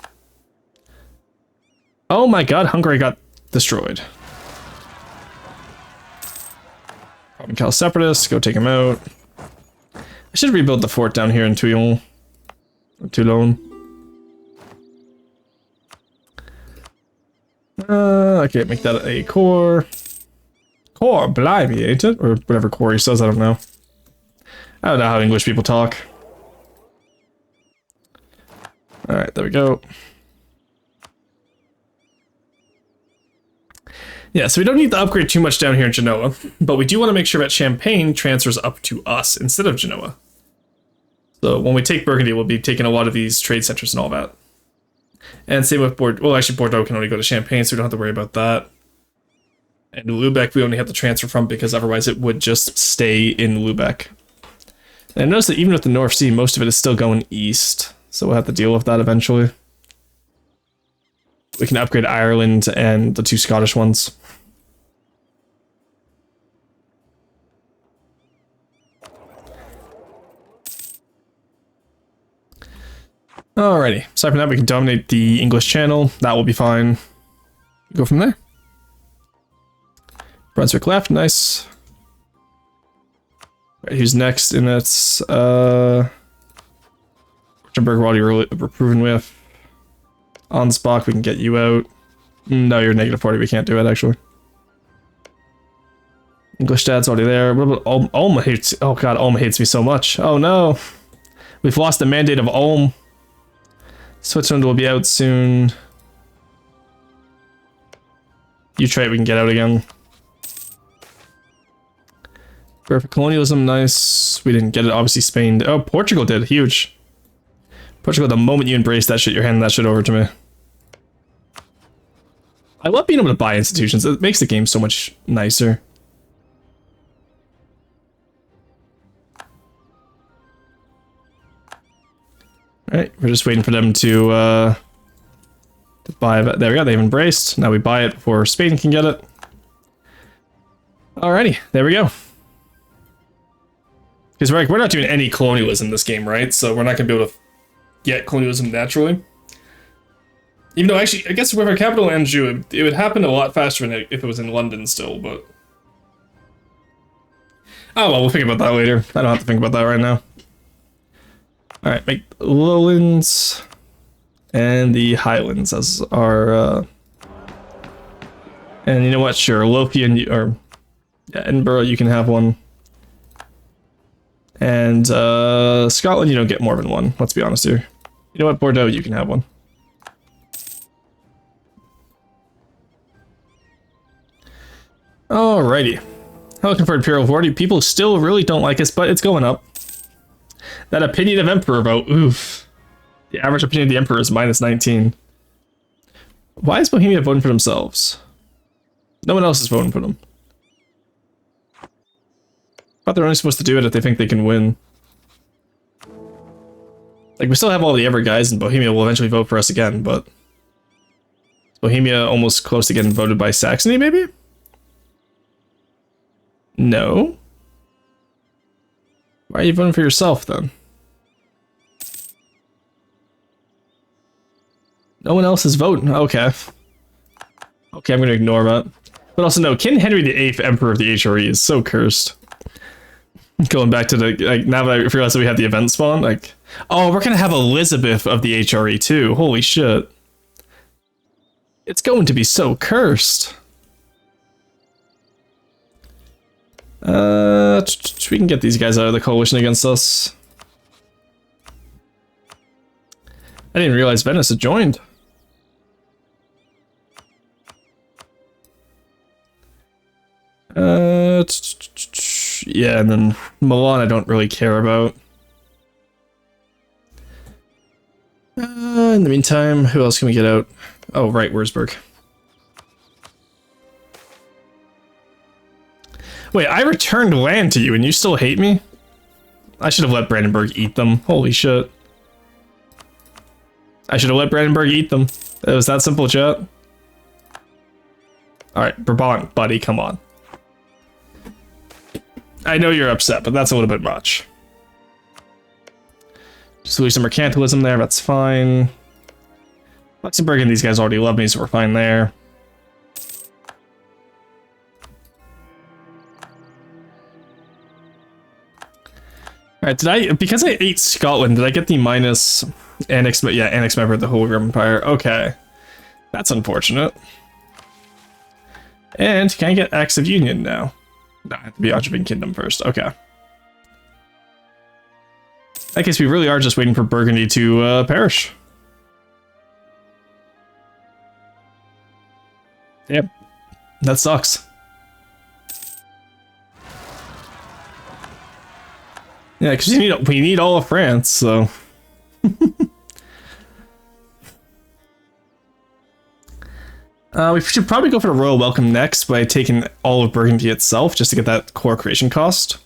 Oh my god, Hungary got destroyed. Cal separatists, go take them out. I should rebuild the fort down here in Toulon. Okay, make that a core. Core, blimey, ain't it? Or whatever core he says, I don't know. I don't know how English people talk. Alright, there we go. Yeah, so we don't need to upgrade too much down here in Genoa, but we do want to make sure that Champagne transfers up to us instead of Genoa. So when we take Burgundy, we'll be taking a lot of these trade centers and all that. And same with Bordeaux. Well, actually, Bordeaux can only go to Champagne, so we don't have to worry about that. And Lubeck, we only have to transfer from because otherwise it would just stay in Lubeck. And notice that even with the North Sea, most of it is still going east. So we'll have to deal with that eventually. We can upgrade Ireland and the 2 Scottish ones. Alrighty, aside from that, we can dominate the English Channel. That will be fine. Go from there. Brunswick left, nice. Right, who's next in its Württemberg, we're already proven with. Ansbach, we can get you out. No, you're negative 40, we can't do it, actually. English Dad's already there. What about Ulm hates... Oh god, Ulm hates me so much. Oh no. We've lost the mandate of Ulm. Switzerland will be out soon. Utrecht, we can get out again. Perfect colonialism, nice. We didn't get it, obviously Spain. Oh, Portugal did, huge. Portugal, the moment you embrace that shit, you're handing that shit over to me. I love being able to buy institutions. It makes the game so much nicer. Alright, we're just waiting for them to buy that. There we go, they've embraced. Now we buy it before Spain can get it. Alrighty, there we go. Because we're not doing any colonialism in this game, right? So we're not going to be able to get colonialism naturally. Even though, actually, I guess with our capital Anjou, it would happen a lot faster than if it was in London still, but... Oh well, we'll think about that later. I don't have to think about that right now. Alright, make Lowlands and the Highlands as our... And you know what, sure, Lothian, or yeah, Edinburgh, you can have one. And Scotland, you don't get more than one, let's be honest here. You know what, Bordeaux, you can have one. Alrighty. I'm looking for Imperial 40. People still really don't like us, but it's going up. That opinion of Emperor vote, oof. The average opinion of the Emperor is -19. Why is Bohemia voting for themselves? No one else is voting for them. But they're only supposed to do it if they think they can win. Like, we still have all the Ever guys, and Bohemia will eventually vote for us again, but... Is Bohemia almost close to getting voted by Saxony, maybe? No. Why are you voting for yourself, then? No one else is voting. Okay. Okay, I'm going to ignore that. But also, no, King Henry VIII, Emperor of the HRE, is so cursed. Going back to the, like, now that I realize that we have the event spawn, like, oh, we're going to have Elizabeth of the HRE, too. Holy shit. It's going to be so cursed. We can get these guys out of the coalition against us. I didn't realize Venice had joined. Yeah, and then Milan I don't really care about. In the meantime, who else can we get out? Oh, right, Würzburg. Wait, I returned land to you and you still hate me? I should have let Brandenburg eat them. Holy shit. I should have let Brandenburg eat them. It was that simple, chat. Alright, Brabant, buddy, come on. I know you're upset, but that's a little bit much. Just lose some mercantilism there, that's fine. Luxembourg and these guys already love me, so we're fine there. Alright, because I ate Scotland, did I get the minus annex, yeah, annex member of the Holy Roman Empire? Okay. That's unfortunate. And can I get Acts of Union now? No, I have to be Angevin Kingdom first, okay. In that case, we really are just waiting for Burgundy to perish. Yep. That sucks. Yeah, because we need all of France, so... we should probably go for the Royal Welcome next by taking all of Burgundy itself, just to get that core creation cost.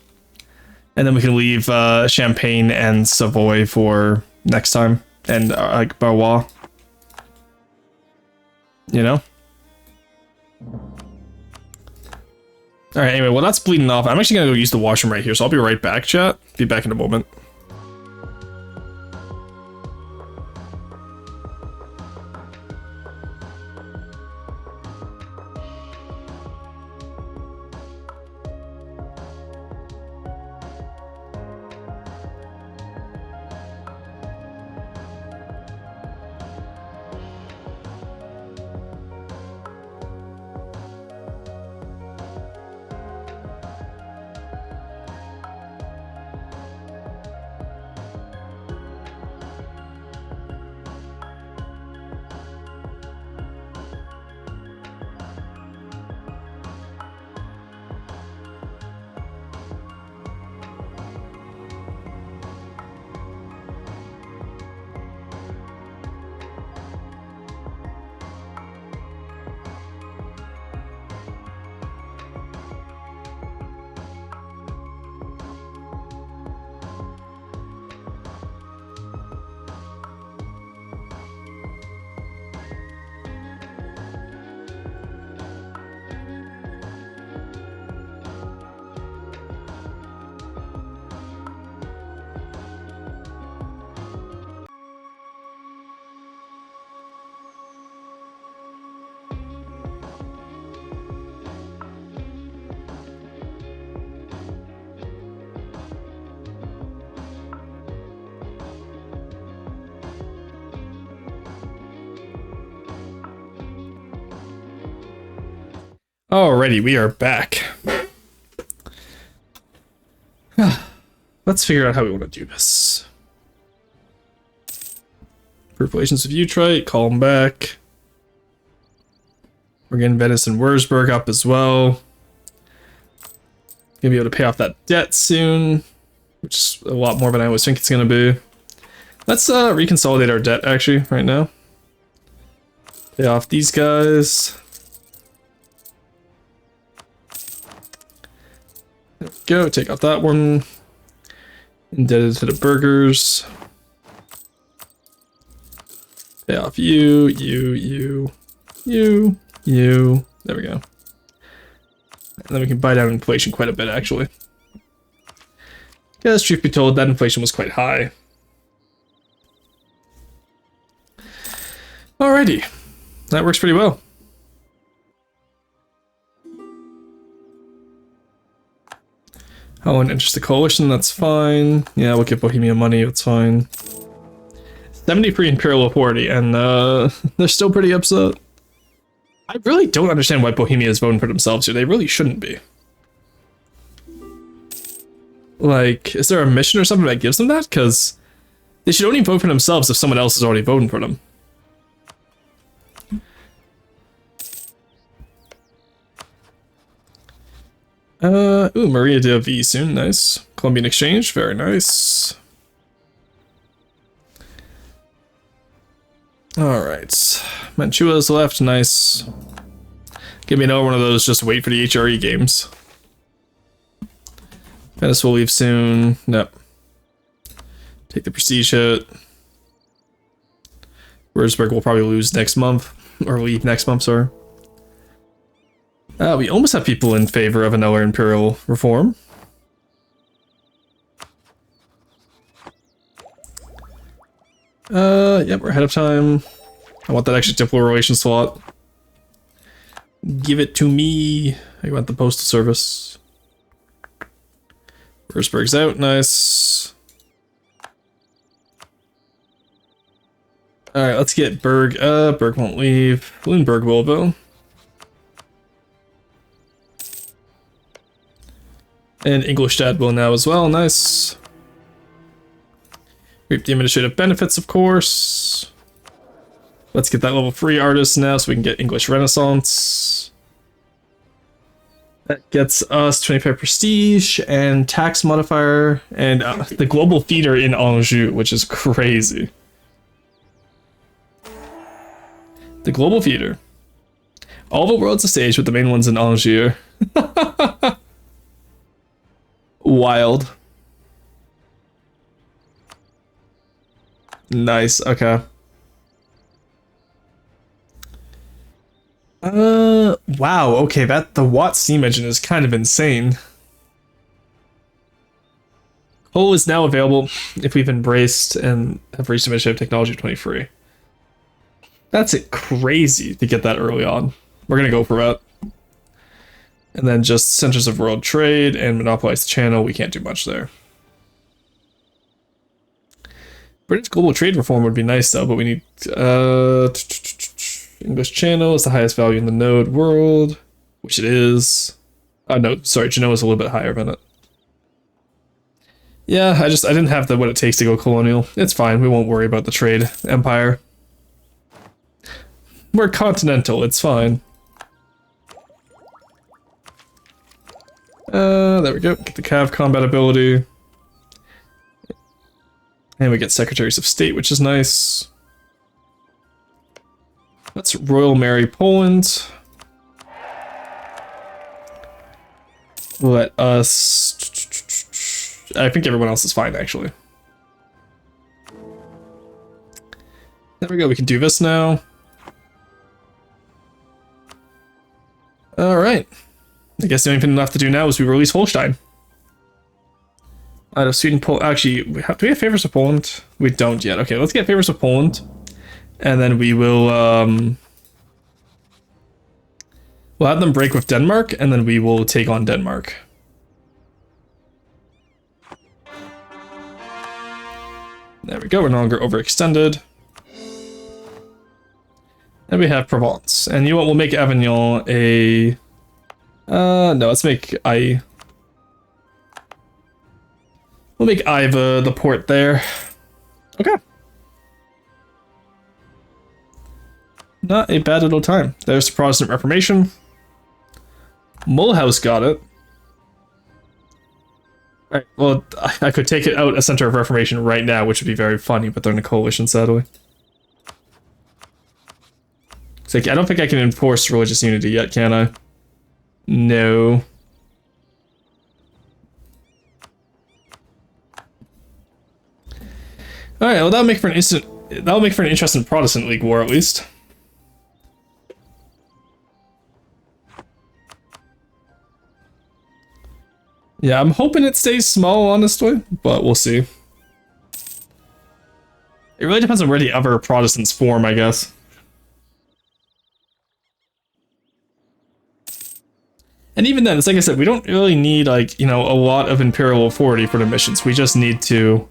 And then we can leave Champagne and Savoy for next time, and like Barrois. You know? Alright, anyway, well that's bleeding off. I'm actually gonna go use the washroom right here, so I'll be right back, chat. Be back in a moment. Alrighty, we are back. Let's figure out how we want to do this. Proof relations of Utrecht, call them back. We're getting Venice and Würzburg up as well. Gonna be able to pay off that debt soon, which is a lot more than I always think it's gonna be. Let's reconsolidate our debt actually right now. Pay off these guys. There we go, take out that one. Indebted to the burgers. Pay off you. There we go. And then we can buy down inflation quite a bit, actually. Because, truth be told, that inflation was quite high. Alrighty. That works pretty well. Oh, and interest the coalition, that's fine. Yeah, we'll give Bohemia money, that's fine. 73 Imperial Authority, and they're still pretty upset. I really don't understand why Bohemia is voting for themselves here. They really shouldn't be. Like, is there a mission or something that gives them that? Because they should only vote for themselves if someone else is already voting for them. Ooh, Maria de V soon, nice. Colombian exchange, very nice. Alright. Manchua's left, nice. Give me another one of those, just wait for the HRE games. Venice will leave soon. Nope. Take the prestige hit. Würzburg will probably lose next month. Or leave next month, sorry. We almost have people in favor of another imperial reform. Yep, we're ahead of time. I want that extra diplomatic relations slot. Give it to me. I want the postal service. Würzburg's out, nice. Alright, let's get Berg. Berg won't leave. Lundberg will, though. And Ingolstadt will now as well, nice. Reap the administrative benefits, of course. Let's get that level 3 artist now so we can get English Renaissance. That gets us 25 prestige and tax modifier and the global theater in Anjou, which is crazy. The global theater. All the world's a stage with the main ones in Anjou. Wild. Nice, okay. Wow, okay, the Watt steam engine is kind of insane. Coal is now available if we've embraced and have reached initiative technology 23. That's it, crazy to get that early on. We're gonna go for that. And then just centers of world trade and monopolize the channel. We can't do much there. British global trade reform would be nice though, but we need English channel is the highest value in the node world, which it is. No, sorry, Genoa is a little bit higher than it. Yeah, I didn't have what it takes to go colonial. It's fine, we won't worry about the trade empire. We're continental, it's fine. There we go. Get the Cav combat ability. And we get Secretaries of State, which is nice. Let's Royal Marry Poland. Let us... I think everyone else is fine, actually. There we go, we can do this now. Alright. I guess the only thing left to do now is we release Holstein. Out of Sweden, Poland. Actually, do we have favors of Poland? We don't yet. Okay, let's get favors of Poland. And then we will, we'll have them break with Denmark, and then we will take on Denmark. There we go, we're no longer overextended. And we have Provence. And you know what, we'll make Avignon a... no, let's make we'll make Iva the port there. Okay. Not a bad little time. There's the Protestant Reformation. Mulhouse got it. Alright, well, I could take it out a center of reformation right now, which would be very funny, but they're in a coalition, sadly. It's like, I don't think I can enforce religious unity yet, can I? No. Alright, well that'll make for an interesting Protestant League war at least. Yeah, I'm hoping it stays small, honestly, but we'll see. It really depends on where the other Protestants form, I guess. And even then, it's like I said, we don't really need, like, you know, a lot of imperial authority for the missions. We just need to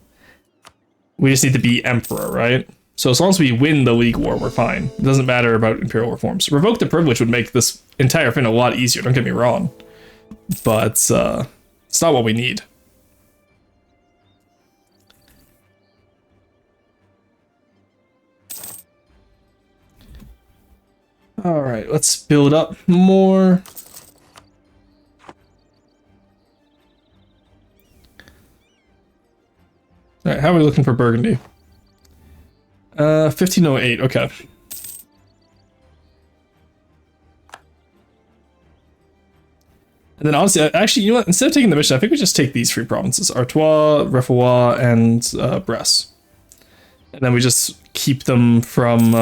be emperor, right? So as long as we win the League War, we're fine. It doesn't matter about imperial reforms. Revoke the privilege would make this entire thing a lot easier, don't get me wrong. But, it's not what we need. Alright, let's build up more. Alright, how are we looking for Burgundy? 1508, okay. And then honestly, actually, you know what? Instead of taking the mission, I think we just take these three provinces. Artois, Refoua, and Brest. And then we just keep them from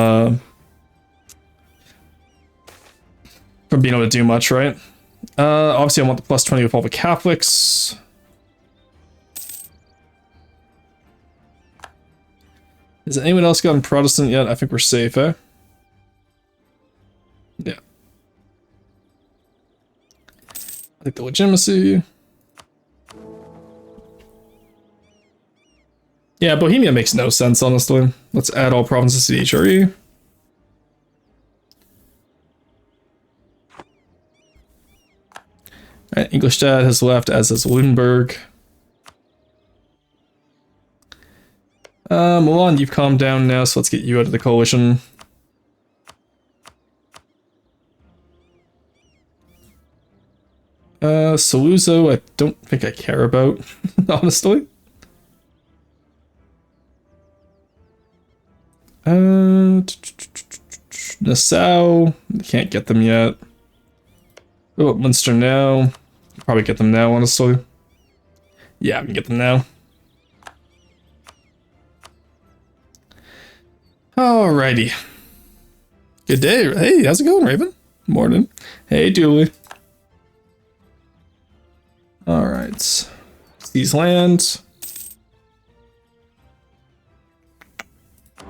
being able to do much, right? Obviously, I want the plus 20 with all the Catholics. Has anyone else gotten Protestant yet? I think we're safe, eh? Yeah. I think the legitimacy. Yeah, Bohemia makes no sense, honestly. Let's add all provinces to the HRE. Alright, Ingolstadt has left, as has Lunenburg. Milan, you've calmed down now, so let's get you out of the coalition. Saluzzo, I don't think I care about, honestly. Nassau, can't get them yet. Oh, Munster now. Probably get them now, honestly. Yeah, I can get them now. Alrighty. Good day. Hey, how's it going, Raven? Morning. Hey, Dooley. Alright. Seize lands.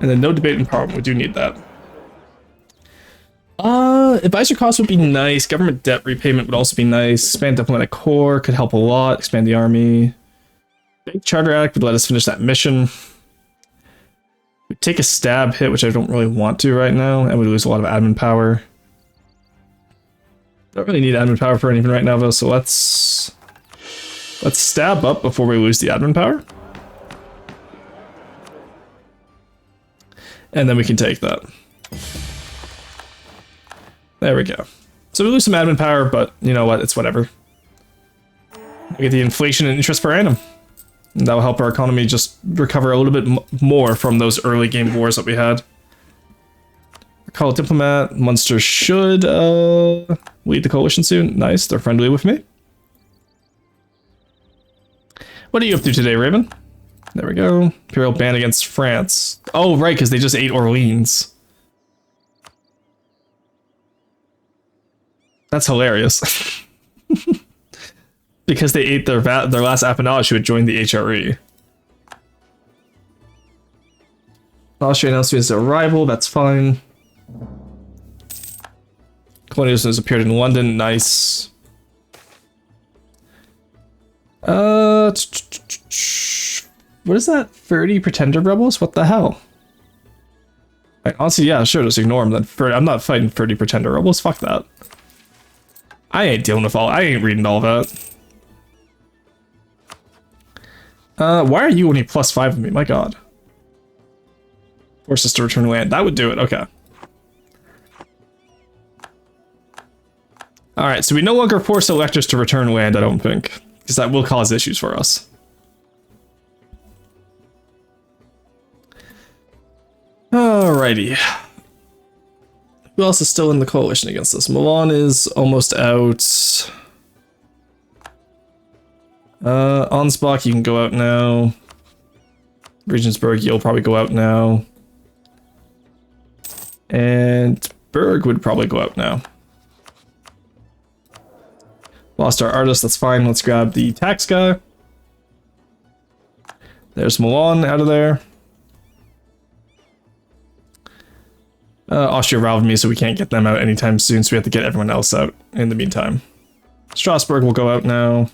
And then no debate in Parliament. We do need that. Advisor costs would be nice. Government debt repayment would also be nice. Expand diplomatic corps could help a lot. Expand the army. Big Charter Act would let us finish that mission. We'd take a stab hit, which I don't really want to right now, and we lose a lot of admin power. Don't really need admin power for anything right now, though, so let's stab up before we lose the admin power. And then we can take that. There we go. So we lose some admin power, but you know what? It's whatever. We get the inflation and interest per annum. And that will help our economy just recover a little bit more from those early game wars that we had. Call diplomat. Munster should lead the coalition soon. Nice, they're friendly with me. What are you up to today, Raven? There we go. Imperial ban against France. Oh, right, because they just ate Orleans. That's hilarious. Because they ate their last appanage who had joined the HRE. Austria announced his arrival, that's fine. Colonialism has appeared in London, nice. What is that? 30 pretender rebels? What the hell? Honestly, yeah, sure, just ignore them then. I'm not fighting 30 pretender rebels, fuck that. I ain't dealing with I ain't reading all that. Why are you only +5 with me? My god. Force us to return land. That would do it, okay. Alright, so we no longer force electors to return land, I don't think. because that will cause issues for us. Alrighty. Who else is still in the coalition against us? Milan is almost out. Ansbach, you can go out now. Regensburg, you'll probably go out now. And Berg would probably go out now. Lost our artist, that's fine. Let's grab the tax guy. There's Milan out of there. Austria routed me, so we can't get them out anytime soon, so we have to get everyone else out in the meantime. Strasbourg will go out now.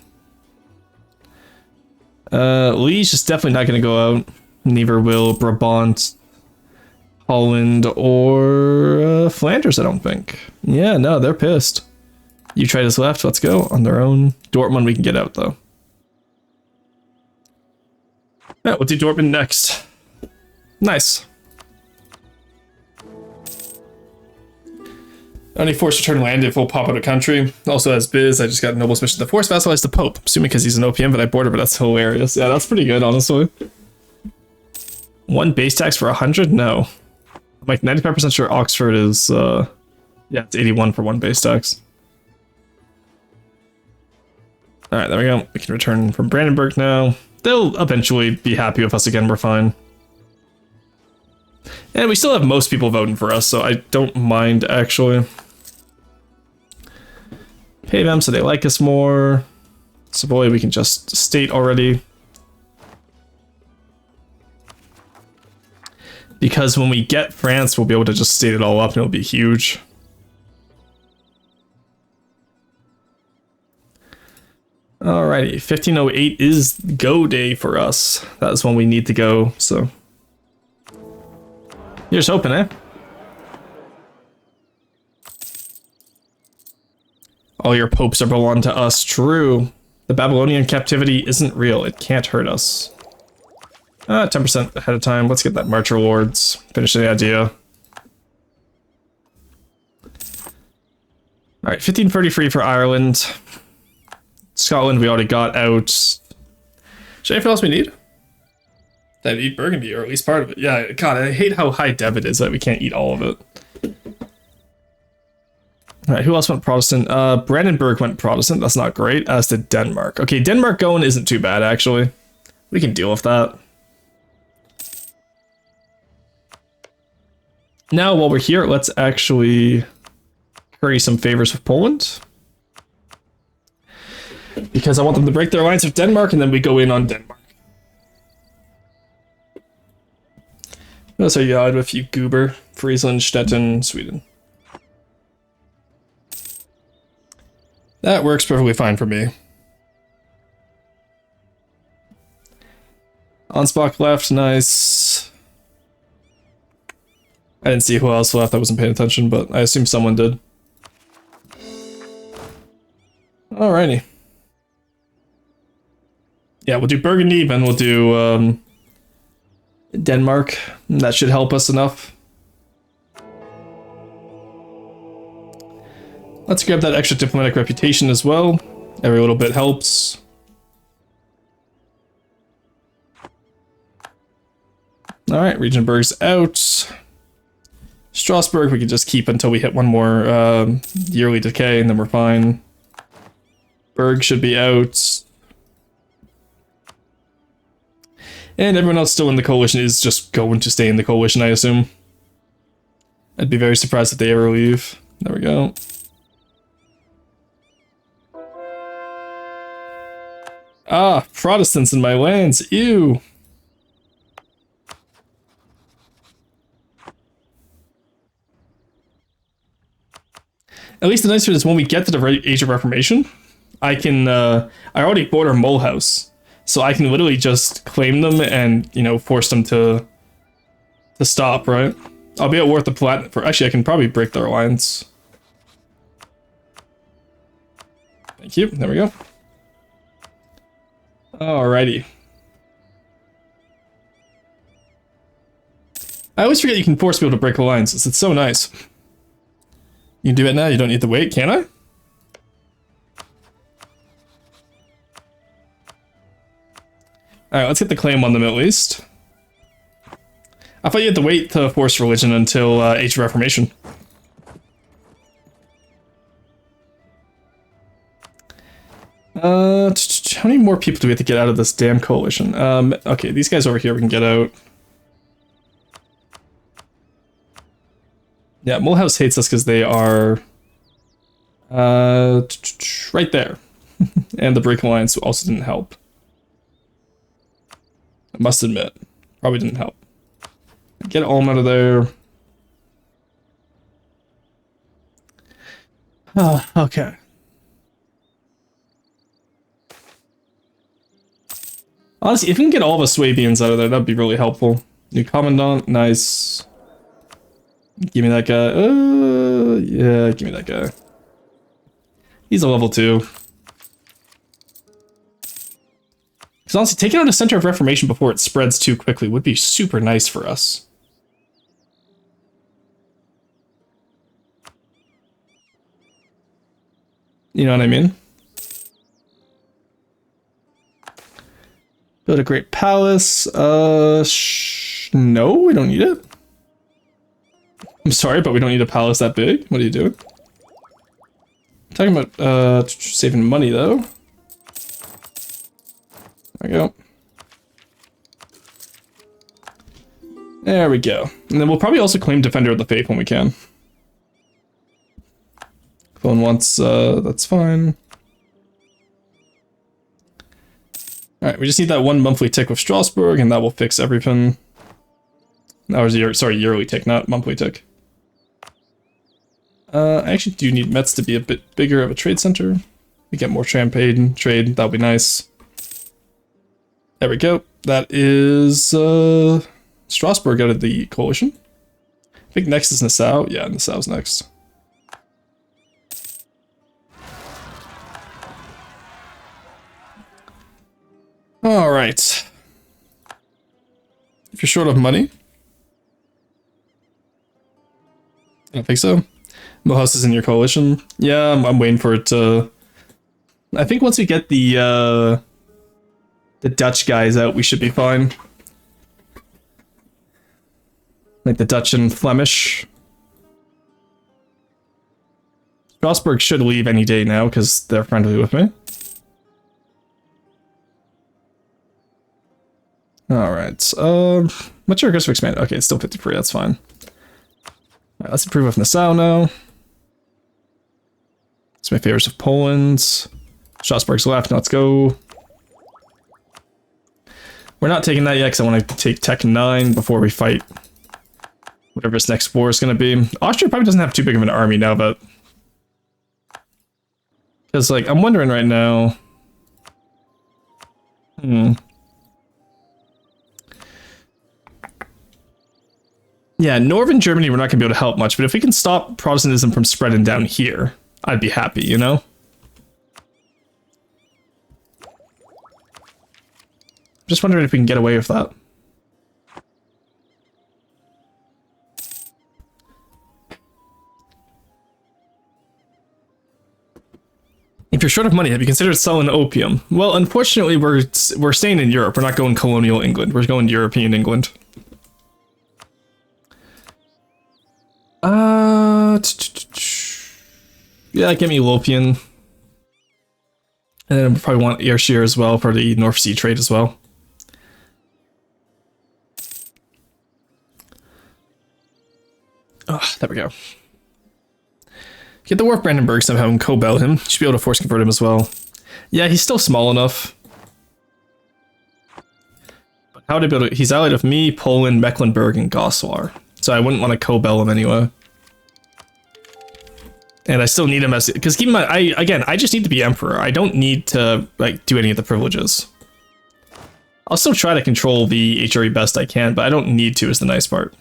Liege is definitely not going to go out. Neither will Brabant, Holland, or Flanders, I don't think. Yeah, no, they're pissed. Utrecht is left, let's go, on their own. Dortmund we can get out, though. Yeah, we'll do Dortmund next. Nice. Only forced return land if we'll pop out of country. Also, as Biz, I just got Noble's mission to force vassalize the Pope. Assuming because he's an OPM, but I border, but that's hilarious. Yeah, that's pretty good, honestly. 1 base tax for 100? No. I'm like 95% sure Oxford is, yeah, it's 81 for 1 base tax. Alright, there we go. We can return from Brandenburg now. They'll eventually be happy with us again, we're fine. And we still have most people voting for us, so I don't mind, actually. Pay them so they like us more. Savoy we can just state already. Because when we get France, we'll be able to just state it all up and it'll be huge. Alrighty, 1508 is go day for us. That is when we need to go, so. You're just hoping, eh? All your popes are belong to us. True. The Babylonian captivity isn't real. It can't hurt us. 10% ahead of time. Let's get that Marcher Lords. Finish the idea. Alright, 1533 for Ireland. Scotland we already got out. Is there anything else we need? Did I eat Burgundy, or at least part of it? Yeah, God, I hate how high dev it is that we can't eat all of it. Alright, who else went Protestant? Brandenburg went Protestant, that's not great, as did Denmark. Okay, Denmark going isn't too bad, actually. We can deal with that. Now, while we're here, let's actually curry some favors with Poland. Because I want them to break their alliance with Denmark, and then we go in on Denmark. That's our yard with you, Goober, Friesland, Stettin, Sweden. That works perfectly fine for me. Ansbach left, nice. I didn't see who else left, I wasn't paying attention, but I assume someone did. Alrighty. Yeah, we'll do Burgundy, then we'll do Denmark. That should help us enough. Let's grab that extra diplomatic reputation as well. Every little bit helps. Alright, Regensburg's out. Strasbourg we can just keep until we hit one more yearly decay and then we're fine. Berg should be out. And everyone else still in the coalition is just going to stay in the coalition, I assume. I'd be very surprised if they ever leave. There we go. Ah, Protestants in my lands, ew. At least the nice thing is when we get to the Age of Reformation, I can, I already border Mulhouse, so I can literally just claim them and, you know, force them to stop, right? I'll be at war with the Palatinate for, actually I can probably break their alliance. Thank you, there we go. Alrighty. I always forget you can force people to break alliances, it's so nice. You can do it now, you don't need to wait, can I? Alright, let's get the claim on them at least. I thought you had to wait to force religion until Age of Reformation. How many more people do we have to get out of this damn coalition? Okay, these guys over here we can get out. Yeah, Mulhouse hates us because they are right there. And the Break Alliance also didn't help. I must admit, probably didn't help. Get Ulm out of there. Okay. Honestly, if we can get all the Swabians out of there, that'd be really helpful. New Commandant, nice. Give me that guy. Yeah, give me that guy. He's a level 2. Because honestly, taking out a center of reformation before it spreads too quickly would be super nice for us. You know what I mean? Build a great palace. No, we don't need it. I'm sorry, but we don't need a palace that big. What are you doing? Talking about saving money though. There we go. There we go. And then we'll probably also claim Defender of the Faith when we can. Phone once, that's fine. Alright, we just need that one monthly tick with Strasbourg, and that will fix everything. That was yearly tick, not monthly tick. I actually do need Metz to be a bit bigger of a trade center. We get more champagne trade, that'll be nice. There we go. That is Strasbourg out of the coalition. I think next is Nassau. Yeah, Nassau's next. All right. If you're short of money, I don't think so. Mulhouse is in your coalition. Yeah, I'm waiting for it to. I think once we get the Dutch guys out, we should be fine. Like the Dutch and Flemish. Strasbourg should leave any day now because they're friendly with me. Alright, what's your aggressive expand? Okay, it's still 53, that's fine. Alright, let's improve with Nassau now. It's my favorites of Poland. Strasbourg's left, now let's go. We're not taking that yet because I want to take Tech 9 before we fight whatever this next war is going to be. Austria probably doesn't have too big of an army now, but... Because, like, I'm wondering right now... Yeah, Northern Germany we're not going to be able to help much, but if we can stop Protestantism from spreading down here, I'd be happy, you know? Just wondering if we can get away with that. If you're short of money, have you considered selling opium? Well, unfortunately, we're staying in Europe. We're not going colonial England. We're going European England. Yeah, give me Lopian. And then we probably want Ayrshire as well for the North Sea trade as well. Oh, there we go. Get the War of Brandenburg somehow and co-bell him. Should be able to force convert him as well. Yeah, he's still small enough. But how to build it? He's allied with me, Poland, Mecklenburg, and Goslar. So I wouldn't want to co-bell him anyway. And I still need him as... Because keep in mind, I just need to be emperor. I don't need to, like, do any of the privileges. I'll still try to control the HRE best I can, but I don't need to is the nice part.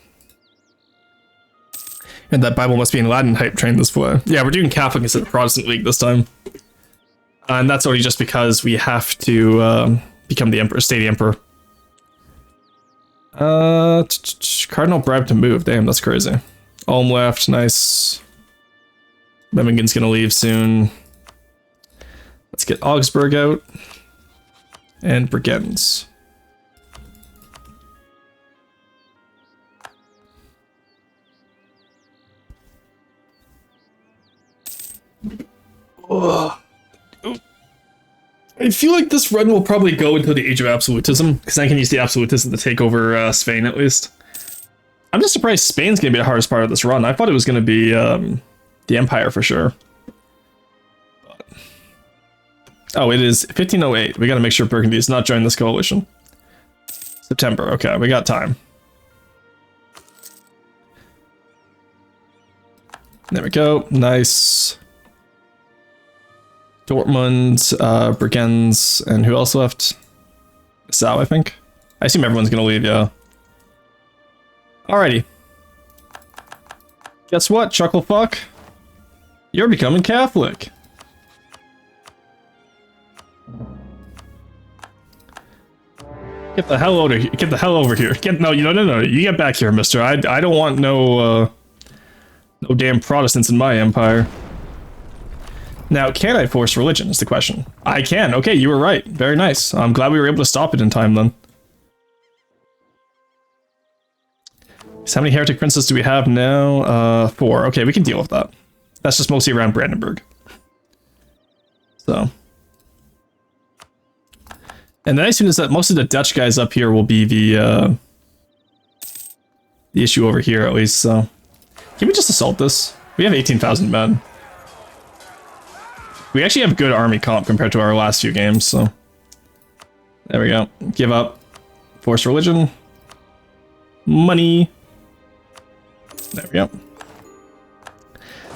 And that Bible must be in Latin hype train this way. Yeah, we're doing Catholic instead of Protestant League this time. And that's only just because we have to become the emperor, stay the emperor. Cardinal bribe to move. Damn, that's crazy. Ulm left, nice. Memmingen's gonna leave soon. Let's get Augsburg out. And Bregenz. Ugh. I feel like this run will probably go until the Age of Absolutism, because I can use the Absolutism to take over Spain at least. I'm just surprised Spain's going to be the hardest part of this run. I thought it was going to be the Empire for sure. But... Oh, it is 1508. We got to make sure Burgundy is not joining this coalition. September. Okay, we got time. There we go. Nice. Dortmund, Bregenz, and who else left? Sal, I think. I assume everyone's gonna leave, yeah. Alrighty. Guess what, Chucklefuck? You're becoming Catholic. Get the hell over here. Get the hell over here. No, you get back here, mister. I don't want no damn Protestants in my empire. Now, can I force religion is the question. I can. Okay, you were right. Very nice. I'm glad we were able to stop it in time then. So how many heretic princes do we have now? 4. Okay, we can deal with that. That's just mostly around Brandenburg. So. And the nice thing is that most of the Dutch guys up here will be the issue over here at least, so. Can we just assault this? We have 18,000 men. We actually have good army comp compared to our last few games, so... There we go. Give up. Force religion. Money. There we go.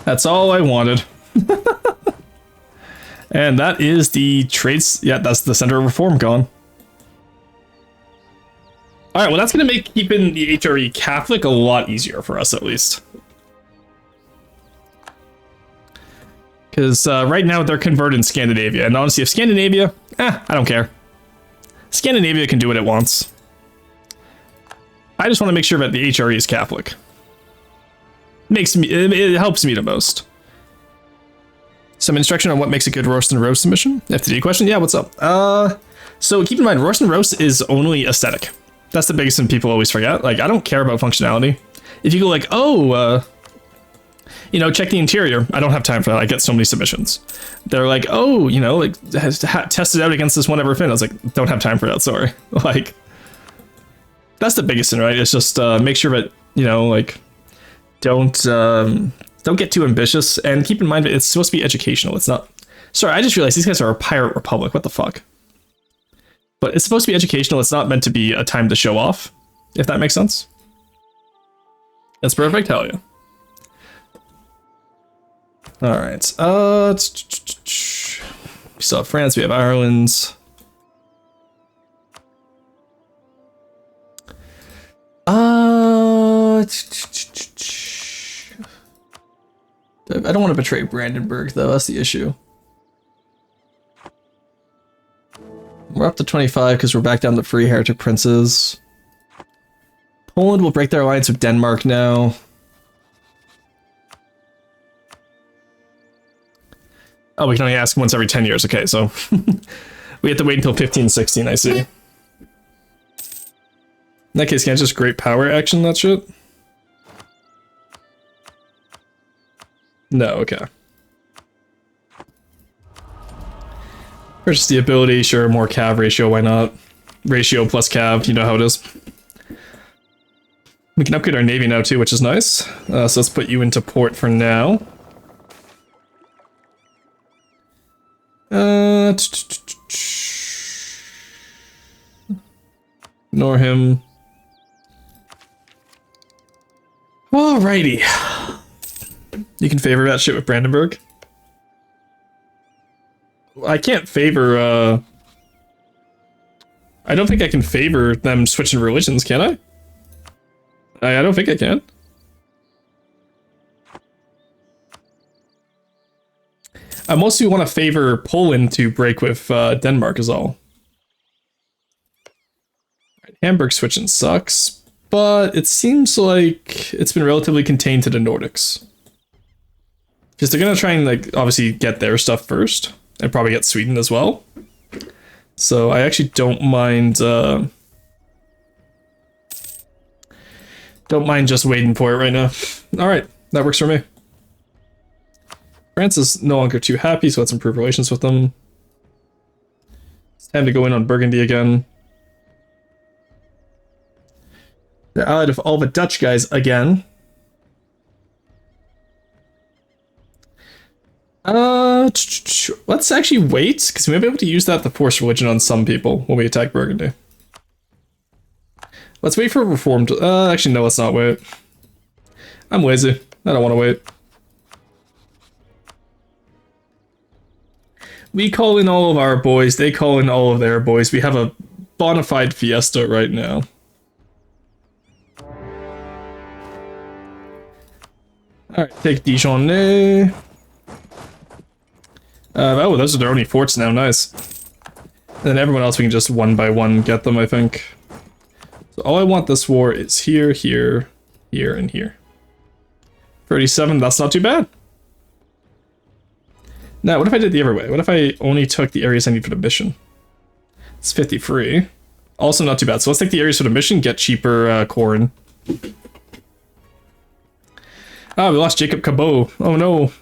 That's all I wanted. And that is the trades... Yeah, that's the center of reform gone. Alright, well that's going to make keeping the HRE Catholic a lot easier for us, at least. Because right now they're converted in Scandinavia, and honestly, if Scandinavia, I don't care. Scandinavia can do what it wants. I just want to make sure that the HRE is Catholic. It helps me the most. Some instruction on what makes a good roast and roast submission? FTD question? Yeah, what's up? So keep in mind, roast and roast is only aesthetic. That's the biggest thing people always forget. Like, I don't care about functionality. If you go like, oh, check the interior. I don't have time for that. I get so many submissions. They're like, oh, like, test it out against this one ever fin. I was like, don't have time for that, sorry. Like, that's the biggest thing, right? It's just make sure that, like, don't get too ambitious. And keep in mind that it's supposed to be educational. It's not... Sorry, I just realized these guys are a pirate republic. What the fuck? But it's supposed to be educational. It's not meant to be a time to show off, if that makes sense. That's perfect? Hell yeah. All right. We still have France. We have Ireland. I don't want to betray Brandenburg, though. That's the issue. We're up to 25 because we're back down to 3 heretic princes. Poland will break their alliance with Denmark now. Oh, we can only ask once every 10 years. Okay, so we have to wait until 15, 16, I see. In that case, can I just great power action that shit? No, okay. Purchase the ability, sure, more cav ratio, why not? Ratio plus cav, you know how it is. We can upgrade our navy now too, which is nice. So let's put you into port for now. Ignore him. Alrighty. You can favor that shit with Brandenburg? I can't favor, I don't think I can favor them switching religions, can I? I don't think I can. I mostly want to favor Poland to break with Denmark is all. Right, Hamburg switching sucks, but it seems like it's been relatively contained to the Nordics. Because they're going to try and, like, obviously get their stuff first, and probably get Sweden as well. So I actually don't mind just waiting for it right now. Alright, that works for me. France is no longer too happy, so let's improve relations with them. It's time to go in on Burgundy again. They're allied with all the Dutch guys again. Let's actually wait, because we may be able to use that to force religion on some people when we attack Burgundy. Let's wait for reform to... actually, no, let's not wait. I'm lazy. I don't want to wait. We call in all of our boys, they call in all of their boys. We have a bona fide fiesta right now. Alright, take Dijon. Oh, those are their only forts now, nice. And then everyone else we can just one by one get them, I think. So all I want this war is here, here, here, and here. 37, that's not too bad. Now, what if I did the other way? What if I only took the areas I need for the mission? It's 53. Also not too bad. So let's take the areas for the mission, get cheaper corn. Ah, we lost Jacob Cabot. Oh no.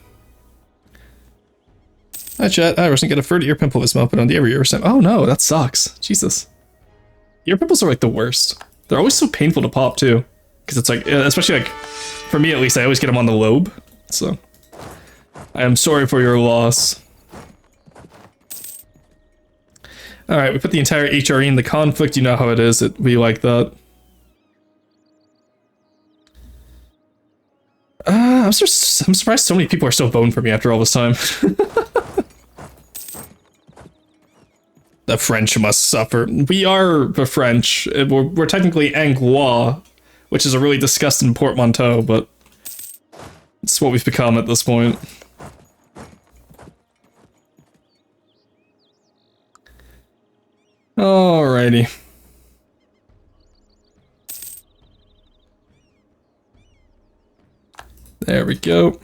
Hi chat, I wasn't gonna defer to ear pimple this month, but on the every ear stem. Oh no, that sucks. Jesus. Ear pimples are like the worst. They're always so painful to pop too. Because it's like, especially like, for me at least, I always get them on the lobe. So, I am sorry for your loss. Alright, we put the entire HRE in the conflict, you know how it is, we like that. I'm surprised so many people are still voting for me after all this time. The French must suffer. We are the French. We're technically Anglois, which is a really disgusting portmanteau, but it's what we've become at this point. Alrighty. There we go.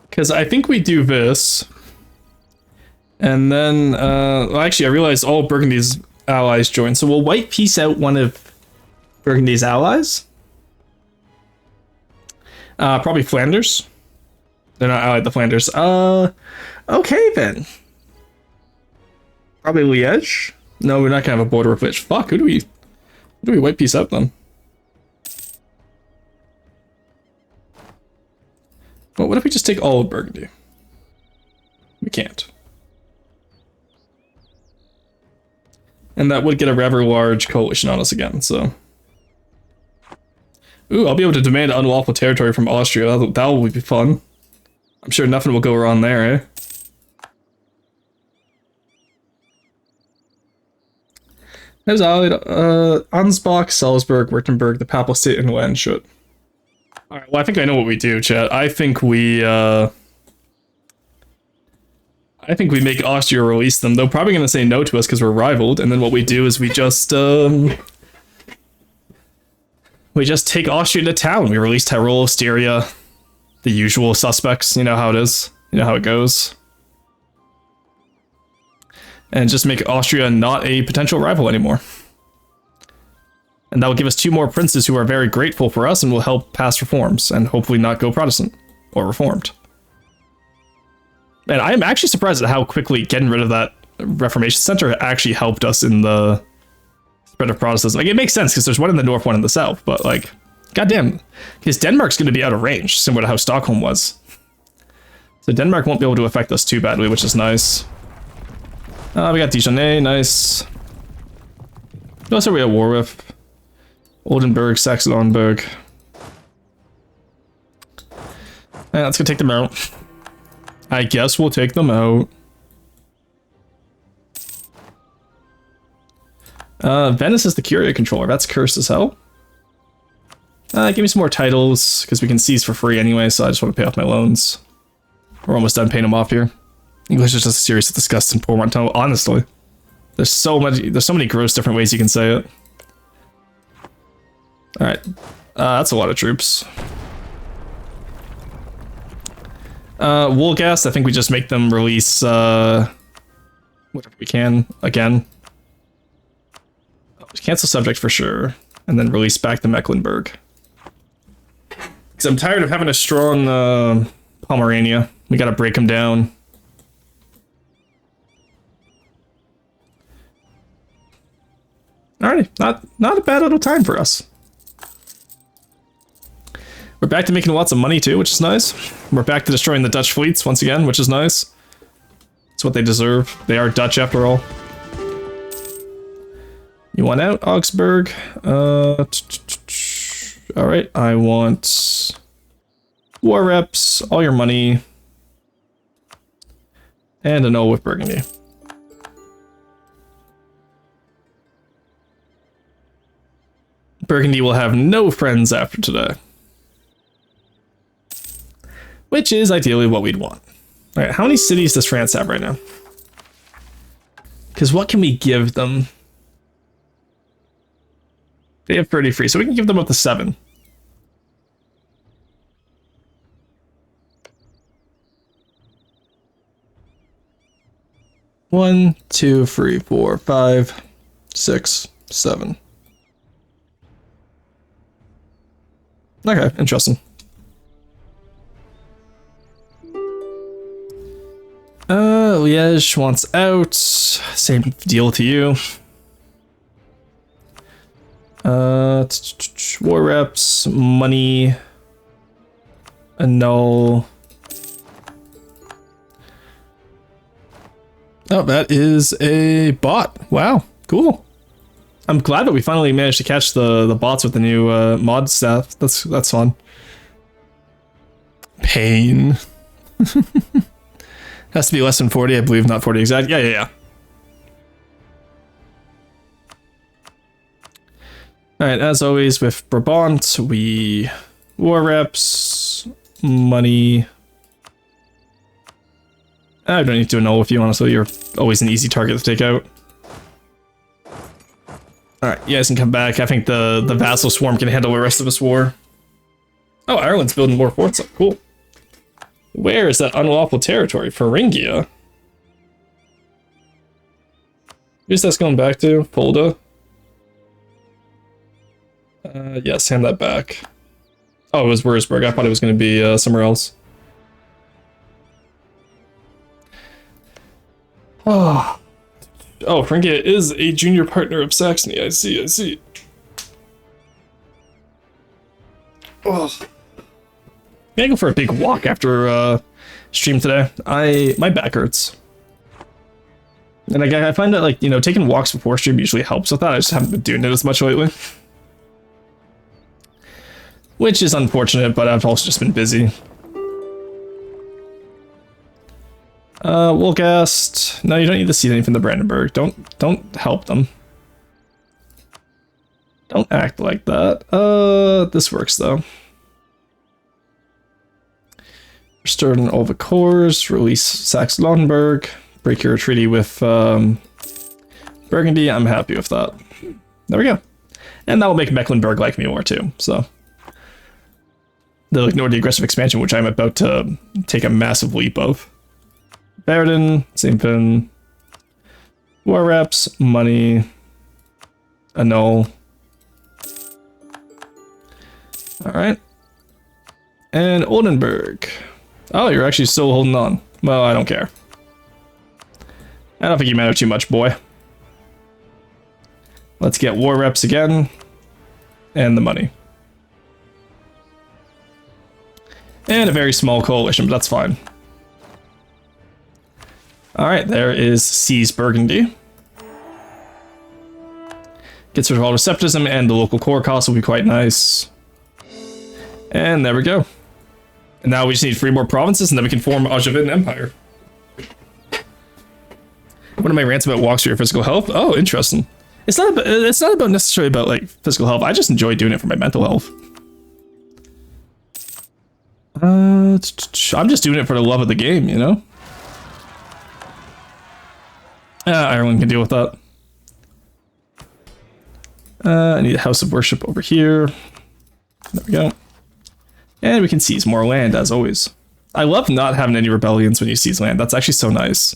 Because I think we do this. And then, well, actually, I realized all Burgundy's allies joined. So we'll white piece out one of Burgundy's allies. Probably Flanders. They're not allied to Flanders. Okay then. Probably Liège. No, we're not gonna have a border with Liège. Fuck, who do we white piece out then? Well, what if we just take all of Burgundy? We can't. And that would get a rather large coalition on us again, so... Ooh, I'll be able to demand unlawful territory from Austria. That will be fun. I'm sure nothing will go wrong there, eh? There's allied, Ansbach, Salzburg, Württemberg, the Papal State, and Landshut. Alright, well I think I know what we do, chat. I think we make Austria release them. They're probably gonna say no to us because we're rivaled, and then what we do is we just take Austria to town. We release Tyrol, Styria, the usual suspects. You know how it is. You know how it goes. And just make Austria not a potential rival anymore. And that will give us 2 more princes who are very grateful for us and will help pass reforms and hopefully not go Protestant or Reformed. And I'm actually surprised at how quickly getting rid of that Reformation Center actually helped us in the spread of Protestantism. Like, it makes sense because there's one in the north, one in the south, but like, goddamn, because Denmark's going to be out of range, similar to how Stockholm was. So Denmark won't be able to affect us too badly, which is nice. We got Dijon, nice. Who else are we at war with? Oldenburg, Saxon-Anhalt. Let's go take them out. I guess we'll take them out. Venice is the Curia controller. That's cursed as hell. Give me some more titles, because we can seize for free anyway, so I just want to pay off my loans. We're almost done paying them off here. English is just a series of disgusting portmanteau, honestly. There's so many gross different ways you can say it. Alright. That's a lot of troops. Woolgast, I think we just make them release, whatever we can, again. Cancel subject for sure, and then release back to Mecklenburg. Because I'm tired of having a strong Pomerania. We gotta break him down. Alrighty, not a bad little time for us. We're back to making lots of money too, which is nice. We're back to destroying the Dutch fleets once again, which is nice. It's what they deserve. They are Dutch after all. You want out, Augsburg? Alright, I want war reps, all your money, and a no with Burgundy. Burgundy will have no friends after today. Which is ideally what we'd want. Alright, how many cities does France have right now? Because what can we give them? They have 33, so we can give them up to 7. One, 2, 3, 4, 5, 6, 7. Okay, interesting. Liège wants out. Same deal to you. War reps, money, annul. Oh, that is a bot. Wow, cool. I'm glad that we finally managed to catch the bots with the new mod stuff. That's fun. Pain. Has to be less than 40, I believe, not 40 exact. Yeah. Alright, as always with Brabant, we war reps, money. I don't need to annul with you, honestly. You're always an easy target to take out. Alright, you guys can come back. I think the vassal swarm can handle the rest of this war. Oh, Ireland's building more forts up. Cool. Where is that unlawful territory? Thuringia? Who's that going back to? Fulda? Yes, hand that back. Oh, it was Würzburg. I thought it was going to be somewhere else. Oh, Thuringia is a junior partner of Saxony. I see. Oh. May I go for a big walk after stream today? My back hurts. And I find that, like, you know, taking walks before stream usually helps with that. I just haven't been doing it as much lately. Which is unfortunate, but I've also just been busy. Wolgast. No, you don't need to see anything from the Brandenburg. Don't help them. Don't act like that. This works though. Restore all the cores, release Saxe-Lauenburg, break your treaty with Burgundy. I'm happy with that. There we go. And that will make Mecklenburg like me more too, so. They'll ignore the aggressive expansion, which I'm about to take a massive leap of. Verden, same thing. War reps, money, annul. Alright. And Oldenburg. Oh, you're actually still holding on. Well, I don't care. I don't think you matter too much, boy. Let's get war reps again. And the money. And a very small coalition, but that's fine. Alright, there is Seize Burgundy. Gets rid of all Receptism, and the local core cost will be quite nice. And there we go. And now we just need 3 more provinces, and then we can form Angevin Empire. One of my rants about walks for your physical health. Oh, interesting. It's not about necessarily about like physical health. I just enjoy doing it for my mental health. I'm just doing it for the love of the game, you know? Ireland can deal with that. I need a house of worship over here. There we go. And we can seize more land, as always. I love not having any rebellions when you seize land. That's actually so nice.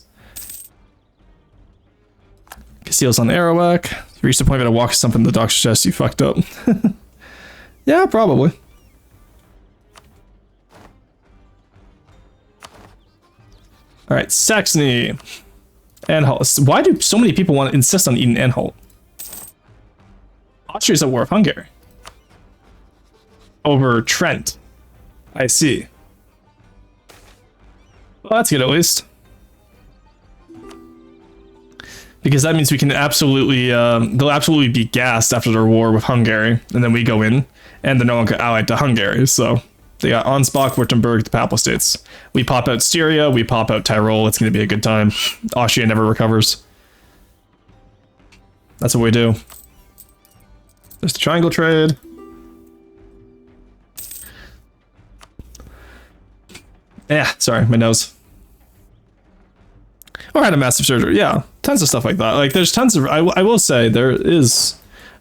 Castile's on Arawak. Reached the point that I walk something the doctor suggests you fucked up. Yeah, probably. All right, Saxony. Anhalt. Why do so many people want to insist on eating Anhalt? Austria's at war with Hungary. Over Trent. I see. Well, that's good at least. Because that means we can absolutely, they'll absolutely be gassed after their war with Hungary, and then we go in, and they're no longer allied to Hungary, so they got Ansbach, Württemberg, the Papal States. We pop out Styria, we pop out Tyrol, it's going to be a good time. Austria never recovers. That's what we do. There's the triangle trade. Yeah, sorry, my nose. Or had a massive surgery, yeah. Tons of stuff like that. Like, there's tons of... I will say, there is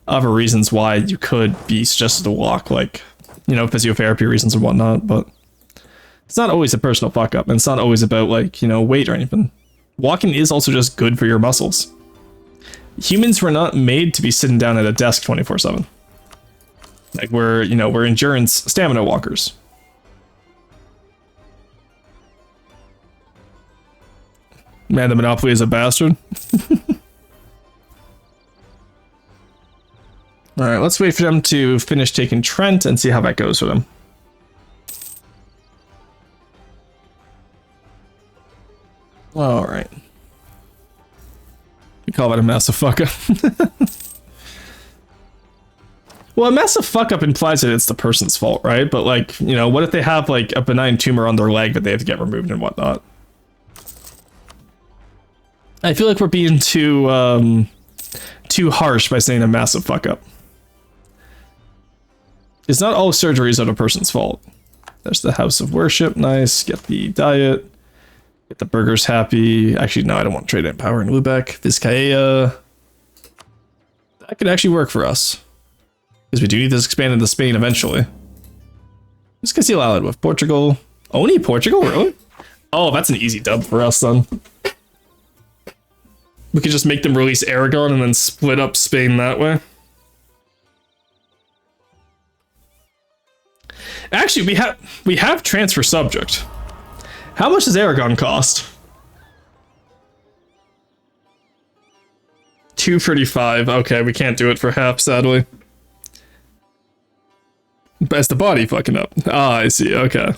other reasons why you could be suggested to walk, like, you know, physiotherapy reasons and whatnot, but it's not always a personal fuck-up, and it's not always about, like, you know, weight or anything. Walking is also just good for your muscles. Humans were not made to be sitting down at a desk 24/7. Like, we're, you know, we're endurance stamina walkers. Man, the Monopoly is a bastard. Alright, let's wait for them to finish taking Trent and see how that goes for them. Alright. We call that a massive fuck up. Well, a massive fuck up implies that it's the person's fault, right? But, like, you know, what if they have, like, a benign tumor on their leg that they have to get removed and whatnot? I feel like we're being too harsh by saying a massive fuck up. It's not all surgeries are the person's fault. There's the House of Worship, nice. Get the diet. Get the burgers happy. Actually, no, I don't want to trade in power in Lubeck. Vizcaya. That could actually work for us. Because we do need this expand into Spain eventually. Just Castile allied with Portugal. Only Portugal, really? Oh, that's an easy dub for us then. We could just make them release Aragon and then split up Spain that way. Actually, we have transfer subject. How much does Aragon cost? 235. Okay, we can't do it for half, sadly. But it's the body fucking up. Ah, I see. Okay.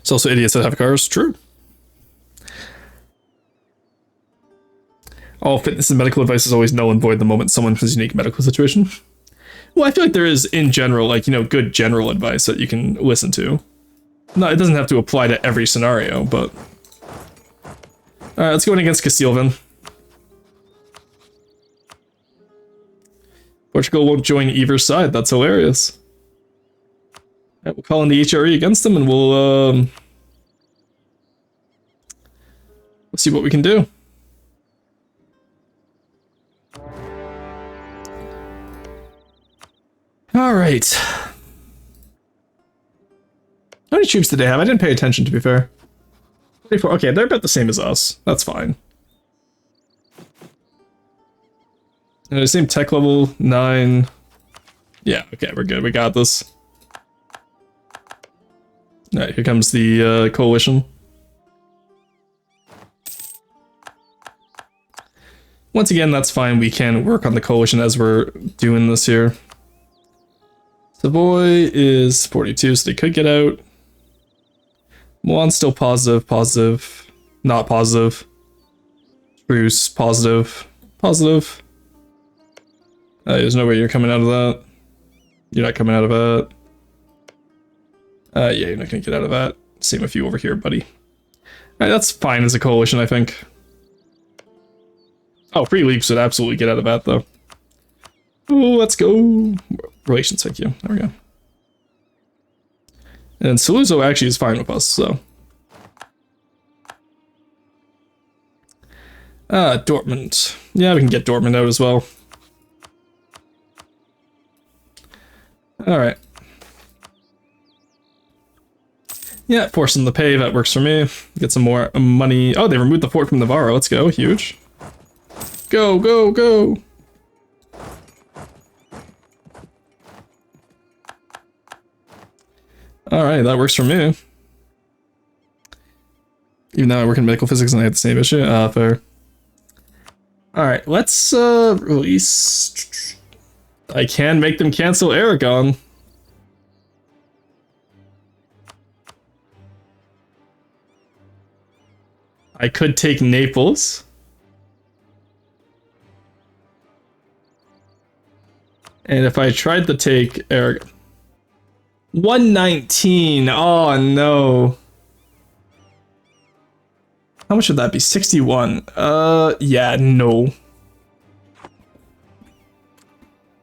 It's also idiots that have cars. True. All fitness and medical advice is always null and void the moment someone has a unique medical situation. Well, I feel like there is, in general, like, you know, good general advice that you can listen to. No, it doesn't have to apply to every scenario, but... Alright, let's go in against Castile then. Portugal won't join either side, that's hilarious. Alright, we'll call in the HRE against them and we'll see what we can do. Alright. How many troops did they have? I didn't pay attention, to be fair. 24. Okay, they're about the same as us. That's fine. And the same tech level, 9. Yeah, okay, we're good. We got this. Alright, here comes the coalition. Once again, that's fine. We can work on the coalition as we're doing this here. Savoy is 42, so they could get out. Milan's still positive, positive, not positive. Bruce, positive, positive. There's no way you're coming out of that. You're not coming out of that. Yeah, you're not gonna get out of that. Same with you over here, buddy. Alright, that's fine as a coalition, I think. Oh, Free Leaps would absolutely get out of that, though. Oh, let's go. Relations, thank you. There we go. And Saluzzo actually is fine with us, so. Dortmund. Yeah, we can get Dortmund out as well. Alright. Yeah, force them to pay, that works for me. Get some more money. Oh, they removed the fort from Navarro. Let's go, huge. Go, go, go! Alright, that works for me. Even though I work in medical physics and I have the same issue. Fair. Alright, let's release... I can make them cancel Aragon. I could take Naples. And if I tried to take Aragon... 119! Oh no. How much would that be? 61. Yeah, no.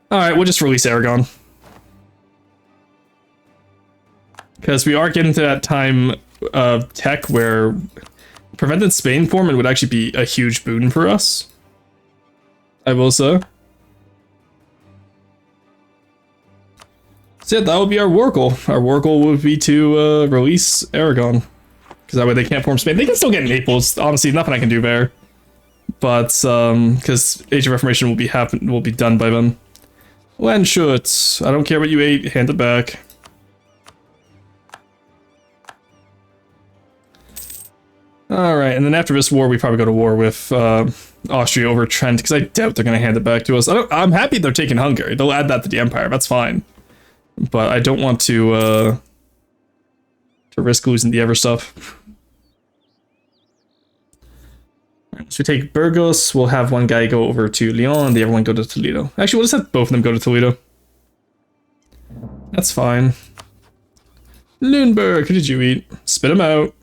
Alright, we'll just release Aragon. Because we are getting to that time of tech where prevented Spain form would actually be a huge boon for us. I will say. So yeah, that would be our war goal. Our war goal would be to release Aragon. Because that way they can't form Spain. They can still get Naples. Honestly, nothing I can do there. But, because Age of Reformation will be done by then. Landshut, I don't care what you ate, hand it back. Alright, and then after this war, we probably go to war with Austria over Trent, because I doubt they're going to hand it back to us. I'm happy they're taking Hungary. They'll add that to the Empire, that's fine. But I don't want to risk losing the ever stuff. So we take Burgos, we'll have one guy go over to Lyon, and the other one go to Toledo. Actually, we'll just have both of them go to Toledo. That's fine. Lüneburg, who did you eat? Spit him out.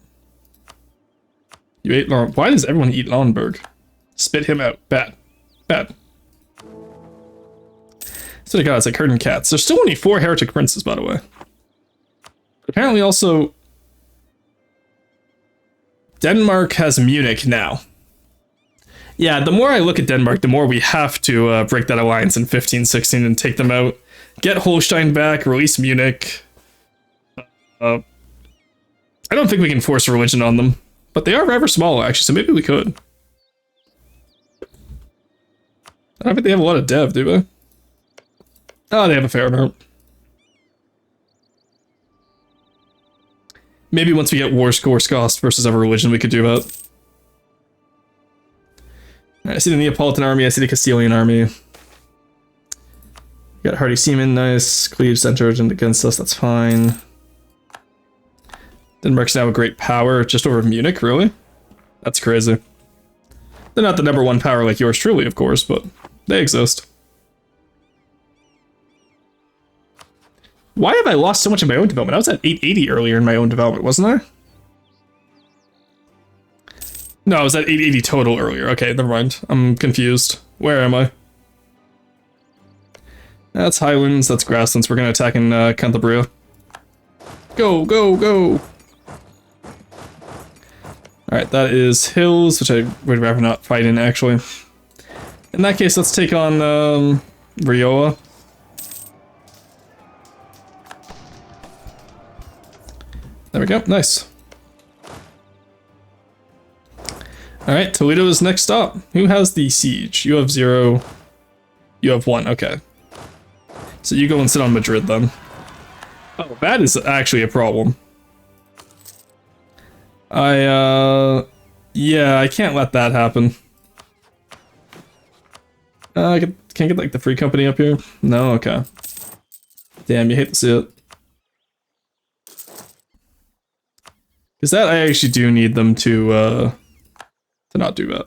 You ate Lon. Why does everyone eat Lauenburg? Spit him out. Bad. Bad. So they got it's like herding cats. There's still only 4 heretic princes, by the way. Apparently also... Denmark has Munich now. Yeah, the more I look at Denmark, the more we have to break that alliance in 1516 and take them out. Get Holstein back, release Munich. I don't think we can force a religion on them. But they are rather small, actually, so maybe we could. I don't think they have a lot of dev, do they? Oh, they have a fair amount. Maybe once we get war scores cost versus other religion, we could do that. Alright, I see the Neapolitan army, I see the Castilian army. Got hardy seamen, nice. Cleves entered against us, that's fine. Denmark's now a great power, just over Munich, really? That's crazy. They're not the #1 power like yours truly, of course, but they exist. Why have I lost so much in my own development? I was at 880 earlier in my own development, wasn't I? No, I was at 880 total earlier. Okay, never mind. I'm confused. Where am I? That's Highlands, that's Grasslands. We're gonna attack in Cantabria. Go, go, go! Alright, that is Hills, which I would rather not fight in, actually. In that case, let's take on Rioja. There we go, nice. Alright, Toledo is next up. Who has the siege? You have 0. You have 1, okay. So you go and sit on Madrid then. Oh, that is actually a problem. Yeah, I can't let that happen. I can't get like the free company up here? No, okay. Damn, you hate to see it. Because that I actually do need them to not do that.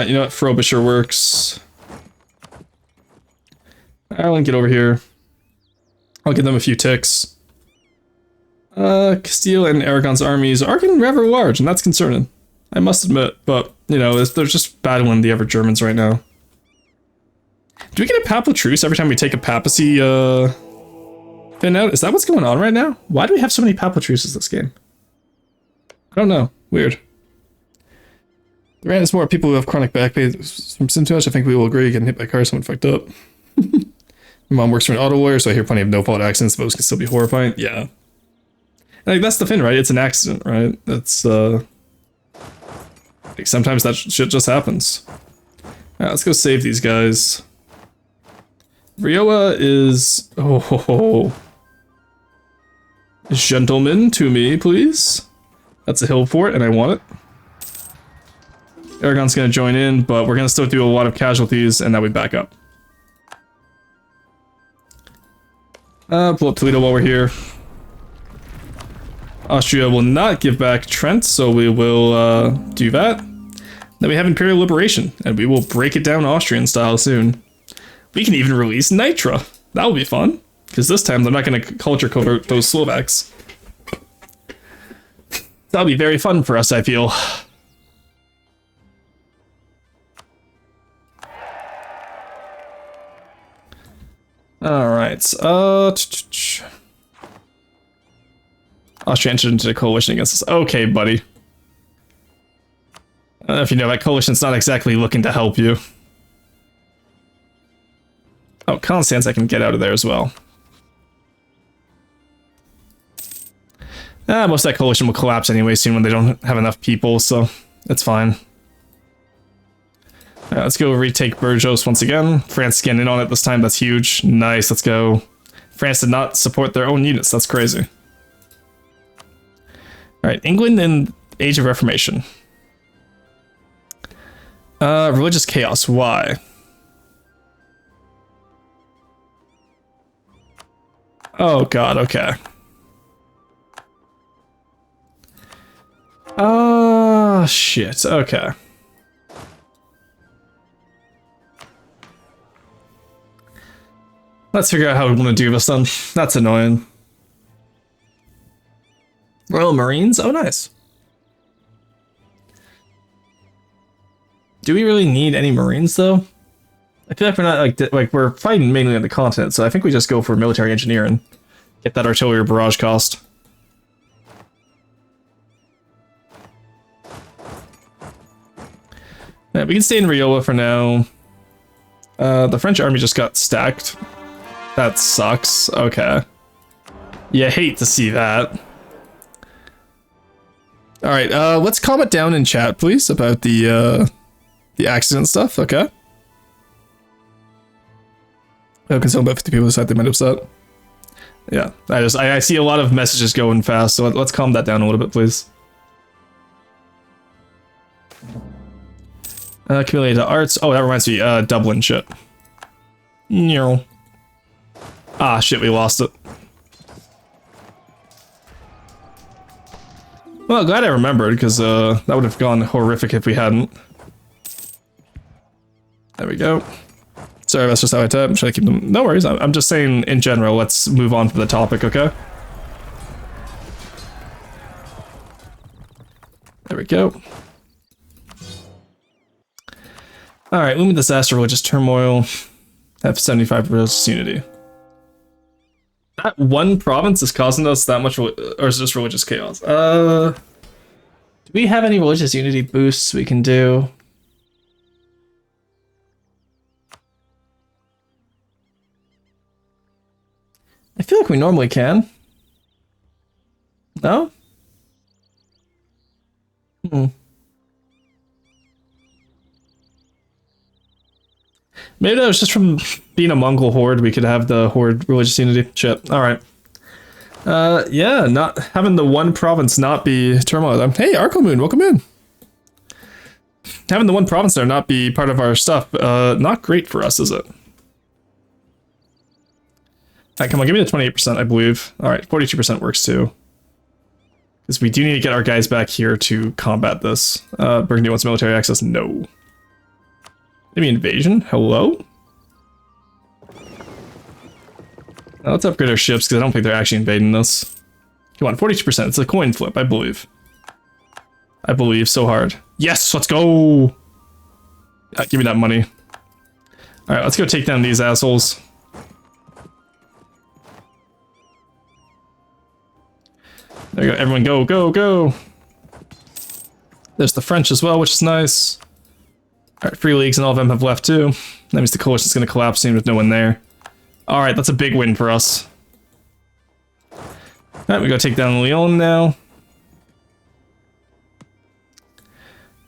You know what? Frobisher works. Ireland, get over here. I'll give them a few ticks. Castile and Aragon's armies are getting rather large, and that's concerning. I must admit, but, you know, they're just battling the ever Germans right now. Do we get a papal truce every time we take a papacy, pin out? Is that what's going on right now? Why do we have so many papal truces this game? I don't know. Weird. The rant is more people who have chronic back pain from symptoms. I think we will agree. Getting hit by cars, someone fucked up. My mom works for an auto lawyer, so I hear plenty of no-fault accidents. Those can still be horrifying. Yeah. Like, that's the thing, right? It's an accident, right? That's, like, sometimes that shit just happens. Alright, let's go save these guys. Rioja is... Oh. Gentlemen, to me, please. That's a hill fort, and I want it. Aragon's gonna join in, but we're gonna still do a lot of casualties, and then we back up. Pull up Toledo while we're here. Austria will not give back Trent, so we will do that. Then we have Imperial Liberation, and we will break it down Austrian style soon. We can even release Nitra. That will be fun, because this time they're not going to culture convert those Slovaks. That'll be very fun for us, I feel. Alright, Austria entered into a coalition against us. Okay, buddy. I don't know if you know, that coalition's not exactly looking to help you. Oh, Constance I can get out of there as well. Most of that coalition will collapse anyway soon when they don't have enough people, so it's fine. Let's go retake Burgos once again. France getting in on it this time, that's huge. Nice, let's go. France did not support their own units, that's crazy. Alright, England in Age of Reformation. Religious chaos, why? Oh god, okay. Shit, okay. Let's figure out how we want to do this then. That's annoying. Royal Marines? Oh, nice. Do we really need any Marines, though? I feel like we're not, like we're fighting mainly on the continent, so I think we just go for military engineering. Get that artillery barrage cost. Yeah, we can stay in Rioja for now. The French army just got stacked. That sucks. Okay. Yeah, hate to see that. Alright, let's comment down in chat, please, about the accident stuff, okay? I can tell about 50 people decide they might upset. Yeah, I see a lot of messages going fast, so let's calm that down a little bit, please. Accumulated arts. Oh, that reminds me, Dublin shit. No. Ah, shit, we lost it. Well, glad I remembered, because that would have gone horrific if we hadn't. There we go. Sorry, that's just how I type. I'm trying to keep them... No worries, I'm just saying, in general, let's move on to the topic, okay? There we go. Alright, Lumen Disaster, Religious Turmoil. Have 75 religious unity. That one province is causing us that much, or is it just religious chaos? Do we have any religious unity boosts we can do? I feel like we normally can. No? Maybe that was just from being a Mongol horde, we could have the horde religious unity. Shit. Alright. Yeah, not having the one province not be turmoil. Hey, Arcomoon, welcome in. Having the one province there not be part of our stuff, not great for us, is it? Alright, come on, give me the 28%, I believe. Alright, 42% works too. Because we do need to get our guys back here to combat this. Burgundy wants military access? No. Maybe invasion? Hello? Now let's upgrade our ships, because I don't think they're actually invading this. Come on, 42%. It's a coin flip, I believe. I believe so hard. Yes, let's go! Give me that money. Alright, let's go take down these assholes. There you go, everyone go, go, go! There's the French as well, which is nice. Alright, Free Leagues and all of them have left too. That means the coalition's gonna collapse soon with no one there. Alright, that's a big win for us. Alright, we gotta take down Lyon now.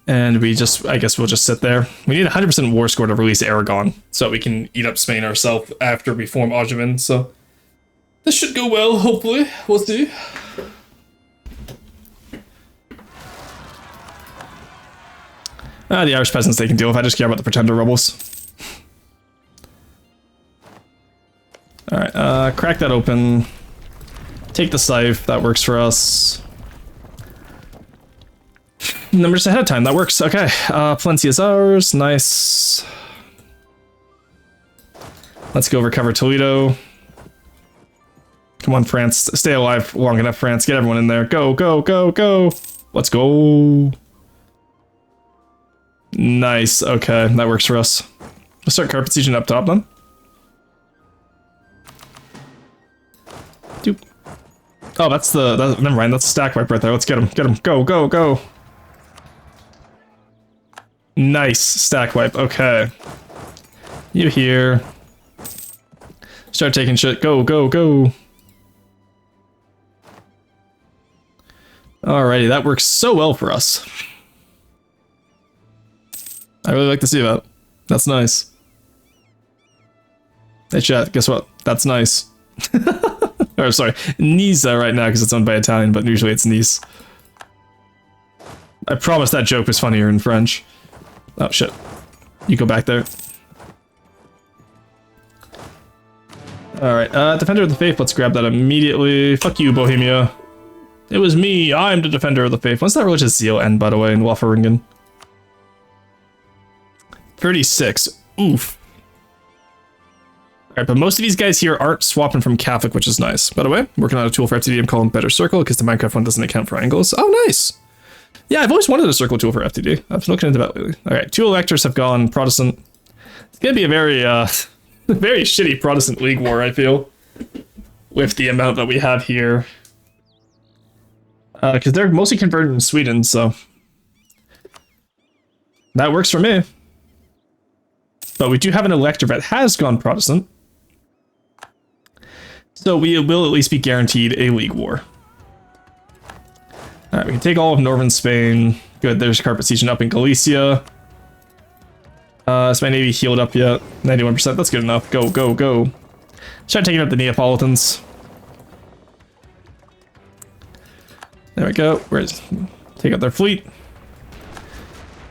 And we just, I guess we'll just sit there. We need a 100% war score to release Aragon, so we can eat up Spain ourselves after we form Angevin, so... This should go well, hopefully. We'll see. The Irish peasants they can deal with. I just care about the Pretender rebels. Alright, crack that open. Take the scythe. That works for us. Numbers ahead of time. That works. Okay. Plenty is ours. Nice. Let's go recover Toledo. Come on, France. Stay alive long enough, France. Get everyone in there. Go, go, go, go. Let's go. Nice. Okay, that works for us. Let's start carpet sieging up top then. Doop. Oh, that's the... never mind, that's a stack wipe right there. Let's get him. Get him. Go, go, go. Nice. Stack wipe. Okay. You here. Start taking shit. Go, go, go. Alrighty, that works so well for us. I really like to see that. That's nice. Hey chat, guess what? That's nice. Or sorry, Nisa right now because it's owned by Italian, but usually it's Nice. I promise that joke was funnier in French. Oh shit. You go back there. Alright, Defender of the Faith, let's grab that immediately. Fuck you, Bohemia. It was me, I'm the Defender of the Faith. When's that religious zeal end, by the way, in Wafferingen? 36. Oof. Alright, but most of these guys here aren't swapping from Catholic, which is nice. By the way, working on a tool for FTD, I'm calling Better Circle, because the Minecraft one doesn't account for angles. Oh, nice! Yeah, I've always wanted a circle tool for FTD. I've been looking into that lately. Alright, 2 electors have gone Protestant. It's gonna be a very, very shitty Protestant League war, I feel. With the amount that we have here. Because they're mostly converted in Sweden, so... That works for me. But we do have an elector that has gone Protestant. So we will at least be guaranteed a League war. Alright, we can take all of northern Spain. Good, there's carpet sieging up in Galicia. Is my navy healed up yet? 91%, that's good enough. Go, go, go. Try taking out the Neapolitans. There we go. Take out their fleet.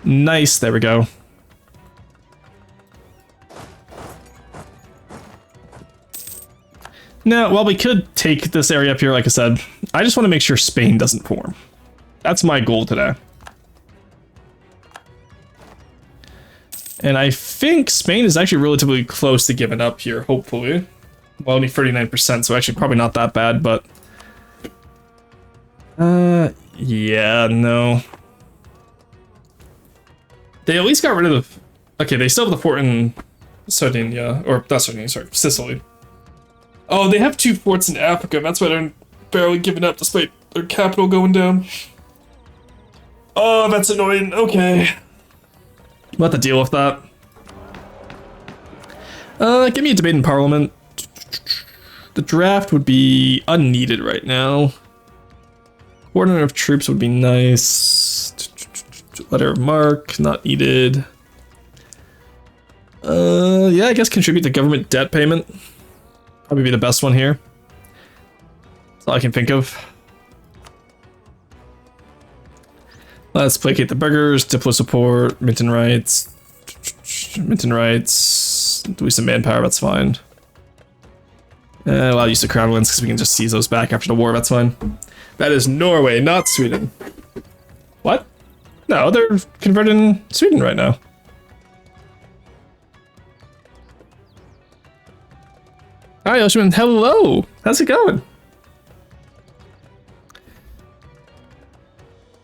Nice, there we go. Now, while we could take this area up here, like I said, I just want to make sure Spain doesn't form. That's my goal today. And I think Spain is actually relatively close to giving up here, hopefully. Well, only 39%, so actually probably not that bad, but... yeah, no. They at least got rid of the... Okay, they still have the fort in Sardinia, or not Sardinia, sorry, Sicily. Oh, they have 2 forts in Africa, that's why they're barely giving up despite their capital going down. Oh, that's annoying, okay. We'll have to deal with that. Give me a debate in Parliament. The draft would be unneeded right now. Coordinator of troops would be nice. Letter of marque, not needed. Yeah, I guess contribute to government debt payment. Probably be the best one here. That's all I can think of. Let's placate the burghers, diplo support, minton rights. Minton rights. Do we some manpower, that's fine. Allow use of crown lands because we can just seize those back after the war, that's fine. That is Norway, not Sweden. What? No, they're converting Sweden right now. Hi, Oshman. Hello. How's it going?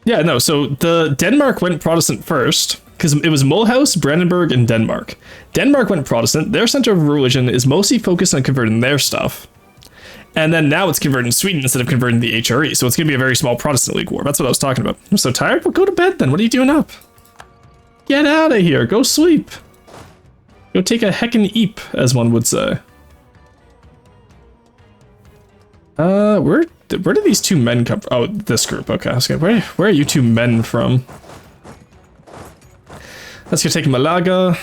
Yeah, no, so the Denmark went Protestant first, because it was Mulhouse, Brandenburg, and Denmark. Denmark went Protestant. Their center of religion is mostly focused on converting their stuff. And then now it's converting Sweden instead of converting the HRE, so it's going to be a very small Protestant League war. That's what I was talking about. I'm so tired. Well, go to bed then. What are you doing up? Get out of here. Go sleep. Go take a heckin' eep, as one would say. Where do these 2 men come from? Oh, this group. Okay, I was gonna, where are you 2 men from? Let's go take Malaga.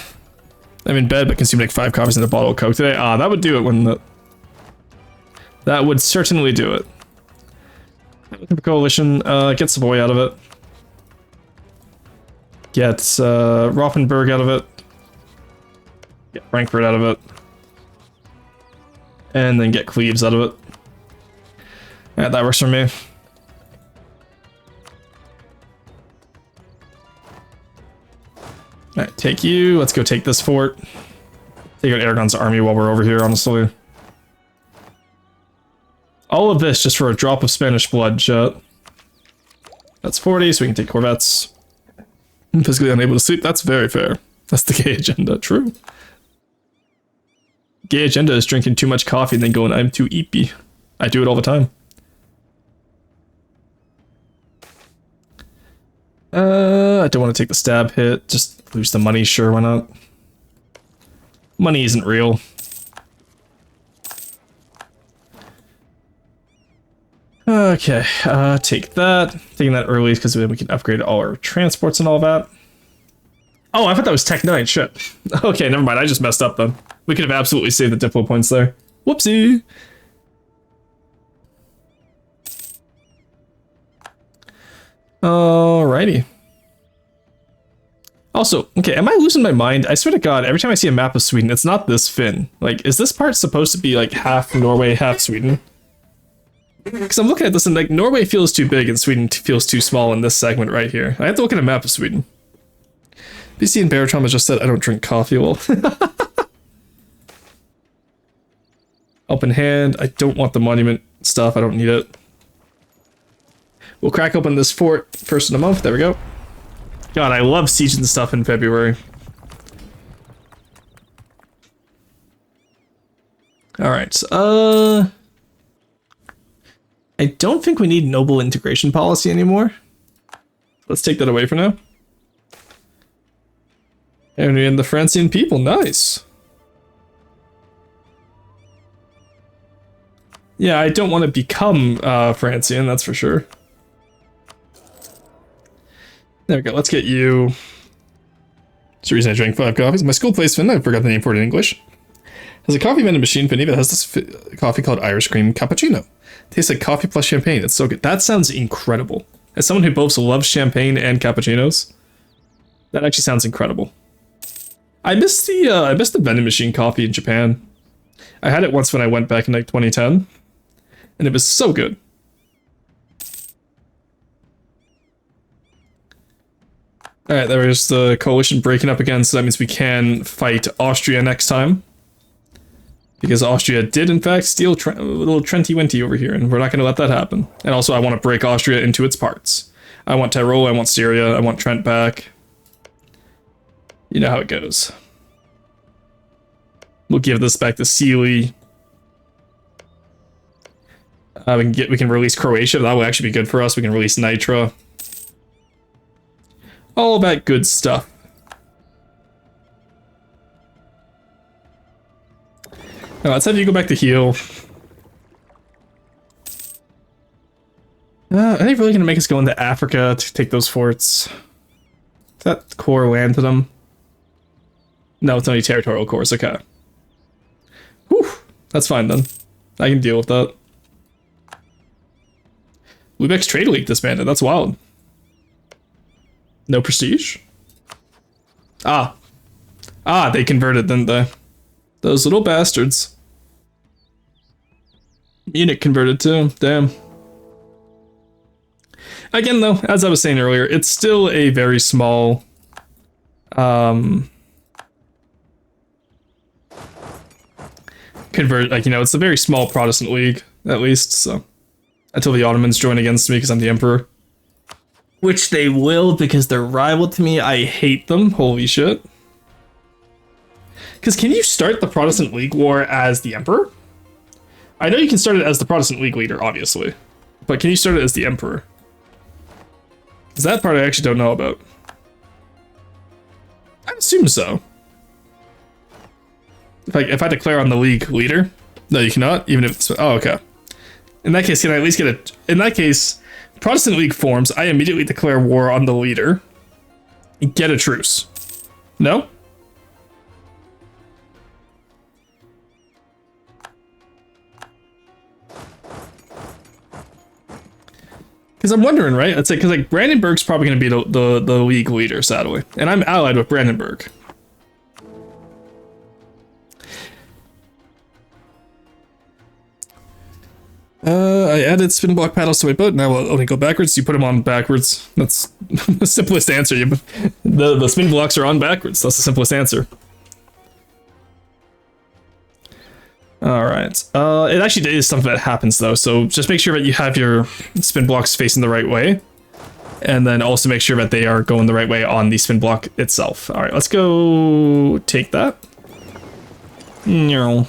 I'm in bed, but consumed like 5 coffees and a bottle of Coke today. Ah, that would do it, wouldn't it? That would certainly do it. Looking for coalition. Get Savoy out of it. Get Rothenburg out of it. Get Frankfurt out of it. And then get Cleves out of it. Alright, that works for me. Alright, take you. Let's go take this fort. Take out Aragon's army while we're over here, honestly. All of this just for a drop of Spanish blood, chat. That's 40, so we can take corvettes. I'm physically unable to sleep. That's very fair. That's the gay agenda. True. Gay agenda is drinking too much coffee and then going, I'm too eepy. I do it all the time. I don't want to take the stab hit. Just lose the money. Sure, why not? Money isn't real. Okay, take that. Taking that early because then we can upgrade all our transports and all that. Oh, I thought that was Tech 9. Shit. Okay, never mind. I just messed up then. We could have absolutely saved the Diplo points there. Whoopsie. Alrighty. Also, okay, am I losing my mind? I swear to God, every time I see a map of Sweden, it's not this thin. Like, is this part supposed to be like half Norway, half Sweden? Because I'm looking at this and like, Norway feels too big and Sweden feels too small in this segment right here. I have to look at a map of Sweden. BC and Baritron has just said I don't drink coffee. Well, open hand. I don't want the monument stuff. I don't need it. We'll crack open this fort first in a month. There we go. God, I love sieging stuff in February. Alright, I don't think we need noble integration policy anymore. Let's take that away for now. And we end the Francian people, nice. Yeah, I don't want to become Francian, that's for sure. There we go, let's get you. That's the reason I drank 5 coffees. My school plays Finn, I forgot the name for it in English. Has a coffee vending machine, Finny, that has this coffee called Irish Cream Cappuccino. Tastes like coffee plus champagne, it's so good. That sounds incredible. As someone who both loves champagne and cappuccinos, that actually sounds incredible. I miss the vending machine coffee in Japan. I had it once when I went back in like 2010, and it was so good. Alright, there's the coalition breaking up again, so that means we can fight Austria next time. Because Austria did, in fact, steal a little Trenty-Winty over here, and we're not going to let that happen. And also, I want to break Austria into its parts. I want Tyrol, I want Styria, I want Trent back. You know how it goes. We'll give this back to Sealy. We can release Croatia. That will actually be good for us. We can release Nitra. All that good stuff. Now, let's have you go back to heal. Are they really going to make us go into Africa to take those forts? Is that core land to them? No, it's only territorial cores. Okay. Whew. That's fine then. I can deal with that. Lubeck's trade league disbanded. That's wild. No prestige? Ah. Ah, they converted, didn't they? Those little bastards. Munich converted too. Damn. Again, though, as I was saying earlier, it's still a very small... it's a very small Protestant league, at least, so... Until the Ottomans join against me because I'm the Emperor. Which they will, because they're rival to me. I hate them. Holy shit. Because can you start the Protestant League War as the Emperor? I know you can start it as the Protestant League leader, obviously. But can you start it as the Emperor? Because that part I actually don't know about. I assume so. If I declare on the league leader? No, you cannot, even if it's... Oh, okay. In that case, can I at least get a... In that case, Protestant League forms, I immediately declare war on the leader. Get a truce. No? Because I'm wondering, right? It's like, because like Brandenburg's probably going to be the league leader, sadly. And I'm allied with Brandenburg. I added spin block paddles to my boat. Now I'll only go backwards. You put them on backwards. That's the simplest answer. The spin blocks are on backwards. That's the simplest answer. Alright. It actually is something that happens though, so just make sure that you have your spin blocks facing the right way. And then also make sure that they are going the right way on the spin block itself. Alright, let's go take that. No.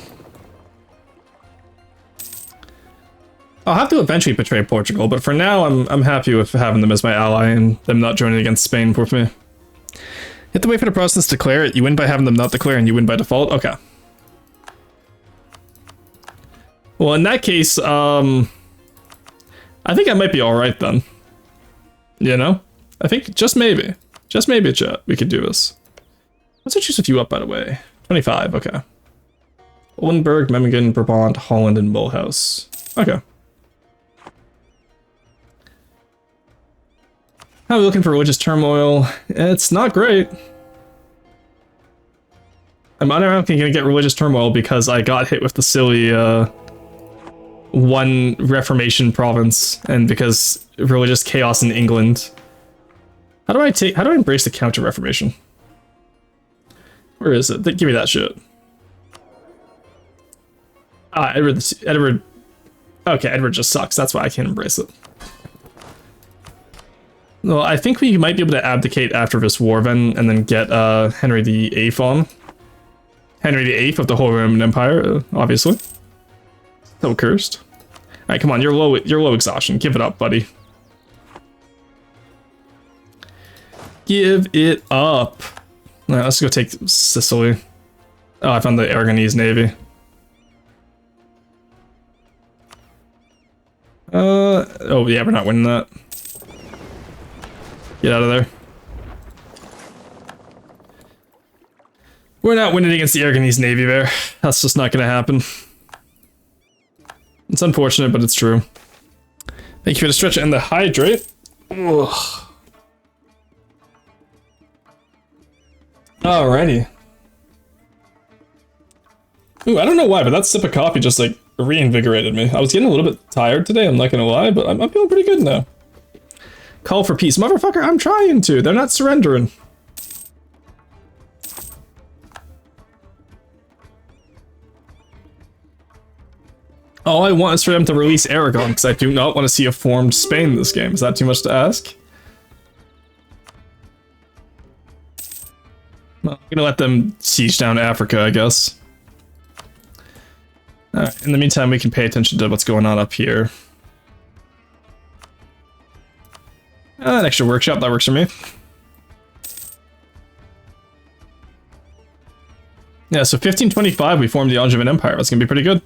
I'll have to eventually betray Portugal, but for now I'm happy with having them as my ally and them not joining against Spain with me. You have to wait for the process to declare it. You win by having them not declare and you win by default? Okay. Well, in that case, I think I might be alright then. You know? I think just maybe, chat, we could do this. Let's choose a few up, by the way. 25, okay. Oldenburg, Memmingen, Brabant, Holland, and Mulhouse. Okay. How are we looking for religious turmoil? It's not great. I'm automatically gonna get religious turmoil because I got hit with the silly, one Reformation province, and because religious chaos in England. How do I embrace the counter-Reformation? Where is it? Give me that shit. Ah, Edward. Okay, Edward just sucks. That's why I can't embrace it. Well, I think we might be able to abdicate after this war then, and then get Henry VIII on. Henry VIII of the whole Roman Empire, obviously. So cursed. Alright, come on, you're low exhaustion. Give it up, buddy. Give it up. Alright, let's go take Sicily. Oh, I found the Aragonese Navy. Oh yeah, we're not winning that. Get out of there. We're not winning against the Aragonese Navy there. That's just not gonna happen. It's unfortunate, but it's true. Thank you for the stretch and the hydrate. Ugh. Alrighty. Ooh, I don't know why, but that sip of coffee just like reinvigorated me. I was getting a little bit tired today, I'm not gonna lie, but I'm feeling pretty good now. Call for peace. Motherfucker, I'm trying to. They're not surrendering. All I want is for them to release Aragon, because I do not want to see a formed Spain in this game. Is that too much to ask? Well, I'm gonna let them siege down Africa, I guess. Alright, in the meantime, we can pay attention to what's going on up here. An extra workshop, that works for me. Yeah, so 1525 we formed the Angevin Empire. That's gonna be pretty good.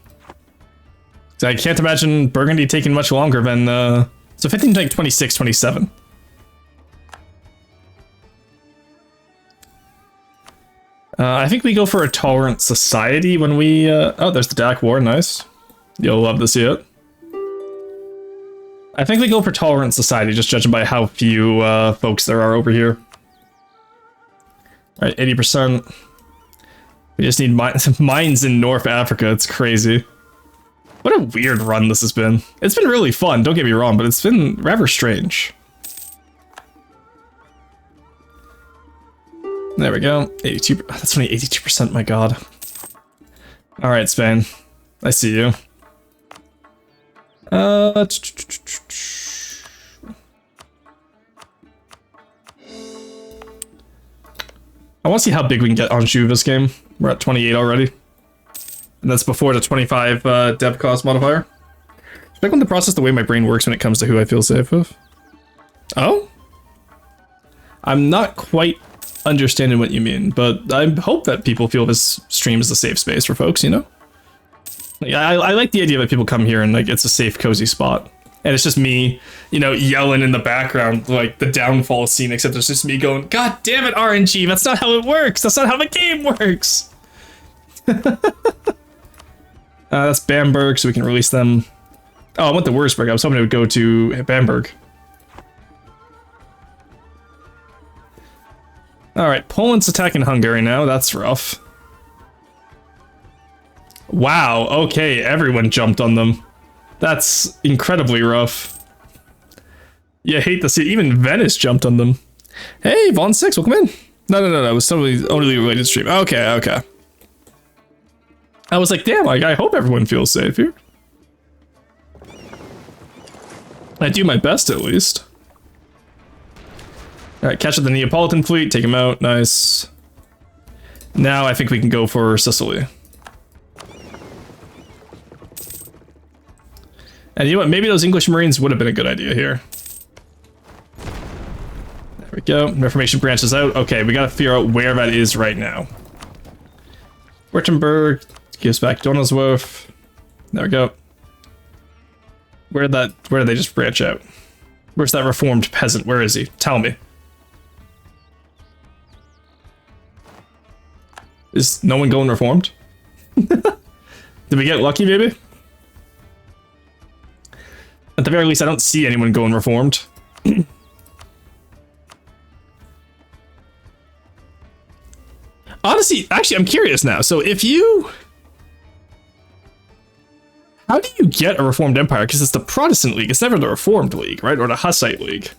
So I can't imagine Burgundy taking much longer than, so 1526, 27. I think we go for a tolerant society when we, oh, there's the Dak War, nice. You'll love to see it. I think we go for tolerant society, just judging by how few folks there are over here. Alright, 80%. We just need mines in North Africa, it's crazy. What a weird run this has been. It's been really fun, don't get me wrong, but it's been rather strange. There we go. 82. That's only 82%, my god. Alright, Spain. I see you. I want to see how big we can get Anjou this game. We're at 28 already. And that's before the 25 dev cost modifier. I want to process the way my brain works when it comes to who I feel safe with. Oh? I'm not quite understanding what you mean, but I hope that people feel this stream is a safe space for folks, you know? Like, I like the idea that people come here and like it's a safe, cozy spot. And it's just me, you know, yelling in the background, like the downfall scene, except it's just me going, God damn it, RNG, that's not how it works. That's not how the game works. That's Bamberg, so we can release them. Oh, I went to Wurzburg. I was hoping it would go to Bamberg. Alright, Poland's attacking Hungary now. That's rough. Wow, okay, everyone jumped on them. That's incredibly rough. You hate to see it. Even Venice jumped on them. Hey, Von 6, welcome in. No, it was totally only related to stream. Okay. I was like, damn, I hope everyone feels safe here. I do my best, at least. Alright, catch up the Neapolitan fleet, take him out, nice. Now I think we can go for Sicily. And you know what, maybe those English Marines would have been a good idea here. There we go, Reformation branches out. Okay, we gotta figure out where that is right now. Württemberg gives back Donauwörth. There we go. Where did they just branch out? Where's that reformed peasant? Where is he? Tell me. Is no one going reformed? Did we get lucky, maybe? At the very least, I don't see anyone going reformed. Honestly, actually, I'm curious now. So if you... How do you get a Reformed Empire? Because it's the Protestant League. It's never the Reformed League, right? Or the Hussite League.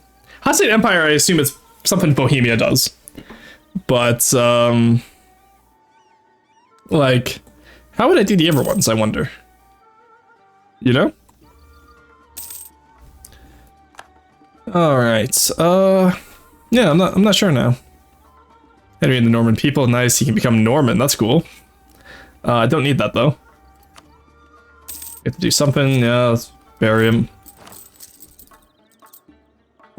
Hussite Empire, I assume it's something Bohemia does. But, like, how would I do the other ones, I wonder? You know? Alright, yeah, I'm not sure now. Henry and the Norman people, nice, he can become Norman, that's cool. I don't need that, though. Have to do something, yeah, let's bury him.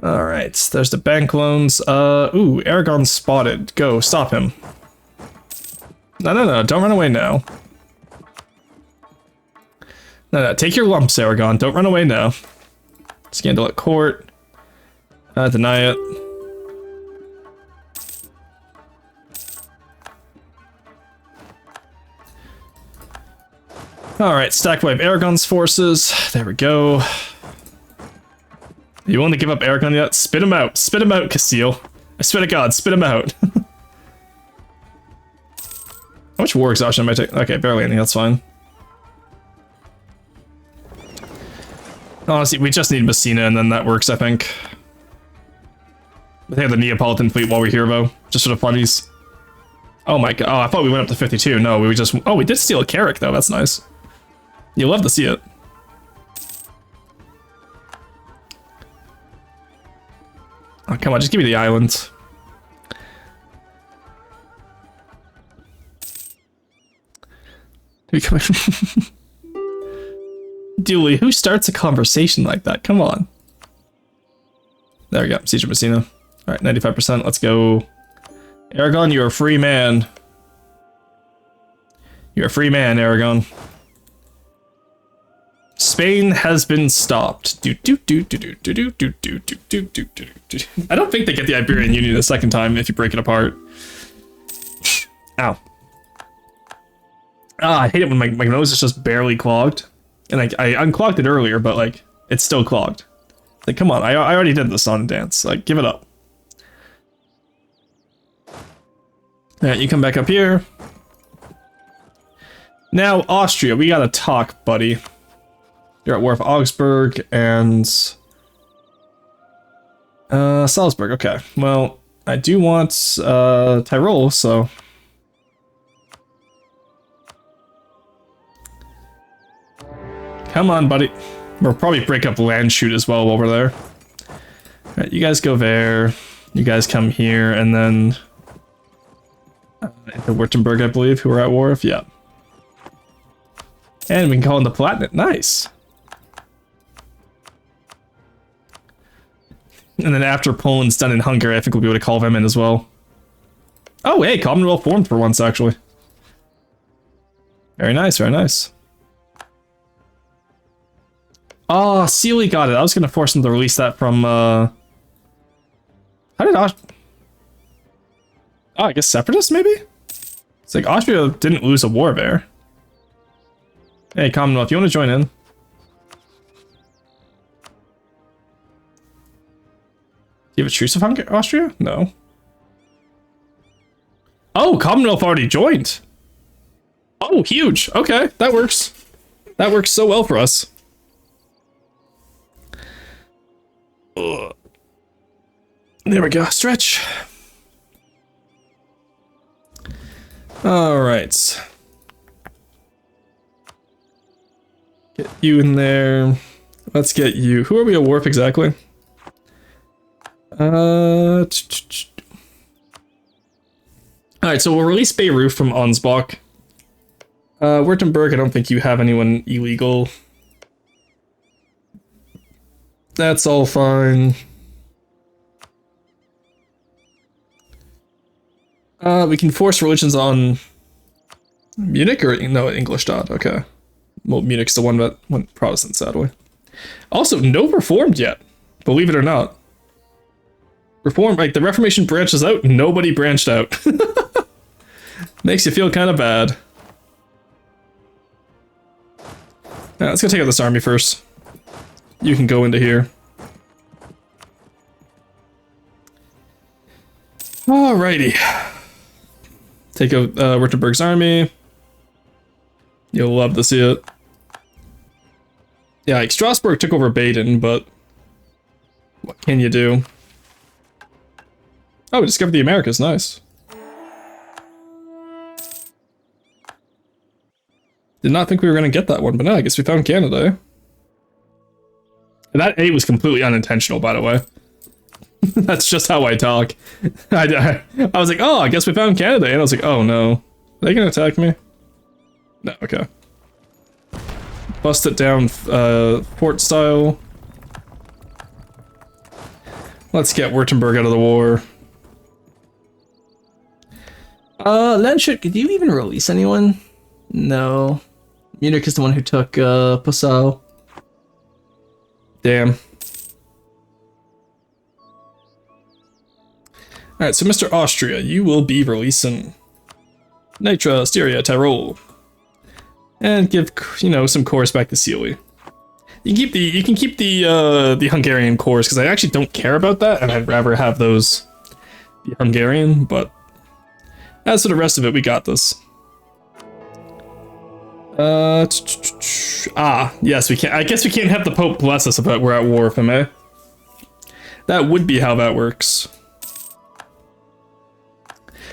Alright, there's the bank loans. Ooh, Aragon's spotted. Go, stop him. No, don't run away now. No, take your lumps, Aragon, don't run away now. Scandal at court. Deny it. Alright, stack wipe Aragon's forces. There we go. You willing to give up Aragon yet? Spit him out, Castile. I swear to God, spit him out. How much war exhaustion am I taking? Okay, barely any, that's fine. Honestly, we just need Messina and then that works, I think. They have the Neapolitan fleet while we're here, though. Just for the funnies. Oh my god, oh, I thought we went up to 52. No, we just... Oh, we did steal a Carrick, though, that's nice. You love to see it. Oh, come on, just give me the island. Dooley, who starts a conversation like that? Come on. There we go, Siege of Messina. Alright, 95%, let's go. Aragon, you're a free man. You're a free man, Aragon. Spain has been stopped. I don't think they get the Iberian Union a second time if you break it apart. Ow. Ah, I hate it when my nose is just barely clogged. And I unclogged it earlier, but like, it's still clogged. Like, come on, I already did the song and dance. Like, give it up. Alright, you come back up here. Now, Austria, we gotta talk, buddy. You're at war with Augsburg and... Salzburg, okay. Well, I do want, Tyrol, so... Come on, buddy. We'll probably break up Landshut as well while we're there. Alright, you guys go there. You guys come here, and then... the Württemberg, I believe, who we're at war with, yeah. And we can call in the Palatinate, nice! And then after Poland's done in Hungary, I think we'll be able to call them in as well. Oh, hey, Commonwealth formed for once, actually. Very nice, very nice. Oh, Sealy got it. I was gonna force him to release that from, how did I guess Separatists, maybe? It's like Austria didn't lose a war there. Hey, Commonwealth, you want to join in? Do you have a truce with Austria? No. Oh, Commonwealth already joined. Oh, huge. Okay, that works. That works so well for us. Ugh. There we go. Stretch. All right. Get you in there. Let's get you. Who are we at war with exactly? All right, so we'll release Beirut from Ansbach. Württemberg, I don't think you have anyone illegal. That's all fine. We can force religions on Munich or no, Ingolstadt. Okay. Well, Munich's the one that went Protestant, sadly. Also, no Reformed yet, believe it or not. Reform, like the Reformation branches out, nobody branched out. Makes you feel kind of bad. Let's go take out this army first. You can go into here. Alrighty. Take out Württemberg's army. You'll love to see it. Yeah, like Strasbourg took over Baden, but what can you do? Oh, we discovered the Americas, nice. Did not think we were going to get that one, but no, I guess we found Canada. And that A was completely unintentional, by the way. That's just how I talk. I was like, oh, I guess we found Canada. And I was like, oh no. Are they going to attack me? No, okay. Bust it down, fort style. Let's get Württemberg out of the war. Landshut, did you even release anyone? No. Munich is the one who took, Passau. Damn. Alright, so Mr. Austria, you will be releasing Nitra, Styria, Tyrol. And give, you know, some cores back to Sealy. You can keep the Hungarian cores, because I actually don't care about that, and I'd rather have those be Hungarian, but as for the rest of it, we got this. Yes, we can't. I guess we can't have the Pope bless us if we're at war with him, eh? That would be how that works.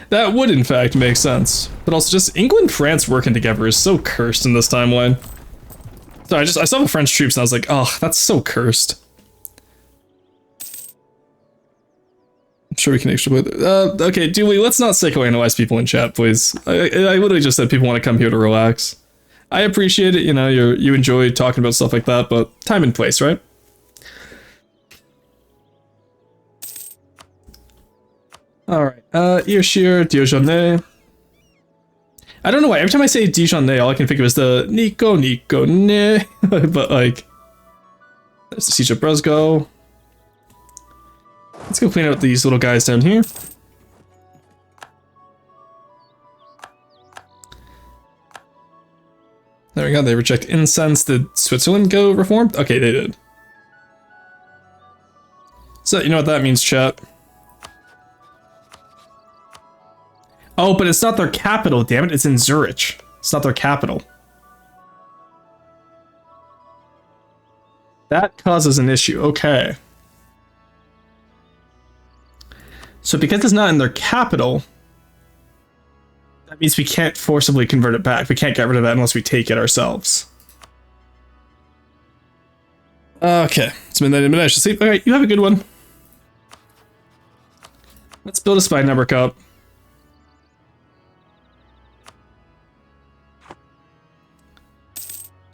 That would, in fact, make sense. But also, just England-France working together is so cursed in this timeline. So I saw the French troops and I was like, oh, that's so cursed. I'm sure we can actually. Okay, Dooley, let's not psychoanalyze people in chat, please. I literally just said people want to come here to relax. I appreciate it, you know, you enjoy talking about stuff like that, but time and place, right? Alright, Irshir, Diogenet. I don't know why, every time I say Diogenet, all I can think of is the Nico, ne. But like, there's the Siege of Brezgo. Let's go clean out these little guys down here. There we go, they reject incense. Did Switzerland go reformed? Okay, they did. So, you know what that means, chat? Oh, but it's not their capital, damn it, it's in Zurich. It's not their capital. That causes an issue, okay. So because it's not in their capital, that means we can't forcibly convert it back. We can't get rid of that unless we take it ourselves. Okay, it's midnight and midnight. I should sleep. Alright, you have a good one. Let's build a spy network up.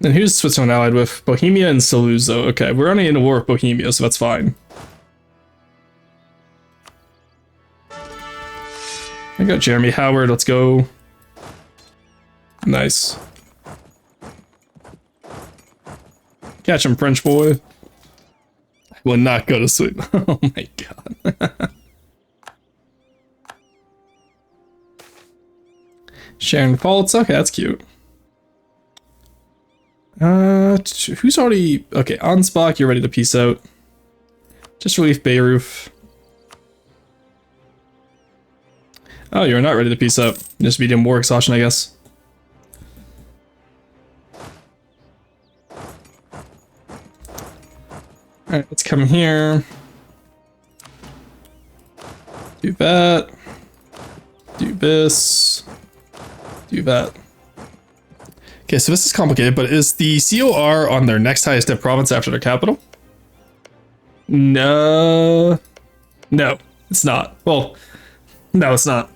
And who's Switzerland allied with? Bohemia and Saluzzo. Okay, we're only in a war with Bohemia, so that's fine. I got Jeremy Howard, let's go. Nice. Catch him, French boy. I will not go to sleep. Oh my god. Sharon faults. Okay, that's cute. Who's already... Okay, Ansbach, you're ready to peace out. Just relief Beirut. Oh, you're not ready to peace out. Just medium war exhaustion, I guess. Alright, let's come here. Do that. Do this. Do that. Okay, so this is complicated, but is the COR on their next highest debt province after their capital? No. No, it's not. Well, no, it's not.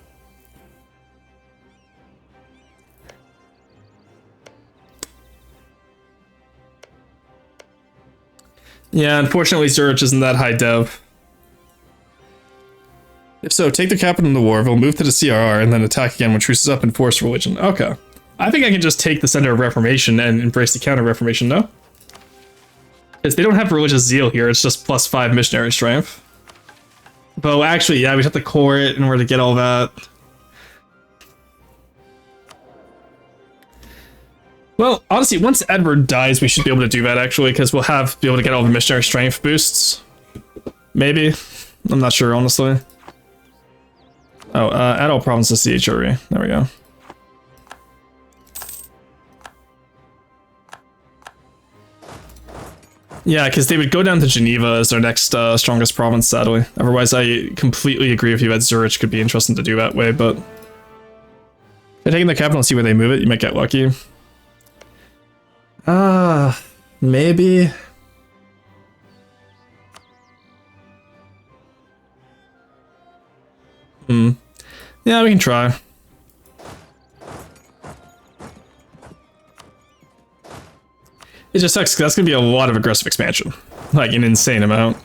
Yeah, unfortunately, Zurich isn't that high dev. If so, take the capital in the war, they'll move to the CRR, and then attack again when truce is up and force religion. Okay. I think I can just take the center of Reformation and embrace the counter-Reformation, no? Because they don't have religious zeal here, it's just +5 missionary strength. But actually, yeah, we'd have to core it in order to get all that. Well, honestly, once Edward dies, we should be able to do that, actually, because we'll be able to get all the missionary strength boosts. Maybe. I'm not sure, honestly. Oh, add all provinces to CHRE. There we go. Yeah, because they would go down to Geneva as their next strongest province, sadly. Otherwise, I completely agree with you that Zurich could be interesting to do that way, but... If taking the capital and see where they move it, you might get lucky. Maybe. Yeah, we can try. It just sucks because that's gonna be a lot of aggressive expansion. Like an insane amount.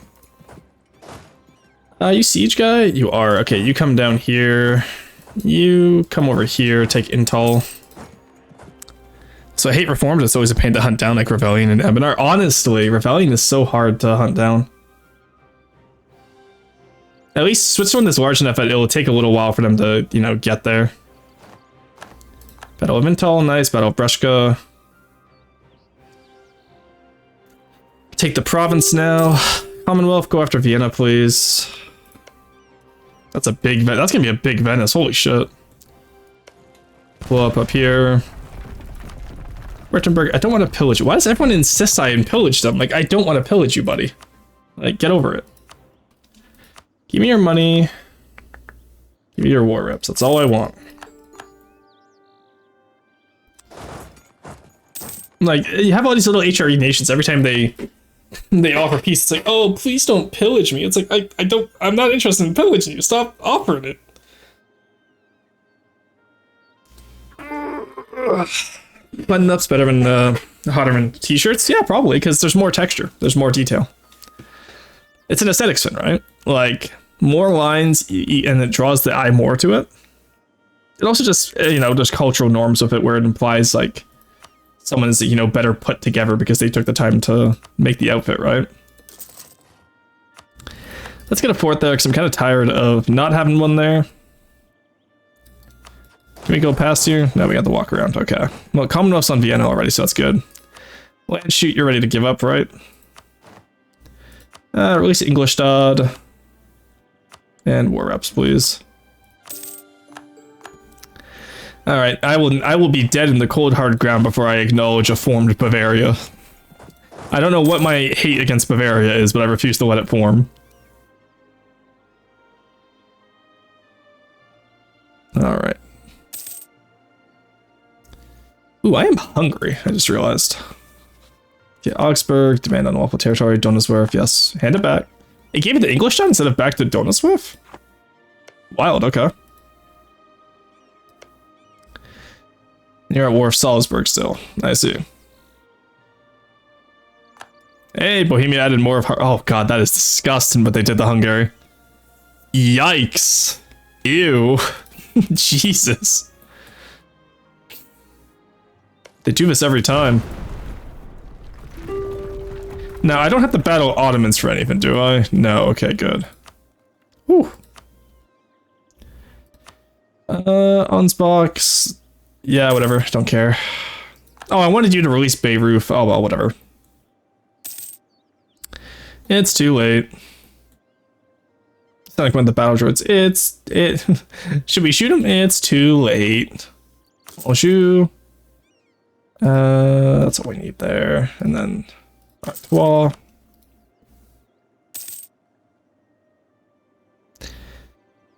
You siege guy? You are. Okay, you come down here. You come over here, take intel. So I hate Reform, but it's always a pain to hunt down like Rebellion and Eminar. Honestly, Rebellion is so hard to hunt down. At least Switzerland is large enough that it'll take a little while for them to, you know, get there. Battle of Intel, nice. Battle of Breshka. Take the province now. Commonwealth, go after Vienna, please. That's a big... That's gonna be a big Venice, holy shit. Blow up here. Württemberg, I don't want to pillage you. Why does everyone insist I pillage them? Like, I don't want to pillage you, buddy. Like, get over it. Give me your money. Give me your war reps. That's all I want. Like, you have all these little HRE nations. Every time they offer peace, it's like, oh, please don't pillage me. It's like, I'm not interested in pillaging you. Stop offering it. Button up's better than Hotterman t-shirts? Yeah, probably, because there's more texture. There's more detail. It's an aesthetics fin, right? Like, more lines, and it draws the eye more to it. It also just, you know, there's cultural norms with it where it implies, like, someone is, you know, better put together because they took the time to make the outfit, right? Let's get a fort there, because I'm kind of tired of not having one there. Can we go past here? No, we got to walk around. Okay. Well, Commonwealth's on Vienna already, so that's good. Land shoot, you're ready to give up, right? Release Ingolstadt. And war reps, please. Alright, I will be dead in the cold hard ground before I acknowledge a formed Bavaria. I don't know what my hate against Bavaria is, but I refuse to let it form. Alright. Ooh, I am hungry, I just realized. Okay, Augsburg, demand unlawful territory, Donauwörth, yes. Hand it back. It gave it to Ingolstadt instead of back to Donauwörth? Wild, okay. You're at war with Salzburg still. I see. Hey, Bohemia added more of her. Oh god, that is disgusting, but they did the Hungary. Yikes. Ew. Jesus. They do this every time. Now, I don't have to battle Ottomans for anything, do I? No, okay, good. Whew. Unsbox. Yeah, whatever, don't care. Oh, I wanted you to release Beirut. Oh, well, whatever. It's too late. It's not like one of the battle droids. Should we shoot him? It's too late. I'll shoot. That's all we need there. And then wall.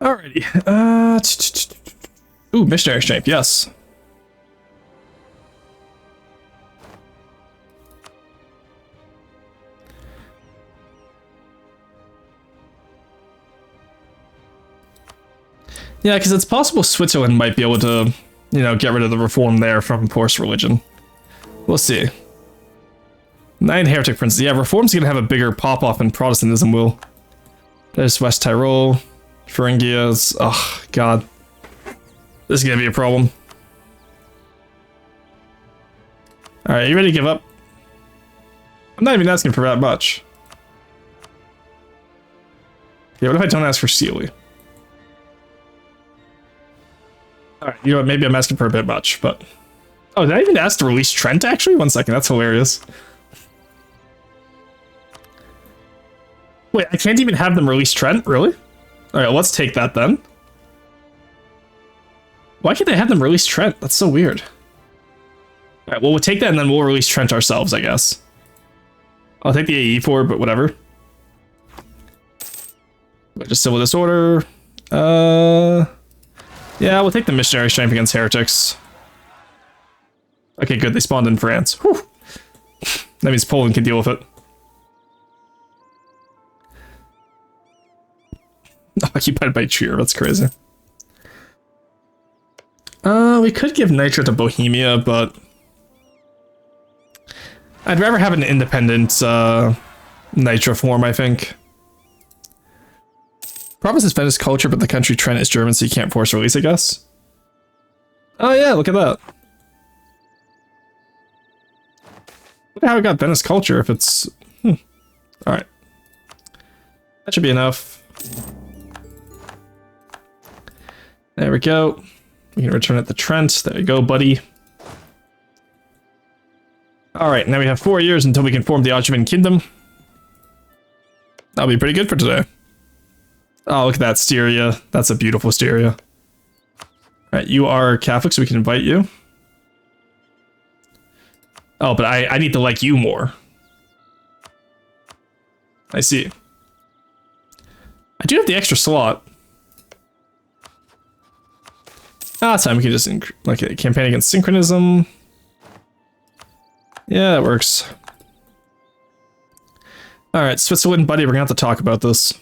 Alrighty. Ooh, missionary strength, yes. Yeah, because it's possible Switzerland might be able to, you know, get rid of the reform there from forced religion. We'll see. 9 heretic princes. Yeah, reform's gonna have a bigger pop-off than Protestantism will. There's West Tyrol, Thuringias. Oh, God. This is gonna be a problem. Alright, you ready to give up? I'm not even asking for that much. Yeah, what if I don't ask for Sealy? Alright, you know what, maybe I'm asking for a bit much, but... Oh, did I even ask to release Trent, actually? 1 second, that's hilarious. Wait, I can't even have them release Trent? Really? Alright, let's take that then. Why can't I have them release Trent? That's so weird. Alright, well, we'll take that and then we'll release Trent ourselves, I guess. I'll take the AE for it, but whatever. Just civil disorder. Yeah, we'll take the missionary strength against heretics. Okay, good. They spawned in France. Whew. That means Poland can deal with it. Occupied by Cheer. That's crazy. We could give Nitro to Bohemia, but I'd rather have an independent Nitro form, I think. Province is Venice culture, but the country Trent is German, so you can't force release, I guess. Oh yeah, look at that. Look at how it got Venice culture if it's... Alright. That should be enough. There we go. We can return it to Trent. There you go, buddy. Alright, now we have 4 years until we can form the Ottoman Kingdom. That'll be pretty good for today. Oh, look at that Styria. That's a beautiful Styria. Alright, you are Catholic, so we can invite you. Oh, but I need to like you more. I see. I do have the extra slot. Ah, it's time we can just like a campaign against synchronism. Yeah, that works. Alright, Switzerland, buddy, we're gonna have to talk about this.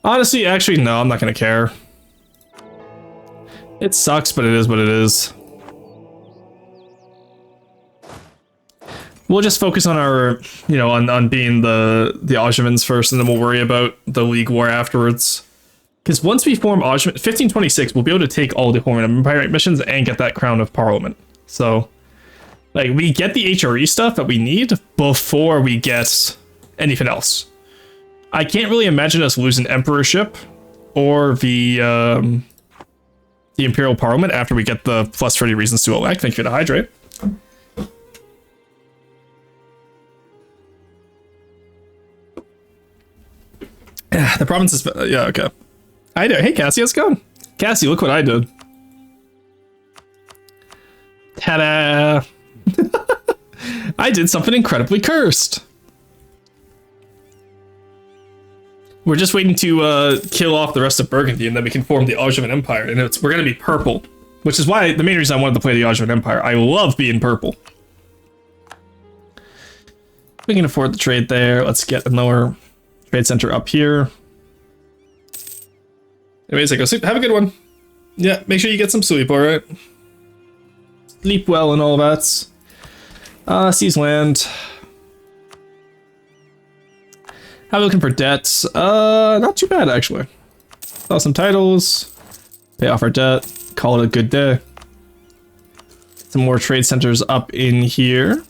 Honestly, actually, no, I'm not gonna care. It sucks, but it is what it is. We'll just focus on our, you know, on being the Ottomans first, and then we'll worry about the League War afterwards. Because once we form Ottoman, 1526, we'll be able to take all the Ottoman Empire missions and get that Crown of Parliament. So, like, we get the HRE stuff that we need before we get anything else. I can't really imagine us losing Emperorship or the Imperial Parliament after we get the plus 30 reasons to elect. Thank you for the hydrate. The province is... yeah, okay. I do. Hey, Cassie, how's it going? Cassie, look what I did. Ta-da! I did something incredibly cursed. We're just waiting to kill off the rest of Burgundy, and then we can form the Ottoman Empire, and we're going to be purple. Which is why, the main reason I wanted to play the Ottoman Empire. I love being purple. We can afford the trade there. Let's get another trade center up here. Anyways, I go sleep. Have a good one. Yeah, make sure you get some sleep, alright? Sleep well and all that. Seize land. How are we looking for debts? Not too bad, actually. Saw some titles. Pay off our debt. call it a good day. Some more trade centers up in here.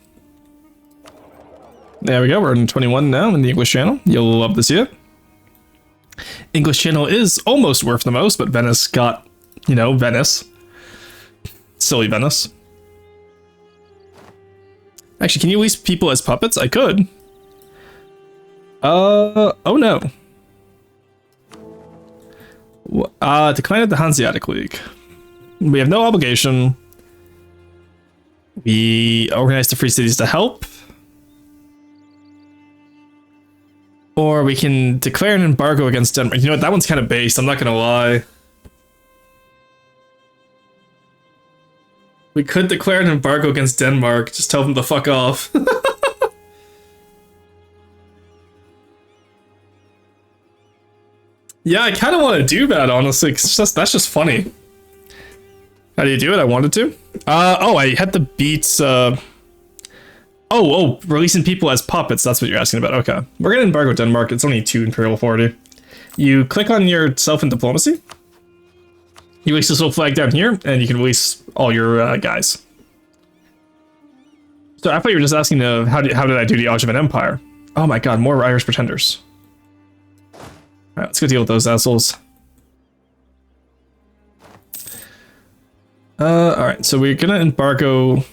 There we go. We're in 21 now in the English Channel. You'll love to see it. English Channel is almost worth the most, but Venice got, you know, Venice. Silly Venice. Actually, can you lease people as puppets? I could. Oh no. Decline at the Hanseatic League. We have no obligation. We organize the free cities to help. Or we can declare an embargo against Denmark. You know what, that one's kind of based, I'm not gonna lie. We could declare an embargo against Denmark, just tell them to fuck off. Yeah, I kind of want to do that, honestly, 'cause that's just funny. How do you do it? I wanted to. Oh, I had to beat, releasing people as puppets, that's what you're asking about. Okay. We're gonna embargo Denmark, it's only 2 imperial authority. You click on yourself in diplomacy. You release this little flag down here, and you can release all your guys. So I thought you were just asking how did I do the Ottoman Empire? Oh my god, more Irish pretenders. Alright, let's go deal with those assholes. Alright, so we're gonna embargo...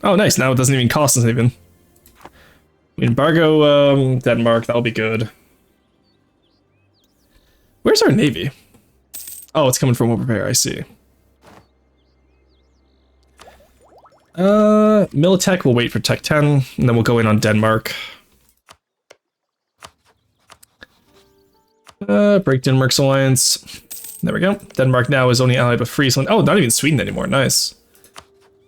Oh, nice, now it doesn't even cost us anything. We embargo Denmark, that'll be good. Where's our navy? Oh, it's coming from over there, I see. Militech, we'll wait for Tech 10, and then we'll go in on Denmark. Break Denmark's alliance. There we go. Denmark now is only allied with Friesland. Oh, not even Sweden anymore, nice.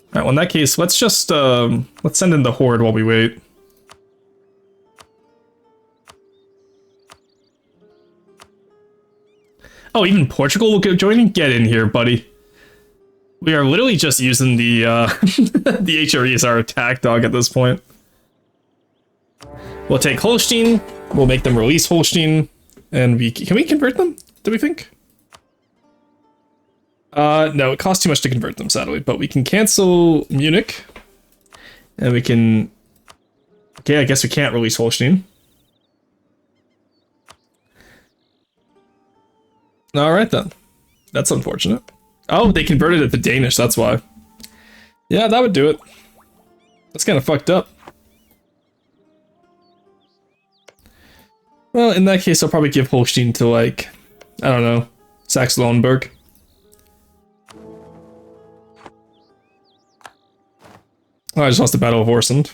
Alright, well in that case, let's just, let's send in the Horde while we wait. Oh, even Portugal will join in? Get in here, buddy. We are literally just using the, the HRE as our attack dog at this point. We'll take Holstein, we'll make them release Holstein, and can we convert them, do we think? No, it costs too much to convert them, sadly, but we can cancel Munich, and we can... Okay, I guess we can't release Holstein. Alright then. That's unfortunate. Oh, they converted it to Danish, that's why. Yeah, that would do it. That's kind of fucked up. Well, in that case, I'll probably give Holstein to, like, I don't know, Saxe-Lauenburg. Oh, I just lost the Battle of Orsund.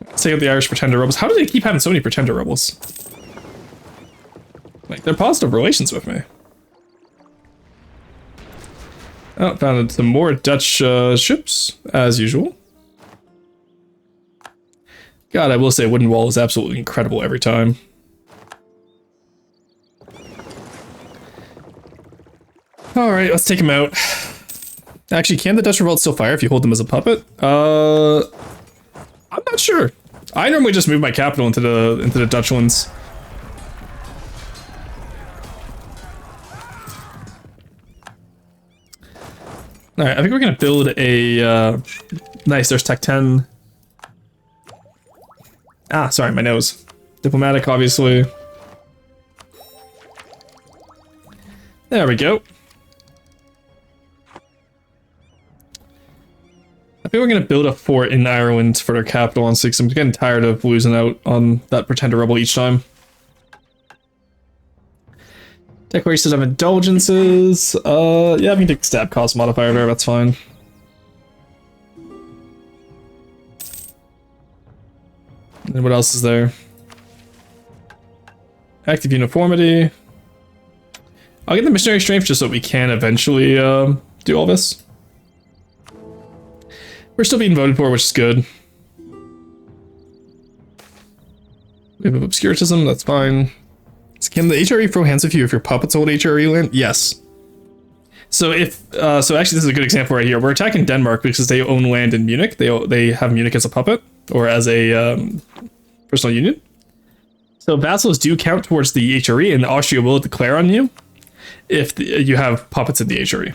Let's take out the Irish Pretender Rebels. How do they keep having so many Pretender Rebels? Like, they're positive relations with me. Oh, found some more Dutch ships, as usual. God, I will say Wooden Wall is absolutely incredible every time. Alright, let's take him out. Actually, can the Dutch Revolt still fire if you hold them as a puppet? I'm not sure. I normally just move my capital into the Dutch ones. Alright, I think we're gonna build a, nice, there's Tech 10. Ah, sorry, my nose. Diplomatic, obviously. There we go. I think we're gonna build a fort in Ireland for their capital, honestly, because I'm getting tired of losing out on that Pretender Rebel each time. Declarations of Indulgences. Yeah, we can take stab cost modifier there, that's fine. And what else is there? Active uniformity. I'll get the missionary strength just so we can eventually do all this. We're still being voted for, which is good. We have obscurantism, that's fine. Can the HRE throw hands with you if your puppets hold HRE land? Yes. So if so actually this is a good example right here. We're attacking Denmark because they own land in Munich. They have Munich as a puppet or as a personal union. So vassals do count towards the HRE, and Austria will declare on you. if you have puppets in the aviary.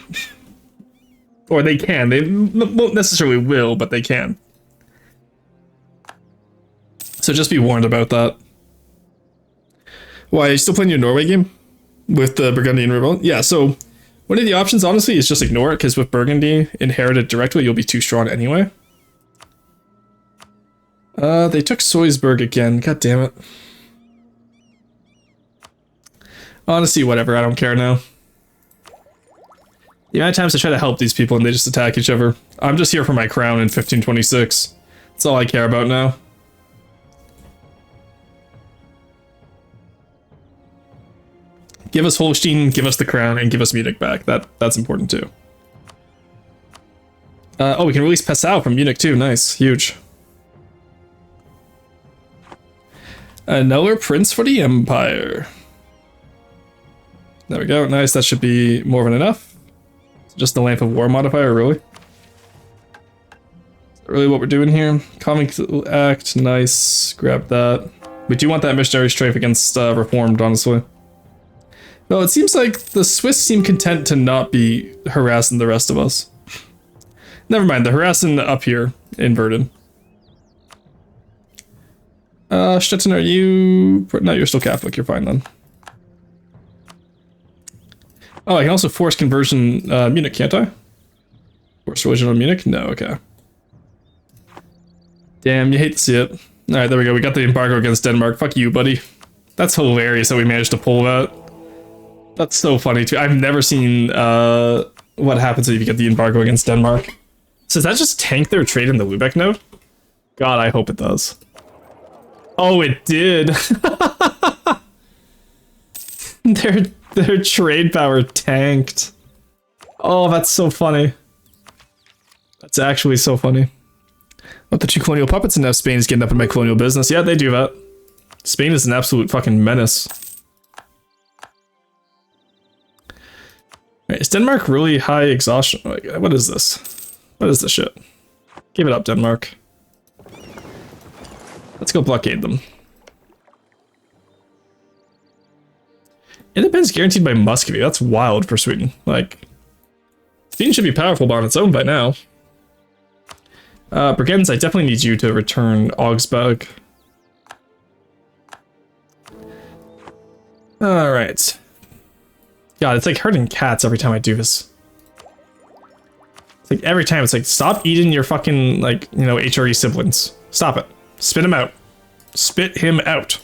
Or they can. They won't necessarily will, but they can. So just be warned about that. Why, are you still playing your Norway game? With the Burgundian Revolt? Yeah, so one of the options, honestly, is just ignore it, because with Burgundy inherited directly, you'll be too strong anyway. They took Soisburg again. God damn it. Honestly, whatever. I don't care now. The amount of times I try to help these people and they just attack each other. I'm just here for my crown in 1526. That's all I care about now. Give us Holstein, give us the crown, and give us Munich back. That's important too. Oh, we can release Passau from Munich too. Nice. Huge. Another prince for the Empire. There we go. Nice. That should be more than enough. Just the length of war modifier, really? Is that really what we're doing here? Comic Act. Nice. Grab that. We do want that missionary strafe against Reformed, honestly. Well, it seems like the Swiss seem content to not be harassing the rest of us. Never mind, they're harassing up here in Verdun. Stettin, are you... No, you're still Catholic, you're fine then. Oh, I can also force conversion Munich, can't I? Force religion on Munich? No, okay. Damn, you hate to see it. Alright, there we go, we got the embargo against Denmark. Fuck you, buddy. That's hilarious that we managed to pull that. That's so funny too. I've never seen what happens if you get the embargo against Denmark. So does that just tank their trade in the Lubeck node? God, I hope it does. Oh, it did. their trade power tanked. Oh, that's so funny. That's actually so funny. What, the two colonial puppets, and now Spain is getting up in my colonial business. Yeah, they do that. Spain is an absolute fucking menace. Right, is Denmark really high exhaustion? Like, what is this? What is this shit? Give it up, Denmark. Let's go blockade them. Independence guaranteed by Muscovy. That's wild for Sweden. Like, Sweden should be powerful on its own by now. Brigands, I definitely need you to return Augsburg. Alright. God, it's like hurting cats every time I do this. It's like every time it's like, stop eating your fucking, like, you know, HRE siblings. Stop it. Spit him out. Spit him out.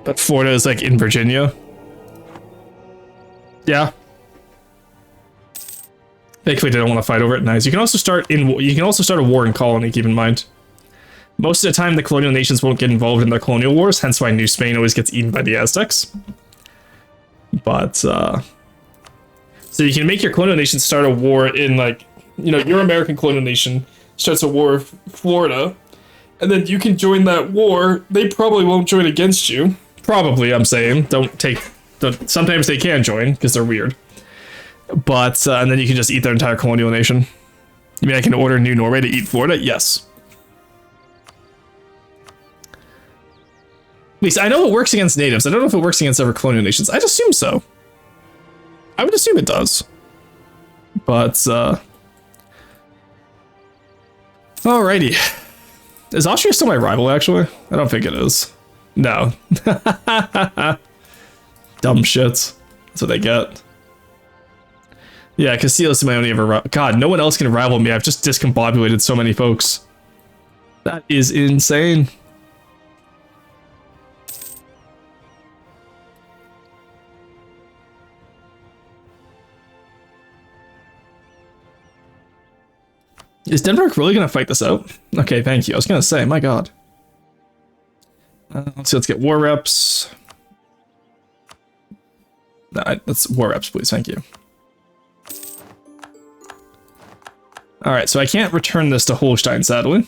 But Florida is like in Virginia. Yeah. Thankfully they don't want to fight over it. Nice. You can also start a war in colony, keep in mind. Most of the time the colonial nations won't get involved in their colonial wars, hence why New Spain always gets eaten by the Aztecs. But, so you can make your colonial nation start a war in, like, you know, your American colonial nation starts a war with Florida, and then you can join that war. They probably won't join against you. Probably, I'm saying. Sometimes they can join, because they're weird. But, and then you can just eat their entire colonial nation. You mean I can order New Norway to eat Florida? Yes. At least I know it works against natives. I don't know if it works against other colonial nations. I'd assume so. I would assume it does. But, alrighty. Is Austria still my rival, actually? I don't think it is. No. Dumb shits. That's what they get. Yeah, Castile's my only ever rival. God, no one else can rival me. I've just discombobulated so many folks. That is insane. Is Denmark really going to fight this out? Okay, thank you. I was going to say, my god. Let's see, let's get war reps. No, let's war reps, please. Thank you. Alright, so I can't return this to Holstein, sadly.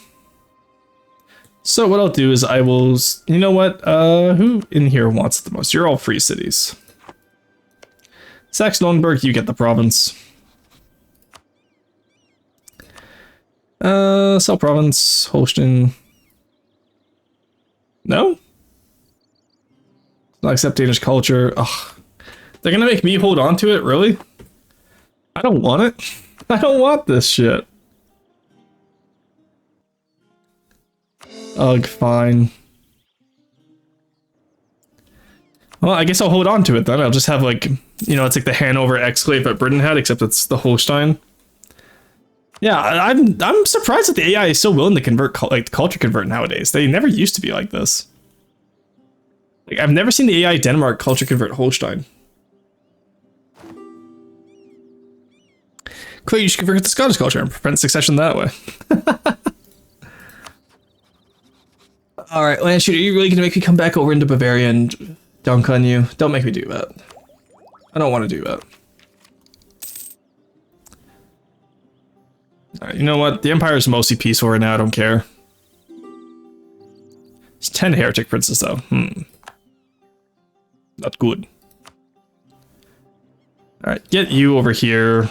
So what I'll do is I will... You know what? Who in here wants it the most? You're all free cities. Saxe-Lauenburg, you get the province. Cell province, Holstein. No? Not accept Danish culture. Ugh. They're gonna make me hold on to it, really? I don't want it. I don't want this shit. Ugh, fine. Well, I guess I'll hold on to it then. I'll just have like, you know, it's like the Hanover exclave that Britain had, except it's the Holstein. Yeah, I'm surprised that the AI is so willing to convert, like culture convert nowadays. They never used to be like this. Like I've never seen the AI Denmark culture convert Holstein. Clearly, you should convert to Scottish culture and prevent succession that way. All right, Landshooter, are you really gonna make me come back over into Bavaria and dunk on you? Don't make me do that. I don't want to do that. All right, you know what? The Empire is mostly peaceful right now. I don't care. It's 10 heretic princes, though. Not good. All right, get you over here.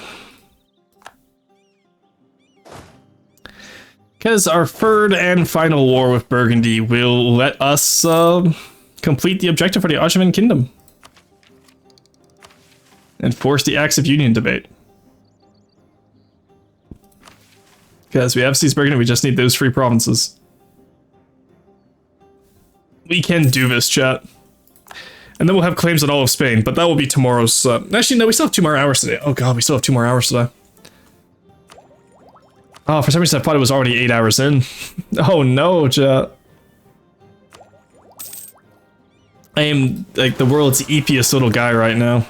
Because our third and final war with Burgundy will let us complete the objective for the Angevin Kingdom. And force the Acts of Union debate. Because we have seized Burgundy, we just need those 3 provinces. We can do this, chat. And then we'll have claims on all of Spain, but that will be tomorrow's... actually, no, we still have 2 more hours today. Oh god, we still have 2 more hours today. Oh, for some reason I thought it was already 8 hours in. Oh no, chat. I am, like, the world's eepiest little guy right now.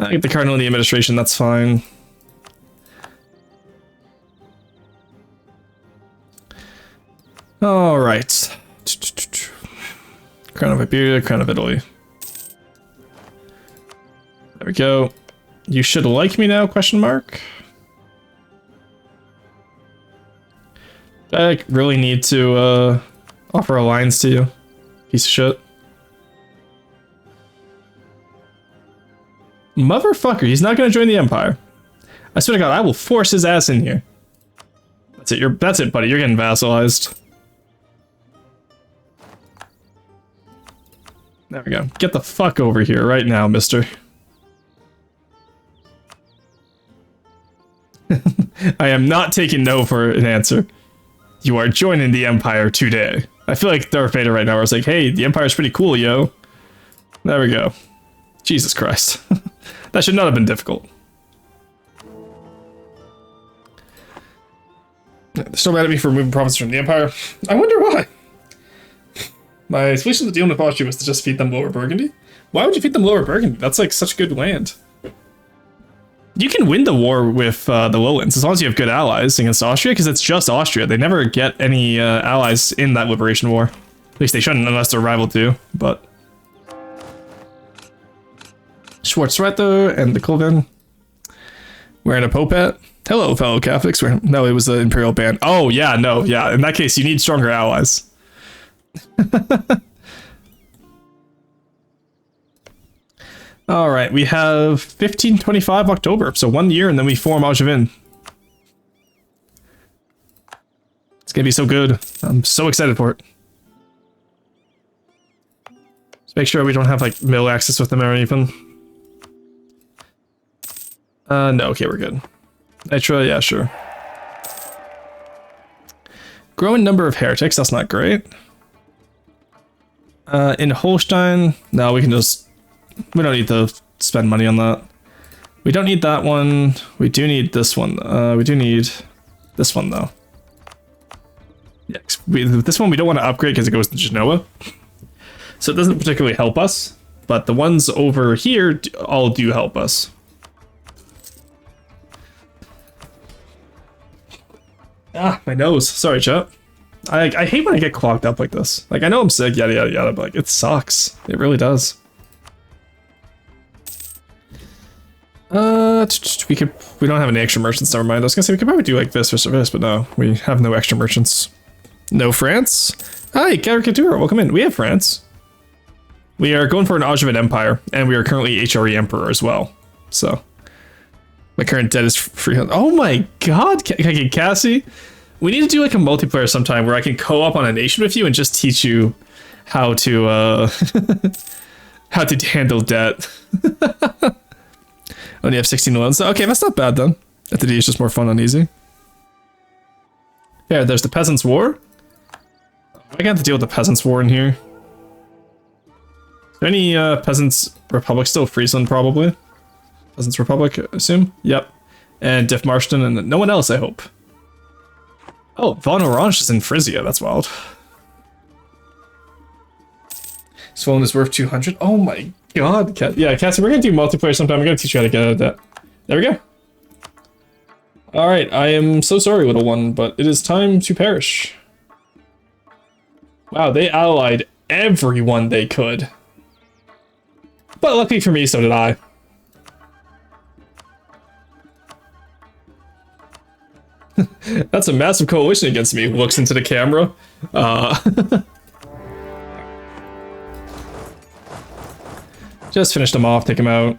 I get the Cardinal in the administration, that's fine. Alright. Crown of Iberia, Crown of Italy. There we go. You should like me now, question mark? I really need to offer alliance to you, piece of shit. Motherfucker, he's not gonna join the Empire. I swear to God, I will force his ass in here. That's it, that's it, buddy. You're getting vassalized. There we go. Get the fuck over here right now, mister. I am not taking no for an answer. You are joining the Empire today. I feel like Darth Vader right now. I was like, hey, the Empire's pretty cool, yo. There we go. Jesus Christ. That should not have been difficult. They're still mad at me for removing provinces from the Empire. I wonder why. My solution to dealing with Austria was to just feed them Lower Burgundy. Why would you feed them Lower Burgundy? That's like such good land. You can win the war with the lowlands as long as you have good allies against Austria, because it's just Austria. They never get any allies in that liberation war. At least they shouldn't unless they're rival too, but... Schwarzreiter and the Colvin. Wearing a popet. Hello, fellow Catholics. No, it was the Imperial Band. Oh, yeah, no, yeah. In that case, you need stronger allies. All right, we have 1525 October, so 1 year, and then we form Angevin. It's gonna be so good. I'm so excited for it. Just make sure we don't have like mill access with them or anything. No, okay, we're good. Nitro, yeah, sure. Growing number of heretics, that's not great. In Holstein, no, we can just... We don't need to spend money on that. We don't need that one. We do need this one. We do need this one, though. Yeah, this one we don't want to upgrade because it goes to Genoa. So it doesn't particularly help us. But the ones over here all do help us. Ah, my nose. Sorry, chat. I hate when I get clogged up like this. Like, I know I'm sick, yada yada yada, but like, it sucks. It really does. We don't have any extra merchants, never mind. I was gonna say we could probably do like this or this, but no, we have no extra merchants. No France? Hi, Caricature, welcome in. We have France. We are going for an Angevin Empire, and we are currently HRE Emperor as well. So, my current debt is 300. Oh my god, Cassie. We need to do like a multiplayer sometime where I can co-op on a nation with you and just teach you how to How to handle debt. Only have 16 loans. Okay, that's not bad then. FTD is just more fun on easy. Yeah, there's the Peasants' War. I got to deal with the Peasants' War in here. Is there any Peasants' Republic still? Friesland, probably. Peasants' Republic, I assume? Yep. And Diff Marston, and no one else, I hope. Oh, Von Orange is in Frisia. That's wild. Swollen is worth 200. Oh my god, yeah, Cassie, we're gonna do multiplayer sometime. I'm gonna teach you how to get out of that. There we go. Alright, I am so sorry, little one, but it is time to perish. Wow, they allied everyone they could. But luckily for me, so did I. That's a massive coalition against me. Looks into the camera. Just finished him off, take him out.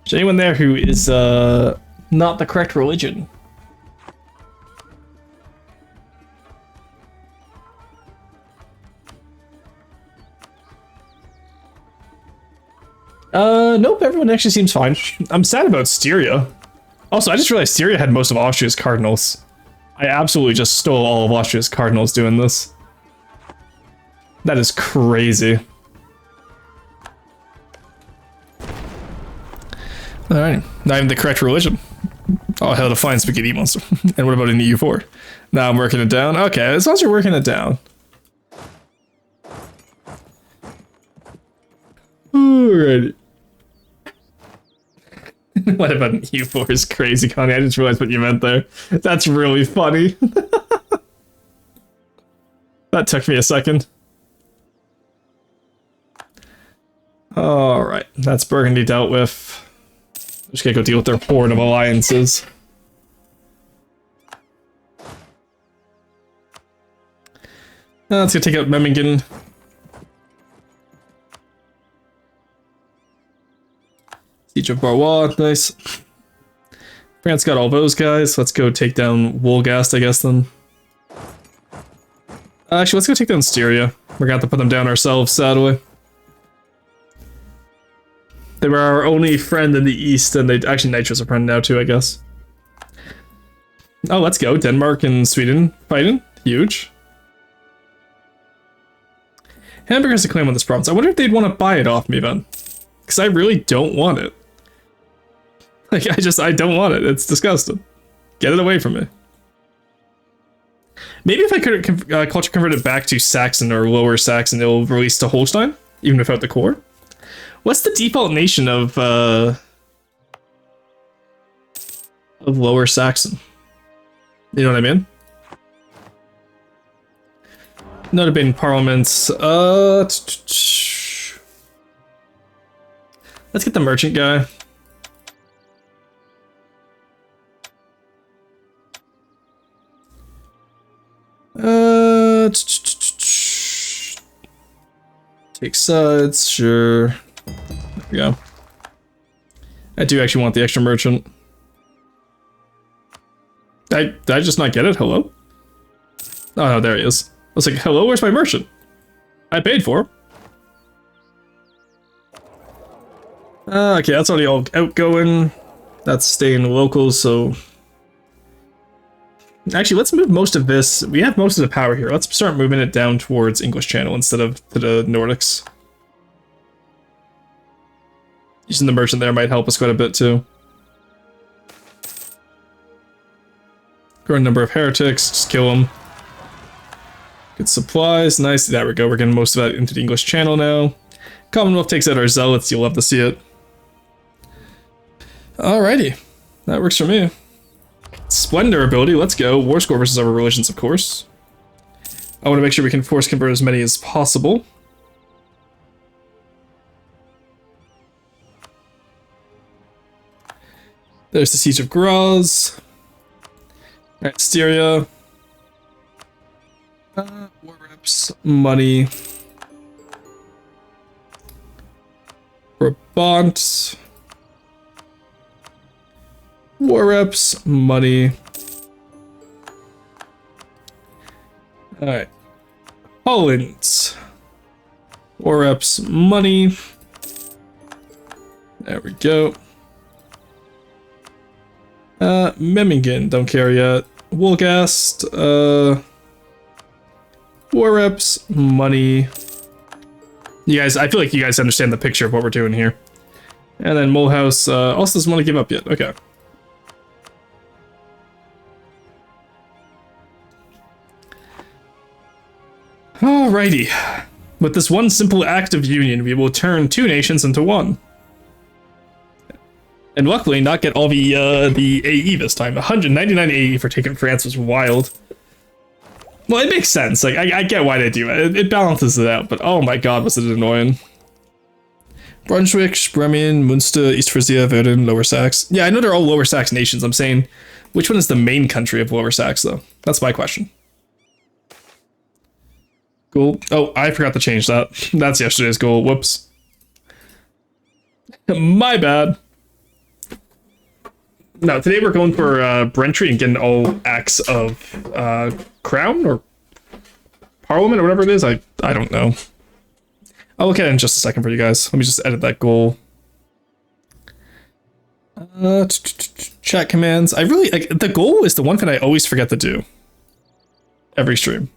Is there anyone there who is not the correct religion? Nope, everyone actually seems fine. I'm sad about Styria. Also, I just realized Styria had most of Austria's cardinals. I absolutely just stole all of Austria's cardinals doing this. That is crazy. Alright, not even the correct religion. Oh, hell to find spaghetti monster. And what about an EU4? Now I'm working it down. Okay, as long as you're working it down. Alrighty. What about an EU4 is crazy, Connie. I just realized what you meant there. That's really funny. That took me a second. Alright, that's Burgundy dealt with. Just gotta go deal with their horde of alliances. Let's go take out Memmingen. Siege of Barrois, nice. France got all those guys. Let's go take down Wolgast, I guess, then. Actually, let's go take down Styria. We're gonna have to put them down ourselves, sadly. They were our only friend in the east, and they actually Nitro's a friend now too, I guess. Oh, let's go. Denmark and Sweden fighting. Huge. Hamburg has a claim on this province. I wonder if they'd want to buy it off me then. Because I really don't want it. Like, I don't want it. It's disgusting. Get it away from me. Maybe if I could culture convert it back to Saxon or Lower Saxon, it'll release to Holstein, even without the core. What's the default nation of Lower Saxon? You know what I mean? No debating parliaments. Let's get the merchant guy. Take sides, sure. There we go. I do actually want the extra merchant. Did I just not get it? Hello? Oh no, there he is. I was like, hello, where's my merchant? I paid for him. Okay, that's already all outgoing. That's staying local, so... Actually, let's move most of this. We have most of the power here. Let's start moving it down towards English Channel instead of to the Nordics. Using the merchant there might help us quite a bit too. Growing number of heretics, just kill them. Good supplies, nice. There we go. We're getting most of that into the English Channel now. Commonwealth takes out our zealots. You'll love to see it. Alrighty, that works for me. Splendor ability, let's go. War score versus our relations, of course. I want to make sure we can force convert as many as possible. There's the Siege of Graz. Alright, Styria. War reps, money. Brabant. War reps, money. Alright. Holland. War reps, money. There we go. Memmingen, don't care yet. Woolgast, war reps, money. You guys, I feel like you guys understand the picture of what we're doing here. And then Molehouse also doesn't want to give up yet. Okay. Alrighty. With this one simple act of union, we will turn 2 nations into 1. And luckily not get all the AE this time. 199 AE for taking France was wild. Well, it makes sense. Like, I get why they do it. It balances it out, but oh my god, was it annoying. Brunswick, Bremen, Munster, East Frisia, Verden, Lower Saxe. Yeah, I know they're all Lower Saxe nations. I'm saying, which one is the main country of Lower Saxe, though? That's my question. Cool. Oh, I forgot to change that. That's yesterday's goal. Whoops. My bad. No, today we're going for Brentry and getting all acts of Crown or Parliament or whatever it is. I don't know. I'll look at it in just a second for you guys. Let me just edit that goal. Chat commands. I really like the goal is the one thing I always forget to do. Every stream.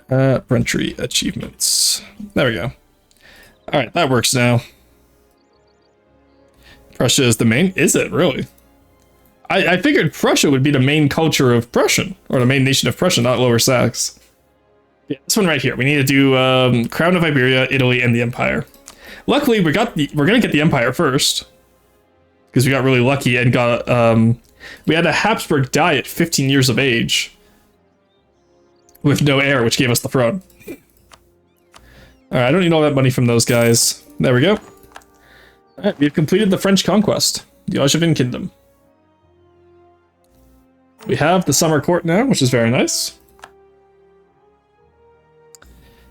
Brentry achievements. There we go. All right, that works now. Prussia is the main. Is it really? I figured Prussia would be the main culture of Prussian, or the main nation of Prussia, not Lower Saxe. Yeah, this one right here. We need to do Crown of Iberia, Italy, and the Empire. Luckily, we're gonna get the Empire first because we got really lucky and got we had a Habsburg die at 15 years of age with no heir, which gave us the throne. All right, I don't need all that money from those guys. There we go. All right, we've completed the French conquest, the Angevin Kingdom. We have the summer court now, which is very nice.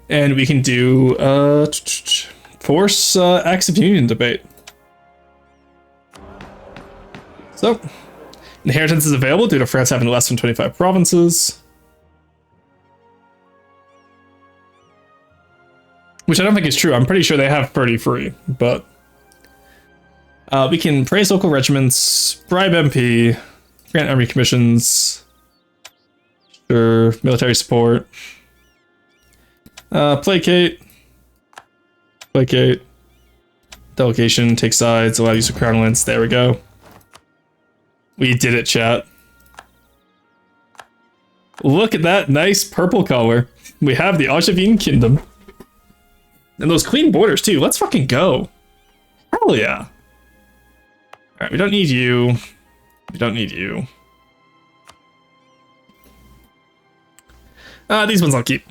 And we can do force acts of union debate. So, inheritance is available due to France having less than 25 provinces. Which I don't think is true. I'm pretty sure they have 33, but we can praise local regiments, bribe MP, grant army commissions, sure, military support, placate, delegation, take sides, allow use of crown lands. There we go. We did it, chat. Look at that nice purple color. We have the Angevin Kingdom. And those clean borders too. Let's fucking go. Hell yeah. Alright, we don't need you. We don't need you. These ones I'll keep.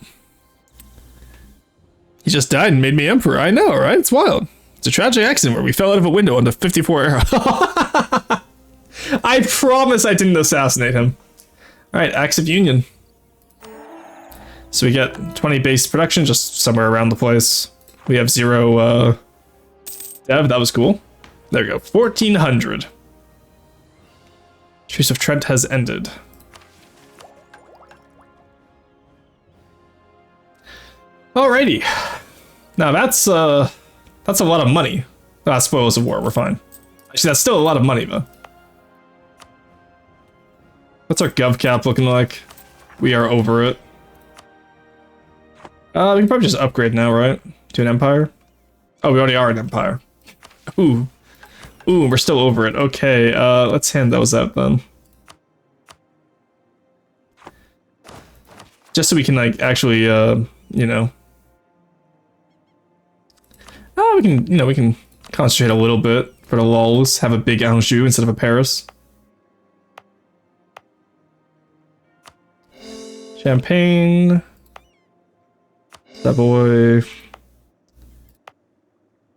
He just died and made me emperor. I know, right? It's wild. It's a tragic accident where we fell out of a window on the 54 era. I promise I didn't assassinate him. Alright, acts of union. So we get 20 base production just somewhere around the place. We have 0 dev. That was cool. There we go. 1400. Truce of Trent has ended. Alrighty. Now that's a lot of money. Spoils of war, we're fine. Actually, that's still a lot of money, though. What's our gov cap looking like? We are over it. We can probably just upgrade now, right? To an empire? Oh, we already are an empire. Ooh. Ooh, we're still over it. Okay, let's hand those out then. Just so we can, like, actually, you know. We can, you know, we can concentrate a little bit for the lulz. Have a big Anjou instead of a Paris. Champagne. Savoy.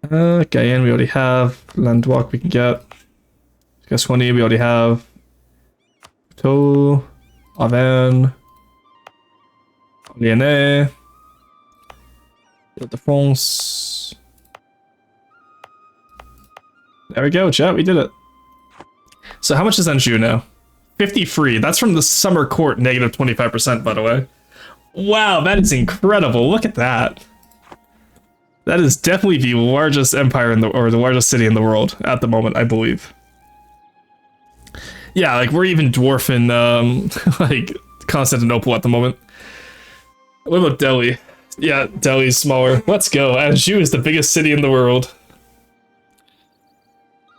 Guyenne we already have. Languedoc we can get. Gascony we already have. Toul. Auvergne. Lyonnais. Ile-de-France. There we go, chat, we did it. So how much is Anjou now? 53. That's from the summer court, negative 25%, by the way. Wow, that is incredible. Look at that. That is definitely the largest empire in the, or the largest city in the world at the moment, I believe. Yeah, like we're even dwarfing like Constantinople at the moment. What about Delhi? Yeah, Delhi's smaller. Let's go. Anjou is the biggest city in the world.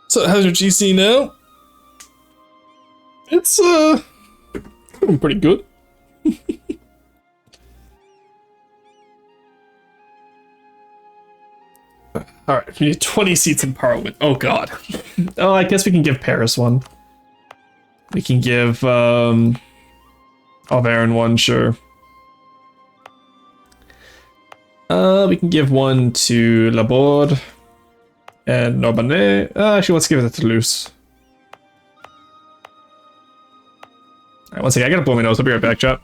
So how's your GC now? It's pretty good. Alright, we need 20 seats in Parliament. Oh god. Oh, I guess we can give Paris one. We can give Auvergne one, sure. We can give one to Laborde and Narbonnais. Actually, let's give it to Toulouse. Alright, one second, I gotta blow my nose. I'll be right back, chat.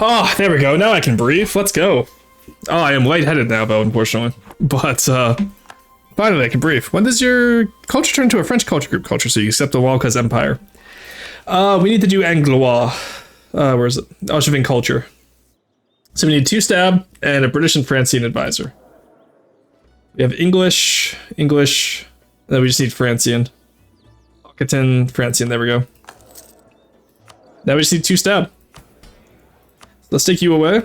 Oh, there we go. Now I can breathe. Let's go. Oh, I am lightheaded now, though, unfortunately. But, finally I can breathe. When does your culture turn to a French culture group culture so you accept the Walca's Empire? We need to do Anglois. Where is it? Angevin culture. So we need 2 stab and a British and Francian advisor. We have English, and then we just need Francian. Occitan, Francian, there we go. Now we just need 2 stab. Let's take you away.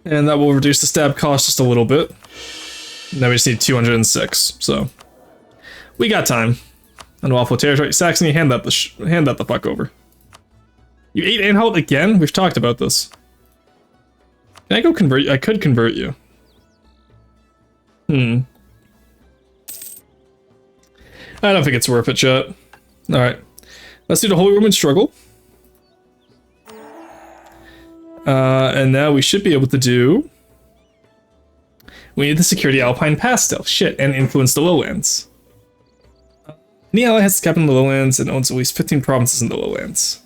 And that will reduce the stab cost just a little bit. Now we just need 206, so we got time. Unlawful territory. Saxony, hand that the fuck over. You ate Anhalt again? We've talked about this. Can I go convert you? I could convert you. I don't think it's worth it, chat. Alright. Let's do the Holy Roman Struggle. And now we should be able to do... We need to secure the Alpine Pass still. Shit, and influence the lowlands. Any ally has the capital in the lowlands and owns at least 15 provinces in the lowlands.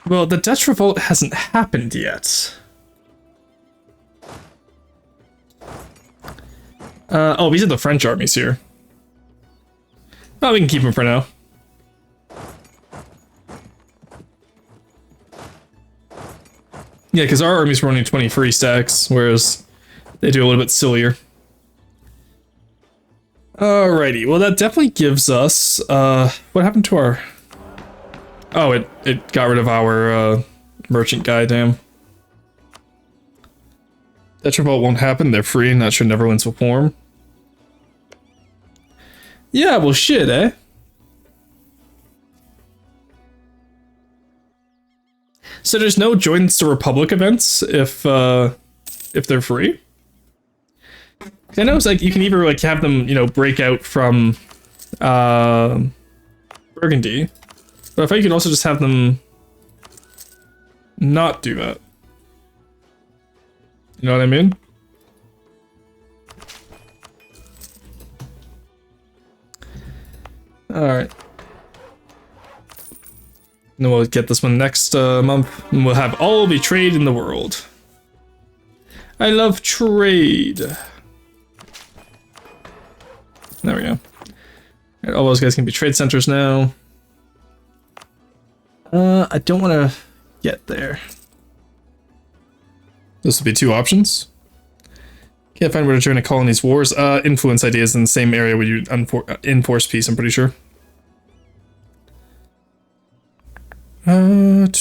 Well, the Dutch revolt hasn't happened yet. Oh, these are the French armies here. Oh, we can keep them for now. Yeah, because our armies were only 23 stacks, whereas they do a little bit sillier. Alrighty, well that definitely gives us, what happened to our... Oh, it got rid of our, merchant guy, damn. Dutch revolt won't happen, they're free, not sure Netherlands will form. Yeah, well shit, eh? So there's no Joins the Republic events if they're free? I know it's like you can either like have them, you know, break out from Burgundy, but I think you can also just have them not do that. You know what I mean? Alright. Then we'll get this one next month, and we'll have all the trade in the world. I love trade. There we go. Right, all those guys can be trade centers now. I don't want to get there. This would be 2 options. Can't find where to join a colony's wars. Influence ideas in the same area where you enforce peace, I'm pretty sure. Tend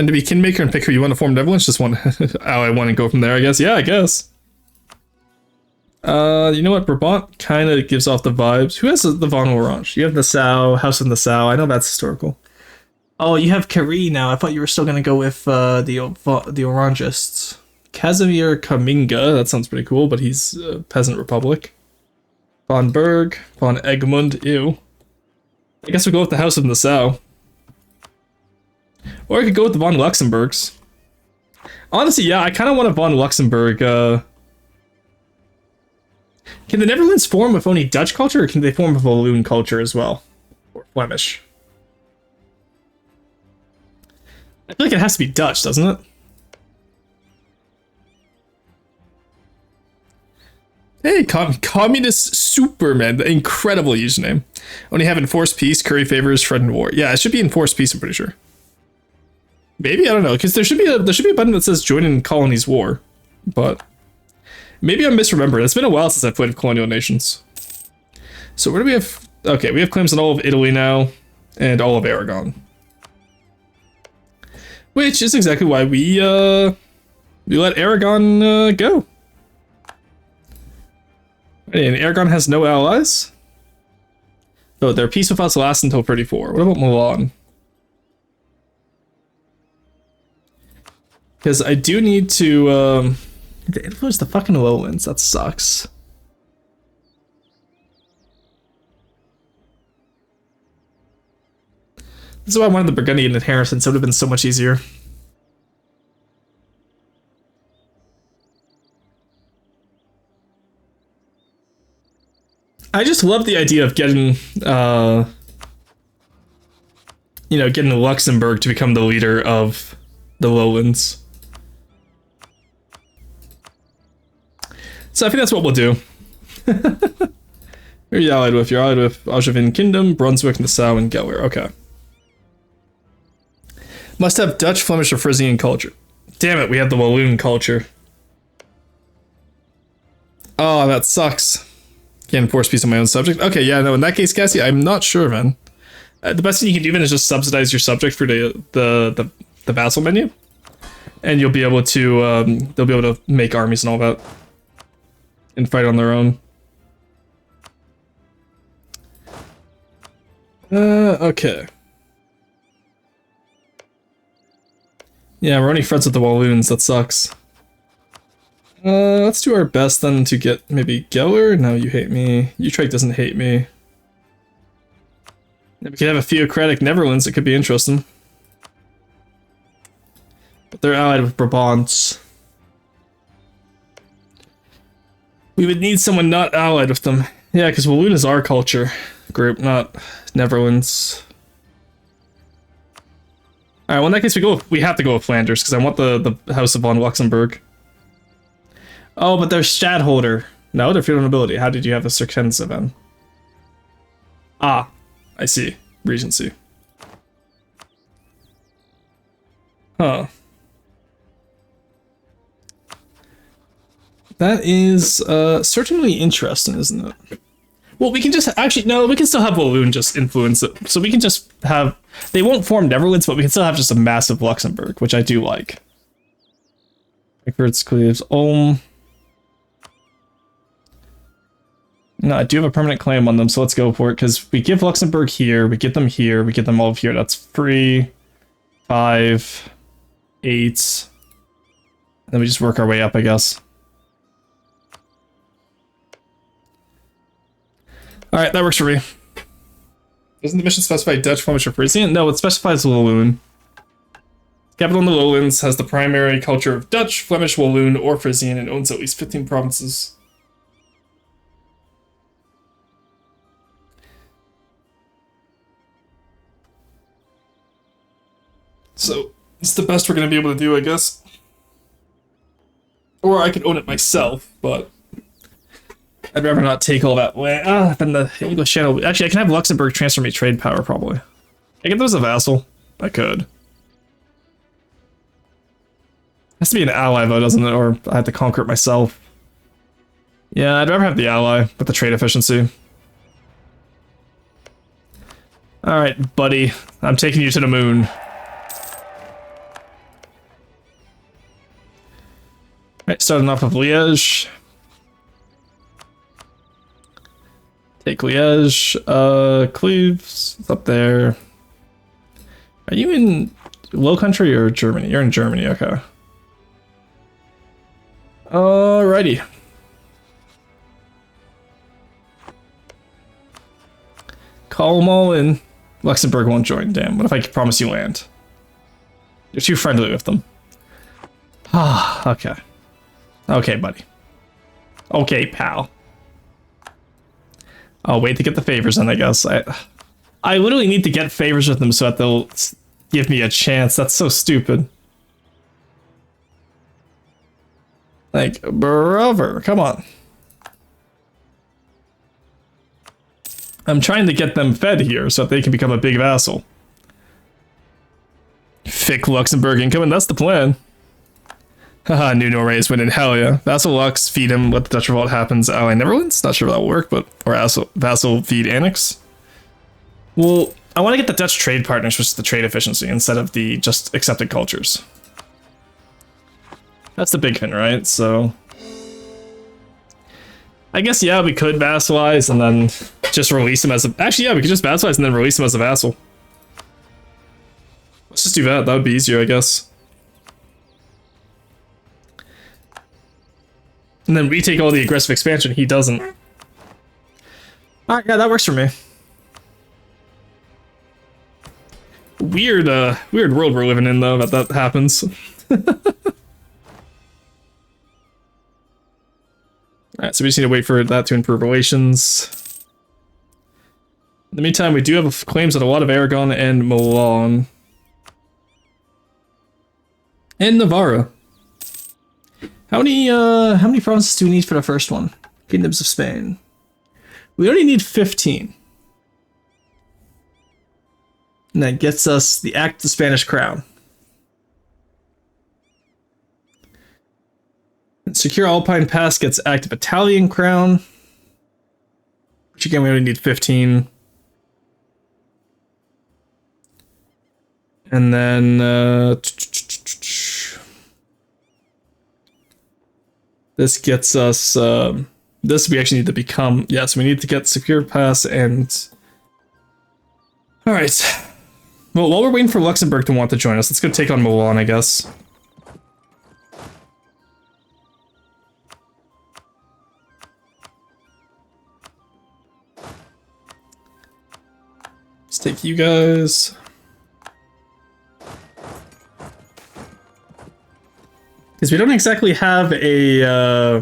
to be Kingmaker and pick who you want to form Netherlands. Just one ally one and go from there, I guess. Yeah, I guess. You know what? Brabant kind of gives off the vibes. Who has the Von Orange? You have the Sau, House of the Sau. I know that's historical. Oh, you have Carrie now. I thought you were still gonna go with the Orangists. Casimir Kaminga. That sounds pretty cool, but he's Peasant Republic. Von Berg, Von Egmund. Ew. I guess we'll go with the House of the Sau. Or I could go with the Von Luxemburgs. Honestly, yeah, I kind of want a Von Luxemburg. Can the Netherlands form with only Dutch culture, or can they form with Walloon culture as well? Or Flemish? I feel like it has to be Dutch, doesn't it? Hey, Communist Superman, the incredible username. Only have enforced peace, curry favors, Fred and war. Yeah, it should be enforced peace, I'm pretty sure. Maybe, I don't know, because there should be a button that says join in colonies war. But maybe I'm misremembering. It's been a while since I've played with colonial nations. So where do we have... Okay, we have claims on all of Italy now, and all of Aragon. Which is exactly why we let Aragon go. And Aragon has no allies. So their peace with us lasts until 34. What about Milan? Because I do need to influence the fucking lowlands. That sucks. This is why I wanted the Burgundian inheritance. It would have been so much easier. I just love the idea of getting, getting Luxembourg to become the leader of the lowlands. So I think that's what we'll do. Who are you allied with? You're allied with Angevin Kingdom, Brunswick, Nassau, and Gelder. Okay. Must have Dutch, Flemish, or Frisian culture. Damn it, we have the Walloon culture. Oh, that sucks. Can't enforce peace on my own subject. Okay, yeah, no, in that case, Cassie, I'm not sure, man. The best thing you can do then is just subsidize your subject for the vassal menu. And you'll be able to, they'll be able to make armies and all that. And fight on their own. Okay. Yeah, we're only friends with the Walloons, that sucks. Let's do our best then to get maybe Geller. No, you hate me. Utrecht doesn't hate me. We could have a theocratic Netherlands, it could be interesting. But they're allied with Brabants. We would need someone not allied with them. Yeah, because Walloon is our culture group, not Netherlands. Alright, well in that case we have to go with Flanders, because I want the House of von Luxembourg. Oh, but they're stadtholder. No, they're feudal nobility. How did you have the Circense then? Ah, I see. Regency. Huh. That is certainly interesting, isn't it? Well, we can just actually no, we can still have Walloon just influence it. So we can just have they won't form Netherlands, but we can still have just a massive Luxembourg, which I do like. Frankfurt, Cleves, Ulm. No, I do have a permanent claim on them, so let's go for it, because we give Luxembourg here, we get them here, we get them all here. That's 3, 5, 8. And then we just work our way up, I guess. Alright, that works for me. Doesn't the mission specify Dutch, Flemish, or Frisian? No, it specifies Walloon. Capital in the Lowlands has the primary culture of Dutch, Flemish, Walloon, or Frisian, and owns at least 15 provinces. So, it's the best we're going to be able to do, I guess. Or I could own it myself, but I'd rather not take all that land. Then the English Channel. Actually, I can have Luxembourg transfer me trade power, probably. I get those a vassal. I could. Has to be an ally, though, doesn't it? Or I have to conquer it myself. Yeah, I'd rather have the ally with the trade efficiency. Alright, buddy. I'm taking you to the moon. Alright, starting off with Liège. Take Liège. Cleves is up there. Are you in Low Country or Germany? You're in Germany, okay. Alrighty. Call them all in. Luxembourg won't join. Damn, what if I promise you land? You're too friendly with them. Ah, okay. Okay, buddy. Okay, pal. I'll wait to get the favors in, I guess. I literally need to get favors with them so that they'll give me a chance. That's so stupid. Like, brother, come on. I'm trying to get them fed here so that they can become a big vassal. Thick Luxembourg incoming, that's the plan. Haha, New Norway is winning, hell yeah. Vassal Lux, feed him, let the Dutch revolt happens. Ally Netherlands, not sure if that'll work, but, or vassal feed annex. Well, I want to get the Dutch trade partners, which is the trade efficiency, instead of the just accepted cultures. That's the big thing, right? So I guess, yeah, we could vassalize and then just release him as a... Actually, yeah, we could just vassalize and then release him as a vassal. Let's just do that. That would be easier, I guess. And then we take all the aggressive expansion. He doesn't. Alright, yeah, that works for me. Weird world we're living in, though, that happens. Alright, so we just need to wait for that to improve relations. In the meantime, we do have claims at a lot of Aragon and Milan. And Navarra. How many provinces do we need for the first one? Kingdoms of Spain. We only need 15. And that gets us the Act of the Spanish Crown. And Secure Alpine Pass gets active Italian Crown. Which again, we only need 15. And then this gets us this we actually need to become. Yes, we need to get Secure Pass and alright. Well, while we're waiting for Luxembourg to want to join us, let's go take on Milan, I guess. Let's take you guys. Because we don't exactly have a, a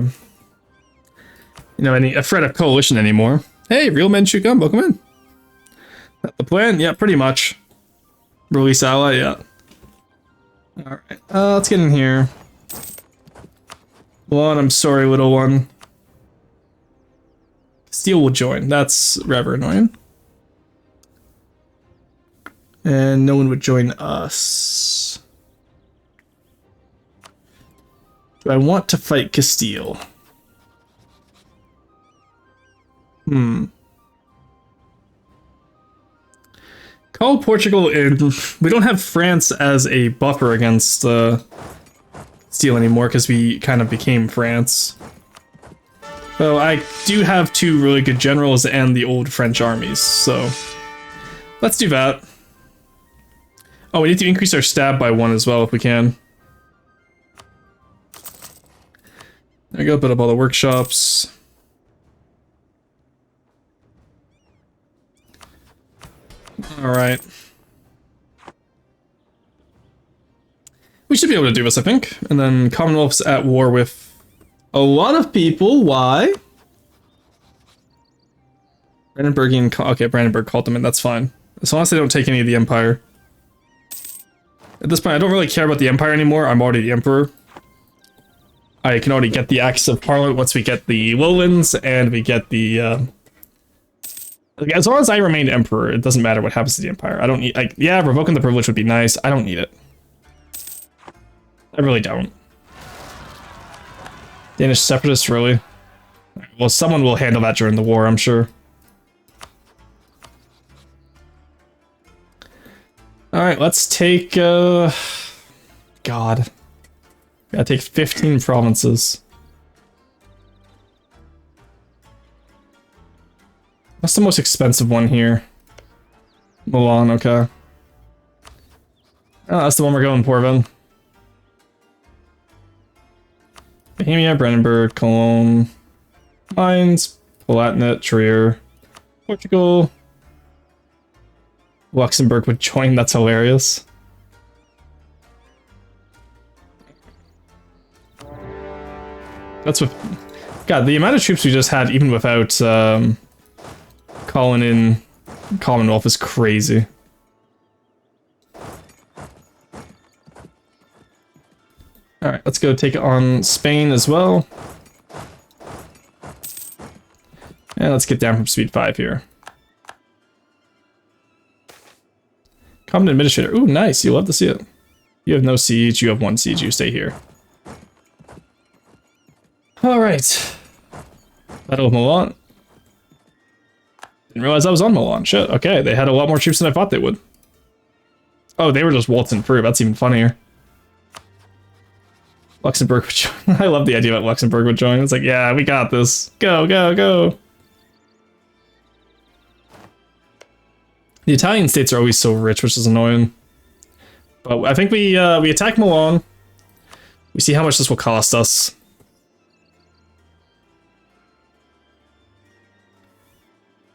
threat of coalition anymore. Hey, real men shoot gun, welcome in. That the plan? Yeah, pretty much. Release ally, yeah. Alright, let's get in here. One, I'm sorry, little one. Steel will join, that's rather annoying. And no one would join us. Do I want to fight Castile? Call Portugal in. We don't have France as a buffer against Castile anymore because we kind of became France. So I do have two really good generals and the old French armies, so let's do that. Oh, we need to increase our stab by 1 as well if we can. There we go, build up all the workshops. Alright. We should be able to do this, I think. And then Commonwealth's at war with a lot of people. Why? Brandenburgian... Okay, Brandenburg called them in, that's fine. As long as they don't take any of the Empire. At this point, I don't really care about the Empire anymore. I'm already the Emperor. I can already get the Acts of Parliament once we get the Lowlands, and we get the, as long as I remain Emperor, it doesn't matter what happens to the Empire. I don't need, yeah, revoking the privilege would be nice. I don't need it. I really don't. Danish separatists, really? Well, someone will handle that during the war, I'm sure. Alright, let's take, God. Gotta take 15 provinces. That's the most expensive one here. Milan, okay. Oh, that's the one we're going for, then. Bohemia, Brandenburg, Cologne, Mainz, Palatinate, Trier, Portugal. Luxembourg would join, that's hilarious. That's what... God, the amount of troops we just had, even without calling in Commonwealth, is crazy. Alright, let's go take on Spain as well. And let's get down from speed 5 here. Common Administrator. Ooh, nice. You love to see it. You have no siege. You have 1 siege. You stay here. Alright. Battle of Milan. Didn't realize I was on Milan. Shit. Okay, they had a lot more troops than I thought they would. Oh, they were just waltzing through. That's even funnier. Luxembourg would join. I love the idea that Luxembourg would join. It's like, yeah, we got this. Go, go, go. The Italian states are always so rich, which is annoying. But I think we attack Milan. We see how much this will cost us.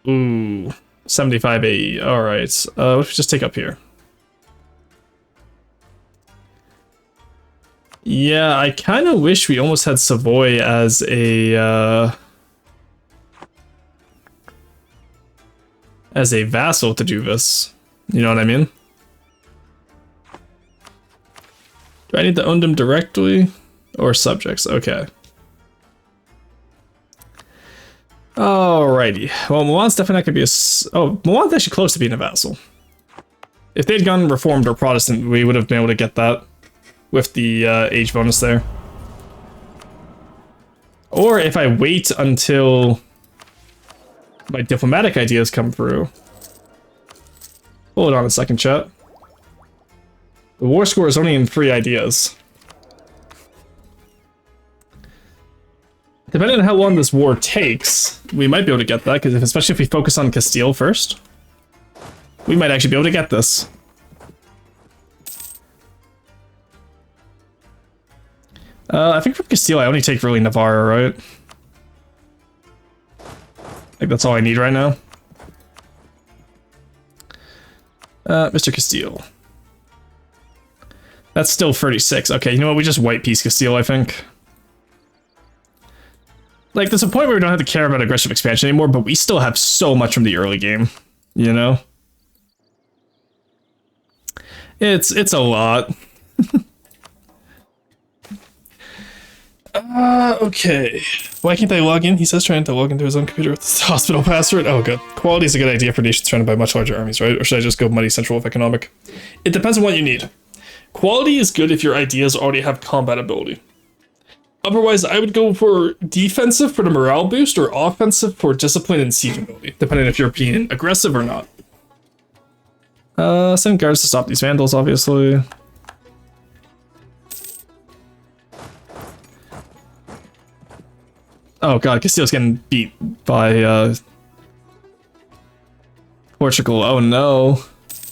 Ooh, 75 AE. All right. What if we just take up here? Yeah, I kind of wish we almost had Savoy as a vassal to do this. You know what I mean? Do I need to own them directly or subjects? Okay. Alrighty. Well, Milan's definitely not gonna be oh, Milan's actually close to being a vassal. If they'd gone Reformed or Protestant, we would have been able to get that with the age bonus there. Or if I wait until my diplomatic ideas come through. Hold on a second, chat. The war score is only in 3 ideas. Depending on how long this war takes, we might be able to get that, because especially if we focus on Castile first, we might actually be able to get this. I think from Castile I only take really Navarra, right? I think that's all I need right now. Mr. Castile. That's still 36. Okay, you know what? We just white piece Castile, I think. Like, there's a point where we don't have to care about aggressive expansion anymore, but we still have so much from the early game, you know? It's a lot. Okay. Why can't I log in? He says trying to log into his own computer with his hospital password. Oh, good. Quality is a good idea for nations surrounded by much larger armies, right? Or should I just go money central with economic? It depends on what you need. Quality is good if your ideas already have combat ability. Otherwise, I would go for defensive for the morale boost or offensive for discipline and siege ability, depending if you're being aggressive or not. Send guards to stop these vandals, obviously. Oh god, Castile's getting beat by Portugal. Oh no.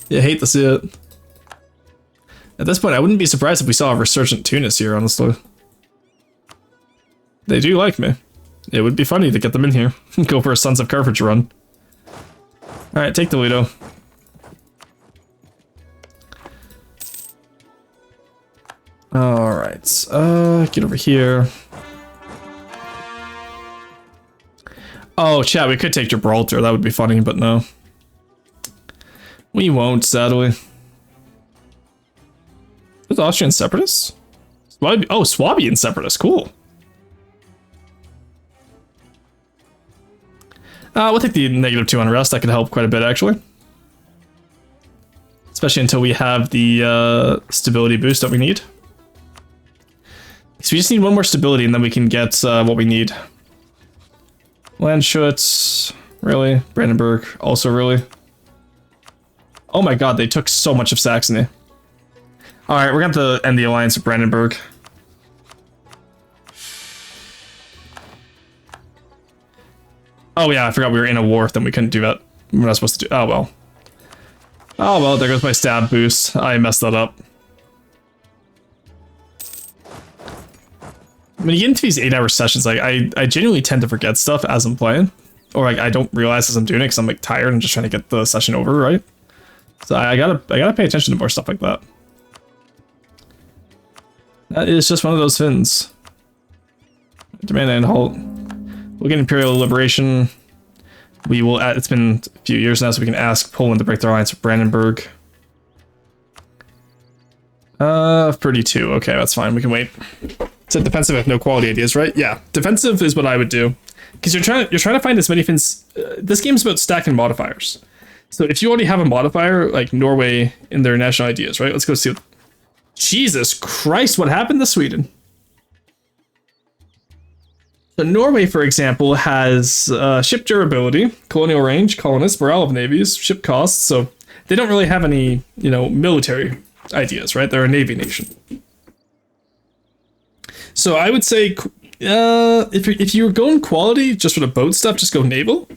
You hate to see it. At this point, I wouldn't be surprised if we saw a resurgent Tunis here, honestly. They do like me. It would be funny to get them in here. Go for a Sons of Carthage run. Alright, take the Lido. Alright, get over here. Oh, chat, we could take Gibraltar. That would be funny, but no. We won't, sadly. There's Austrian separatists? Oh, Swabian separatists. Cool. We'll take the -2 unrest. That could help quite a bit, actually. Especially until we have the stability boost that we need. So we just need 1 more stability, and then we can get what we need. Landshut, really? Brandenburg, also really? Oh my god, they took so much of Saxony. Alright, we're going to have to end the alliance with Brandenburg. Oh yeah, I forgot we were in a war, then we couldn't do that. We're not supposed to do. Oh well. Oh well, there goes my stab boost. I messed that up. When you get into these 8-hour sessions, like I genuinely tend to forget stuff as I'm playing, or like I don't realize as I'm doing it because I'm like tired and just trying to get the session over, right? So I gotta pay attention to more stuff like that. That is just one of those fins. Demand and halt. We'll get Imperial Liberation. We will. It's been a few years now, so we can ask Poland to break their alliance with Brandenburg. 32. Okay, that's fine. We can wait. So defensive have no quality ideas, right? Yeah, defensive is what I would do, because you're trying to find as many fins. This game's about stacking modifiers. So if you already have a modifier like Norway in their national ideas, right? Let's go see. Jesus Christ, what happened to Sweden? So Norway, for example, has ship durability, colonial range, colonists, morale of navies, ship costs. So they don't really have any, military ideas, right? They're a navy nation. So I would say, if you're going quality just for the boat stuff, just go naval.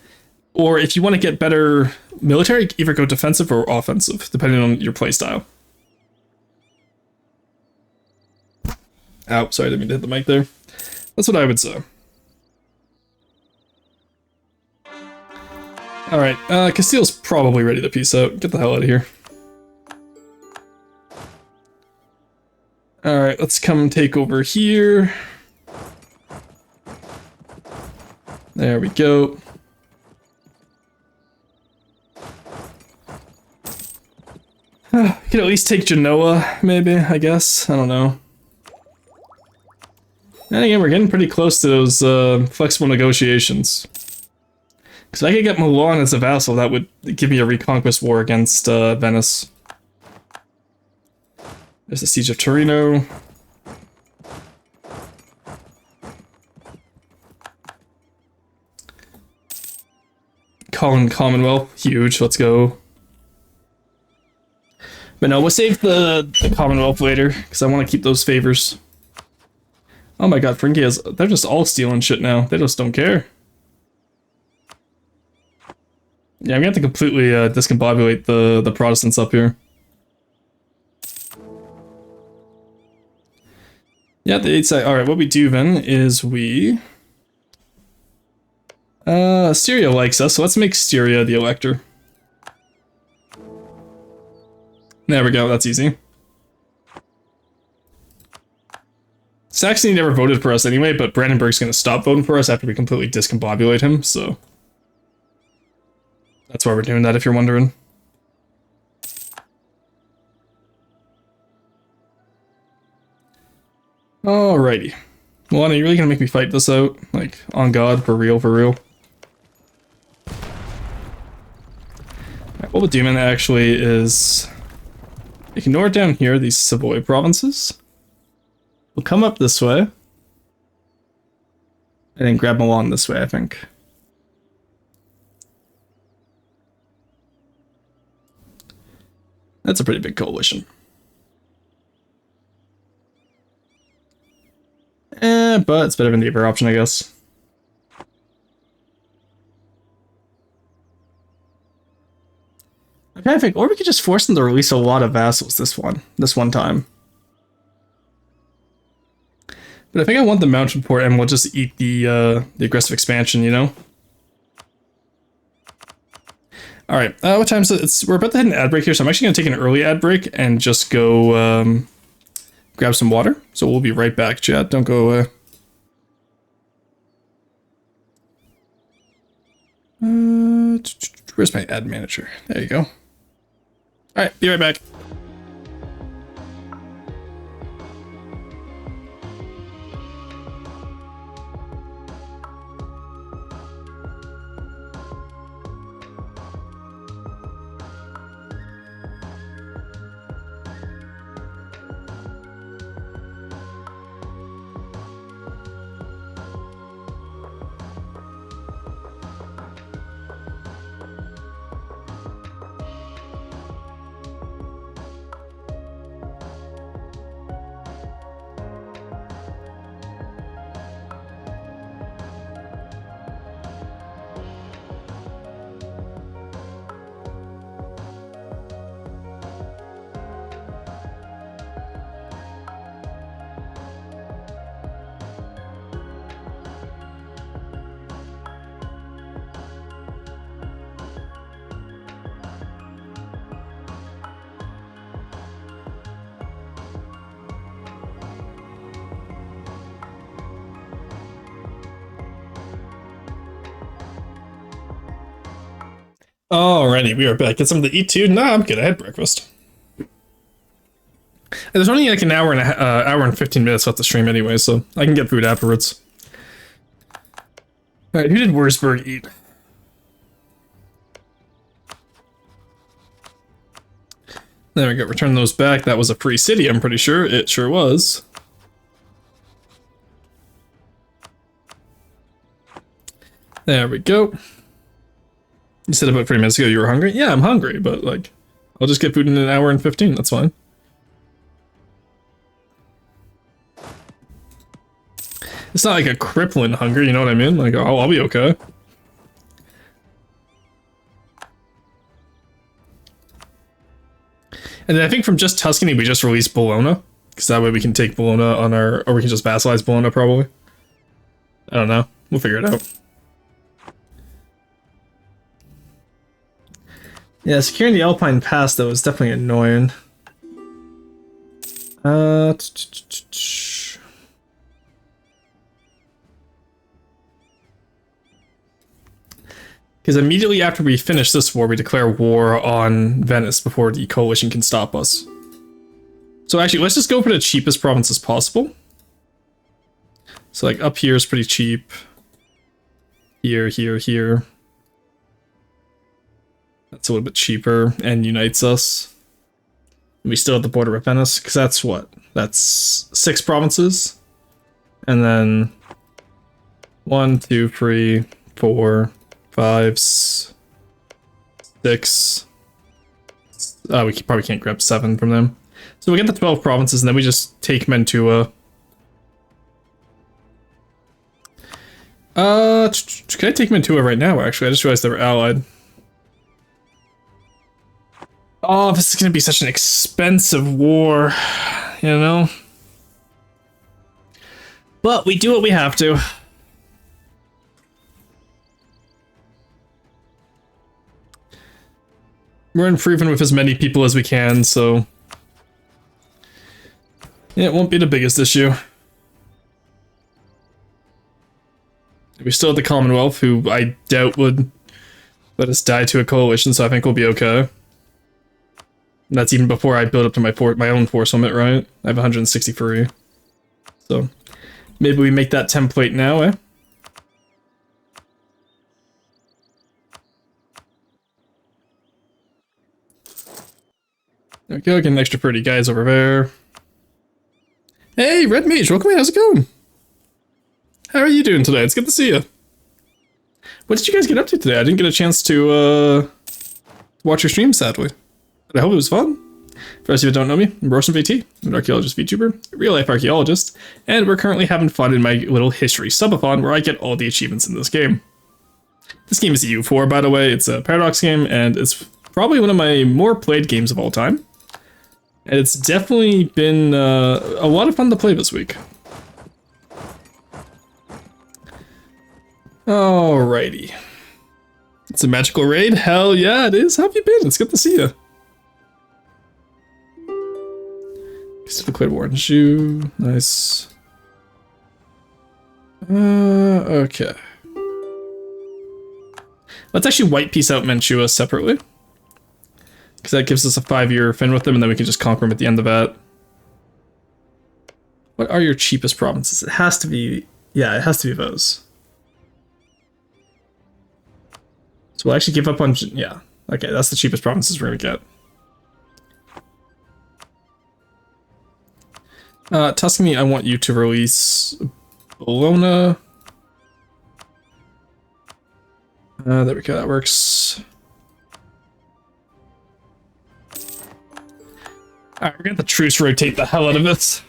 Or if you want to get better military, either go defensive or offensive, depending on your playstyle. Oh, sorry, I didn't mean to hit the mic there. That's what I would say. Alright, Castile's probably ready to peace out. Get the hell out of here. Alright, let's come take over here. There we go. We could at least take Genoa, maybe, I guess. I don't know. And again, we're getting pretty close to those flexible negotiations. Because if I could get Milan as a vassal, that would give me a reconquest war against Venice. There's the Siege of Torino. Commonwealth, huge, let's go. But no, we'll save the Commonwealth later, because I want to keep those favors. Oh my god, Fringia's, they're just all stealing shit now. They just don't care. Yeah, I'm gonna have to completely discombobulate the Protestants up here. Yeah, the 8 side. Alright, what we do then is we... Styria likes us, so let's make Styria the elector. There we go, that's easy. Saxony never voted for us anyway, but Brandenburg's gonna stop voting for us after we completely discombobulate him, so... That's why we're doing that, if you're wondering. Alrighty. Well, are you really gonna make me fight this out? Like, on God, for real, for real? Right, what we'll do, man, actually, is... ignore down here these Savoy provinces. We'll come up this way. And then grab Milan this way, I think. That's a pretty big coalition. But it's better than the other option, I guess. I'm trying to think, or we could just force them to release a lot of vassals this one time. But I think I want the mountain port, and we'll just eat the aggressive expansion, you know? Alright, what time is it? We're about to hit an ad break here, so I'm actually going to take an early ad break and just go grab some water. So we'll be right back, chat. Don't go away. Where's my ad manager? There you go. Alright, be right back. Alrighty, we are back. Get something to eat too? Nah, I'm good. I had breakfast. And there's only like an hour and 15 minutes left to stream anyway, so I can get food afterwards. Alright, who did Wurzburg eat? There we go, return those back. That was a free city, I'm pretty sure. It sure was. There we go. You said about 30 minutes ago you were hungry? Yeah, I'm hungry, but like, I'll just get food in an hour and 15, that's fine. It's not like a crippling hunger, you know what I mean? Like, I'll be okay. And then I think from just Tuscany, we just released Bologna. Because that way we can take Bologna on our... Or we can just vassalize Bologna, probably. I don't know. We'll figure it out. Yeah, securing the Alpine Pass, though, is definitely annoying. Because immediately after we finish this war, we declare war on Venice before the coalition can stop us. So actually, let's just go for the cheapest province as possible. So like up here is pretty cheap. Here, here, here. That's a little bit cheaper and unites us. We still have the border with Venice, because that's what? That's 6 provinces. And then 1, 2, 3, 4, 5, 6. We probably can't grab 7 from them. So we get the 12 provinces, and then we just take Mantua. Can I take Mantua right now, actually? I just realized they were allied. Oh, this is gonna be such an expensive war, you know? But we do what we have to. We're improving with as many people as we can, so... yeah, it won't be the biggest issue. We still have the Commonwealth, who I doubt would let us die to a coalition, so I think we'll be okay. And that's even before I build up to my own force limit, right? I have 163. So, maybe we make that template now, eh? There we go, get an extra 30 guys over there. Hey, Red Mage, welcome in, how's it going? How are you doing today? It's good to see you. What did you guys get up to today? I didn't get a chance to watch your stream, sadly. But I hope it was fun. For those of you who don't know me, I'm VT. I'm an Archaeologist Vtuber, a real-life archaeologist, and we're currently having fun in my little history subathon where I get all the achievements in this game. This game is EU4, by the way. It's a Paradox game, and it's probably one of my more played games of all time. And it's definitely been a lot of fun to play this week. Alrighty. It's a magical raid? Hell yeah, it is. How have you been? It's good to see you. Just declared war on Shu. Nice. Okay. Let's actually white piece out Mantua separately. Because that gives us a 5-year fin with them, and then we can just conquer them at the end of that. What are your cheapest provinces? It has to be... yeah, it has to be those. So we'll actually give up on... yeah. Okay, that's the cheapest provinces we're going to get. Tuscany, I want you to release Bologna. There we go, that works. Alright, we're gonna have the truce rotate the hell out of it.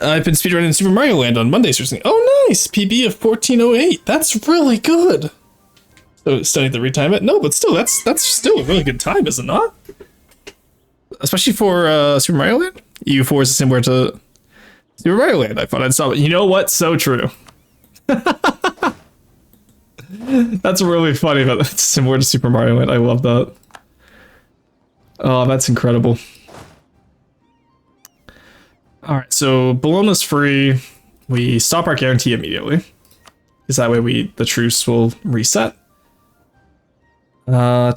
I've been speedrunning Super Mario Land on Mondays recently. Oh, nice! PB of 1408. That's really good. So, still need to retime it? No, but still, that's still a really good time, is it not? Especially for Super Mario Land? EU4 is similar to Super Mario Land. I thought I'd stop it. You know what? So true. That's really funny, but that's similar to Super Mario Land. I love that. Oh, that's incredible. Alright, so Bologna's free. We stop our guarantee immediately. Because that way the truce will reset. All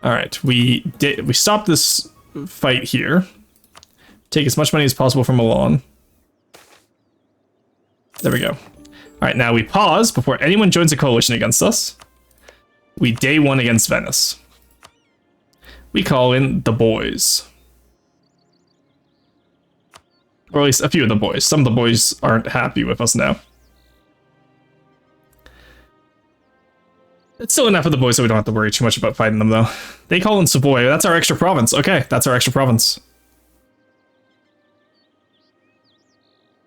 right, we stopped this fight here. Take as much money as possible from Milan. There we go. All right, now we pause before anyone joins a coalition against us. We day one against Venice. We call in the boys. Or at least a few of the boys. Some of the boys aren't happy with us now. It's still enough of the boys so we don't have to worry too much about fighting them, though. They call in Savoy. That's our extra province. Okay, that's our extra province.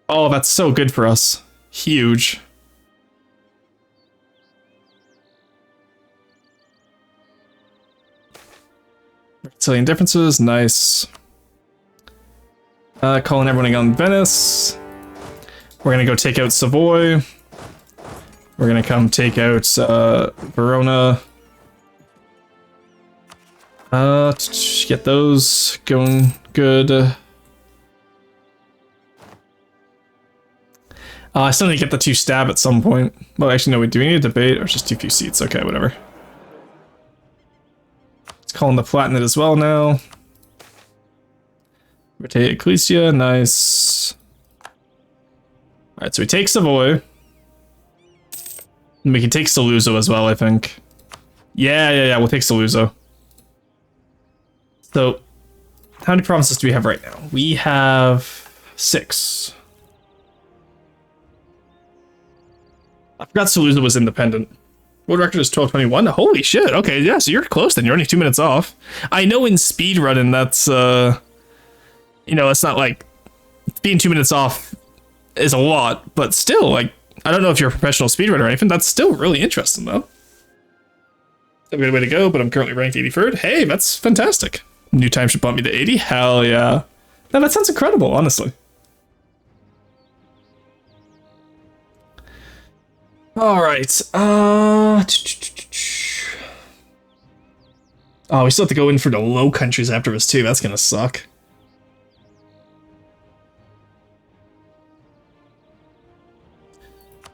Oh, that's so good for us. Huge. Reconciling differences. Nice. Calling everyone on Venice. We're gonna go take out Savoy. We're gonna come take out Verona. Get those going good. I still need to get the 2 stab at some point. Well, actually, no, do we need a debate or just too few seats? Okay, whatever. Let's call in the Palatinate as well now. Rotate Ecclesia, nice. Alright, so we take Savoy. And we can take Saluzzo as well, I think. Yeah, we'll take Saluzzo. So, how many provinces do we have right now? We have 6. I forgot Saluzzo was independent. World record is 12:21. Holy shit. Okay, yeah, so you're close then. You're only 2 minutes off. I know in speedrunning that's, you know, it's not like being 2 minutes off is a lot, but still, like, I don't know if you're a professional speedrunner or anything. That's still really interesting, though. A good way to go, but I'm currently ranked 83rd. Hey, that's fantastic. New time should bump me to 80. Hell yeah. No, that sounds incredible, honestly. All right. Oh, we still have to go in for the Low Countries after us too. That's gonna suck.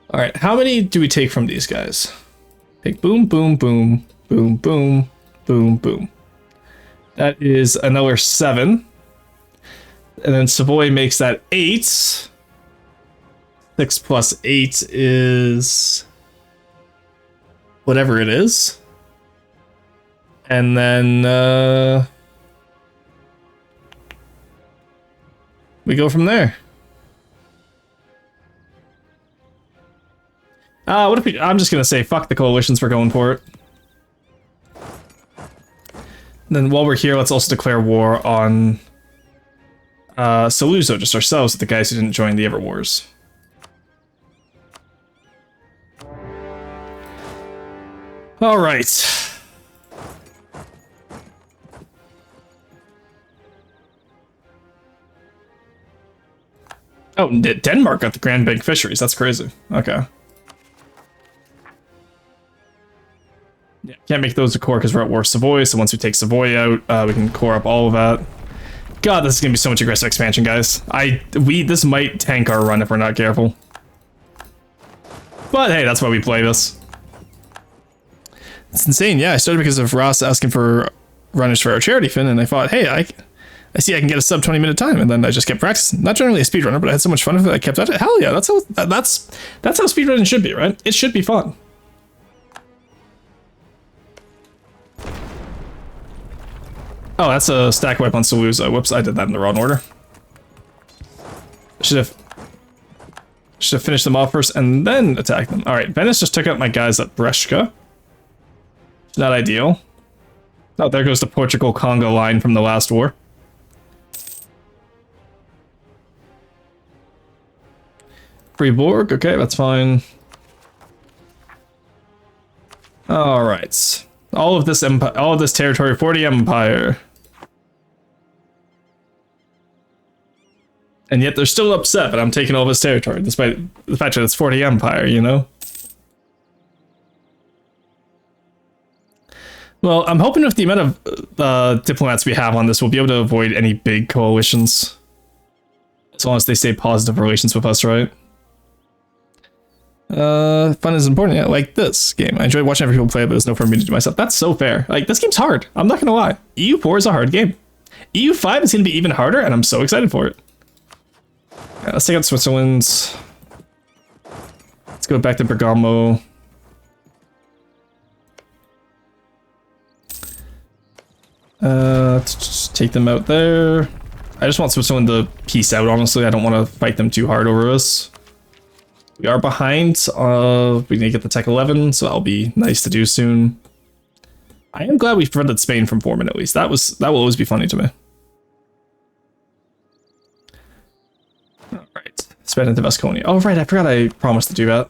All right. How many do we take from these guys? Take boom, boom, boom, boom, boom, boom, boom. That is another 7. And then Savoy makes that 8. 6 plus 8 is whatever it is. And then we go from there. What if I'm just gonna say fuck the coalitions for going for it. And then while we're here, let's also declare war on Saluzzo, just ourselves, the guys who didn't join the Ever Wars. All right. Oh, Denmark got the Grand Bank Fisheries. That's crazy. Okay. Yeah, can't make those a core because we're at war with Savoy, so once we take Savoy out, we can core up all of that. God, this is gonna be so much aggressive expansion, guys. This might tank our run if we're not careful. But hey, that's why we play this. It's insane. Yeah, I started because of Ross asking for runners for our charity fin, and I thought, hey, I see I can get a sub 20-minute time, and then I just kept practicing. Not generally a speedrunner, but I had so much fun with it. I kept at it. Hell yeah, that's how speedrunning should be, right? It should be fun. Oh, that's a stack wipe on Saluzzo. Whoops, I did that in the wrong order. Should have finished them off first and then attacked them. All right, Venice just took out my guys at Brescia. Not ideal. Oh, there goes the Portugal-Congo line from the last war. Fribourg, okay, that's fine. All right, all of this territory for the Empire, and yet they're still upset that I'm taking all this territory, despite the fact that it's for the Empire, you know. Well, I'm hoping with the amount of diplomats we have on this, we'll be able to avoid any big coalitions, as long as they stay positive relations with us, right? Fun is important. Yeah, like this game. I enjoy watching other people play, but there's no for me to do myself. That's so fair. Like, this game's hard. I'm not gonna lie. EU4 is a hard game. EU5 is gonna be even harder, and I'm so excited for it. Yeah, let's take out Switzerland. Let's go back to Bergamo. Just take them out there. I just want Switzerland to peace out, honestly. I don't want to fight them too hard over us. We are behind. We need to get the Tech 11, so that'll be nice to do soon. I am glad we prevented Spain from forming, at least. That will always be funny to me. Alright. Spread into Vasconia. Oh, right, I forgot I promised to do that.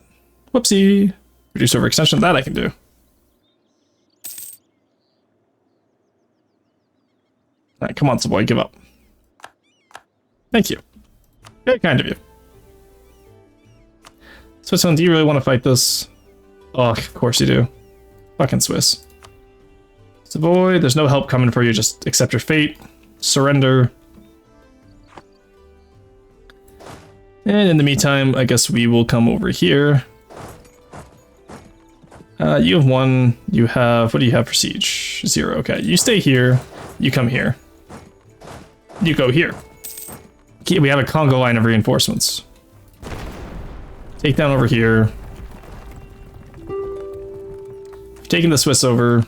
Whoopsie. Reduce overextension. That I can do. Alright, come on, Savoy, give up. Thank you. Very kind of you. Switzerland, do you really want to fight this? Oh, of course you do. Fucking Swiss. Savoy, there's no help coming for you, just accept your fate. Surrender. And in the meantime, I guess we will come over here. You have 1, you have, what do you have for siege? 0, okay. You stay here, you come here. You go here. Okay, we have a Congo line of reinforcements. Take down over here. Taking the Swiss over.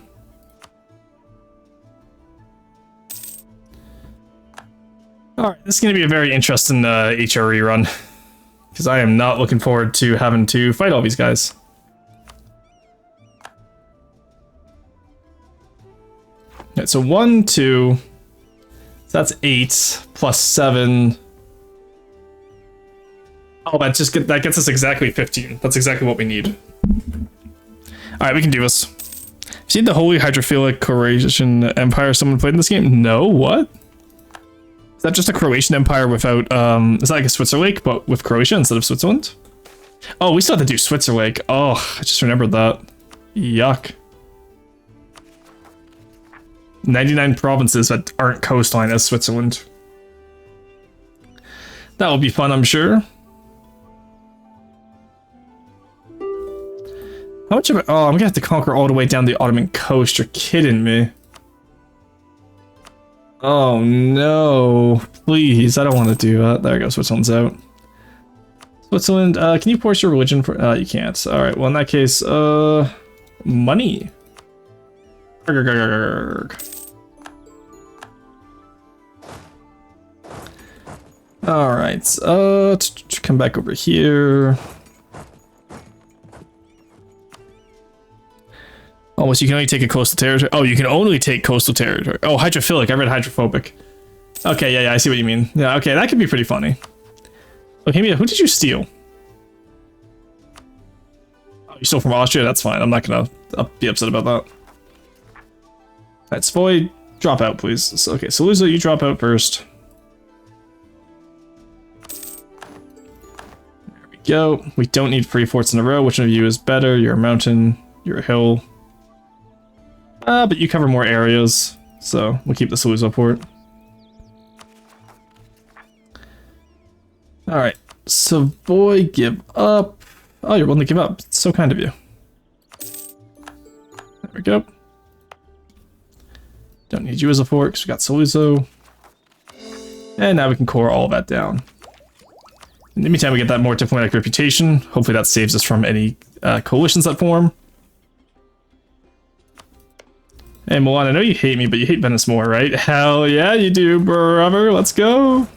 Alright, this is going to be a very interesting HRE run. Because I am not looking forward to having to fight all these guys. Alright, so 1, 2... So that's 8 plus 7. Oh, that gets us exactly 15. That's exactly what we need. Alright, we can do this. See the Holy Hydrophilic Croatian Empire someone played in this game? No, what? Is that just a Croatian empire without, is that like a Switzerland, but with Croatia instead of Switzerland? Oh, we still have to do Switzerland. Oh, I just remembered that. Yuck. 99 provinces that aren't coastline as Switzerland. That will be fun, I'm sure. How much of it? Oh, I'm gonna have to conquer all the way down the Ottoman coast. You're kidding me. Oh no. Please, I don't want to do that. There we go, Switzerland's out. Switzerland, can you force your religion for... you can't. Alright, well in that case, money. Alright, come back over here. Oh, so you can only take a coastal territory. Oh, you can only take coastal territory. Oh, hydrophilic. I read hydrophobic. Okay, yeah, I see what you mean. Yeah, okay, that could be pretty funny. Okay, who did you steal? Oh, you stole from Austria? That's fine. I'm not gonna be upset about that. Alright, Savoy, drop out, please. So, okay, Saluzzo, you drop out first. There we go. We don't need 3 forts in a row. Which one of you is better? You're a mountain. You're a hill. But you cover more areas, so we'll keep the Saluzzo port. Alright, Savoy, give up. Oh, you're willing to give up. It's so kind of you. There we go. Don't need you as a fort, because we got Saluzzo. And now we can core all that down. In the meantime, we get that more diplomatic reputation. Hopefully that saves us from any coalitions that form. Hey Milan, I know you hate me, but you hate Venice more, right? Hell yeah, you do, brother. Let's go.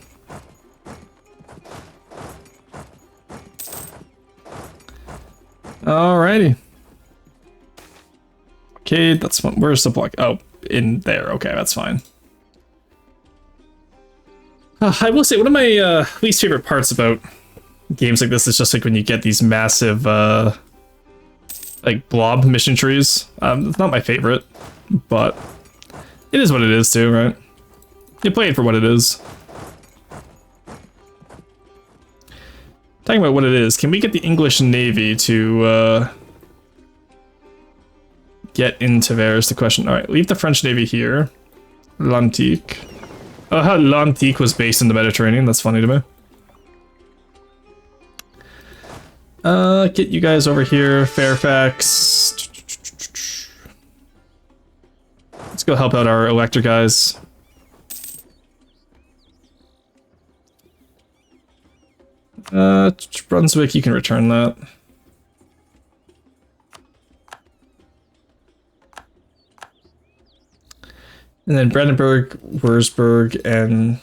Alrighty. Okay, that's fun. Where's the block? Oh, in there. Okay, that's fine. I will say, one of my least favorite parts about games like this is just like when you get these massive, like blob mission trees. It's not my favorite. But it is what it is too, right? You play it for what it is. Talking about what it is, can we get the English Navy to get into there is the question. Alright, leave the French Navy here. L'Antique. Oh, how L'Antique was based in the Mediterranean, that's funny to me. Get you guys over here, Fairfax. Let's go help out our elector guys. Brunswick, you can return that. And then Brandenburg, Würzburg, and...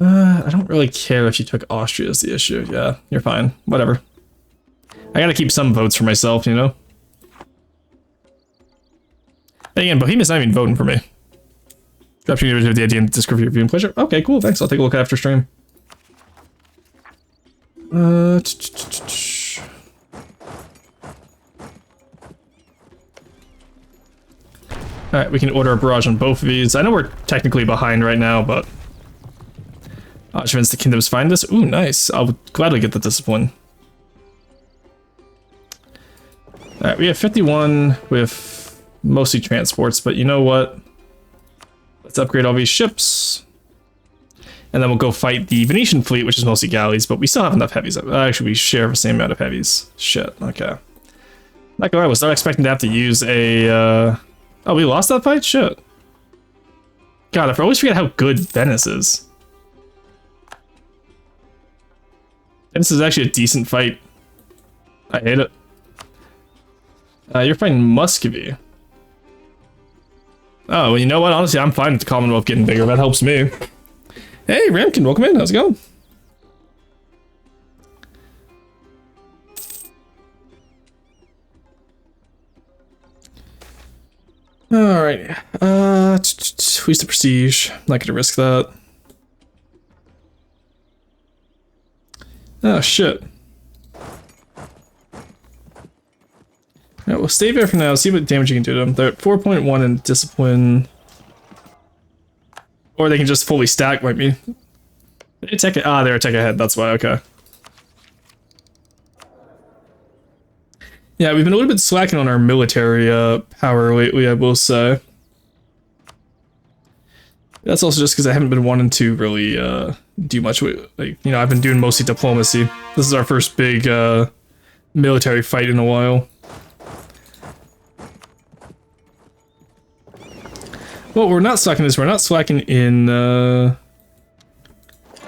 I don't really care if you took Austria as the issue. Yeah, you're fine. Whatever. I gotta keep some votes for myself, you know? And again, Bohemia's not even voting for me. Drop you the idea and Discord for your viewing pleasure. Okay, cool, thanks. I'll take a look after stream. Alright, we can order a barrage on both of these. I know we're technically behind right now, but... Auschwitz, the kingdom's finest. Ooh, nice. I'll gladly get the discipline. Alright, we have 51 with mostly transports, but you know what? Let's upgrade all these ships. And then we'll go fight the Venetian fleet, which is mostly galleys, but we still have enough heavies. Actually, we share the same amount of heavies. Shit, okay. Not gonna lie, I was not expecting to have to use a, Oh, we lost that fight? Shit. God, I always forget how good Venice is. Venice is actually a decent fight. I hate it. You're fighting Muscovy. Oh, well, you know what? Honestly, I'm fine with the Commonwealth getting bigger. That helps me. Hey, Ramkin, welcome in. How's it going? Alright. Who's the prestige? Not gonna risk that. Oh, shit. Alright, we'll stay there for now, see what damage you can do to them. They're at 4.1 in discipline. Or they can just fully stack, might be. They attack it. Ah, they're attack ahead, that's why, okay. Yeah, we've been a little bit slacking on our military power lately, I will say. That's also just because I haven't been wanting to really do much with, like, you know, I've been doing mostly diplomacy. This is our first big military fight in a while. Well, we're not slacking this. We're not slacking in our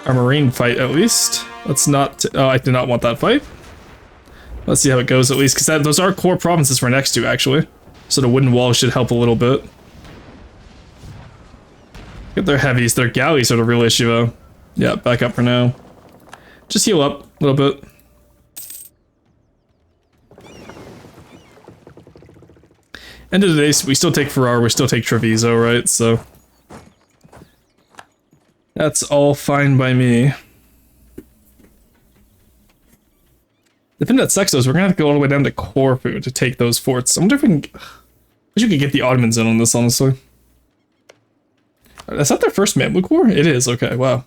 marine fight, at least. Let's not... Oh, I did not want that fight. Let's see how it goes, at least, because those are core provinces we're next to, actually. So the wooden wall should help a little bit. Get their heavies. Their galleys are the real issue, though. Yeah, back up for now. Just heal up a little bit. End of the day, we still take Ferrara, we still take Treviso, right? So that's all fine by me. The thing that sucks though is we're gonna have to go all the way down to Corfu to take those forts. I wonder if we can... I wish we could get the Ottomans in on this, honestly. That's not their first Mamluk war? It is, okay, wow.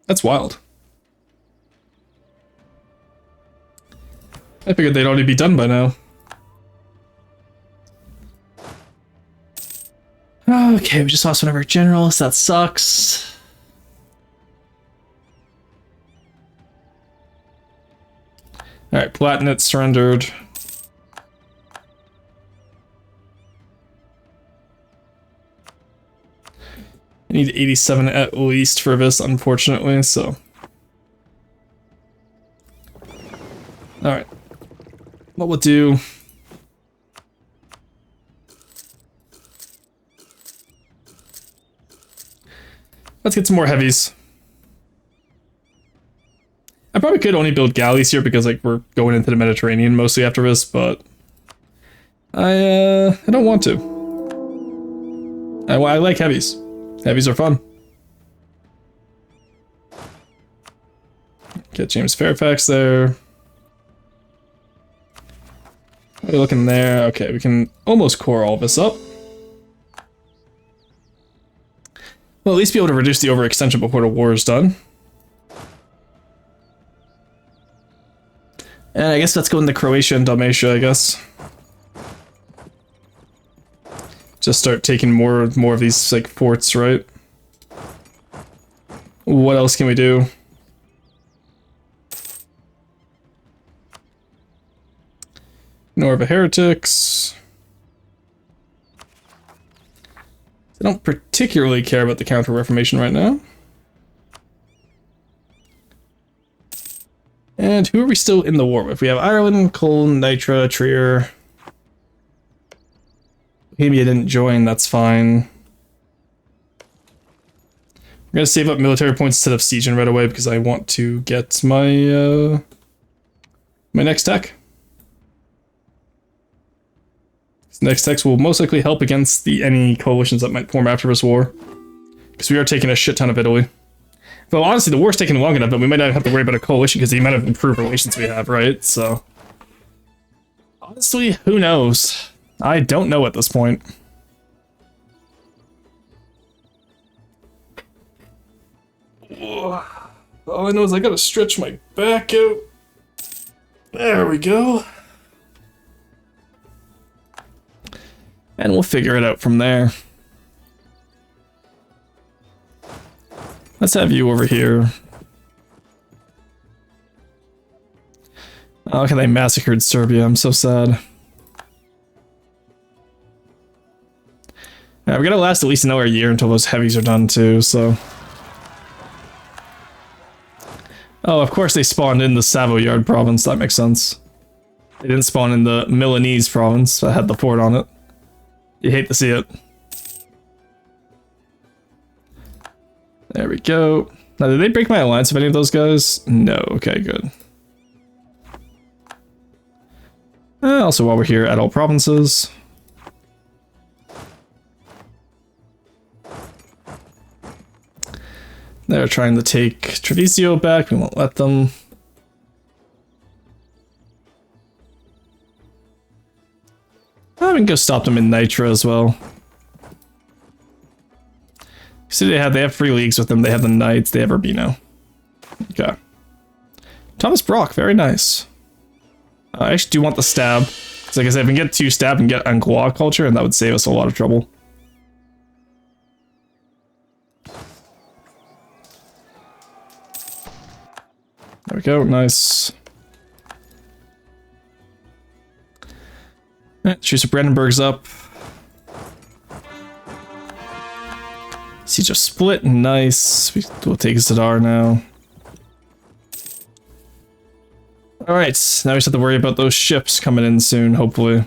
That's wild. I figured they'd already be done by now. Okay, we just lost one of our generals. That sucks. Alright, Palatinate surrendered. I need 87 at least for this, unfortunately, so... Alright. What we'll do... Let's get some more heavies. I probably could only build galleys here because like we're going into the Mediterranean mostly after this, but I don't want to. I like heavies. Heavies are fun. Get James Fairfax there. How are we looking there? Okay, we can almost core all this up. Well, at least be able to reduce the overextension before the war is done. And I guess let's go into Croatia and Dalmatia, I guess. Just start taking more of these, like, forts, right? What else can we do? Norva heretics. I don't particularly care about the Counter-Reformation right now. And who are we still in the war with? We have Ireland, Cologne, Nitra, Trier. Bohemia didn't join, that's fine. I'm gonna save up military points instead of sieging right away because I want to get my my next tech. This next tech will most likely help against any coalitions that might form after this war. Because we are taking a shit ton of Italy. Well, honestly, the war's taking long enough that we might not have to worry about a coalition because the amount of improved relations we have, right? So, honestly, who knows? I don't know at this point. All I know is I gotta stretch my back out. There we go. And we'll figure it out from there. Let's have you over here. Oh, okay, they massacred Serbia. I'm so sad. We're gonna last at least another year until those heavies are done too, so. Oh, of course they spawned in the Savoyard province, that makes sense. They didn't spawn in the Milanese province that had the fort on it. You hate to see it. There we go. Now, did they break my alliance with any of those guys? No, okay, good. Also, while we're here, at all provinces. They're trying to take Treviso back, we won't let them. Oh, we can go stop them in Nitra as well. See, they have 3 leagues with them. They have the Knights, they have Urbino. Okay. Thomas Brock, very nice. I actually do want the stab. So like I said, if we can get 2 stab and get Anglois culture, and that would save us a lot of trouble. There we go, nice. Alright, Truce of Brandenburg's up. Siege of Split, nice. We'll take Zadar now. Alright, now we just have to worry about those ships coming in soon, hopefully.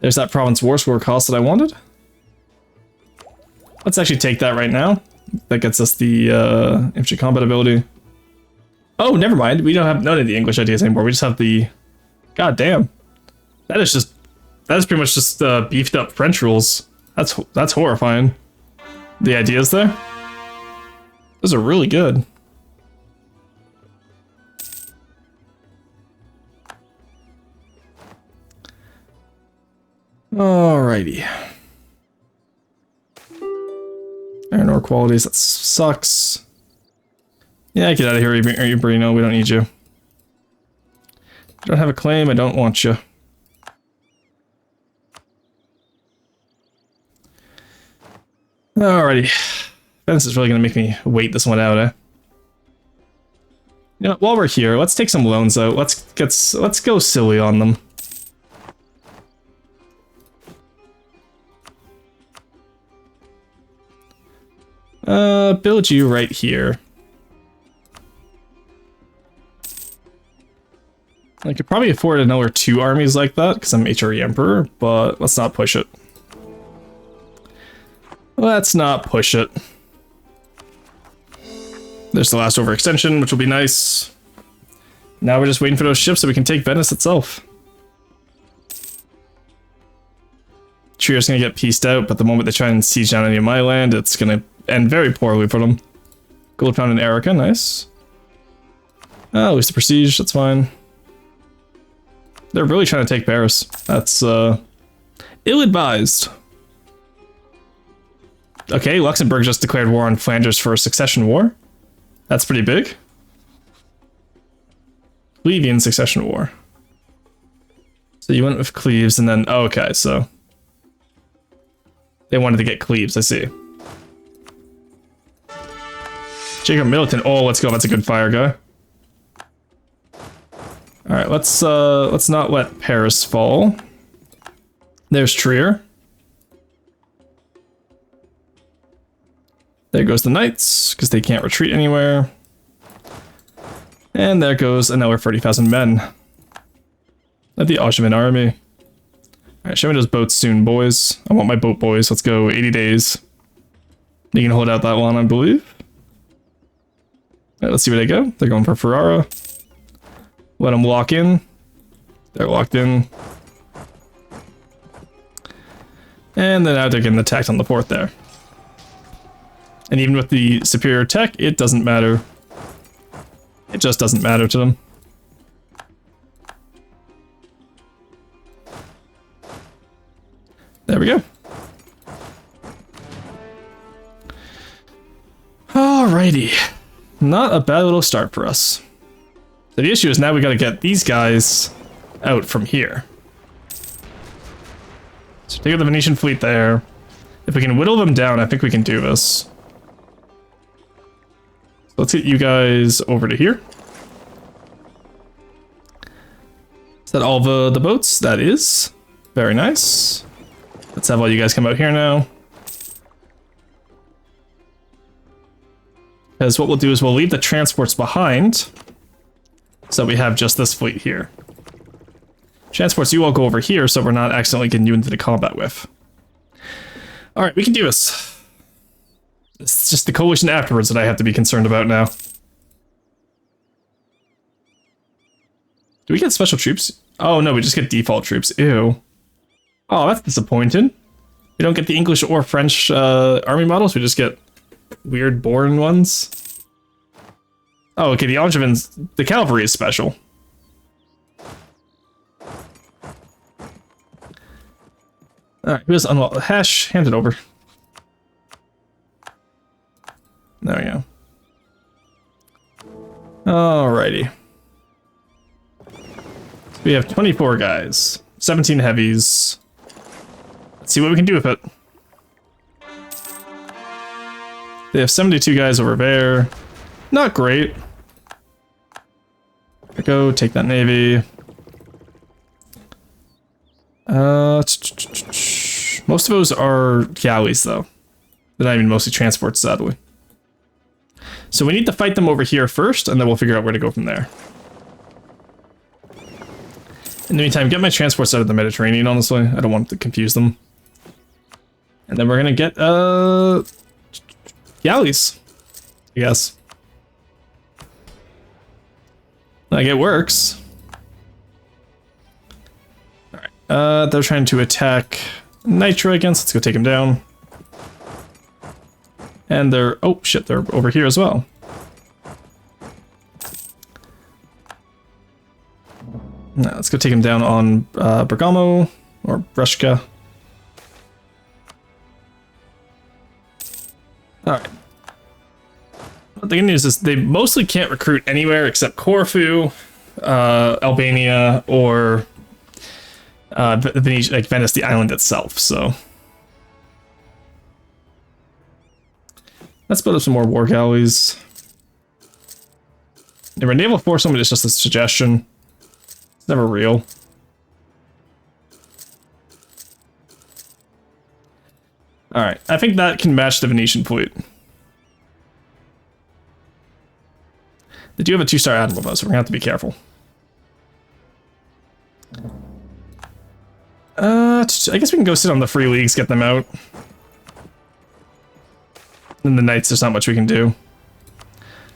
There's that province war score cost that I wanted. Let's actually take that right now. That gets us the infantry combat ability. Oh, never mind. We don't have none of the English ideas anymore. We just have the... God damn. That is pretty much just beefed up French rules. That's horrifying. The ideas there. Those are really good. Alrighty. Iron ore qualities, that sucks. Yeah, get out of here, Brino, we don't need you. I don't have a claim, I don't want you. Alrighty. This is really gonna make me wait this one out, eh? You know, while we're here, let's take some loans out. Let's go silly on them. Build you right here. I could probably afford another 2 armies like that, because I'm HRE Emperor, but let's not push it. Let's not push it. There's the last overextension, which will be nice. Now we're just waiting for those ships so we can take Venice itself. Trier's gonna get pieced out, but the moment they try and siege down any of my land, it's gonna end very poorly for them. Gold pound in Erica, nice. At least the prestige, that's fine. They're really trying to take Paris. That's ill-advised. Okay, Luxembourg just declared war on Flanders for a succession war. That's pretty big. Clevian succession war. So you went with Cleves and then... Oh, okay, so... They wanted to get Cleves, I see. Jacob Middleton. Oh, let's go. That's a good fire guy. All right, let's not let Paris fall. There's Trier. There goes the knights, because they can't retreat anywhere. And there goes another 30,000 men. Of the Ottoman army. Alright, show me those boats soon, boys. I want my boat, boys. Let's go. 80 days. You can hold out that long, I believe. Alright, let's see where they go. They're going for Ferrara. Let them lock in. They're locked in. And then now they're getting attacked on the port there. And even with the superior tech, it doesn't matter. It just doesn't matter to them. There we go. Alrighty. Not a bad little start for us. So the issue is now we gotta get these guys out from here. So take out the Venetian fleet there. If we can whittle them down, I think we can do this. So let's get you guys over to here. Is that all the boats? That is. Very nice. Let's have all you guys come out here now. Because what we'll do is we'll leave the transports behind. So we have just this fleet here. Transports, you all go over here so we're not accidentally getting you into the combat with. Alright, we can do this. It's just the coalition afterwards that I have to be concerned about now. Do we get special troops? Oh no, we just get default troops. Ew. Oh, that's disappointing. We don't get the English or French army models, we just get weird born ones. Oh, okay, the Angevins, the cavalry is special. Alright, who has unlocked the hash? Hand it over. There we go. Alrighty. We have 24 guys, 17 heavies. Let's see what we can do with it. They have 72 guys over there. Not great. Go take that navy. Most of those are galleys, though. They're not even mostly transports, sadly. So we need to fight them over here first, and then we'll figure out where to go from there. In the meantime, get my transports out of the Mediterranean, honestly. I don't want to confuse them. And then we're gonna get, galleys, I guess. Like, it works. Alright, they're trying to attack Nitro against. Let's go take him down. And they're, oh shit, they're over here as well. Now, let's go take him down on Bergamo, or Brescia. Alright. The good news is they mostly can't recruit anywhere except Corfu, Albania, or Venice, like Venice, the island itself, so. Let's build up some more war galleys. If we're naval force somebody, it's just a suggestion. It's never real. Alright, I think that can match the Venetian fleet. They do have a 2-star admiral though, so we're gonna have to be careful. I guess we can go sit on the free leagues, get them out. And the knights, there's not much we can do.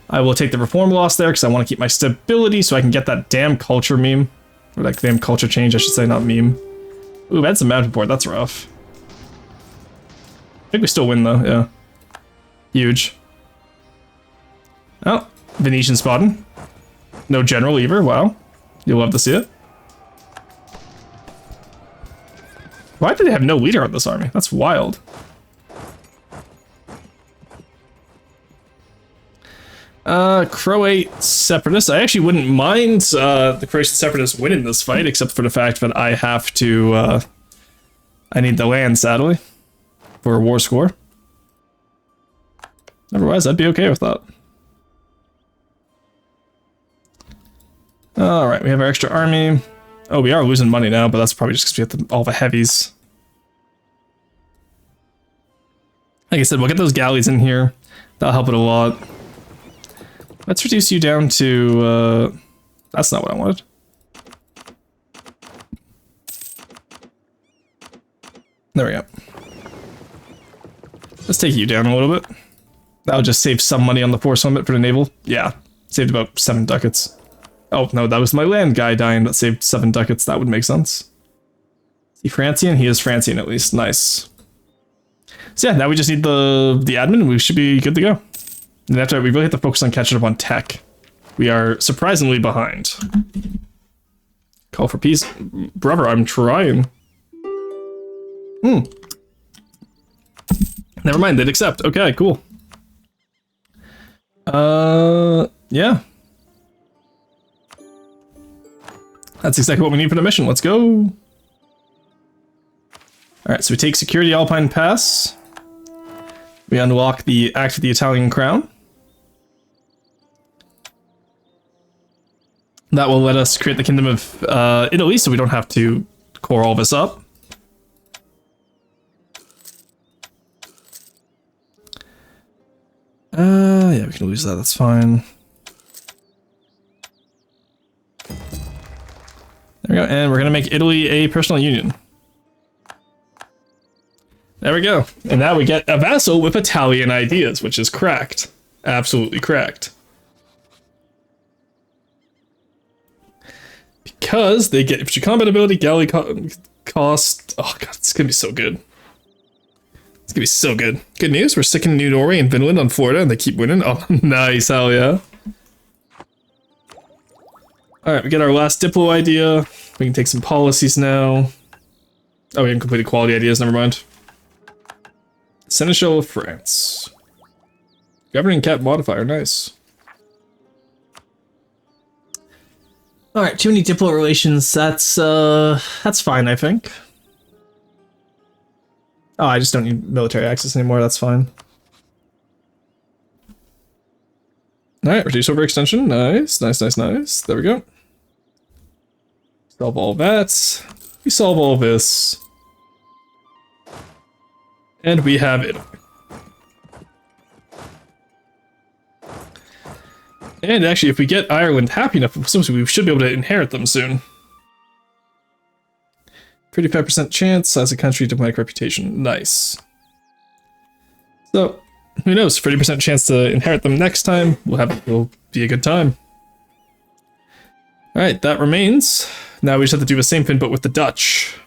I will take the reform loss there because I want to keep my stability so I can get that damn culture meme. Or that damn culture change, I should say, not meme. Ooh, that's a mountain port, that's rough. I think we still win though, yeah. Huge. Oh, Venetian spotting. No general either, wow. You'll love to see it. Why do they have no leader on this army? That's wild. Croat separatists. I actually wouldn't mind the Croatian separatists winning this fight, except for the fact that I have to, I need the land, sadly, for a war score. Otherwise, I'd be okay with that. Alright, we have our extra army. Oh, we are losing money now, but that's probably just because we have all the heavies. Like I said, we'll get those galleys in here. That'll help it a lot. Let's reduce you down to, that's not what I wanted. There we go. Let's take you down a little bit. That'll just save some money on the force limit for the naval. Yeah, saved about 7 ducats. Oh, no, that was my land guy dying that saved 7 ducats. That would make sense. Is he Francian? He is Francian at least. Nice. So yeah, now we just need the admin and we should be good to go. And after that, we really have to focus on catching up on tech. We are surprisingly behind. Call for peace. Brother, I'm trying. Never mind, they'd accept. Okay, cool. Yeah. That's exactly what we need for the mission. Let's go. Alright, so we take Security Alpine Pass. We unlock the Act of the Italian Crown. That will let us create the Kingdom of Italy, so we don't have to core all this up. Yeah, we can lose that, that's fine. There we go, and we're gonna make Italy a personal union. There we go. And now we get a vassal with Italian ideas, which is cracked. Absolutely cracked. Because they get infantry combat ability, galley cost. Oh god, it's gonna be so good. It's gonna be so good. Good news, we're sticking New Norway and Finland on Florida and they keep winning. Oh, nice, hell yeah. Alright, we get our last Diplo idea. We can take some policies now. Oh, we haven't completed quality ideas, never mind. Seneschal of France. Governing cap modifier, nice. Alright, too many Diplo relations, that's fine, I think. Oh, I just don't need military access anymore, that's fine. Alright, reduce overextension, nice, nice, nice, nice. There we go. Solve all that. We solve all this. And we have it. And actually, if we get Ireland happy enough, we should be able to inherit them soon. 35% chance, as a country, diplomatic reputation. Nice. So, who knows? 30% chance to inherit them next time. Will be a good time. Alright, that remains. Now we just have to do the same thing, but with the Dutch.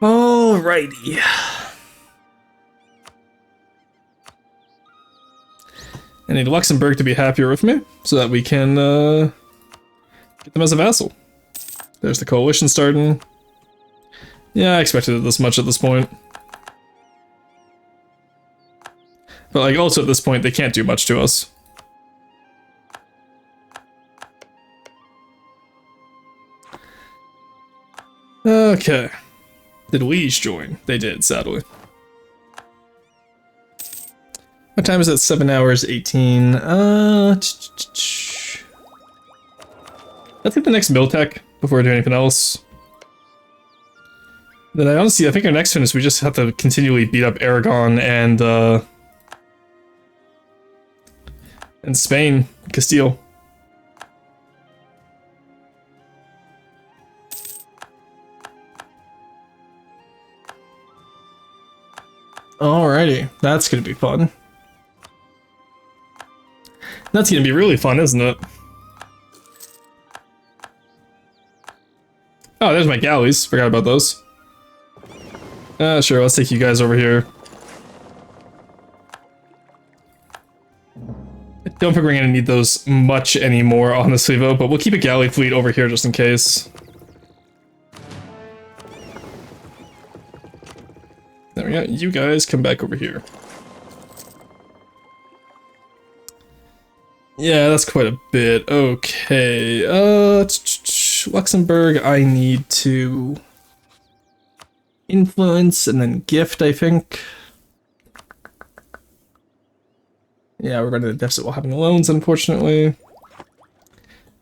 Alrighty. I need Luxembourg to be happier with me, so that we can get them as a vassal. There's the coalition starting. Yeah, I expected it this much at this point. But like, also at this point, they can't do much to us. Okay. Did Liege join? They did, sadly. What time is it? 7 hours, 18. Let's get the next Miltech before I do anything else. Then I honestly, I think our next one is we just have to continually beat up Aragon and Spain, Castile. Alrighty, that's gonna be fun. That's gonna be really fun, isn't it? Oh, there's my galleys. Forgot about those. Sure, let's take you guys over here. I don't think we're gonna need those much anymore, honestly, though, but we'll keep a galley fleet over here just in case. There we go. You guys come back over here. Yeah, that's quite a bit. Okay. Luxembourg, I need to influence and then gift, I think. Yeah, we're running a deficit while having loans, unfortunately.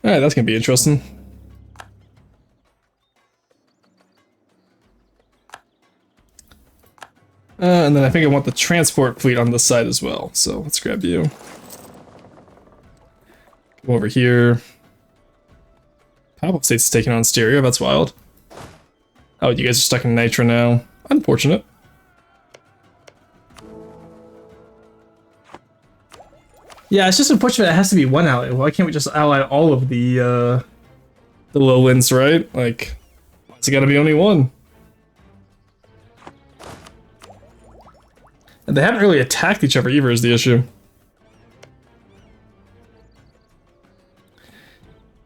Alright, that's gonna be interesting. And then I think I want the transport fleet on this side as well, so let's grab you. Come over here. Papal State's taking on Stereo, that's wild. Oh, you guys are stuck in Nitra now. Unfortunate. Yeah, it's just unfortunate it has to be one ally. Why can't we just ally all of the lowlands, right? Like, why's it gotta be only one? And they haven't really attacked each other either is the issue.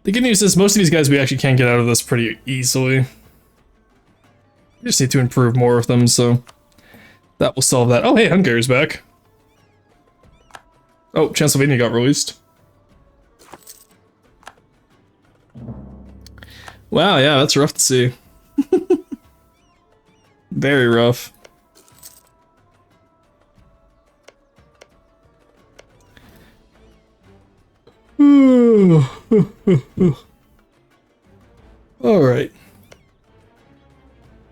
The good news is most of these guys we actually can get out of this pretty easily. We just need to improve more of them, so that will solve that. Oh, hey, Hungary's back. Oh, Transylvania got released. Wow, yeah, that's rough to see. Very rough. Alright.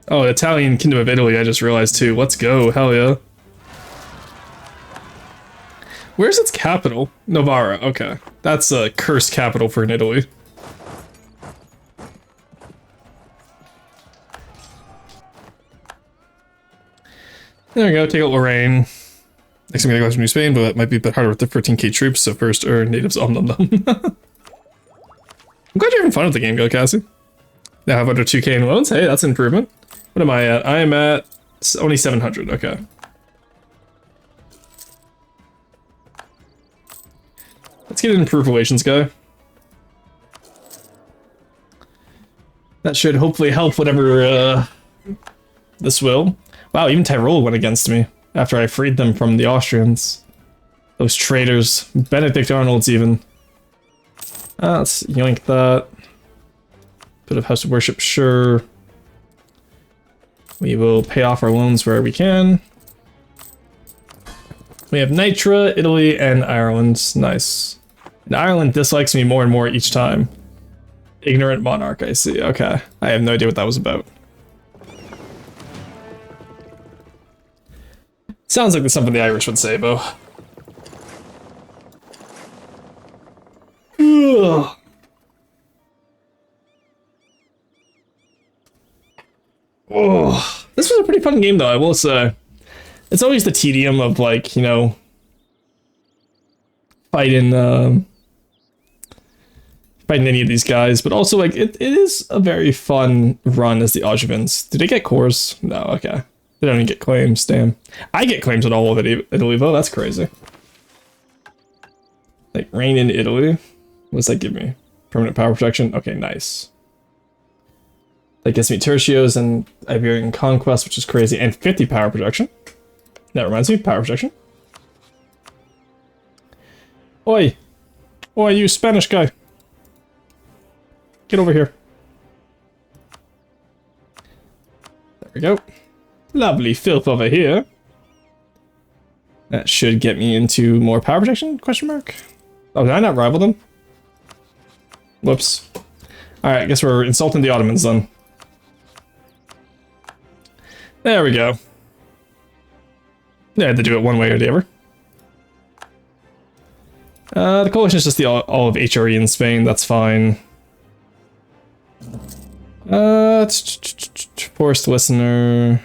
Oh, Italian Kingdom of Italy, I just realized too. Let's go, hell yeah. Where's its capital? Novara, okay. That's a cursed capital for an Italy. There we go, take out Lorraine. Next I'm gonna go to New Spain, but that might be a bit harder with the 13k troops, so first natives om nom nom. I'm glad you're having fun with the game, go Cassie. Now have under 2k in loans, hey, that's an improvement. What am I at? I am at only 700, okay. Let's get an improved relations guy. That should hopefully help whatever this will. Wow, even Tyrol went against me after I freed them from the Austrians. Those traitors. Benedict Arnold's even. Let's yoink that. Bit of House of Worship, sure. We will pay off our loans where we can. We have Nitra, Italy, and Ireland. Nice. And Ireland dislikes me more and more each time. Ignorant monarch, I see. Okay. I have no idea what that was about. Sounds like something the Irish would say, Bo. Ugh. Oh, this was a pretty fun game, though, I will say. It's always the tedium of, like, you know, fighting any of these guys, but also, like, it is a very fun run as the Angevins. Did they get cores? No, okay. They don't even get claims, damn. I get claims on all of Italy, though, that's crazy. Like, reign in Italy. What does that give me? Permanent power protection? Okay, nice. That gets me Tertios and Iberian Conquest, which is crazy, and 50 power protection. That reminds me, power protection. Oi! Oi, you Spanish guy! Get over here. There we go. Lovely filth over here. That should get me into more power protection, question mark? Oh, did I not rival them? Whoops. Alright, I guess we're insulting the Ottomans then. There we go. Yeah, I had to do it one way or the other. The coalition is just all of HRE in Spain, that's fine. Forced listener.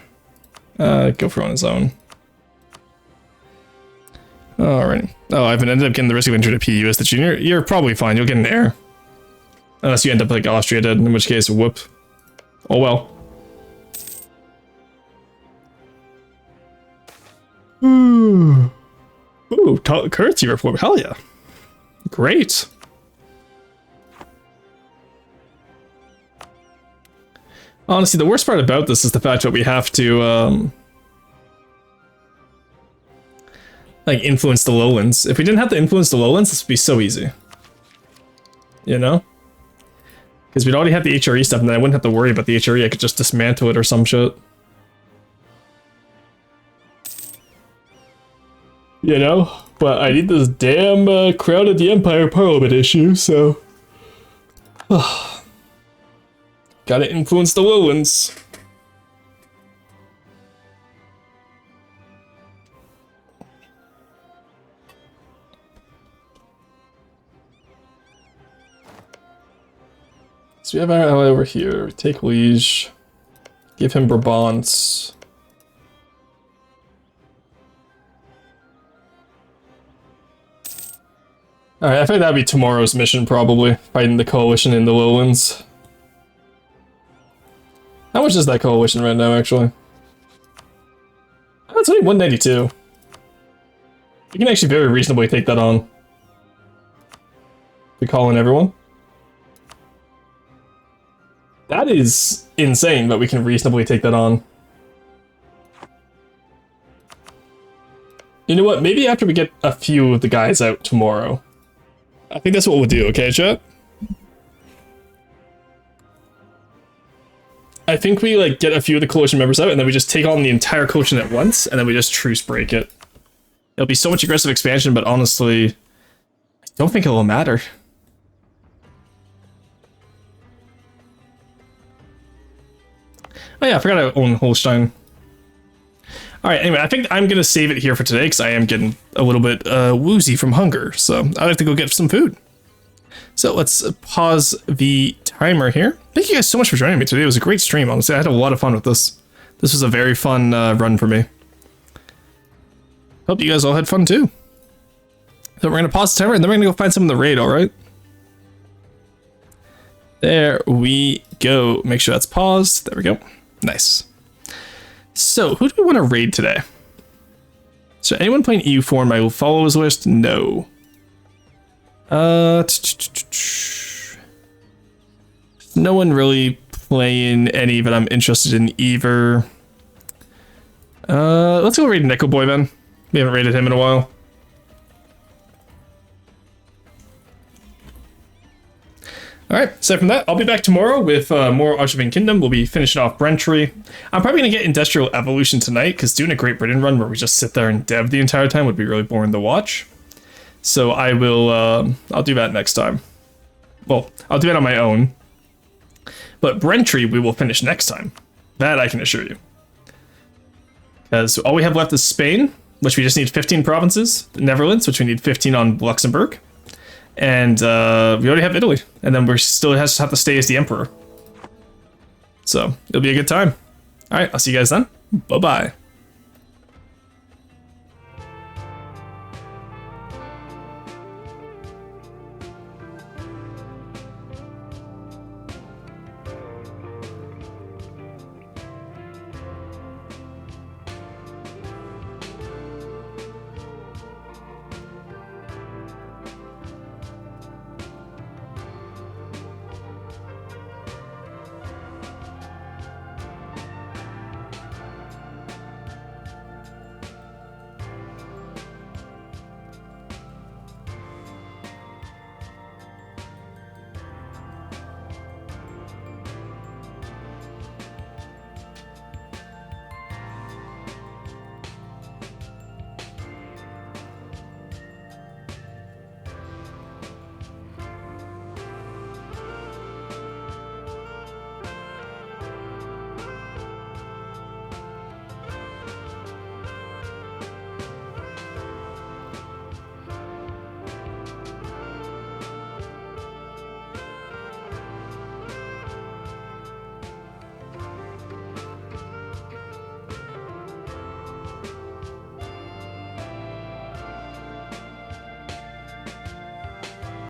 Go for on his own. Alright. Oh, I've ended up getting the risk of entry to PU as the junior. You're probably fine, you'll get an heir. Unless you end up like Austria did, in which case, whoop. Oh well. Ooh, currency reform, hell yeah. Great. Honestly, the worst part about this is the fact that we have to, like, influence the lowlands. If we didn't have to influence the lowlands, this would be so easy. You know? Because we'd already have the HRE stuff, and then I wouldn't have to worry about the HRE, I could just dismantle it or some shit. You know? But I need this damn Crown of the Empire Parliament issue, so... Gotta influence the lowlands. So we have our ally over here. Take Liege. Give him Brabants. Alright, I think that'd be tomorrow's mission, probably. Fighting the coalition in the lowlands. How much is that coalition right now, actually? Oh, it's only 192. We can actually very reasonably take that on. We call in everyone. That is insane, but we can reasonably take that on. You know what? Maybe after we get a few of the guys out tomorrow. I think that's what we'll do, okay, chat? I think we, like, get a few of the coalition members out, and then we just take on the entire coalition at once, and then we just truce break it. It'll be so much aggressive expansion, but honestly, I don't think it will matter. Oh yeah, I forgot I own Holstein. Alright, anyway, I think I'm gonna save it here for today, because I am getting a little bit woozy from hunger, so I'd like to go get some food. So let's pause the timer here. Thank you guys so much for joining me today. It was a great stream, honestly. I had a lot of fun with this. This was a very fun run for me. Hope you guys all had fun too. So we're gonna pause the timer, and then we're gonna go find some in the raid, alright? There we go. Make sure that's paused. There we go. Nice. So, who do we want to raid today? So, anyone playing EU form, I will follow his list? No. No one really playing any that I'm interested in either. Let's go raid Neko Boy then. We haven't raided him in a while. Alright, aside from that, I'll be back tomorrow with more Archaeologist Kingdom. We'll be finishing off Brentry. I'm probably going to get Industrial Evolution tonight, because doing a Great Britain run where we just sit there and dev the entire time would be really boring to watch. So I will, I'll do that next time. Well, I'll do it on my own. But Brentry we will finish next time. That I can assure you. Because all we have left is Spain, which we just need 15 provinces. The Netherlands, which we need 15 on Luxembourg. And we already have Italy, and then we still have to stay as the emperor. So it'll be a good time. All right, I'll see you guys then. Bye-bye.